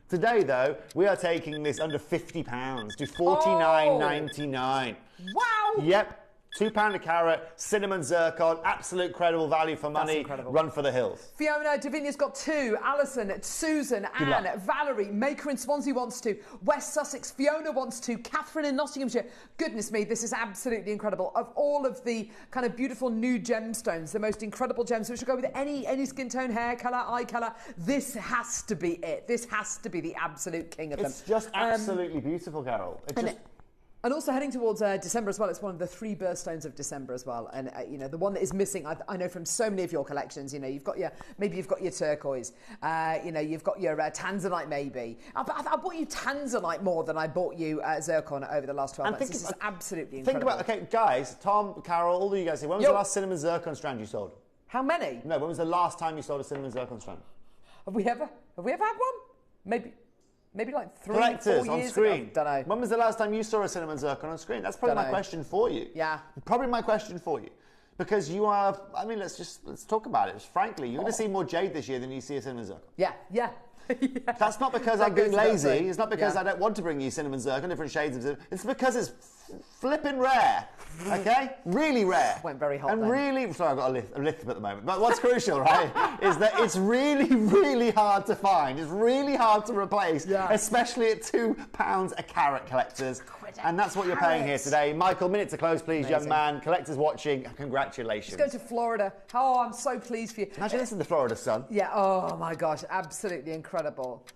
Today, though, we are taking this under £50 to $49.99. Wow! Yep. £2 a carat, cinnamon zircon, absolute credible value for money. incredible. Run for the hills. Fiona, Davinia's got 2. Alison, Susan, Good Anne, luck. Valerie, Maker in Swansea wants 2. West Sussex, Fiona wants 2. Catherine in Nottinghamshire. Goodness me, this is absolutely incredible. Of all of the kind of beautiful new gemstones, the most incredible gems, which will go with any skin tone, hair colour, eye colour, this has to be it. This has to be the absolute king of them. It's just absolutely beautiful, Carol. And also heading towards December as well. It's one of the 3 birthstones of December as well. And the one that is missing, I know from so many of your collections. You've got your turquoise. You've got your tanzanite maybe. I bought you tanzanite more than I bought you zircon over the last 12 months. This is absolutely incredible. Think about, okay, guys, Tom, Carol, all of you guys here. When was the last cinnamon zircon strand you sold? How many? No, when was the last time you sold a cinnamon zircon strand? Have we ever had one? Maybe like 3 Collectors 4 on years screen. ago. Don't know. When was the last time you saw a cinnamon zircon on screen? That's probably my question for you. Yeah. Probably my question for you. Because you are, let's talk about it. Frankly, you're going to see more jade this year than you see a cinnamon zircon. Yeah. That's not because That I'm being goes without lazy. saying. It's not because Yeah. I don't want to bring you cinnamon zircon, different shades of zircon. It's because it's flipping rare. Okay? Really rare. Went very hot And then. really, sorry, I've got a lisp at the moment. But what's crucial, right, is that it's really, really hard to find. It's really hard to replace, especially at £2 a carat, collectors. And that's what you're paying here today. Michael, minute to close, please, young man. Collectors watching, congratulations. Let's go to Florida. Oh, I'm so pleased for you. Imagine this in the Florida sun. Yeah, oh my gosh, absolutely incredible.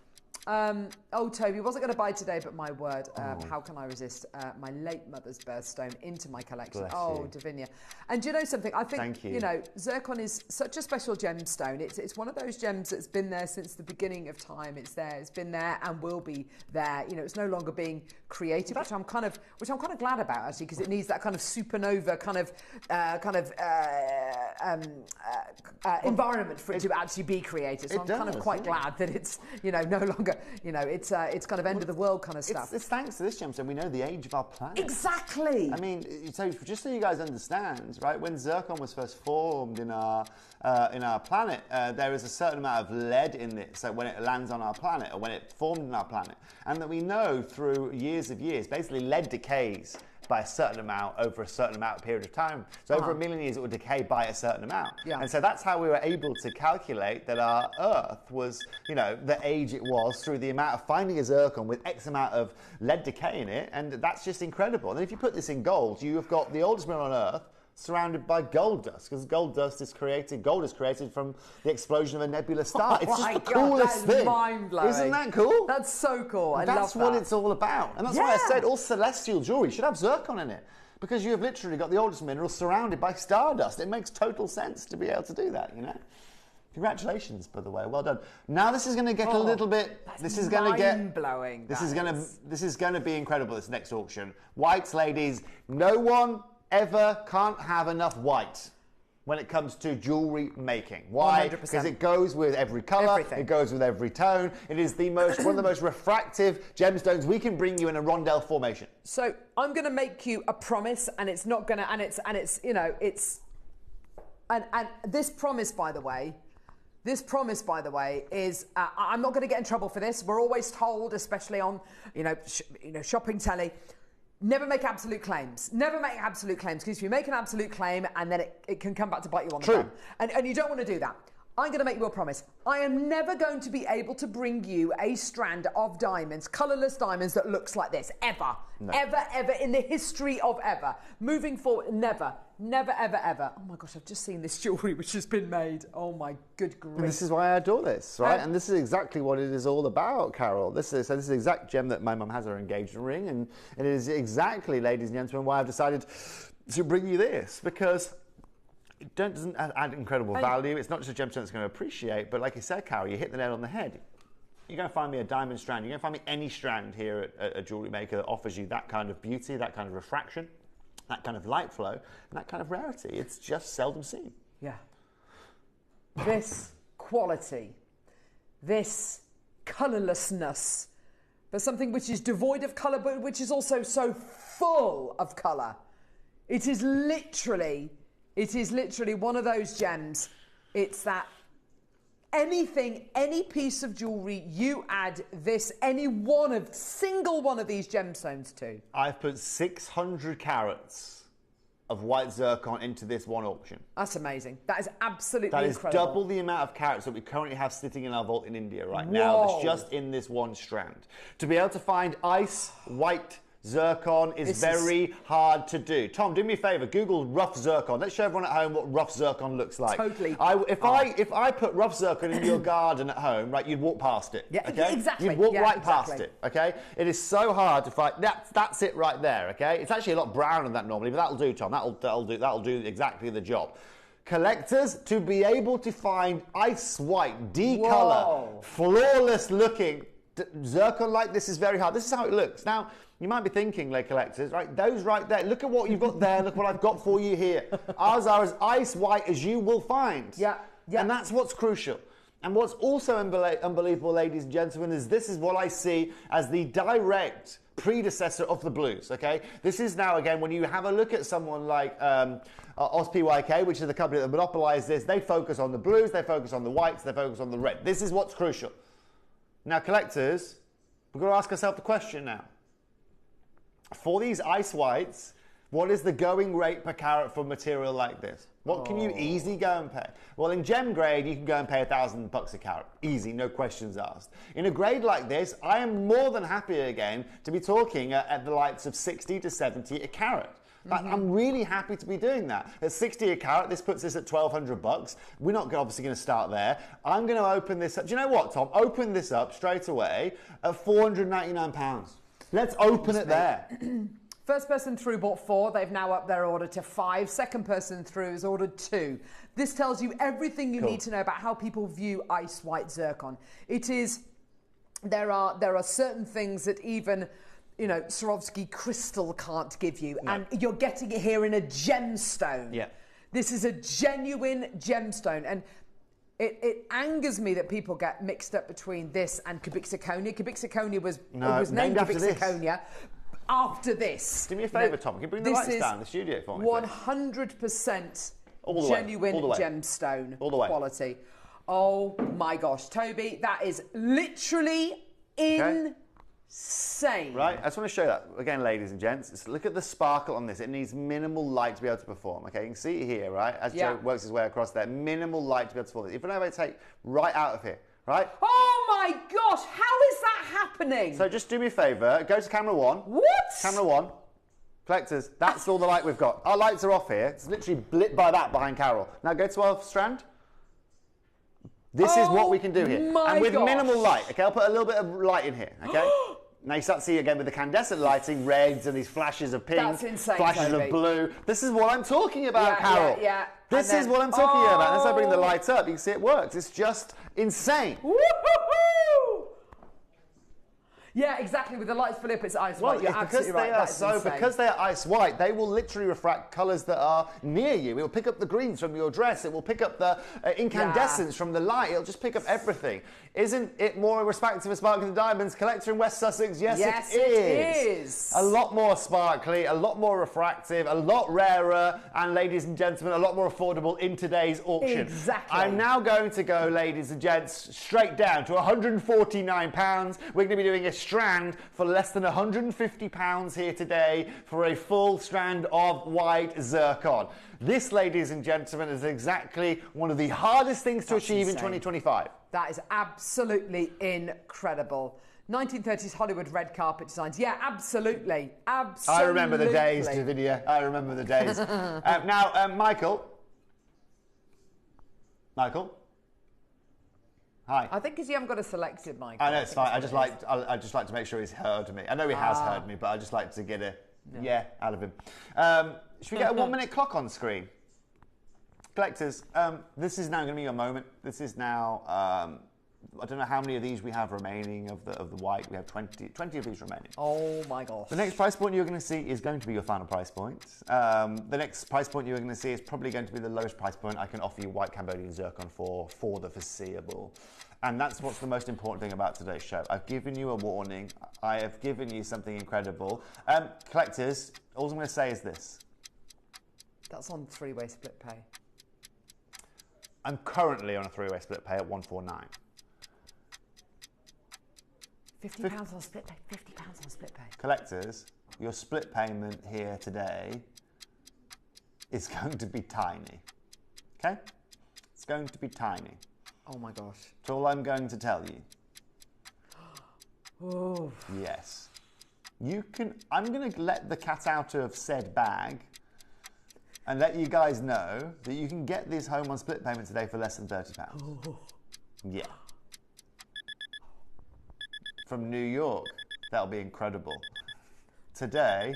Toby, wasn't going to buy today, but my word, how can I resist my late mother's birthstone into my collection? Bless Oh, you. Davinia. And do you know something? I think, Thank you. zircon is such a special gemstone. It's one of those gems that's been there since the beginning of time. It's there, it's been there and will be there. It's no longer being created, which I'm kind of glad about, actually, because it needs that kind of supernova environment for it to actually be created. So I'm kind of quite glad that it's, no longer, it's kind of end of the world kind of stuff. It's thanks to this gemstone we know the age of our planet. Exactly. I mean, so just so you guys understand, right? When zircon was first formed in our planet, there is a certain amount of lead in it. So when it lands on our planet, or when it formed in our planet, and that we know through years of years, basically lead decays by a certain amount over a certain period of time. So over 1 million years, it would decay by a certain amount. Yeah. And so that's how we were able to calculate that our Earth was, the age it was through the amount of finding a zircon with X amount of lead decay in it. And that's just incredible. And if you put this in gold, you have got the oldest mineral on Earth surrounded by gold dust, because gold is created from the explosion of a nebulous star. It's just the coolest thing. Mind-blowing. Isn't that cool? That's so cool. I love That's what it's all about. And that's why I said all celestial jewelry should have zircon in it, because you have literally got the oldest mineral surrounded by stardust. It makes total sense to be able to do that, Congratulations, by the way. Well done. Now this is going to get a little bit. This is going to get blowing. This is going to be incredible. This next auction. Whites, ladies. No one ever can't have enough white when it comes to jewellery making. Why? 100%. Because it goes with every colour, it goes with every tone. It is the most one of the most refractive gemstones we can bring you in a rondelle formation. So I'm going to make you a promise, and it's not going to, and it's you know, it's, and this promise, by the way. This promise, by the way, is I'm not going to get in trouble for this. We're always told, especially on shopping telly, never make absolute claims. Never make absolute claims, because if you make an absolute claim and then it can come back to bite you on the bum. And you don't want to do that. I'm going to make you a promise. I am never going to be able to bring you a strand of diamonds, colourless diamonds, that looks like this, ever. No. Ever in the history of ever. Moving forward, never, ever. Oh my gosh, I've just seen this jewellery which has been made. Oh my good grief. And this is why I adore this, right? And this is exactly what it is all about, Carol. This is the exact gem that my mum has her engagement ring, and it is exactly, ladies and gentlemen, why I've decided to bring you this, because it doesn't add incredible value. It's not just a gemstone that's going to appreciate, but like you said, Carol, you hit the nail on the head. You're going to find me a diamond strand. You're going to find me any strand here at Jewellery Maker that offers you that kind of beauty, that kind of refraction, that kind of light flow, and that kind of rarity. It's just seldom seen. Yeah. This quality, this colourlessness, but something which is devoid of colour, but which is also so full of colour. It is literally one of those gems. It's that anything, any piece of jewellery you add this, single one of these gemstones to. I've put 600 carats of white zircon into this one auction. That's amazing. That is absolutely incredible. That is double the amount of carats that we currently have sitting in our vault in India right now. That's just in this one strand. To be able to find ice white zircon is very hard to do. Tom, do me a favour. Google rough zircon. Let's show everyone at home what rough zircon looks like. Totally. If I put rough zircon in your garden at home, right, you'd walk past it. Yeah, okay? exactly. You'd walk past it. Okay. It is so hard to find. That's it right there. Okay. It's actually a lot browner than that normally, but that'll do, Tom. That'll do exactly the job. Collectors, to be able to find ice white, D-colour, flawless looking zircon like this is very hard. This is how it looks. Now, you might be thinking, like collectors, right, those right there, look at what you've got there, look what I've got for you here. Ours are as ice white as you will find. Yeah. And that's what's crucial. And what's also unbelievable, ladies and gentlemen, is this is what I see as the direct predecessor of the blues, okay? This is now, again, when you have a look at someone like OzPYK, which is the company that monopolized this, they focus on the blues, they focus on the whites, they focus on the red. This is what's crucial. Now, collectors, we've got to ask ourselves the question now. For these ice whites, what is the going rate per carat for material like this? What can you easily go and pay? Well, in gem grade, you can go and pay $1,000 a carat. Easy, no questions asked. In a grade like this, I am more than happy again to be talking at the likes of 60 to 70 a carat. I'm really happy to be doing that. At 60 a carat, this puts us at $1,200. We're not obviously going to start there. I'm going to open this up. Do you know what, Tom? Open this up straight away at £499. Let's open it there. First person through bought 4. They've now upped their order to 5. Second person through has ordered 2. This tells you everything you need to know about how people view ice white zircon. It is, there are certain things that even, you know, Swarovski crystal can't give you. No. And you're getting it here in a gemstone. Yeah. This is a genuine gemstone. And it angers me that people get mixed up between this and cubic zirconia. Cubic zirconia was named cubic zirconia after this. Do me a favour, Tom. Can you bring the lights down in the studio for me? 100% genuine gemstone quality. Oh my gosh, Toby, that is literally insane. Right, I just want to show that again, ladies and gents. Just look at the sparkle on this. It needs minimal light to be able to perform. Okay, you can see it here, right? As Joe works his way across there, minimal light to be able to perform. If I take right out of here, right? Oh my gosh, how is that happening? So just do me a favour, go to camera 1. What? Camera 1. Collectors, that's all the light we've got. Our lights are off here. It's literally lit by that behind Carol. Now go to our strand. This is what we can do here. And with minimal light, okay? I'll put a little bit of light in here, okay? Now you start to see again with the incandescent lighting, reds and these flashes of pink, That's insane, flashes Toby. of blue. This is what I'm talking about, Carol. Yeah. This is what I'm talking about. As I bring the lights up, you can see it works. It's just insane. Woo-hoo-hoo! Yeah, exactly. With the lights fully up, it's ice white. You're absolutely right. Because they are ice white, they will literally refract colours that are near you. It will pick up the greens from your dress. It will pick up the incandescence from the light. It'll just pick up everything. Isn't it more respective of sparkling diamonds? Collector in West Sussex, yes, it is. A lot more sparkly, a lot more refractive, a lot rarer, and ladies and gentlemen, a lot more affordable in today's auction. Exactly. I'm now going to go, ladies and gents, straight down to £149. We're going to be doing a strand for less than £150 here today for a full strand of white zircon. This, ladies and gentlemen, is exactly one of the hardest things to achieve in 2025. That is absolutely incredible. 1930s Hollywood red carpet designs. Yeah, absolutely. Absolutely. I remember the days, Davidia. I remember the days. Now, Michael. Michael. Hi. I think because you haven't got a selected mic. I know, it's fine. I just like to make sure he's heard me. I know he has heard me, but I just like to get a out of him. Should we get a 1 minute clock on screen? Collectors, this is now going to be your moment. This is now, I don't know how many of these we have remaining of the white. We have 20 of these remaining. Oh my gosh. The next price point you're going to see is going to be your final price point. The next price point you're going to see is probably going to be the lowest price point I can offer you white Cambodian zircon for the foreseeable. And that's what's the most important thing about today's show. I've given you a warning. I have given you something incredible. Collectors, all I'm going to say is this. That's on three-way split pay. I'm currently on a three-way split pay at 149. £50 on split pay. £50 on split pay. Collectors, your split payment here today is going to be tiny. Okay? It's going to be tiny. Oh my gosh. That's all I'm going to tell you. Oh. Yes. I'm going to let the cat out of said bag and let you guys know that you can get this home on split payment today for less than £30. Oh. Yeah. From New York. That'll be incredible. Today,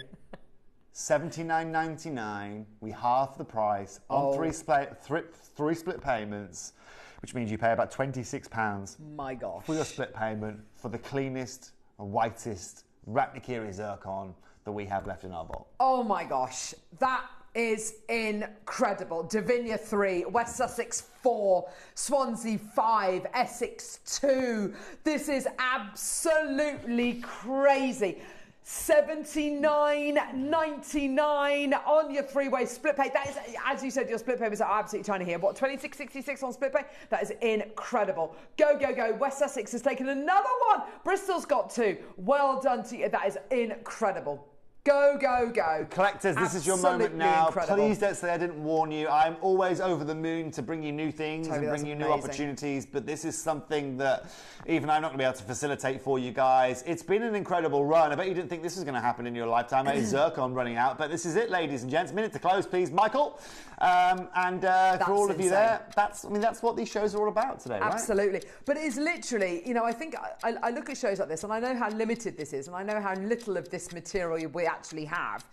$79.99. We halve the price on three split payments, which means you pay about £26 My gosh. for your split payment for the cleanest, whitest Ratnakiri zircon that we have left in our vault. Oh my gosh. That is incredible. Davinia 3, West Sussex 4, Swansea 5, Essex 2. This is absolutely crazy. $79.99 on your three-way split pay. That is, as you said, your split payments are absolutely tiny here. What, $26.66 on split pay? That is incredible. Go, go, go. West Sussex has taken another one. Bristol's got 2. Well done to you. That is incredible. Go, go, go. Collectors, this is your moment now. Please don't say I didn't warn you. I'm always over the moon to bring you new things and bring you new opportunities, but this is something that even I'm not going to be able to facilitate for you guys. It's been an incredible run. I bet you didn't think this was going to happen in your lifetime. It's zircon running out, but this is it, ladies and gents. Minute to close, please, Michael. For all of you there, that's what these shows are all about today, right? Absolutely. But it is literally, I think I look at shows like this and I know how limited this is and I know how little of this material we actually have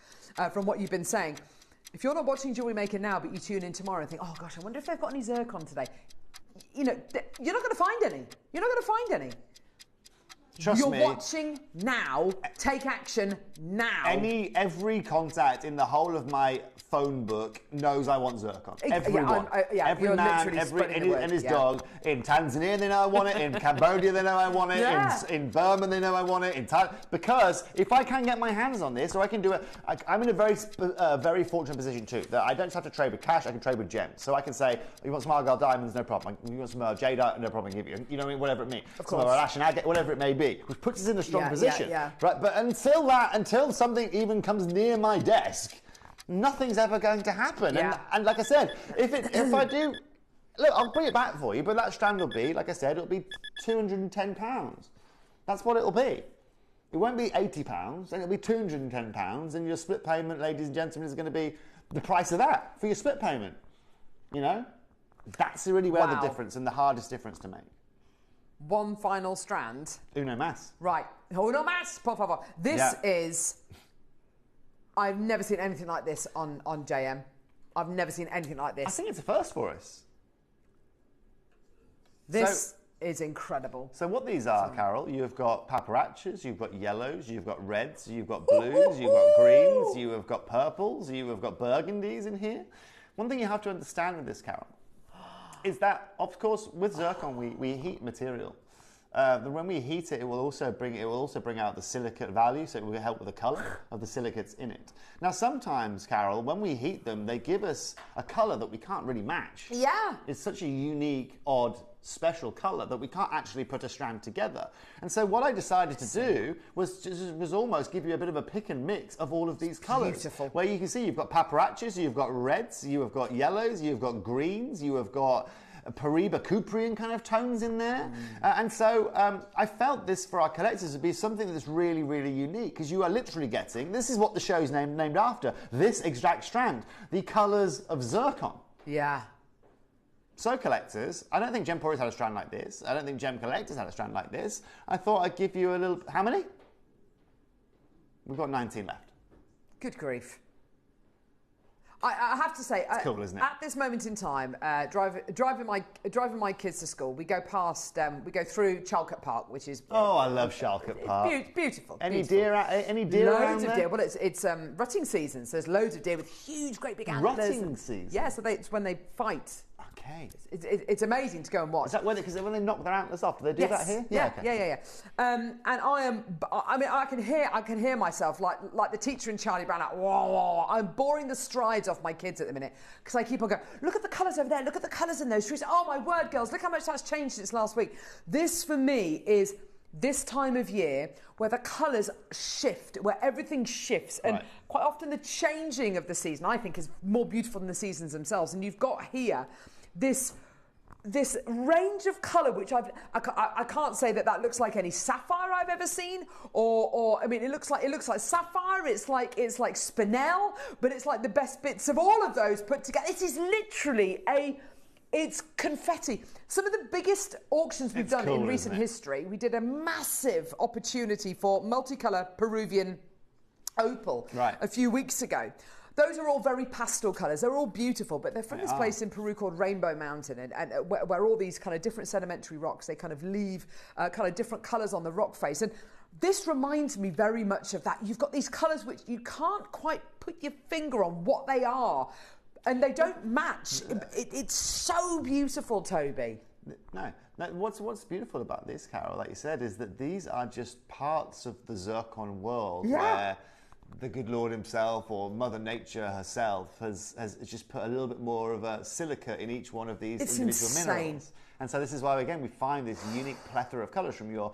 from what you've been saying. If you're not watching JewelleryMaker now but you tune in tomorrow and think, oh gosh, I wonder if they've got any zircon today, you're not going to find any. You're not going to find any. Trust me. You're watching now. Take action now. Every contact in the whole of my phone book knows I want zircon. Everyone. Every man, and his dog. In Tanzania, they know I want it. In Cambodia, they know I want it. Yeah. In Burma, they know I want it. Because if I can get my hands on this, or I can do it, I'm in a very fortunate position too. That I don't just have to trade with cash. I can trade with gems. So I can say, you want some Argyle diamonds, no problem. You want some jade, no problem. Give you. You know what I mean? Whatever it means. Of course. Some ash and agate, whatever it may be. Which puts us in a strong position. Right, but until something even comes near my desk, nothing's ever going to happen. Yeah. And like I said, if I do, look, I'll bring it back for you, but that strand will be, like I said, it'll be £210. That's what it'll be. It won't be £80, and it'll be £210, and your split payment, ladies and gentlemen, is going to be the price of that for your split payment. That's really where the difference and the hardest difference to make. one final strand. Uno más. Right. Uno más, por favor. This is... I've never seen anything like this on JM. I've never seen anything like this. I think it's a first for us. This is incredible. So what these are, Carol, you've got paparachas, you've got yellows, you've got reds, you've got blues, you've got greens, you have got purples, you have got burgundies in here. One thing you have to understand with this, Carol, is that, of course, with zircon, we heat material. When we heat it, it will also bring out the silicate value, so it will help with the colour of the silicates in it. Now, sometimes, Carol, when we heat them, they give us a colour that we can't really match. Yeah. It's such a unique, odd, special colour that we can't actually put a strand together. And so what I decided to do was almost give you a bit of a pick and mix of all of these colours. Beautiful. Where you can see you've got paparachas, you've got reds, you have got yellows, you've got greens, you have got Paraiba Cuprian kind of tones in there. And so I felt this for our collectors would be something that's really, really unique, because you are literally getting, this is what the show's named after, this exact strand, the colours of zircon. Yeah. So collectors, I don't think Gemporia's had a strand like this. I don't think Gem Collectors had a strand like this. I thought I'd give you a little, how many? We've got 19 left. Good grief. I have to say, it's cool, isn't it? At this moment in time, driving my kids to school, we go past, we go through Chalcott Park, which is I love Chalcott Park. Beautiful. Any beautiful. deer? Any deer around Loads of there? deer. Well, it's rutting season, so there's loads of deer with huge, great big antlers. Rutting season. Yeah, so it's when they fight. Okay. It's amazing to go and watch. Is that when they knock their antlers off? Do they do that here? Yeah, okay. yeah. And I can hear myself like the teacher in Charlie Brown. Like, whoa. I'm boring the strides off my kids at the minute because I keep on going. Look at the colours over there. Look at the colours in those trees. Oh my word, girls! Look how much that's changed since last week. This for me is this time of year where the colours shift, where everything shifts, and quite often the changing of the season I think is more beautiful than the seasons themselves. And you've got here this range of colour, which I can't say that looks like any sapphire I've ever seen, or I mean it looks like sapphire. It's like spinel, but it's like the best bits of all of those put together. It is literally it's confetti. Some of the biggest auctions we've done in recent history. We did a massive opportunity for multicolour Peruvian opal a few weeks ago. Those are all very pastel colours. They're all beautiful, but they're from this place in Peru called Rainbow Mountain, and where all these kind of different sedimentary rocks, they kind of leave kind of different colours on the rock face. And this reminds me very much of that. You've got these colours which you can't quite put your finger on what they are, and they don't match. It's so beautiful, Toby. No, what's beautiful about this, Carol, like you said, is that these are just parts of the zircon world where the good Lord himself or Mother Nature herself has just put a little bit more of a silica in each one of these individual minerals. And so this is why, again, we find this unique plethora of colours from your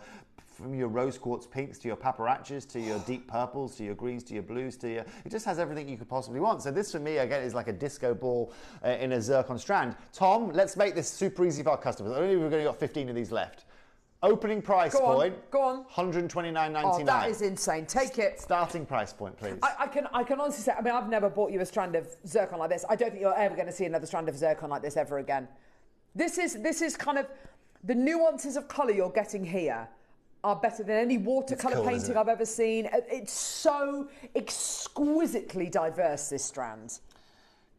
rose quartz pinks to your paparachas to your deep purples to your greens to your blues to your... It just has everything you could possibly want. So this, for me, again, is like a disco ball in a zircon strand. Tom, let's make this super easy for our customers. I think we've only got 15 of these left. Opening price point. Go on. $129.99. Oh, that is insane. Take it. Starting price point, please. I can honestly say, I mean, I've never bought you a strand of zircon like this. I don't think you're ever going to see another strand of zircon like this ever again. This is kind of the nuances of colour you're getting here are better than any watercolour painting I've ever seen. It's so exquisitely diverse, this strand.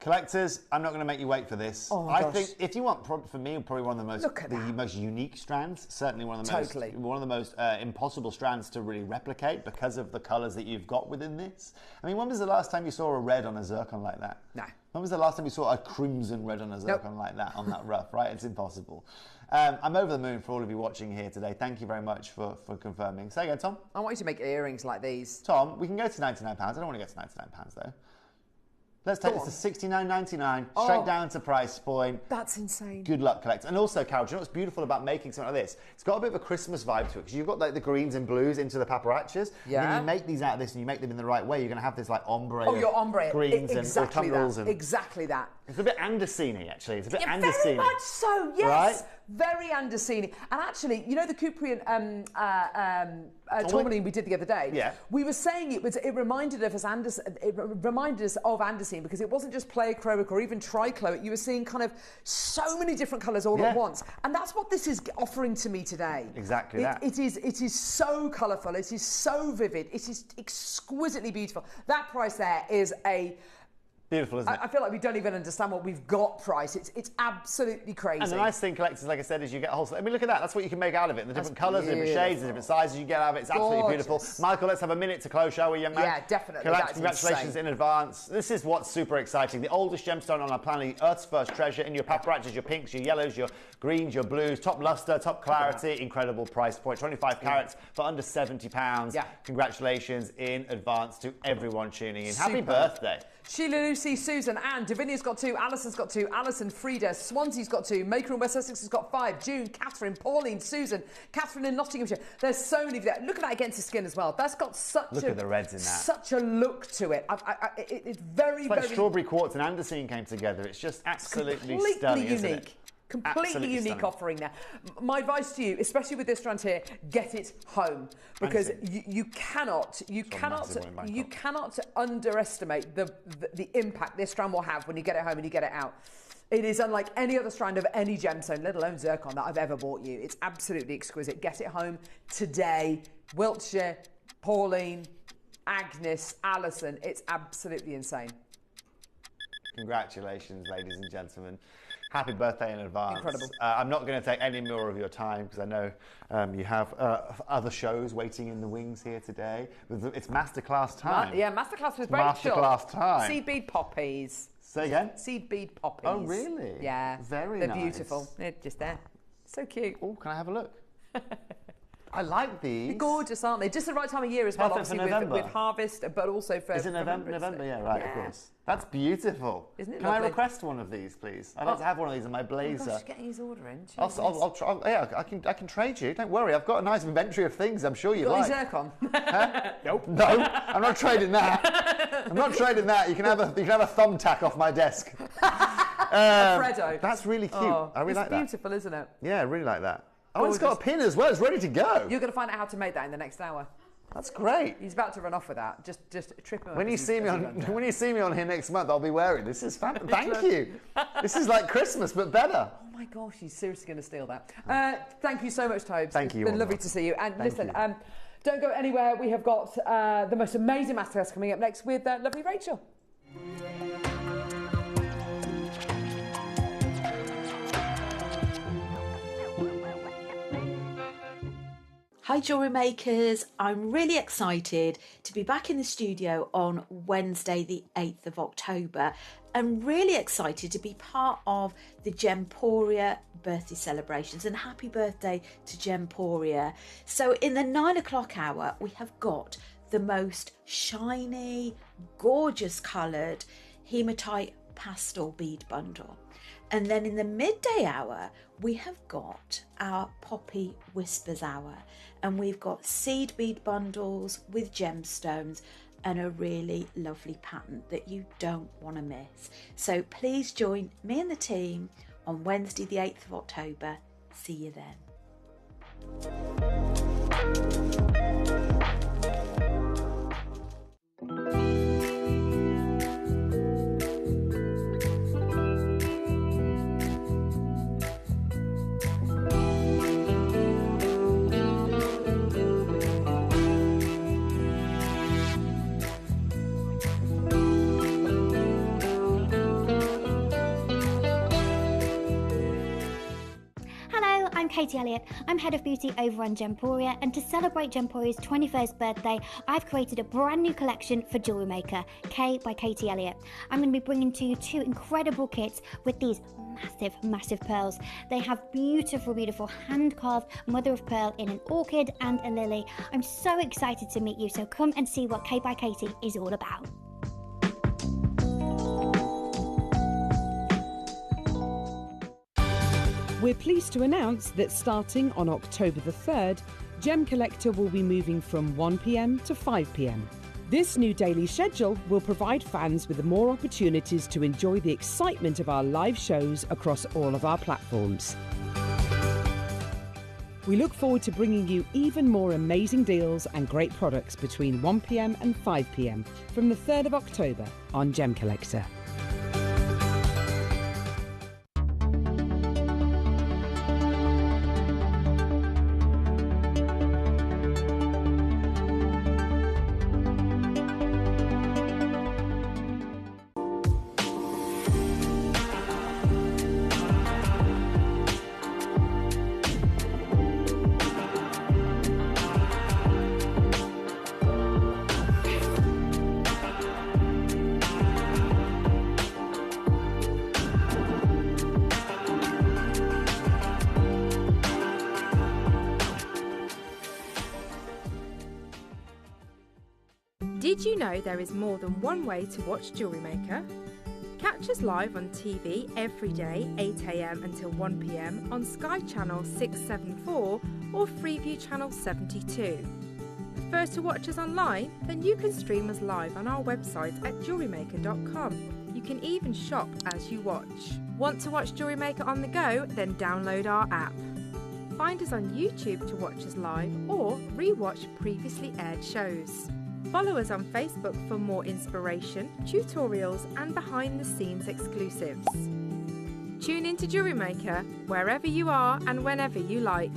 Collectors, I'm not going to make you wait for this. Oh, I think if you want, for me, probably one of the most unique strands. Certainly one of the most impossible strands to really replicate because of the colours that you've got within this. I mean, when was the last time you saw a red on a zircon like that? No. When was the last time you saw a crimson red on a zircon like that on that rough? Right, it's impossible. I'm over the moon for all of you watching here today. Thank you very much for confirming. Say again, Tom. I want you to make earrings like these. Tom, we can go to £99. I don't want to get to £99 though. Let's take this to $69.99, straight down to price point. That's insane. Good luck, collector. And also, Carol, do you know what's beautiful about making something like this? It's got a bit of a Christmas vibe to it, because you've got like the greens and blues into the paparachas. Yeah. And then you make these out of this and you make them in the right way. You're going to have this like ombre. Oh, your ombre. Greens and autumnals. Exactly that. It's a bit Andersini, actually. It's a bit Andersini. Very much so, yes. Right? Very Andersini. And actually, you know the Cuprian tourmaline we did the other day? Yeah. We were saying it reminded us of Andersini because it wasn't just pleochroic or even trichroic. You were seeing kind of so many different colours all at once. And that's what this is offering to me today. Exactly that. It is so colourful. It is so vivid. It is exquisitely beautiful. That price there is a... Beautiful, isn't it? I feel like we don't even understand what we've got price. It's absolutely crazy. And the nice thing, collectors, like I said, is you get a whole... I mean, look at that. That's what you can make out of it. The different colours, the different shades, the different sizes you get out of it. It's absolutely beautiful. Michael, let's have a minute to close, shall we, young man? Yeah, definitely. Congratulations in advance. This is what's super exciting. The oldest gemstone on our planet, the Earth's first treasure, in your papyrachs, your pinks, your yellows, your greens, your blues, top luster, top clarity, incredible price point. 25 carats for under £70. Yeah. Congratulations in advance to everyone tuning in. Happy birthday. Sheila, Lucy, Susan, Anne, Davinia's got 2, Alison's got 2, Alison, Frida, Swansea's got 2, Maker in West Sussex has got 5, June, Catherine, Pauline, Susan, Catherine in Nottinghamshire. There's so many there. Look at that against the skin as well. That's got look at the reds in that. Such a look to it. It's very, like very... strawberry quartz and Andersine came together. It's just absolutely stunning, unique. isn't it? Completely unique offering there. My advice to you, especially with this strand here, get it home because you cannot underestimate the impact this strand will have when you get it home and you get it out. It is unlike any other strand of any gemstone, let alone zircon, that I've ever bought you. It's absolutely exquisite. Get it home today. Wiltshire, Pauline, Agnes, Alison. It's absolutely insane. Congratulations, ladies and gentlemen. Happy birthday in advance. Incredible. I'm not going to take any more of your time because I know you have other shows waiting in the wings here today. It's masterclass time. Yeah, masterclass with Rachel. Masterclass time. Seed bead poppies. Say again? Seed bead poppies. Oh, really? Yeah. Very They're nice. beautiful. They're just there. So cute. Oh, can I have a look? I like these. They're gorgeous, aren't they? Just the right time of year as well, Perfect for obviously November. with harvest, but also for... Is it November? Yeah, right, of course. That's beautiful. Isn't it Can I lovely? request one of these, please? I'd like to have one of these in my blazer. Oh gosh, getting his order in. I'll try. Yeah, I can trade you. Don't worry. I've got a nice inventory of things. I'm sure you'd Got like. any zircon? Huh? Nope. No, I'm not trading that. I'm not trading that. You can have a thumbtack off my desk. Fredo. That's really cute. Oh, I really like that. It's beautiful, isn't it? Yeah, I really like that. Oh, it's got a pin as well. It's ready to go. You're going to find out how to make that in the next hour. That's great. He's about to run off with that. Just trip him up. When you see me on here next month, I'll be wearing this. Is fabulous. Thank you. This is like Christmas, but better. Oh my gosh, he's seriously going to steal that. Thank you so much, Tobes. Thank you. It's been lovely to see you. And listen, don't go anywhere. We have got the most amazing masterclass coming up next with lovely Rachel. Hi jewellery makers, I'm really excited to be back in the studio on Wednesday the 8th of October and really excited to be part of the Gemporia birthday celebrations, and happy birthday to Gemporia. So in the 9 o'clock hour we have got the most shiny, gorgeous coloured hematite pastel bead bundle. And then in the midday hour, we have got our Poppy Whispers hour. And we've got seed bead bundles with gemstones and a really lovely pattern that you don't want to miss. So please join me and the team on Wednesday the 8th of October. See you then. I'm Katie Elliott. I'm Head of Beauty over on Gemporia, and to celebrate Gemporia's 21st birthday, I've created a brand new collection for JewelleryMaker, K by Katie Elliott. I'm going to be bringing to you 2 incredible kits with these massive pearls. They have beautiful hand-carved mother of pearl in an orchid and a lily. I'm so excited to meet you, so come and see what K by Katie is all about. We're pleased to announce that starting on October the 3rd, Gem Collector will be moving from 1 p.m. to 5 p.m. This new daily schedule will provide fans with more opportunities to enjoy the excitement of our live shows across all of our platforms. We look forward to bringing you even more amazing deals and great products between 1 p.m. and 5 p.m. from the 3rd of October on Gem Collector. Did you know there is more than one way to watch JewelleryMaker? Catch us live on TV every day, 8 a.m. until 1 p.m. on Sky Channel 674 or Freeview Channel 72. Prefer to watch us online? Then you can stream us live on our website at JewelleryMaker.com. You can even shop as you watch. Want to watch JewelleryMaker on the go? Then download our app. Find us on YouTube to watch us live or re-watch previously aired shows. Follow us on Facebook for more inspiration, tutorials and behind-the-scenes exclusives. Tune in to JewelleryMaker wherever you are and whenever you like.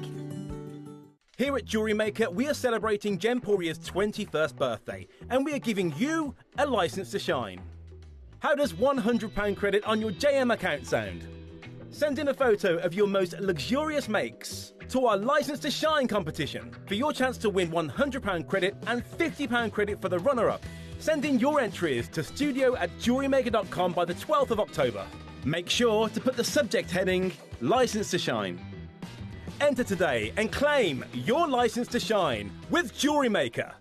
Here at JewelleryMaker, we are celebrating Gemporia's 21st birthday, and we are giving you a license to shine. How does £100 credit on your JM account sound? Send in a photo of your most luxurious makes to our License to Shine competition for your chance to win £100 credit and £50 credit for the runner-up. Send in your entries to studio@JewelleryMaker.com by the 12th of October. Make sure to put the subject heading License to Shine. Enter today and claim your license to shine with JewelleryMaker.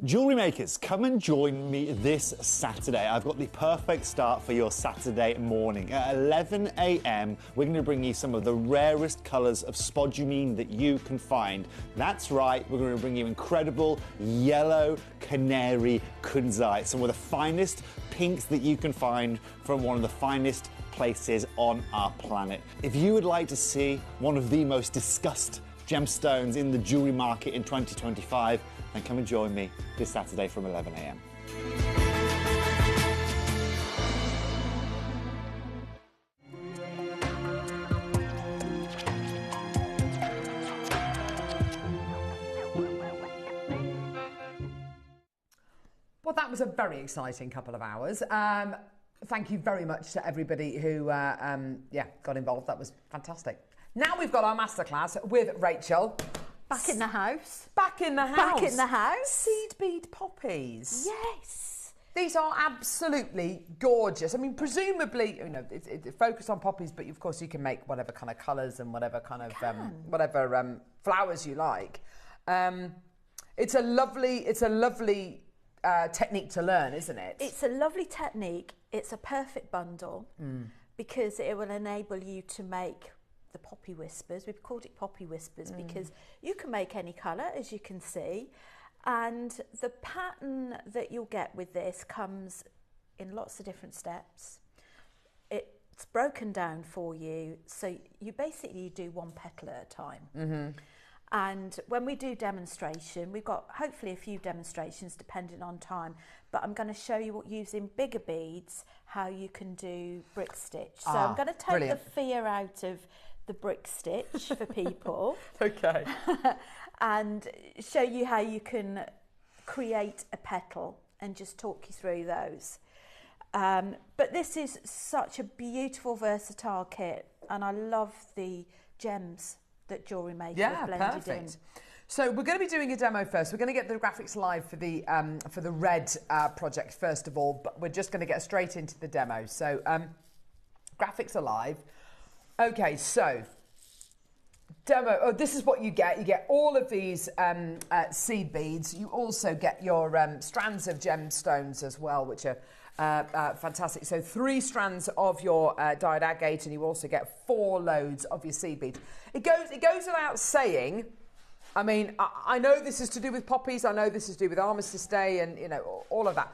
Jewellery makers, come and join me this Saturday. I've got the perfect start for your Saturday morning. At 11 a.m, we're going to bring you some of the rarest colours of spodumene that you can find. That's right, we're going to bring you incredible yellow canary kunzite, some of the finest pinks that you can find from one of the finest places on our planet. If you would like to see one of the most discussed gemstones in the jewellery market in 2025, then come and join me this Saturday from 11 a.m. Well, that was a very exciting couple of hours. Thank you very much to everybody who got involved. That was fantastic. Now we've got our masterclass with Rachel. Back in the house. Back in the house. Back in the house. Seed bead poppies. Yes. These are absolutely gorgeous. I mean, presumably, you know, it's focused on poppies, but of course you can make whatever kind of colours and whatever kind of flowers you like. It's a lovely technique to learn, isn't it? It's a lovely technique. It's a perfect bundle because it will enable you to make the poppy whispers. We've called it poppy whispers because you can make any colour, as you can see, and the pattern that you'll get with this comes in lots of different steps. It's broken down for you, so you basically do one petal at a time. And when we do demonstration, we've got hopefully a few demonstrations depending on time, but I'm going to show you, using bigger beads, how you can do brick stitch. So I'm going to take the fear out of the brick stitch for people. Okay. And show you how you can create a petal and just talk you through those. But this is such a beautiful, versatile kit, and I love the gems that JewelleryMaker have blended in. So we're going to be doing a demo first. We're going to get the graphics live for the red project first of all, but we're just going to get straight into the demo. So graphics are live. Okay, so demo. Oh, this is what you get. You get all of these seed beads. You also get your strands of gemstones as well, which are fantastic. So 3 strands of your dyed agate, and you also get 4 loads of your seed beads. It goes without saying I mean, I know this is to do with poppies. I know this is to do with Armistice Day and, you know, all of that.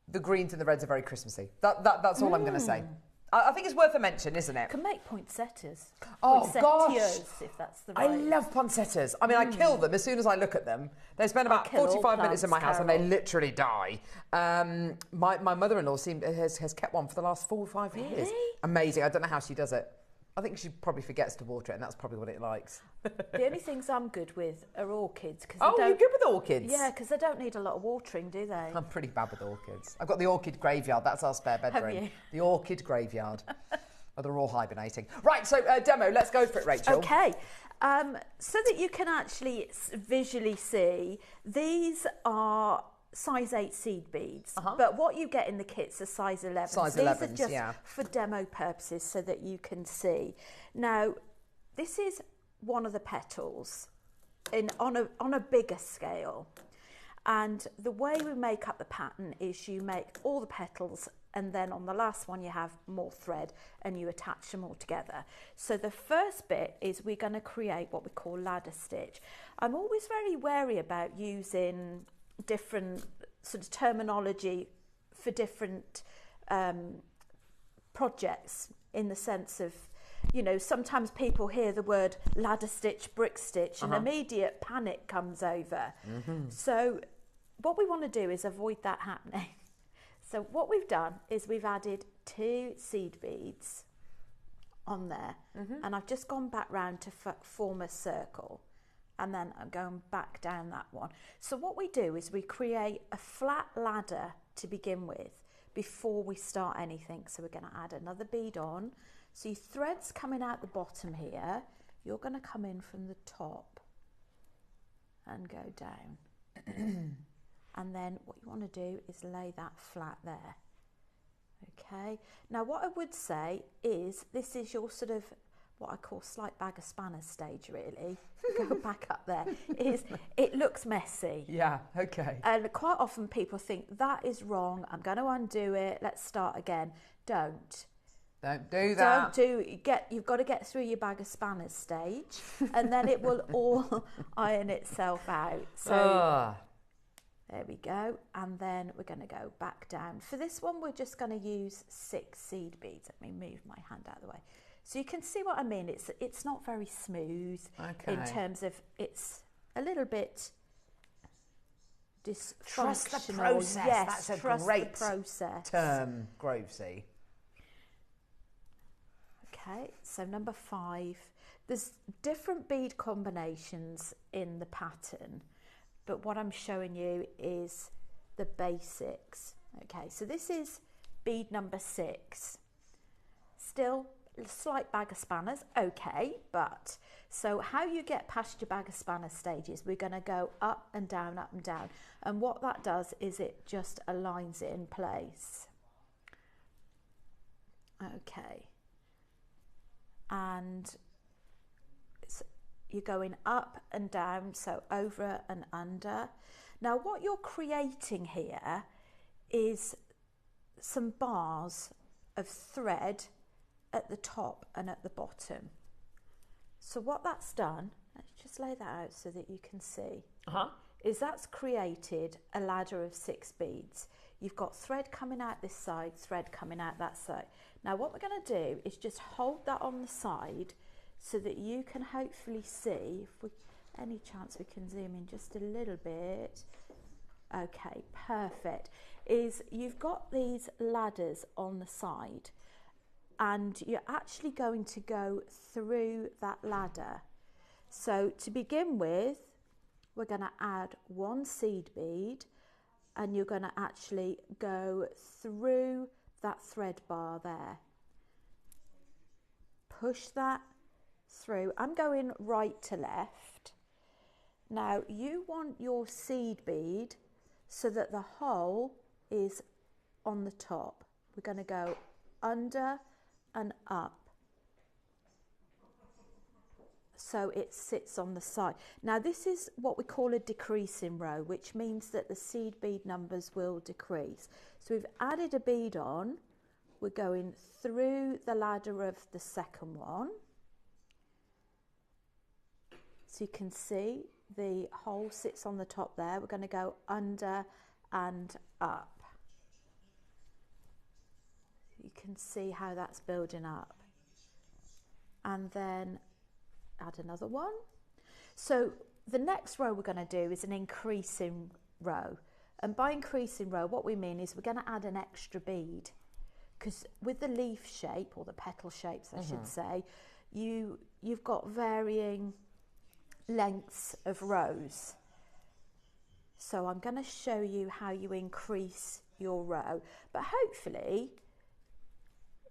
The greens and the reds are very Christmassy. That's all I'm going to say. I think it's worth a mention, isn't it? Can make poinsettias. Oh, gosh. Poinsettias, if that's the I right. love poinsettias. I mean, I kill them as soon as I look at them. They spend about kill all 45 minutes in my plants, house and they Carol. literally die. My mother-in-law has kept one for the last 4 or 5 years. Really? Amazing. I don't know how she does it. I think she probably forgets to water it, and that's probably what it likes. The only things I'm good with are orchids. Cause Oh, they you're don't, good with orchids? Yeah, because they don't need a lot of watering, do they? I'm pretty bad with orchids. I've got the orchid graveyard. That's our spare bedroom. you? The orchid graveyard. Oh, they're all hibernating. Right, so demo. Let's go for it, Rachel. Okay. So that you can actually visually see, these are size 8 seed beads, but what you get in the kit's are size 11. Size These 11s, are just yeah. for demo purposes so that you can see. Now, this is one of the petals on a bigger scale. And the way we make up the pattern is you make all the petals and then on the last one you have more thread and you attach them all together. So the first bit is we're going to create what we call ladder stitch. I'm always very wary about using different sort of terminology for different projects, in the sense of, you know, sometimes people hear the word ladder stitch, brick stitch, and immediate panic comes over. So what we want to do is avoid that happening. So what we've done is we've added 2 seed beads on there, and I've just gone back round to form a circle, and then I'm going back down that one. So what we do is we create a flat ladder to begin with before we start anything. So we're going to add another bead on. So your thread's coming out the bottom here. You're going to come in from the top and go down. And then what you want to do is lay that flat there. Okay. Now what I would say is this is your sort of what I call slight bag of spanners stage, really. Go back up there. It looks messy. Yeah, okay. And quite often people think that is wrong. I'm going to undo it. Let's start again. Don't do that. You've got to get through your bag of spanners stage, and then it will all iron itself out. So there we go. And then we're going to go back down. For this one, we're just going to use 6 seed beads. Let me move my hand out of the way. So you can see what I mean. It's not very smooth in terms of, it's a little bit dysfunctional. Trust the process. Yes, that's a trust great the process. term, Grovesy. Okay, so number 5. There's different bead combinations in the pattern, but what I'm showing you is the basics. Okay, so this is bead number 6. Still a slight bag of spanners, okay, but so how you get past your bag of spanners stages, we're going to go up and down, and what that does is it just aligns it in place. Okay, and you're going up and down, so over and under. Now what you're creating here is some bars of thread at the top and at the bottom. So what that's done, let's just lay that out so that you can see, is that's created a ladder of 6 beads. You've got thread coming out this side, thread coming out that side. Now what we're going to do is just hold that on the side so that you can hopefully see, if we, any chance we can zoom in just a little bit. Okay, perfect. Is you've got these ladders on the side, and you're actually going to go through that ladder. So to begin with, we're going to add 1 seed bead, and you're going to actually go through that thread bar there. Push that through. I'm going right to left. Now you want your seed bead so that the hole is on the top. We're going to go under and up so it sits on the side. Now this is what we call a decreasing row, which means that the seed bead numbers will decrease. So we've added a bead on, we're going through the ladder of the second one. So you can see the hole sits on the top there. We're going to go under and up. You can see how that's building up. And then add another one. So the next row we're going to do is an increasing row. And by increasing row, what we mean is we're going to add an extra bead. Because with the leaf shape, or the petal shapes I should say, you've got varying lengths of rows. So I'm going to show you how you increase your row. But hopefully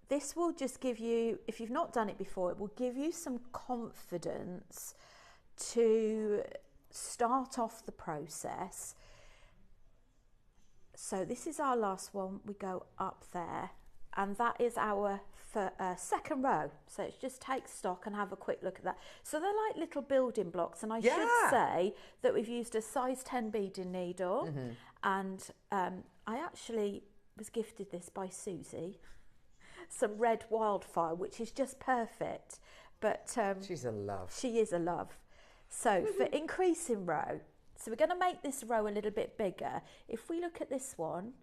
this will just give you, if you've not done it before, it will give you some confidence to start off the process. So this is our last one. We go up there, and that is our second row. So let's just take stock and have a quick look at that. So they're like little building blocks, and I should say that we've used a size 10 beading needle, and I actually was gifted this by Susie, some red wildfire, which is just perfect. But she's a love. She is a love. So for increasing row, so we're going to make this row a little bit bigger. If we look at this one,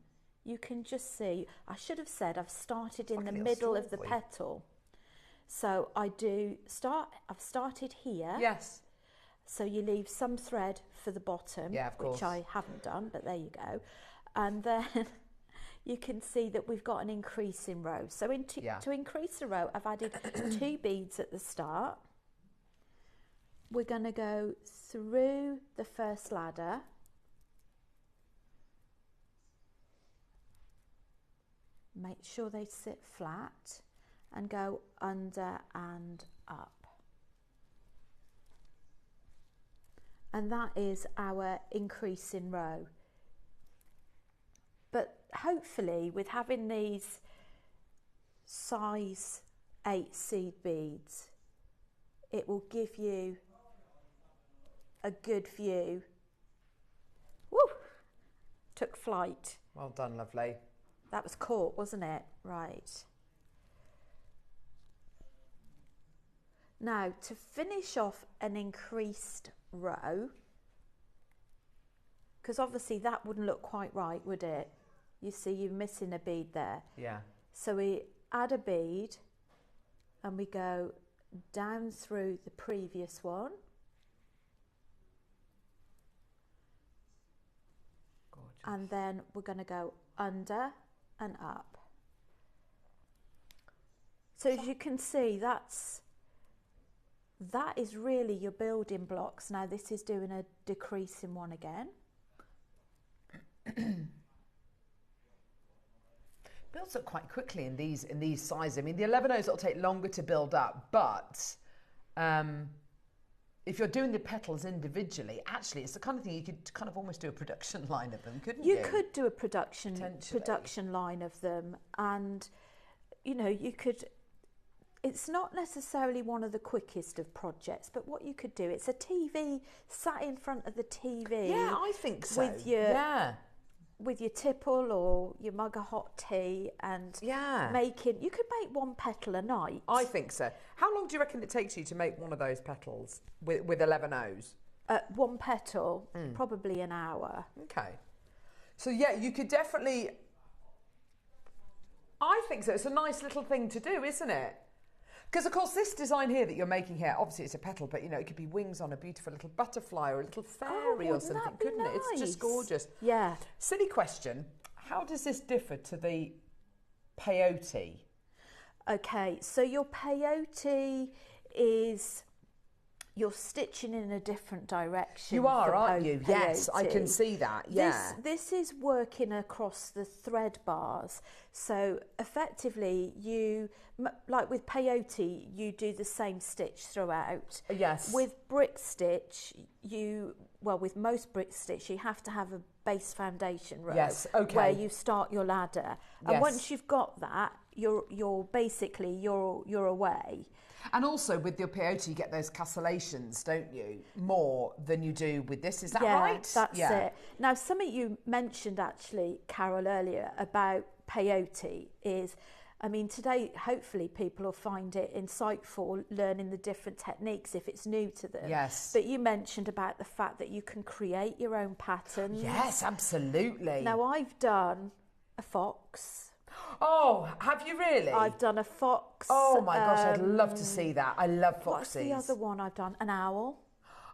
you can just see, I should have said I've started in the middle of the petal. So I've started here. Yes. So you leave some thread for the bottom, which I haven't done, but there you go. And then you can see that we've got an increasing row. So to increase the row, I've added 2 beads at the start. We're going to go through the first ladder. Make sure they sit flat and go under and up. And that is our increasing row. But hopefully with having these size 8 seed beads, it will give you a good view. Woo! Took flight. Well done, lovely. That was caught, wasn't it? Right. Now, to finish off an increased row, because obviously that wouldn't look quite right, would it? You see, you're missing a bead there. Yeah. So we add a bead and we go down through the previous one. Gorgeous. And then we're going to go under and up. So as you can see, that is really your building blocks. Now this is doing a decreasing one again. Builds up quite quickly in these sizes. I mean, the 11 O's will take longer to build up, but if you're doing the petals individually, actually, it's the kind of thing you could kind of almost do a production line of them, couldn't you? You could do a production line of them, and you know, you could. It's not necessarily one of the quickest of projects, but what you could do, it's a TV sat in front of the TV. Yeah, I think so. With your tipple or your mug of hot tea, and you could make 1 petal a night. I think so. How long do you reckon it takes you to make one of those petals with 11 O's? 1 petal, probably an hour. Okay. So yeah, you could definitely, I think so. It's a nice little thing to do, isn't it? Because of course this design here that you're making here, obviously it's a petal, but you know, it could be wings on a beautiful little butterfly or a little fairy or something, couldn't it? It's just gorgeous. Yeah. Silly question. How does this differ to the peyote? Okay, so your peyote is, you're stitching in a different direction. You are, aren't you? Yes, I can see that. Yeah. This is working across the thread bars. So effectively, like with peyote, you do the same stitch throughout. Yes. With brick stitch, with most brick stitch, you have to have a base foundation row. Yes. Okay. Where you start your ladder, and once you've got that, you're basically away. And also with your peyote, you get those castellations, don't you? More than you do with this, is that right? That's it. Now, something you mentioned actually, Carol, earlier about peyote is I mean, today, hopefully people will find it insightful learning the different techniques if it's new to them. Yes. But you mentioned about the fact that you can create your own patterns. Yes, absolutely. Now, I've done a fox. Oh, have you really? I've done a fox. Oh my gosh, I'd love to see that. I love foxes. What's the other one I've done? An owl.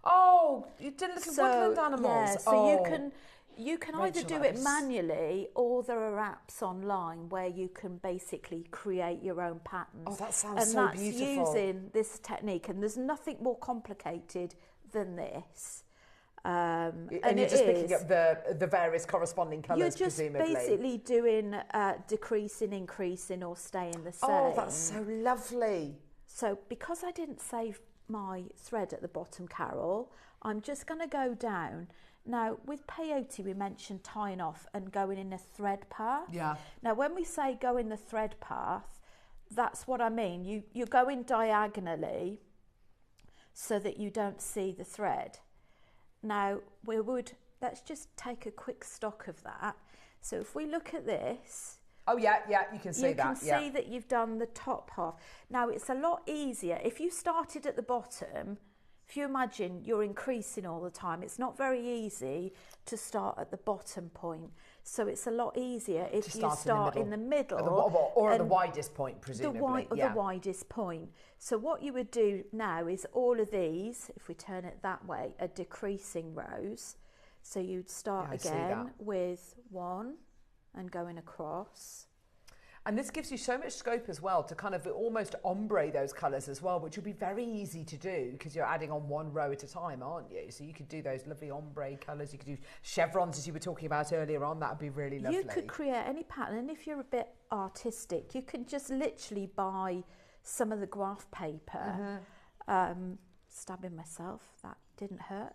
Oh, you did little woodland animals. Yeah, so you can either Rachel, do that it was- manually, or there are apps online where you can basically create your own patterns. Oh, that sounds and so that's beautiful. using this technique, and there's nothing more complicated than this. And and you're it just picking is. up the various corresponding colours, You're just presumably. basically doing decreasing, increasing, or staying the same. Oh, that's so lovely. So because I didn't save my thread at the bottom, Carol, I'm just going to go down. Now, with peyote, we mentioned tying off and going in a thread path. Yeah. Now, when we say go in the thread path, that's what I mean. You're going diagonally so that you don't see the thread. Now, let's just take a quick stock of that. So if we look at this, Oh, yeah, you can see you that. can see that you've done the top half. Now, it's a lot easier. If you started at the bottom, if you imagine you're increasing all the time, it's not very easy to start at the bottom point. So it's a lot easier if you start in the middle. Or at the widest point, presumably. The widest point. So what you would do now is all of these, if we turn it that way, are decreasing rows. So you'd start again with one and going across. And this gives you so much scope as well to kind of almost ombre those colours as well, which will be very easy to do because you're adding on one row at a time, aren't you? So you could do those lovely ombre colours. You could do chevrons, as you were talking about earlier on. That would be really lovely. You could create any pattern, and if you're a bit artistic, you can just literally buy some of the graph paper. Stabbing myself, that didn't hurt.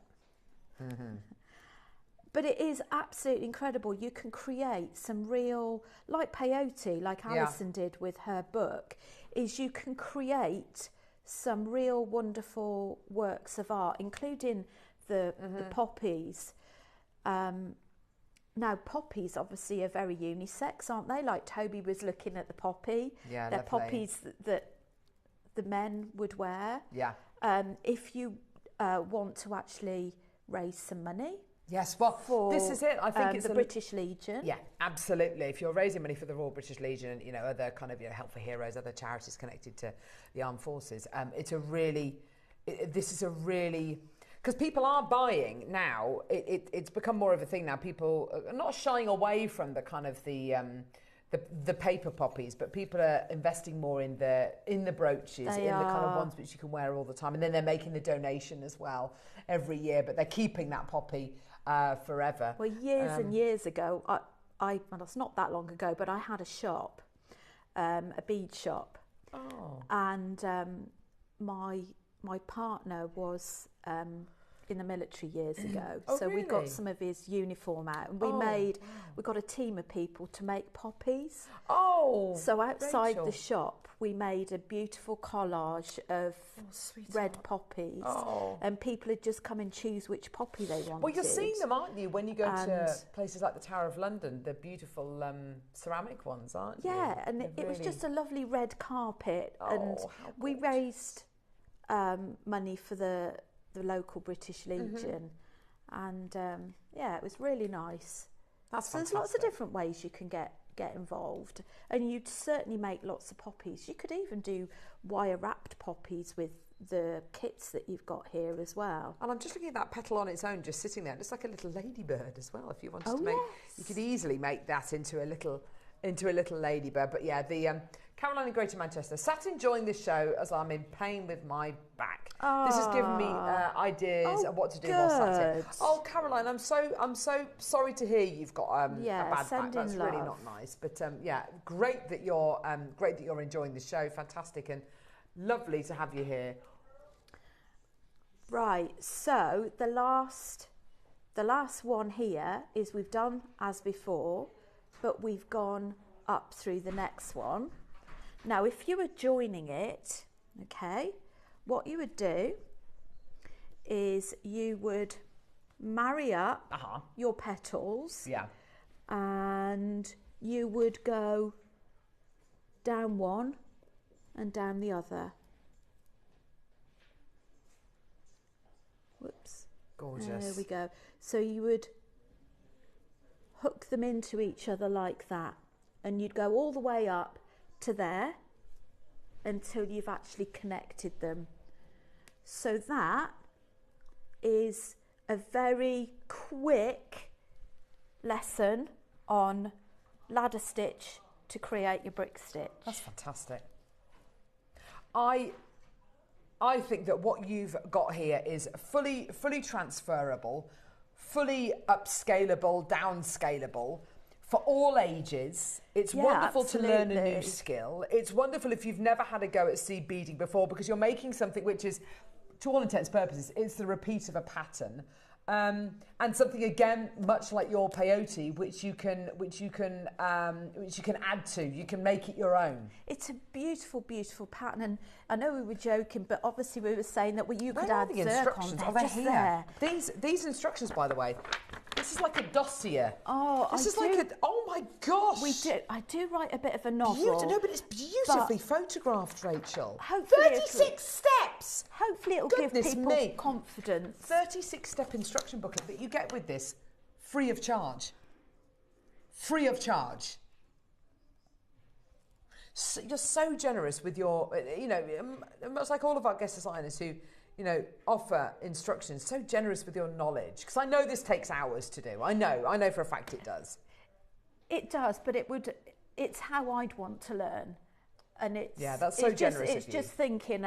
But it is absolutely incredible. You can create some real, like peyote, like Alison did with her book, is you can create some real wonderful works of art, including the poppies. Now, poppies obviously are very unisex, aren't they? Like Toby was looking at the poppy. Yeah, they're lovely. poppies that the men would wear. Yeah. If you want to actually raise some money. Yes, well, this is it. I think it's the British Legion. Yeah, absolutely. If you're raising money for the Royal British Legion and, other kind of, Help for Heroes, other charities connected to the armed forces, this is a really, because people are buying now, it's become more of a thing now. People are not shying away from the kind of the paper poppies, but people are investing more in the brooches, the kind of ones which you can wear all the time. And then they're making the donation as well every year, but they're keeping that poppy forever. Well, years and years ago, well, it's not that long ago, but I had a shop, a bead shop. Oh. And my partner was in the military years ago. Oh, so we really? got some of his uniform out, and we got a team of people to make poppies. Oh, so outside Rachel. the shop, we made a beautiful collage of red poppies, and people had just come and choose which poppy they wanted. Well, you're seeing them, aren't you, when you go to places like the Tower of London, the beautiful ceramic ones, aren't you? Yeah, and it was just a lovely red carpet, and we raised money for the local British Legion, and it was really nice. That's so there's lots of different ways you can get involved, and you'd certainly make lots of poppies. You could even do wire wrapped poppies with the kits that you've got here as well. And I'm just looking at that petal on its own, just sitting there, just like a little ladybird as well. If you wanted to make, you could easily make that into a little ladybird. But yeah, the Caroline in Greater Manchester, sat enjoying this show as I'm in pain with my back. This has given me ideas of what to do while sat here. Oh, Caroline, I'm so sorry to hear you've got a bad back. That's really not nice. But great that you're enjoying the show. Fantastic and lovely to have you here. Right. So the last one here is we've done as before, but we've gone up through the next one. Now, if you were joining it, okay, what you would do is you would marry up your petals, and you would go down one and down the other. Whoops. Gorgeous. There we go. So you would hook them into each other like that, and you'd go all the way up to there until you've actually connected them. So that is a very quick lesson on ladder stitch to create your brick stitch. That's fantastic. I think that what you've got here is fully transferable, fully upscalable, downscalable for all ages. It's wonderful to learn a new skill. It's wonderful if you've never had a go at seed beading before, because you're making something which is, to all intents and purposes, it's the repeat of a pattern. And something, again, much like your peyote, which you can add to. You can make it your own. It's a beautiful, beautiful pattern. And I know we were joking, but obviously we were saying that you could add the zircon instructions? there, Are they just here? there. These instructions, by the way, this is like a dossier. Oh, Oh my gosh! I do write a bit of a novel. No, but it's beautifully photographed, Rachel. Hopefully 36 steps. Hopefully it'll Goodness give people me. confidence. 36-step instruction booklet that you get with this, free of charge. Free of charge. So, you're so generous with your, much like all of our guest designers who, offer instructions, so generous with your knowledge. Because I know this takes hours to do. I know for a fact it does. It does, but it's how I'd want to learn. And that's so generous of you. It's just thinking,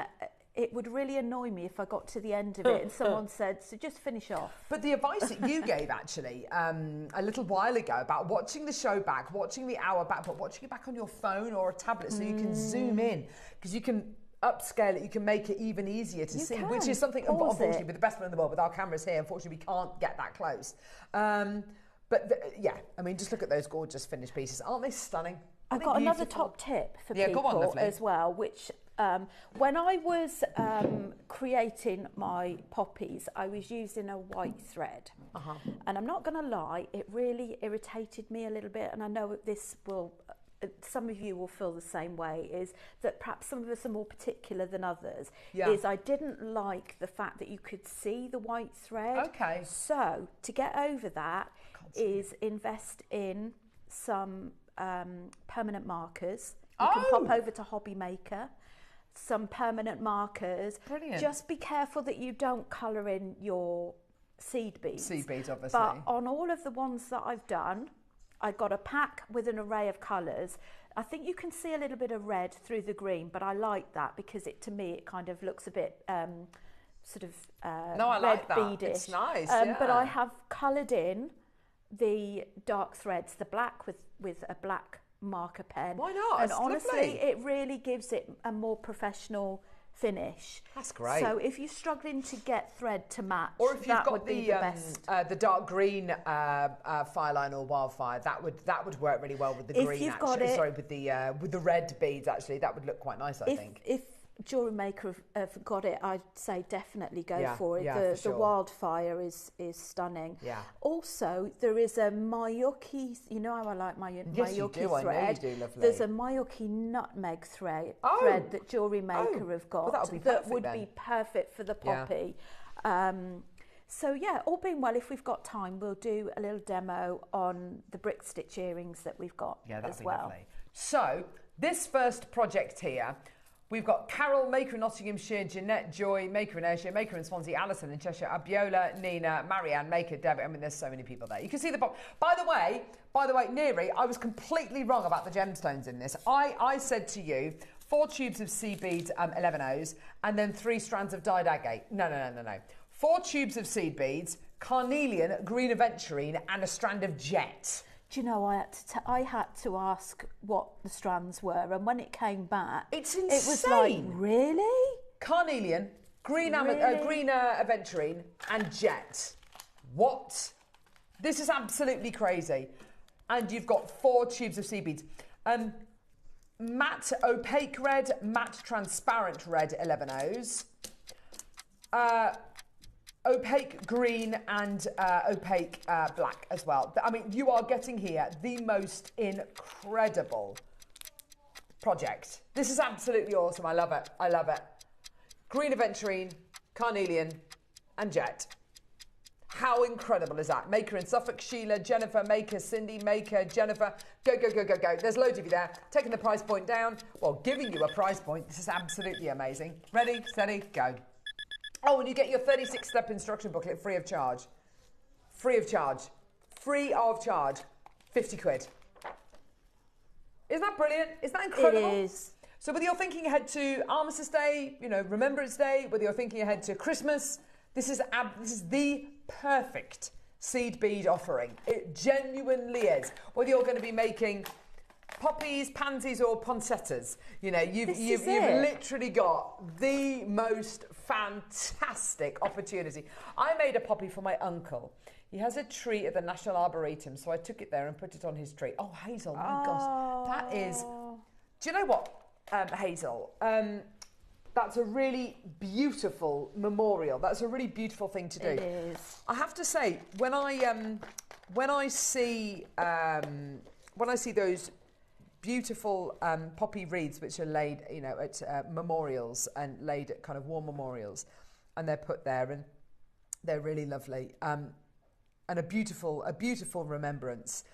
it would really annoy me if I got to the end of it and someone said, so just finish off. But the advice that you gave actually a little while ago about watching the show back, watching the hour back, but watching it back on your phone or a tablet so you can zoom in, because you can upscale it, you can make it even easier to see, which is something, unfortunately, with the best one in the world, with our cameras here, unfortunately, we can't get that close. Just look at those gorgeous finished pieces. Aren't they stunning? I've got another top tip for people go on, lovely. as well, which when I was creating my poppies, I was using a white thread. And I'm not going to lie, it really irritated me a little bit, and I know this will, some of you will feel the same way, is that perhaps some of us are more particular than others, is I didn't like the fact that you could see the white thread. Okay. So to get over that is invest in some permanent markers. You can pop over to JewelleryMaker, some permanent markers. Brilliant. Just be careful that you don't colour in your seed beads. Seed beads, obviously. But on all of the ones that I've done, I got a pack with an array of colours. I think you can see a little bit of red through the green, but I like that because to me it kind of looks a bit I red like that. beadish. It's nice, But I have coloured in the dark threads, the black with a black marker pen. Why not? And It's honestly, lovely. it really gives it a more professional finish. That's great. So if you're struggling to get thread to match, or if you've that got would be the best. the dark green Fireline or Wildfire, that would work really well with the If green. you've got it- Sorry, with the red beads. Actually, that would look quite nice. I think. If JewelleryMaker have got it, I'd say definitely go for it. For sure. The Wildfire is stunning. Yeah. Also, there is a Mayuki. You know how I like my Yes, Mayuki you do. thread. I know you do, lovely. There's a Mayuki nutmeg thread that JewelleryMaker have got. Well, that'll be that perfect would then. be perfect for the Yeah. poppy. So yeah, all being well, if we've got time, we'll do a little demo on the brick stitch earrings that we've got as well. Lovely. So this first project here, we've got Carol, maker in Nottinghamshire, Jeanette, Joy, maker in Ayrshire, maker in Swansea, Alison in Cheshire, Abiola, Nina, Marianne, maker, Debbie. I mean, there's so many people there. You can see the pop. By the way, Neri, I was completely wrong about the gemstones in this. I said to you, 4 tubes of seed beads, 11 O's, and then 3 strands of dyed agate. No. 4 tubes of seed beads, carnelian, green aventurine, and a strand of jet. Do you know, I had to ask what the strands were, and when it came back, It's it was like, insane. really? Carnelian, green aventurine, and jet. What? This is absolutely crazy. And you've got 4 tubes of seed beads. Matte opaque red, matte transparent red, 11 O's. Opaque green and opaque black as well. I mean, you are getting here the most incredible project. This is absolutely awesome. I love it. I love it. Green aventurine, carnelian, and jet. How incredible is that? Maker in Suffolk, Sheila, Jennifer, Maker, Cindy, Maker, Jennifer. Go, go, go, go, go. There's loads of you there. Taking the price point down. Well, giving you a price point. This is absolutely amazing. Ready, steady, go. Oh, and you get your 36-step instruction booklet free of charge. Free of charge. Free of charge. 50 quid. Isn't that brilliant? Isn't that incredible? It is. So whether you're thinking ahead to Armistice Day, you know, Remembrance Day, whether you're thinking ahead to Christmas, this is the perfect seed bead offering. It genuinely is. Whether you're going to be making poppies, pansies, or poinsettias, you know, you've literally got the most fantastic opportunity. I made a poppy for my uncle. He has a tree at the National Arboretum, so I took it there and put it on his tree. Oh, Hazel, my gosh, that is. Do you know what, Hazel? That's a really beautiful memorial. That's a really beautiful thing to do. It is. I have to say, when I see those beautiful poppy wreaths which are laid, you know, at memorials and laid at kind of war memorials, and they're put there, and they're really lovely, and a beautiful remembrance.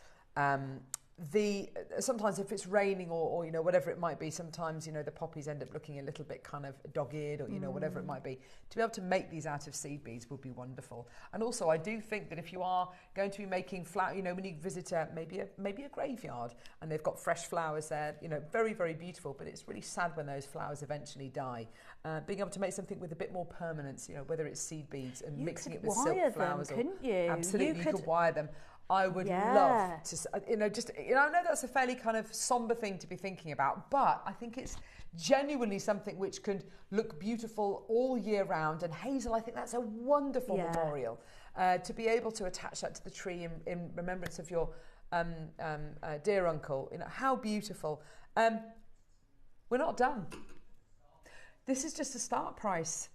Sometimes if it's raining or you know, whatever it might be, sometimes, you know, the poppies end up looking a little bit kind of dog-eared, or you know, whatever it might be. To be able to make these out of seed beads would be wonderful. And also, I do think that if you are going to be making flower, you know, when you visit maybe a graveyard and they've got fresh flowers there, you know, very, very beautiful, but it's really sad when those flowers eventually die. Being able to make something with a bit more permanence, you know, whether it's seed beads and mixing it with silk flowers, couldn't you? Absolutely, you could wire them. I would love to, you know, I know that's a fairly kind of somber thing to be thinking about, but I think it's genuinely something which could look beautiful all year round. And Hazel, I think that's a wonderful memorial to be able to attach that to the tree in remembrance of your dear uncle. You know, how beautiful. We're not done. This is just a start price.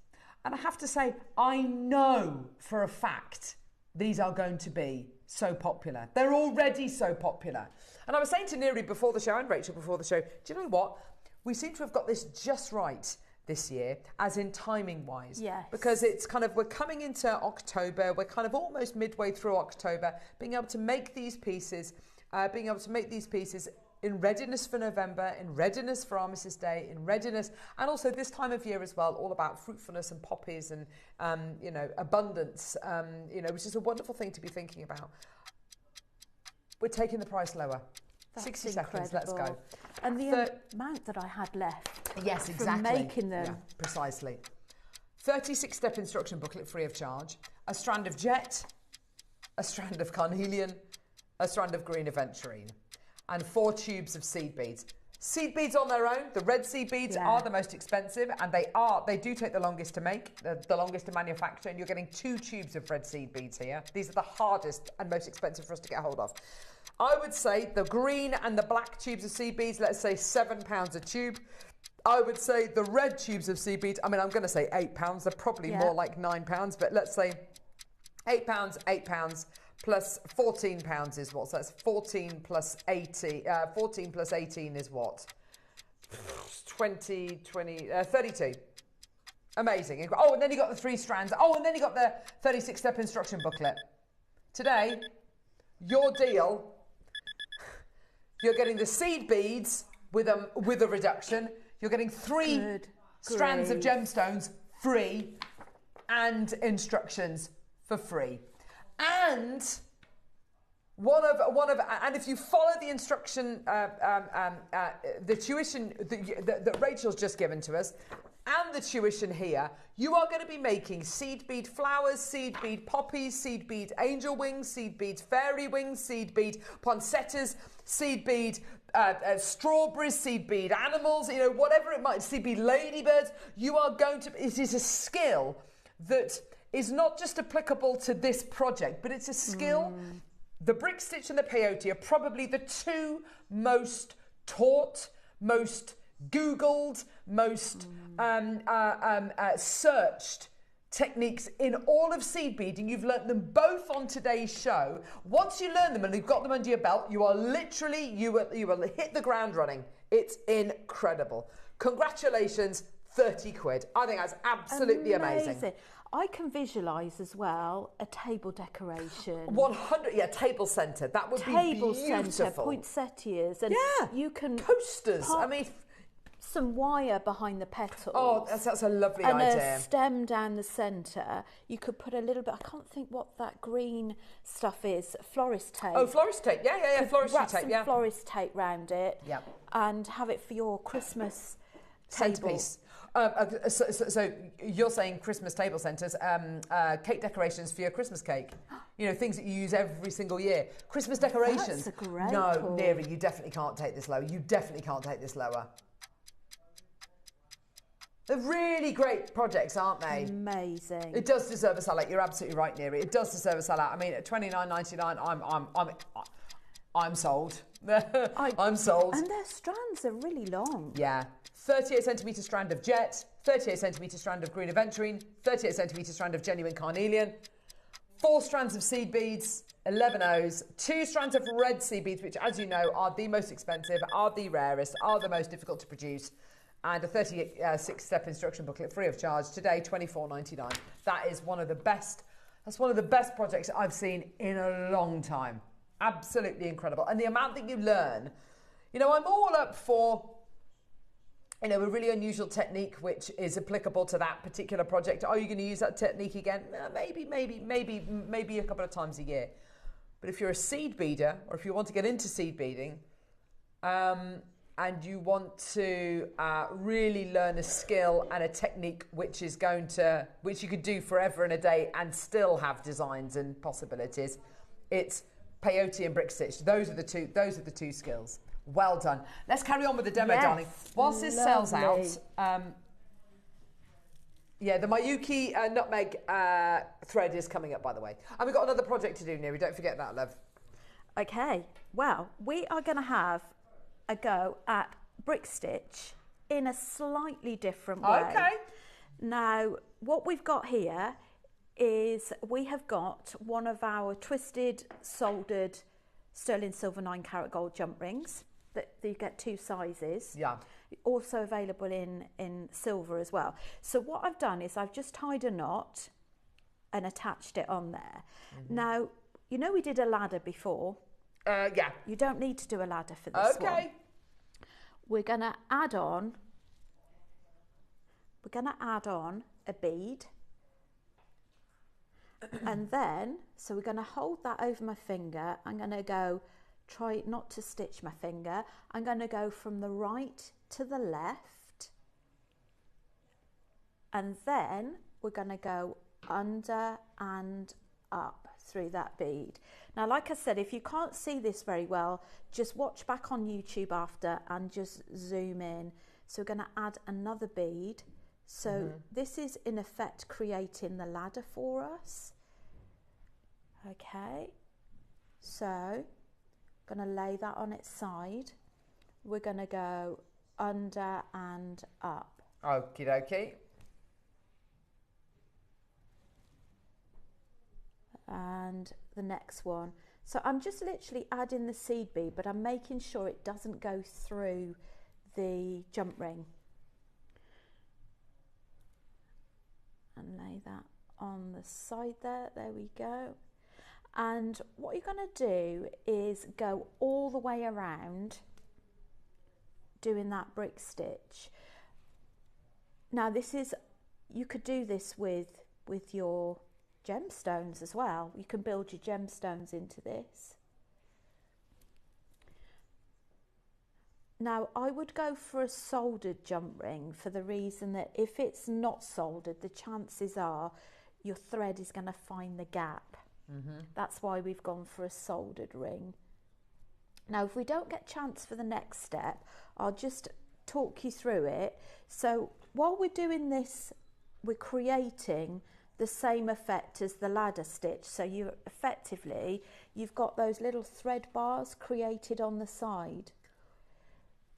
And I have to say, I know for a fact these are going to be so popular. They're already so popular. And I was saying to Neri before the show and Rachel before the show, do you know what? We seem to have got this just right this year, as in timing wise. Yes. Because it's kind of, we're coming into October, we're kind of almost midway through October, being able to make these pieces in readiness for November, in readiness for Armistice Day, in readiness, and also this time of year as well, all about fruitfulness and poppies and, you know, abundance, you know, which is a wonderful thing to be thinking about. We're taking the price lower. That's 60 seconds, let's go. And the amount that I had left. Yes, exactly. From making them. Yeah, precisely. 36-step instruction booklet free of charge, a strand of jet, a strand of carnelian, a strand of green aventurine, and 4 tubes of seed beads. Seed beads on their own, the red seed beads are the most expensive, and they do take the longest to make, the longest to manufacture, and you're getting 2 tubes of red seed beads here. These are the hardest and most expensive for us to get hold of. I would say the green and the black tubes of seed beads, let's say £7 a tube. I would say the red tubes of seed beads, I mean, I'm going to say £8. They're probably more like £9, but let's say £8, plus £14 is what? So that's 14 plus 80. 14 plus 18 is what? 32. Amazing. Oh, and then you got the 3 strands. Oh, and then you got the 36-step instruction booklet. Today, your deal, you're getting the seed beads with a reduction. You're getting 3 strands of gemstones free and instructions for free. And and if you follow the instruction, the tuition that Rachel's just given to us, and the tuition here, you are going to be making seed bead flowers, seed bead poppies, seed bead angel wings, seed bead fairy wings, seed bead poinsettias, seed bead strawberries, seed bead animals, you know, whatever it might, seed bead ladybirds. You are going to, it is a skill that is not just applicable to this project, but it's a skill. The brick stitch and the peyote are probably the 2 most taught, most Googled, most searched techniques in all of seed beading. You've learnt them both on today's show. Once you learn them and you've got them under your belt, you are literally, you will hit the ground running. It's incredible. Congratulations, 30 quid. I think that's absolutely amazing. I can visualise as well a table decoration. 100, yeah, table centre. That would be beautiful. Table centre, poinsettias, and you can coasters. I mean, some wire behind the petals. Oh, that's a lovely and idea. And a stem down the centre. You could put a little bit, I can't think what that green stuff is, florist tape. Oh, florist tape, yeah, floristry tape, some florist tape round it, and have it for your Christmas centrepiece. So you're saying Christmas table centres, cake decorations for your Christmas cake. You know, things that you use every single year. Christmas decorations. That's a great No, tool. Neary, you definitely can't take this lower. You definitely can't take this lower. They're really great projects, aren't they? Amazing. It does deserve a sellout. You're absolutely right, Neary. It does deserve a sellout. I mean, at $29.99, I'm sold. I'm sold. And their strands are really long. Yeah. 38 centimetre strand of jet, 38 centimetre strand of green aventurine, 38 centimetre strand of genuine carnelian, 4 strands of seed beads, 11 O's, 2 strands of red seed beads, which, as you know, are the most expensive, are the rarest, are the most difficult to produce, and a 36-step instruction booklet free of charge. Today, $24.99. That is one of the best. That's one of the best projects I've seen in a long time. Absolutely incredible. And the amount that you learn, you know, I'm all up for, you know, a really unusual technique which is applicable to that particular project. Are you going to use that technique again? Maybe a couple of times a year. But if you're a seed beader, or if you want to get into seed beading, and you want to really learn a skill and a technique which is which you could do forever and a day and still have designs and possibilities, it's peyote and brick stitch. Those are the two skills. Well done. Let's carry on with the demo, darling. Whilst this sells out, the Mayuki nutmeg thread is coming up, by the way. And we've got another project to do, Neary. Don't forget that, love. Okay. Well, we are going to have a go at brick stitch in a slightly different way. Okay. Now, what we've got here is we have got one of our twisted, soldered sterling silver 9-carat gold jump rings. That you get 2 sizes. Yeah. Also available in silver as well. So what I've done is I've just tied a knot and attached it on there. Mm-hmm. Now, you know we did a ladder before. Yeah. You don't need to do a ladder for this one. Okay. We're going to add on a bead. And then, so we're going to hold that over my finger. I'm going to try not to stitch my finger. I'm going to go from the right to the left. And then we're going to go under and up through that bead. Now, like I said, if you can't see this very well, just watch back on YouTube after and just zoom in. So we're going to add another bead. So this is in effect creating the ladder for us. Okay, so going to lay that on its side. We're going to go under and up. Okie dokie. And the next one. So I'm just literally adding the seed bead, but I'm making sure it doesn't go through the jump ring. And lay that on the side there. There we go. And what you're going to do is go all the way around doing that brick stitch. Now this is, you could do this with your gemstones as well. You can build your gemstones into this. Now I would go for a soldered jump ring for the reason that if it's not soldered, the chances are your thread is going to find the gap. That's why we've gone for a soldered ring. Now, if we don't get chance for the next step, I'll just talk you through it. So while we're doing this, we're creating the same effect as the ladder stitch. So you've got those little thread bars created on the side.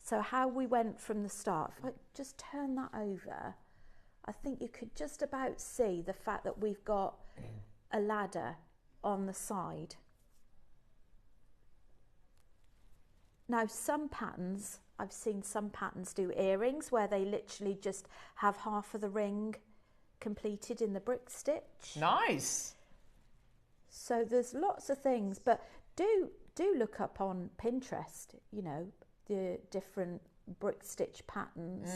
So how we went from the start, if I just turn that over, I think you could just about see the fact that we've got a ladder on the side. Now some patterns I've seen some patterns do earrings where they literally just have half of the ring completed in the brick stitch. Nice. So there's lots of things, but do look up on Pinterest, you know, the different brick stitch patterns.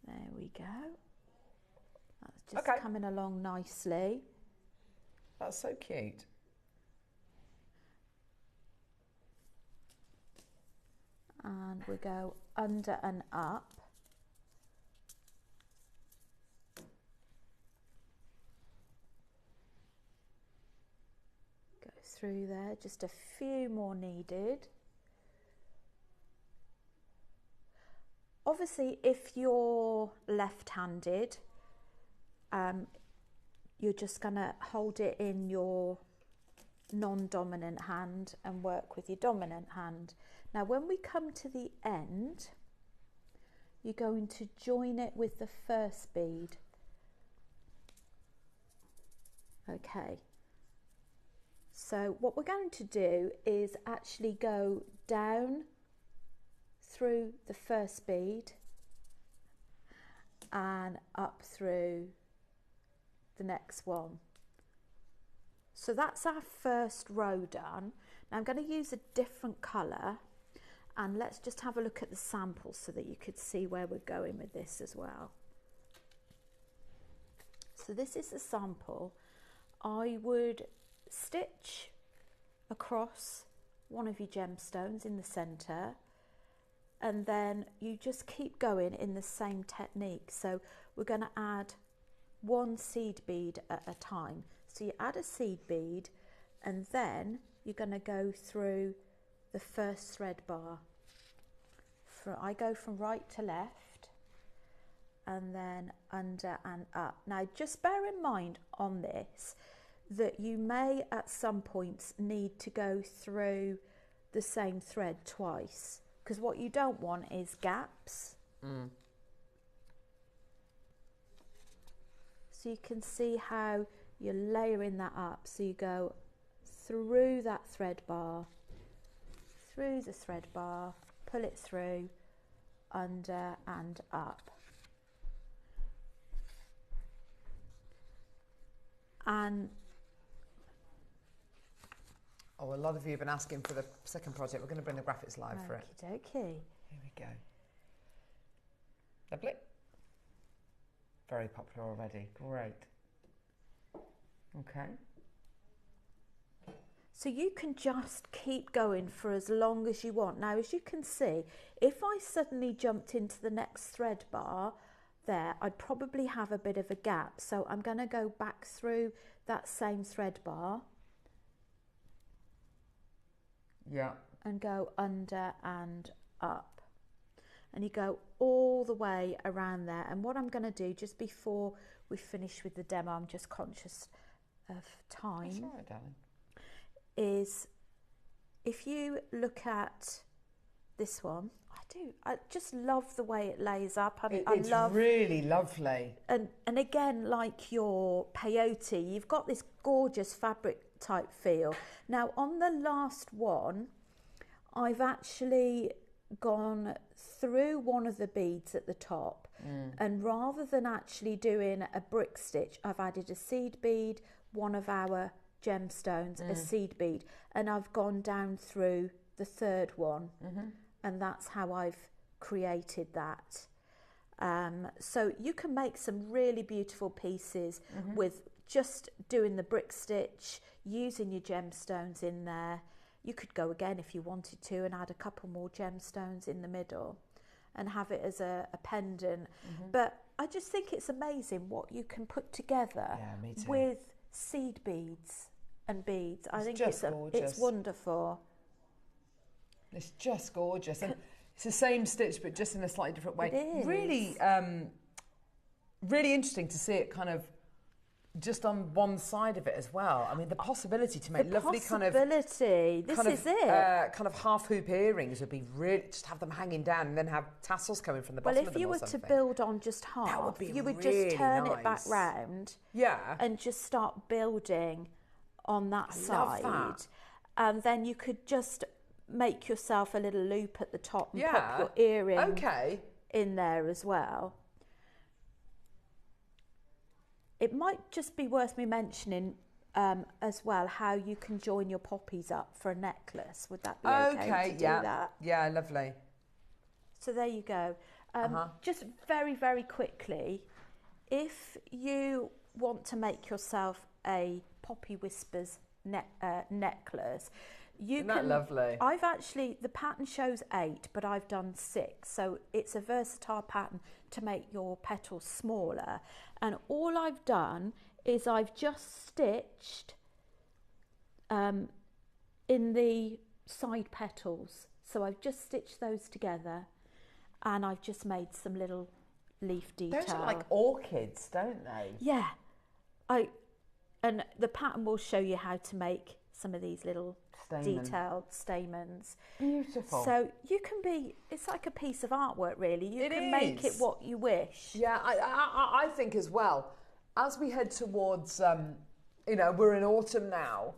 There we go. That's just coming along nicely. That's so cute. And we go under and up. Go through there, just a few more needed. Obviously, if you're left-handed, you're just going to hold it in your non-dominant hand and work with your dominant hand. Now, when we come to the end, you're going to join it with the first bead. Okay. So what we're going to do is actually go down through the first bead and up through the next one. So that's our first row done. Now I'm going to use a different colour, and let's just have a look at the sample so that you could see where we're going with this as well. So this is the sample. I would stitch across one of your gemstones in the centre, and then you just keep going in the same technique. So we're going to add one seed bead at a time. So you add a seed bead, and then you're going to go through the first thread bar. I go from right to left, and then under and up. Now just bear in mind on this that you may at some points need to go through the same thread twice, because what you don't want is gaps. So you can see how you're layering that up. So you go through that thread bar, through the thread bar, pull it through, under and up. And a lot of you have been asking for the second project. We're going to bring the graphics live for it. Okie dokie. Here we go. Lovely. Very popular already. Great. Okay. So you can just keep going for as long as you want. Now, as you can see, if I suddenly jumped into the next thread bar there, I'd probably have a bit of a gap. So I'm going to go back through that same thread bar. Yeah. And go under and up. And you go all the way around there. And what I'm going to do, just before we finish with the demo, I'm just conscious of time. That's all right, darling. Is if you look at this one, I just love the way it lays up. It's really lovely. And again, like your peyote, you've got this gorgeous fabric type feel. Now on the last one, I've actually gone through one of the beads at the top, and rather than actually doing a brick stitch, I've added a seed bead, one of our gemstones, a seed bead, and I've gone down through the third one, and that's how I've created that. So you can make some really beautiful pieces with just doing the brick stitch, using your gemstones in there. You could go again if you wanted to and add a couple more gemstones in the middle and have it as a pendant. But I just think it's amazing what you can put together with seed beads and beads. I think it's wonderful. It's just gorgeous. And it's the same stitch but just in a slightly different way. It is. Really, really interesting to see it kind of just on one side of it as well. I mean, the possibility to make lovely kind of this is it. Kind of half hoop earrings would be really, just have them hanging down and then have tassels coming from the bottom of them. Well, if you were to build on just half, that would be you would really just turn nice. it back round, and just start building on that side, love that. and then you could just make yourself a little loop at the top and Yeah. pop your earring Okay. in there as well. It might just be worth me mentioning as well how you can join your poppies up for a necklace. Would that be okay to do that? Yeah, lovely. So there you go. Just very, very quickly, if you want to make yourself a Poppy Whispers necklace, Isn't that lovely? I've actually, the pattern shows 8, but I've done 6. So it's a versatile pattern to make your petals smaller. And all I've done is I've just stitched in the side petals. So I've just stitched those together and I've just made some little leaf detail. Those are like orchids, don't they? Yeah. And the pattern will show you how to make some of these little detailed stamens. Beautiful. So you can be, it's like a piece of artwork really. You can make it what you wish. Yeah, I think as well, as we head towards, you know, we're in autumn now,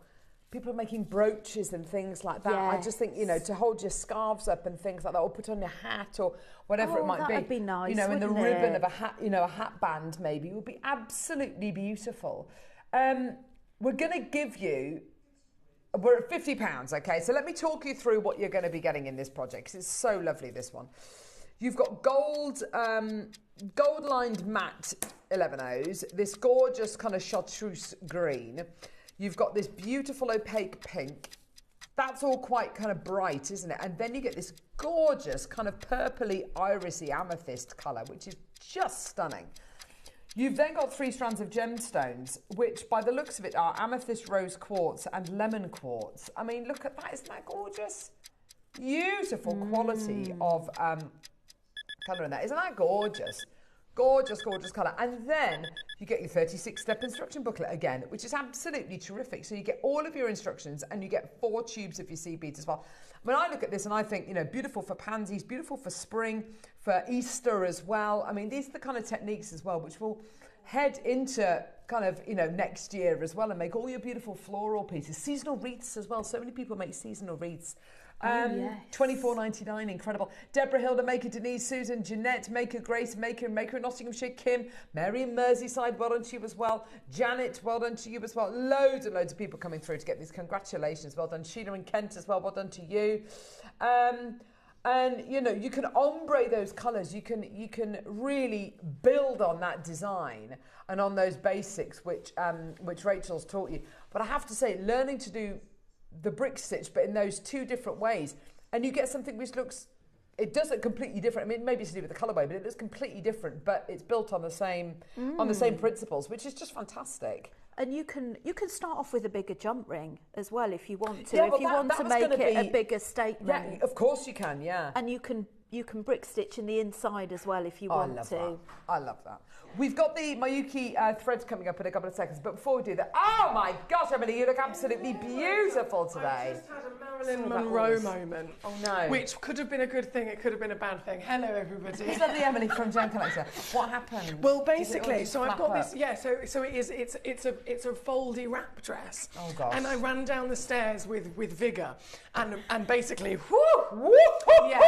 people are making brooches and things like that. Yes. I just think, you know, to hold your scarves up and things like that, or put on your hat or whatever it might be. That'd be nice, you know, in the wouldn't ribbon it? of a hat, you know, a hat band maybe would be absolutely beautiful. We're going to give you, we're at £50, okay? So let me talk you through what you're going to be getting in this project, because it's so lovely, this one. You've got gold lined matte 11Os, this gorgeous kind of chartreuse green. You've got this beautiful opaque pink. That's all quite kind of bright, isn't it? And then you get this gorgeous kind of purpley irisy amethyst colour, which is just stunning. You've then got 3 strands of gemstones, which by the looks of it are amethyst rose quartz and lemon quartz. I mean, look at that, isn't that gorgeous? Beautiful quality of colour in that. Isn't that gorgeous? Gorgeous, gorgeous colour. And then you get your 36-step instruction booklet again, which is absolutely terrific. So you get all of your instructions and you get 4 tubes of your seed beads as well. When I look at this and I think, you know, beautiful for pansies, beautiful for spring, for Easter as well. I mean, these are the kind of techniques as well, which will head into kind of, you know, next year as well and make all your beautiful floral pieces. Seasonal wreaths as well. So many people make seasonal wreaths. Yes. $24.99, incredible. Deborah, Hilda, Maker, Denise, Susan, Jeanette, Maker, Grace, Maker in Nottinghamshire, Kim, Mary in Merseyside, well done to you as well. Janet, well done to you as well. Loads and loads of people coming through to get these congratulations. Well done. Sheila in Kent as well, well done to you. And you know, you can ombre those colours. You can really build on that design and on those basics which Rachel's taught you. But I have to say, learning to do the brick stitch, but in those 2 different ways, and you get something which looks, it does look completely different. I mean, maybe it's to do with the colourway, but it looks completely different, but it's built on the same principles, which is just fantastic. And you can start off with a bigger jump ring as well if you want to. Yeah, if well, you want to make it a bigger statement. Yeah, of course you can, yeah. And you can brick stitch in the inside as well if you want to. That. I love that. We've got the Mayuki threads coming up in a couple of seconds, but before we do that, oh my gosh, Emily, you look absolutely beautiful today. I just had a Marilyn Monroe moment. Oh no. Which could have been a good thing, it could have been a bad thing. Hello everybody. It's lovely, Emily from Gem Collector. What happened? Well, basically, so I've got up? this, yeah, so it's a foldy wrap dress. Oh gosh. And I ran down the stairs with vigour and basically yeah.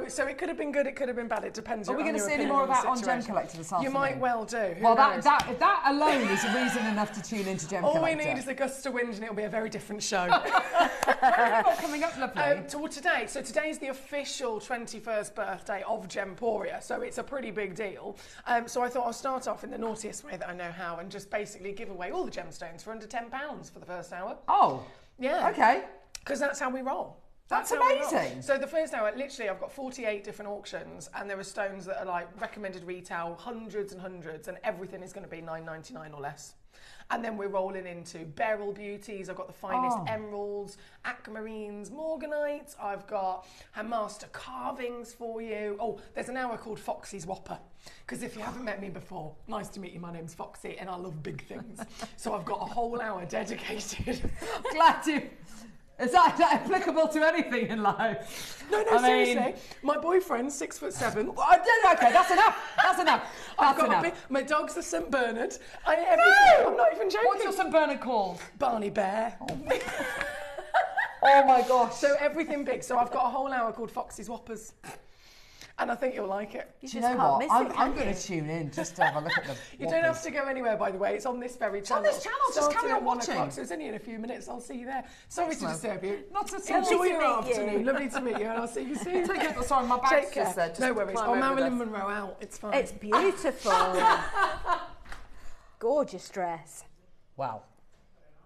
So it could have been good, it could have been bad. It depends. Are we going to see any more of that on Gem Collector this afternoon? You might well do. Well, that alone is a reason enough to tune into Gem Collector. All we need is a gust of wind and it'll be a very different show. What have you got coming up, lovely? Today. So today's the official 21st birthday of Gemporia, so it's a pretty big deal. So I thought I'll start off in the naughtiest way that I know how and just basically give away all the gemstones for under £10 for the first hour. Oh. Yeah. Okay. Because that's how we roll. That's how we roll. amazing. So the first hour, literally, I've got 48 different auctions, and there are stones that are like recommended retail, hundreds and hundreds, and everything is going to be $9.99 or less. And then we're rolling into beryl beauties. I've got the finest emeralds, aquamarines, morganites. I've got master carvings for you. Oh, there's an hour called Foxy's Whopper. Because if you haven't met me before, nice to meet you. My name's Foxy, and I love big things. So I've got a whole hour dedicated. Glad you. Is that applicable to anything in life? No, seriously. My boyfriend's 6'7". Okay, that's enough. That's enough. That's enough. My dog's a St Bernard. I'm not even joking. What's your St Bernard called? Barney Bear. Oh my gosh. So everything big. So I've got a whole hour called Foxy's Whoppers. And I think you'll like it. Do you know what? I'm going to tune in just to have a look at them. You don't have to go anywhere, by the way. It's on this very channel. It's on this channel. Just carry on watching. 1 o'clock, so it's only in a few minutes. I'll see you there. Sorry to disturb you. Not at all. Enjoy your afternoon. Lovely to meet you, and I'll see you soon. Take care. Sorry, my bag's just there. No worries. Oh, Marilyn Monroe out. It's fine. It's beautiful. Gorgeous dress. Wow.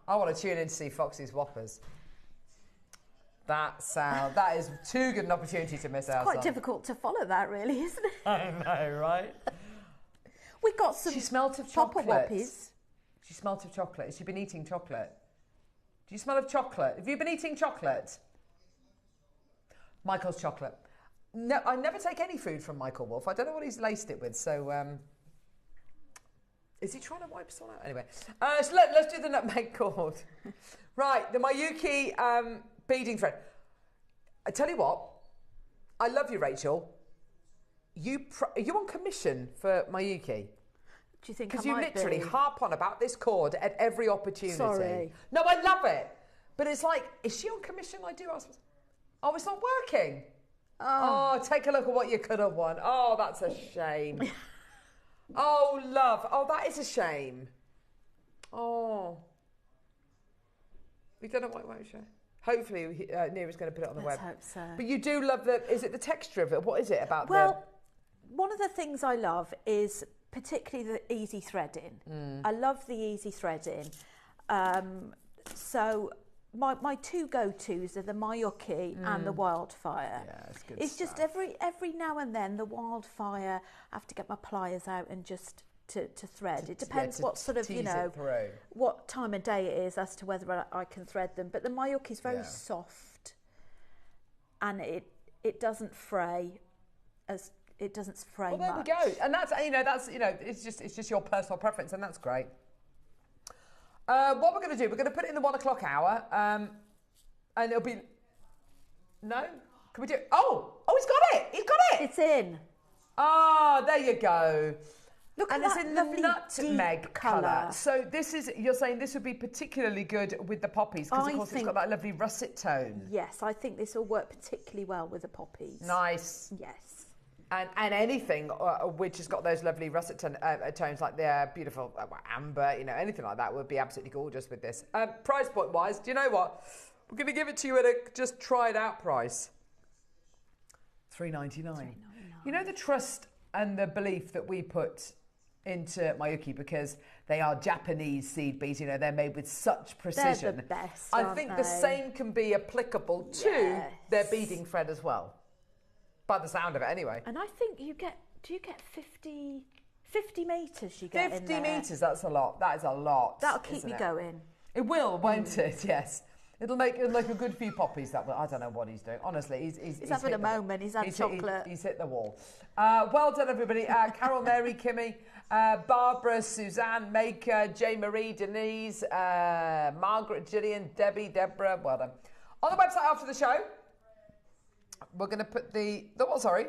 I want to tune in to see Foxy's Whoppers. That is too good an opportunity to miss out on. Quite difficult to follow that, really, isn't it? I know, right? We got some. She smelt of Papa chocolate. Whoppies. She smelt of chocolate. Has she been eating chocolate? Do you smell of chocolate? Have you been eating chocolate? Michael's chocolate. No, I never take any food from Michael Wolf. I don't know what he's laced it with. So, is he trying to wipe us all out? Anyway, so let's do the nutmeg cord. Right, the Mayuki beading thread. I tell you what, I love you, Rachel. Are you on commission for Mayuki? Do you think? Because you literally harp on about this cord at every opportunity. Sorry. No, I love it. But it's like, is she on commission? I do ask. Oh, it's not working. Oh, take a look at what you could have won. Oh, that's a shame. Oh, love. Oh, that is a shame. Oh. We don't know why it won't show. Hopefully, Neera's going to put it on the web. Let's hope so. But you do love is it the texture of it? What is it about Well, one of the things I love is particularly the easy threading. I love the easy threading. So my two go-tos are the Mayuki and the Wildfire. Yeah, it's good It's stuff. just every now and then the Wildfire, I have to get my pliers out and just to thread. It depends what sort of, what time of day it is as to whether I can thread them. But the Mayuki is very soft and it doesn't fray much. Well, there we go. And that's it's just your personal preference, and that's great. What we're going to do, we're going to put it in the 1 o'clock hour, and it'll be... No? Can we do it? Oh, he's got it! He's got it! It's in. Oh, there you go. Look and at it's that in lovely the nutmeg deep colour. So you're saying this would be particularly good with the poppies, because of course it's got that lovely russet tone. Yes, I think this will work particularly well with the poppies. Nice. Yes. And anything which has got those lovely russet tones, like the beautiful amber, anything like that would be absolutely gorgeous with this. Price point wise, do you know what? We're going to give it to you at a just try it out price. $3.99. You know the trust and the belief that we put into Mayuki, because they are Japanese seed beads, they're made with such precision. They're the best, I aren't think they? the same can be applicable to their beading thread as well. By the sound of it, anyway. And I think do you get 50 metres you get 50 in there? metres, that's a lot. That is a lot. That'll keep me going. It will, won't it? Yes. It'll make a good few poppies. That will. I don't know what he's doing. Honestly, he's having a moment. He's had chocolate. He's hit the wall. Well done, everybody. Carol, Mary, Kimmy, Barbara, Suzanne, Maker, Jay Marie, Denise, Margaret, Gillian, Debbie, Deborah. Well done. On the website after the show, we're going to put the what? Sorry,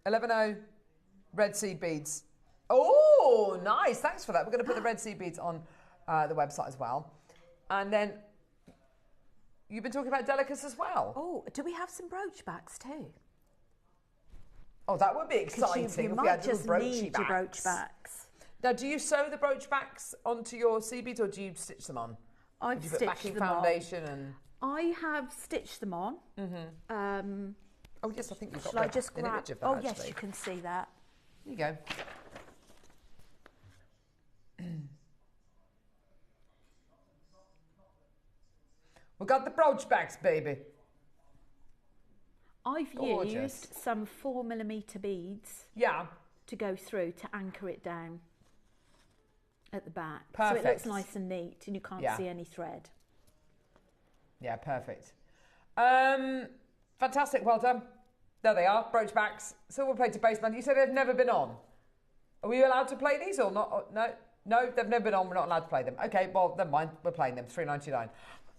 11.0 Red Sea beads. Oh, nice! Thanks for that. We're going to put the Red Sea beads on the website as well, and then you've been talking about delicates as well. Oh, do we have some brooch backs too? Oh, that would be exciting. You if might we had just need your brooch backs. Now, do you sew the brooch backs onto your sea beads, or do you stitch them on? I've stitched backing them foundation on. And I have stitched them on. Oh yes, I think you've got Shall I just an grab? image of that. Oh actually. yes, you can see that. There you go. We got the brooch backs, baby. I've used some 4mm beads. Yeah. To go through to anchor it down at the back. Perfect. So it looks nice and neat, and you can't see any thread. Yeah, perfect. Fantastic, well done. There they are, brooch backs, silver plated baseband. You said they've never been on. Are we allowed to play these or not? No, they've never been on. We're not allowed to play them. Okay, well, never mind. We're playing them. $3.99.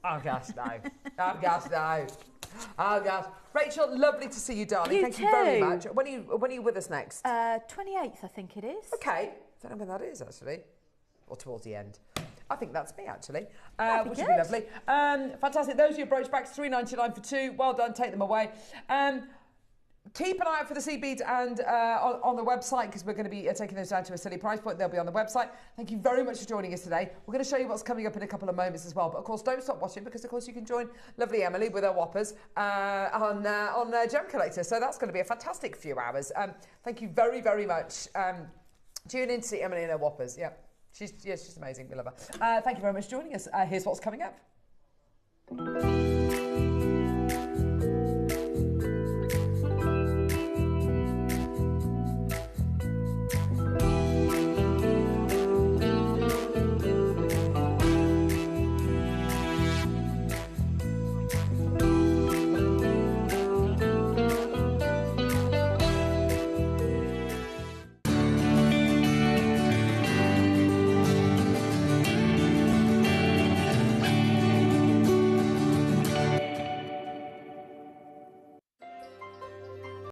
Oh gosh, no. Oh gosh, no. Oh gosh. Rachel, lovely to see you, darling. Thank you very much. When are you with us next? 28th, I think it is. Okay. I don't know when that is actually. Or towards the end. I think that's me, actually, which would be lovely. Fantastic. Those are your brooch backs, $3.99 for two. Well done. Take them away. Keep an eye out for the seed beads and on the website, because we're going to be taking those down to a silly price point. They'll be on the website. Thank you very much for joining us today. We're going to show you what's coming up in a couple of moments as well. But of course, don't stop watching, because of course you can join lovely Emily with her whoppers on Gem Collector. So that's going to be a fantastic few hours. Thank you very, very much. Tune in to see Emily and her whoppers. Yeah, she's amazing. We love her. Thank you very much for joining us. Here's what's coming up.